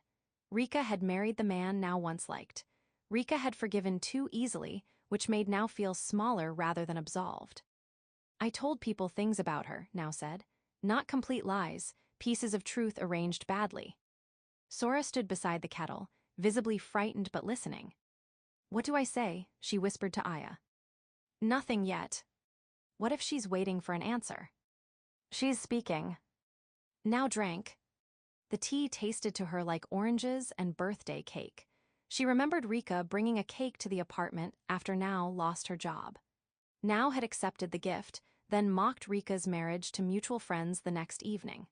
B: Rika had married the man Now once liked. Rika had forgiven too easily, which made Now feel smaller rather than absolved. I told people things about her, Now said. Not complete lies, pieces of truth arranged badly. Sora stood beside the kettle, visibly frightened but listening. What do I say? She whispered to Aya. Nothing yet. What if she's waiting for an answer? She's speaking. Now drank. The tea tasted to her like oranges and birthday cake. She remembered Rika bringing a cake to the apartment after Now lost her job. Now had accepted the gift, then mocked Rika's marriage to mutual friends the next evening.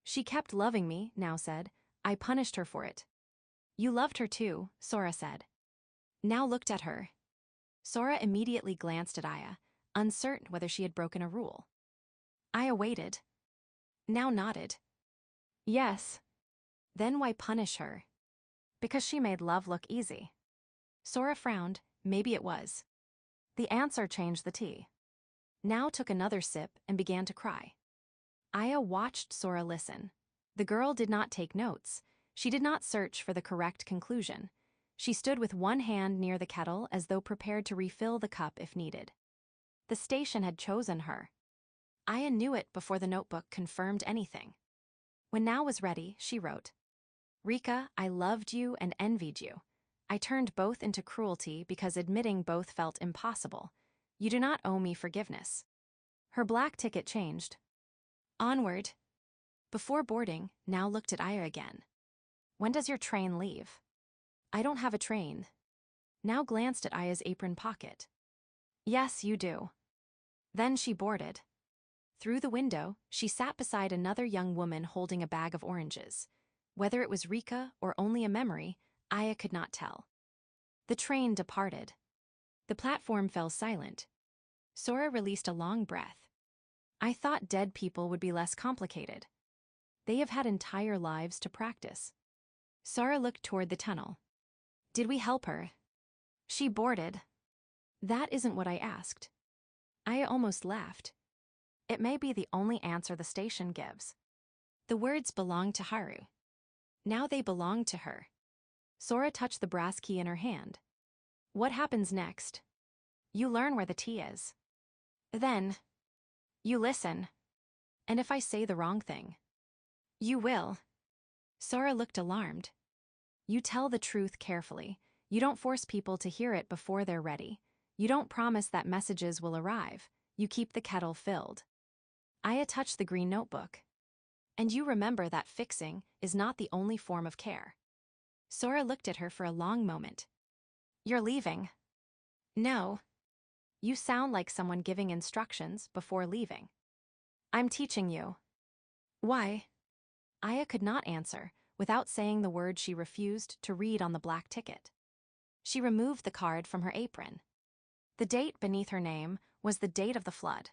B: She kept loving me, Now said. I punished her for it. You loved her too, Sora said. Now looked at her. Sora immediately glanced at Aya, uncertain whether she had broken a rule. Aya waited. Now nodded. Yes. Then why punish her? Because she made love look easy. Sora frowned. Maybe it was. The answer changed the tea. Now took another sip and began to cry. Aya watched Sora listen. The girl did not take notes. She did not search for the correct conclusion. She stood with one hand near the kettle as though prepared to refill the cup if needed. The station had chosen her. Aya knew it before the notebook confirmed anything. When Now was ready, she wrote, Rika, I loved you and envied you. I turned both into cruelty because admitting both felt impossible. You do not owe me forgiveness. Her black ticket changed. Onward. Before boarding, Now looked at Aya again. When does your train leave? I don't have a train. Now glanced at Aya's apron pocket. Yes, you do. Then she boarded. Through the window, she sat beside another young woman holding a bag of oranges. Whether it was Rika or only a memory, Aya could not tell. The train departed. The platform fell silent. Sora released a long breath. I thought dead people would be less complicated. They have had entire lives to practice. Sora looked toward the tunnel. Did we help her? She boarded. That isn't what I asked. Aya almost laughed. It may be the only answer the station gives. The words belonged to Haru. Now they belonged to her. Sora touched the brass key in her hand. What happens next? You learn where the tea is. Then, you listen. And if I say the wrong thing, you will. Sora looked alarmed. You tell the truth carefully. You don't force people to hear it before they're ready. You don't promise that messages will arrive. You keep the kettle filled. Aya touched the green notebook. And you remember that fixing is not the only form of care. Sora looked at her for a long moment. You're leaving. No. You sound like someone giving instructions before leaving. I'm teaching you. Why? Aya could not answer without saying the word she refused to read on the black ticket. She removed the card from her apron. The date beneath her name was the date of the flood.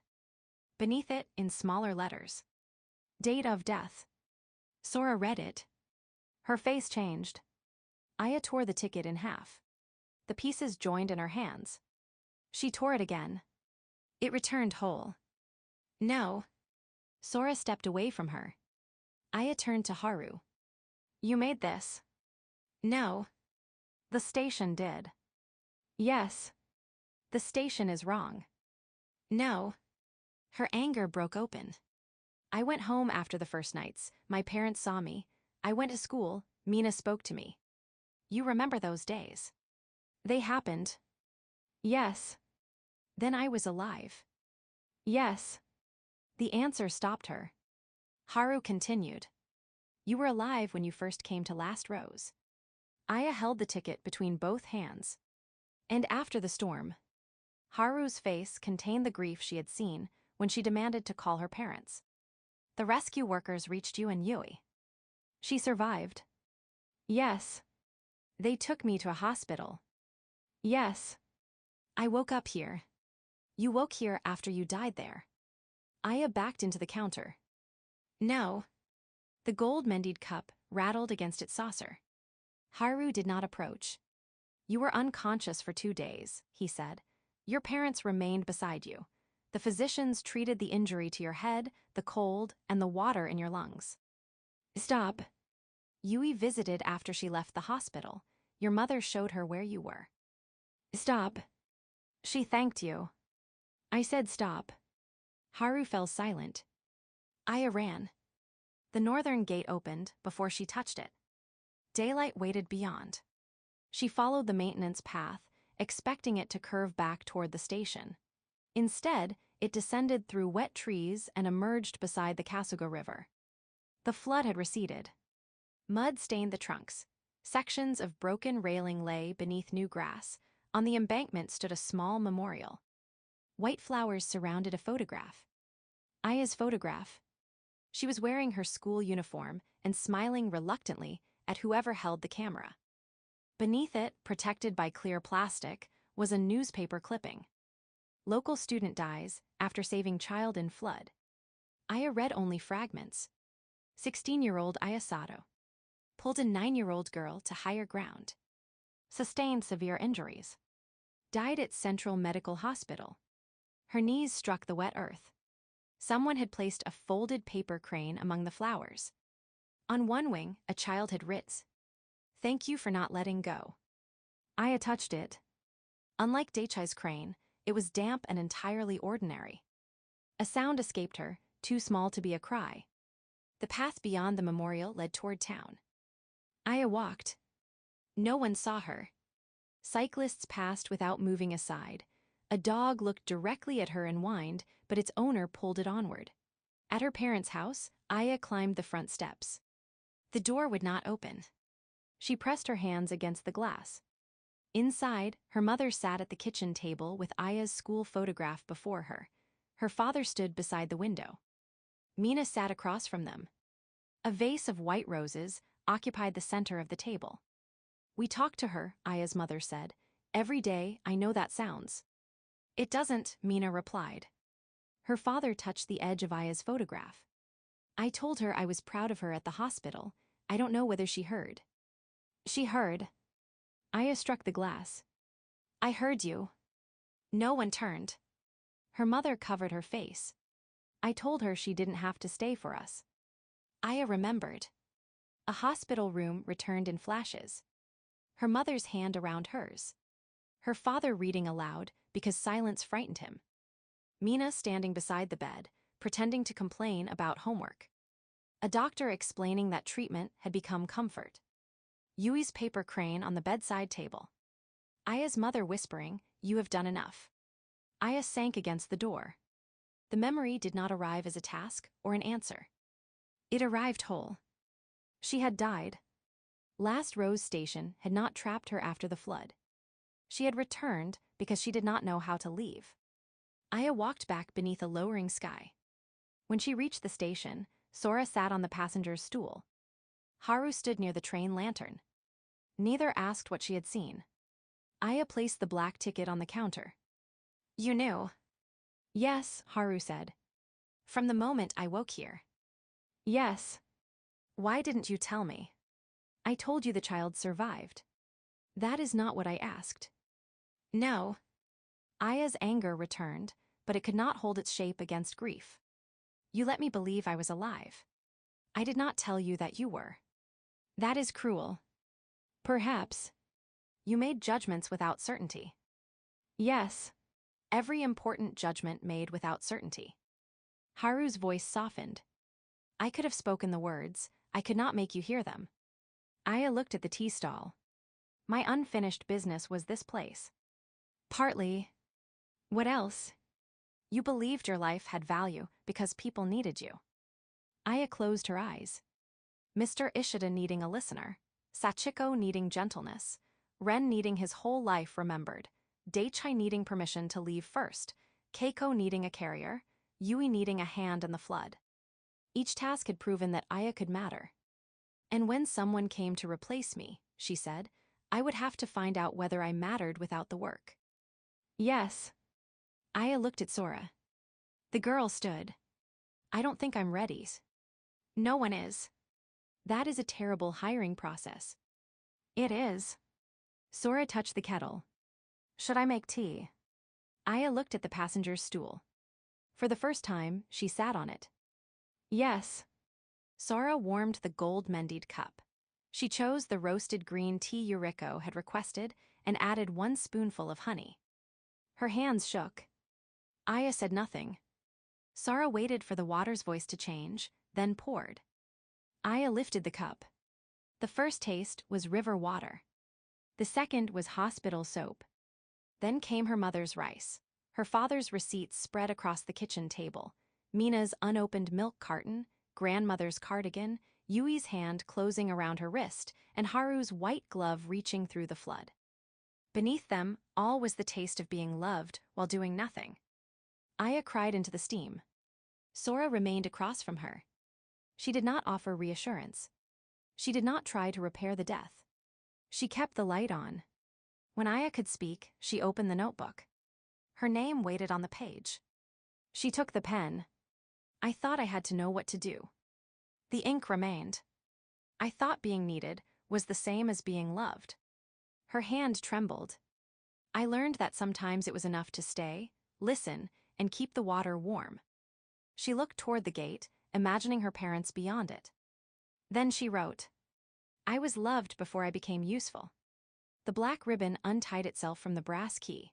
B: Beneath it, in smaller letters, date of death. Sora read it. Her face changed. Aya tore the ticket in half. The pieces joined in her hands. She tore it again. It returned whole. No. Sora stepped away from her. Aya turned to Haru. You made this. No. The station did. Yes. The station is wrong. No. Her anger broke open. I went home after the first nights. My parents saw me. I went to school. Mina spoke to me. You remember those days? They happened. Yes. Then I was alive. Yes. The answer stopped her. Haru continued. You were alive when you first came to Last Rose. Aya held the ticket between both hands. And after the storm, Haru's face contained the grief she had seen when she demanded to call her parents. The rescue workers reached you and Yui. She survived. Yes. They took me to a hospital. Yes. I woke up here. You woke here after you died there. Aya backed into the counter. No. The gold-mendied cup rattled against its saucer. Haru did not approach. You were unconscious for 2 days, he said. Your parents remained beside you. The physicians treated the injury to your head, the cold, and the water in your lungs. Stop. Yui visited after she left the hospital. Your mother showed her where you were. Stop. She thanked you. I said stop. Haru fell silent. Aya ran. The northern gate opened before she touched it. Daylight waited beyond. She followed the maintenance path, expecting it to curve back toward the station. Instead, it descended through wet trees and emerged beside the Kasuga River. The flood had receded. Mud stained the trunks. Sections of broken railing lay beneath new grass. On the embankment stood a small memorial. White flowers surrounded a photograph. Aya's photograph. She was wearing her school uniform and smiling reluctantly at whoever held the camera. Beneath it, protected by clear plastic, was a newspaper clipping. Local student dies after saving child in flood. Aya read only fragments. 16-year-old Aya Sato pulled a 9-year-old girl to higher ground. Sustained severe injuries. Died at Central Medical Hospital. Her knees struck the wet earth. Someone had placed a folded paper crane among the flowers. On one wing, a child had written, "Thank you for not letting go." Aya touched it. Unlike Daichai's crane, it was damp and entirely ordinary. A sound escaped her, too small to be a cry. The path beyond the memorial led toward town. Aya walked. No one saw her. Cyclists passed without moving aside. A dog looked directly at her and whined, but its owner pulled it onward. At her parents' house, Aya climbed the front steps. The door would not open. She pressed her hands against the glass. Inside, her mother sat at the kitchen table with Aya's school photograph before her. Her father stood beside the window. Mina sat across from them. A vase of white roses occupied the center of the table. We talk to her, Aya's mother said. Every day, I know that sounds. It doesn't, Mina replied. Her father touched the edge of Aya's photograph. I told her I was proud of her at the hospital. I don't know whether she heard. She heard. Aya struck the glass. I heard you. No one turned. Her mother covered her face. I told her she didn't have to stay for us. Aya remembered. A hospital room returned in flashes. Her mother's hand around hers. Her father reading aloud because silence frightened him. Mina standing beside the bed, pretending to complain about homework. A doctor explaining that treatment had become comfort. Yui's paper crane on the bedside table. Aya's mother whispering, "You have done enough." Aya sank against the door. The memory did not arrive as a task or an answer. It arrived whole. She had died. Last Rose Station had not trapped her after the flood. She had returned because she did not know how to leave. Aya walked back beneath a lowering sky. When she reached the station, Sora sat on the passenger's stool. Haru stood near the train lantern. Neither asked what she had seen. Aya placed the black ticket on the counter. You knew. Yes, Haru said. From the moment I woke here. Yes. Why didn't you tell me? I told you the child survived. That is not what I asked. No. Aya's anger returned, but it could not hold its shape against grief. You let me believe I was alive. I did not tell you that you were. That is cruel. Perhaps. You made judgments without certainty. Yes. Every important judgment made without certainty. Haru's voice softened. I could have spoken the words, I could not make you hear them. Aya looked at the tea stall. My unfinished business was this place. Partly. What else? You believed your life had value because people needed you. Aya closed her eyes. Mr. Ishida needing a listener, Sachiko needing gentleness, Ren needing his whole life remembered, Daichai needing permission to leave first, Keiko needing a carrier, Yui needing a hand in the flood. Each task had proven that Aya could matter. And when someone came to replace me, she said, I would have to find out whether I mattered without the work. Yes. Aya looked at Sora. The girl stood. I don't think I'm ready. No one is. That is a terrible hiring process. It is. Sora touched the kettle. Should I make tea? Aya looked at the passenger's stool. For the first time, she sat on it. Yes. Sora warmed the gold-mendied cup. She chose the roasted green tea Yuriko had requested and added 1 spoonful of honey. Her hands shook. Aya said nothing. Sora waited for the water's voice to change, then poured. Aya lifted the cup. The first taste was river water. The second was hospital soap. Then came her mother's rice, her father's receipts spread across the kitchen table, Mina's unopened milk carton, grandmother's cardigan, Yui's hand closing around her wrist, and Haru's white glove reaching through the flood. Beneath them, all was the taste of being loved while doing nothing. Aya cried into the steam. Sora remained across from her. She did not offer reassurance. She did not try to repair the death. She kept the light on. When Aya could speak, she opened the notebook. Her name waited on the page. She took the pen. I thought I had to know what to do. The ink remained. I thought being needed was the same as being loved. Her hand trembled. I learned that sometimes it was enough to stay, listen, and keep the water warm. She looked toward the gate, imagining her parents beyond it. Then she wrote, I was loved before I became useful. The black ribbon untied itself from the brass key.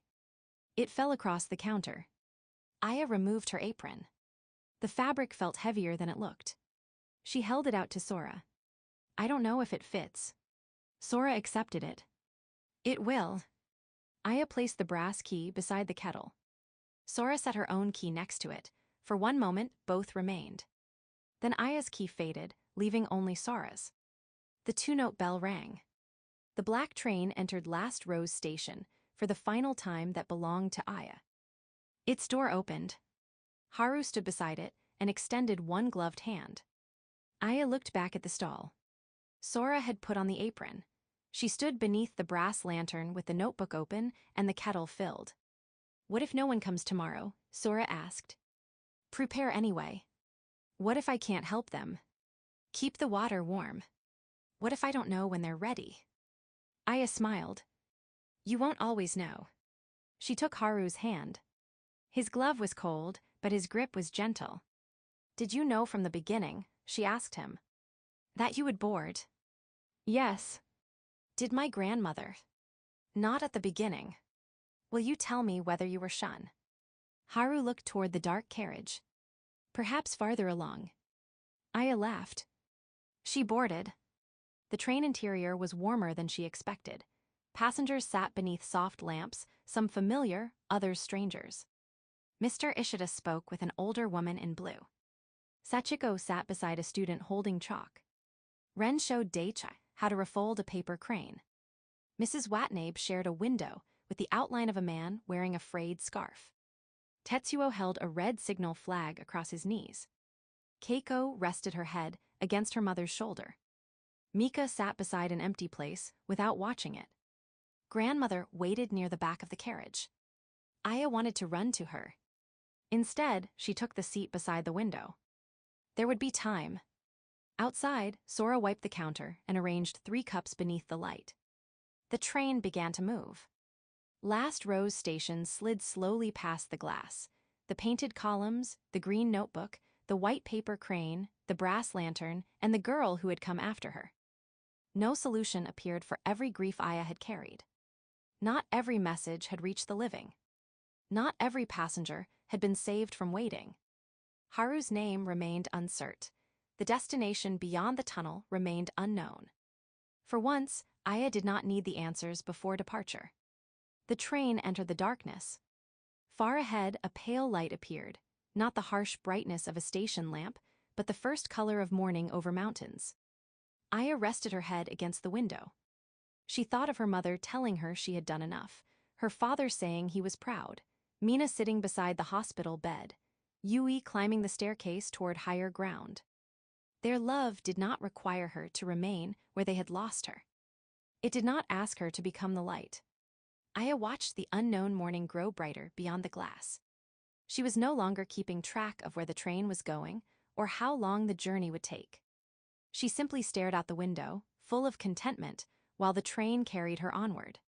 B: It fell across the counter. Aya removed her apron. The fabric felt heavier than it looked. She held it out to Sora. I don't know if it fits. Sora accepted it. It will. Aya placed the brass key beside the kettle. Sora set her own key next to it. For one moment, both remained. Then Aya's key faded, leaving only Sora's. The 2-note bell rang. The black train entered Last Rose Station for the final time that belonged to Aya. Its door opened. Haru stood beside it and extended one gloved hand. Aya looked back at the stall. Sora had put on the apron. She stood beneath the brass lantern with the notebook open and the kettle filled. What if no one comes tomorrow? Sora asked. Prepare anyway. What if I can't help them? Keep the water warm. What if I don't know when they're ready? Aya smiled. You won't always know. She took Haru's hand. His glove was cold, but his grip was gentle. Did you know from the beginning, she asked him, that you would board? Yes. Did my grandmother? Not at the beginning. Will you tell me whether you were shun? Haru looked toward the dark carriage. Perhaps farther along. Aya laughed. She boarded. The train interior was warmer than she expected. Passengers sat beneath soft lamps, some familiar, others strangers. Mr. Ishida spoke with an older woman in blue. Sachiko sat beside a student holding chalk. Ren showed Daichi how to refold a paper crane. Mrs. Watnabe shared a window with the outline of a man wearing a frayed scarf. Tetsuo held a red signal flag across his knees. Keiko rested her head against her mother's shoulder. Mika sat beside an empty place without watching it. Grandmother waited near the back of the carriage. Aya wanted to run to her. Instead, she took the seat beside the window. There would be time. Outside, Sora wiped the counter and arranged 3 cups beneath the light. The train began to move. Last Rose Station slid slowly past the glass. The painted columns, the green notebook, the white paper crane, the brass lantern, and the girl who had come after her. No solution appeared for every grief Aya had carried. Not every message had reached the living. Not every passenger had been saved from waiting. Haru's name remained uncertain. The destination beyond the tunnel remained unknown. For once, Aya did not need the answers before departure. The train entered the darkness. Far ahead, a pale light appeared, not the harsh brightness of a station lamp, but the first color of morning over mountains. Aya rested her head against the window. She thought of her mother telling her she had done enough, her father saying he was proud, Mina sitting beside the hospital bed, Yui climbing the staircase toward higher ground. Their love did not require her to remain where they had lost her. It did not ask her to become the light. Aya watched the unknown morning grow brighter beyond the glass. She was no longer keeping track of where the train was going or how long the journey would take. She simply stared out the window, full of contentment, while the train carried her onward.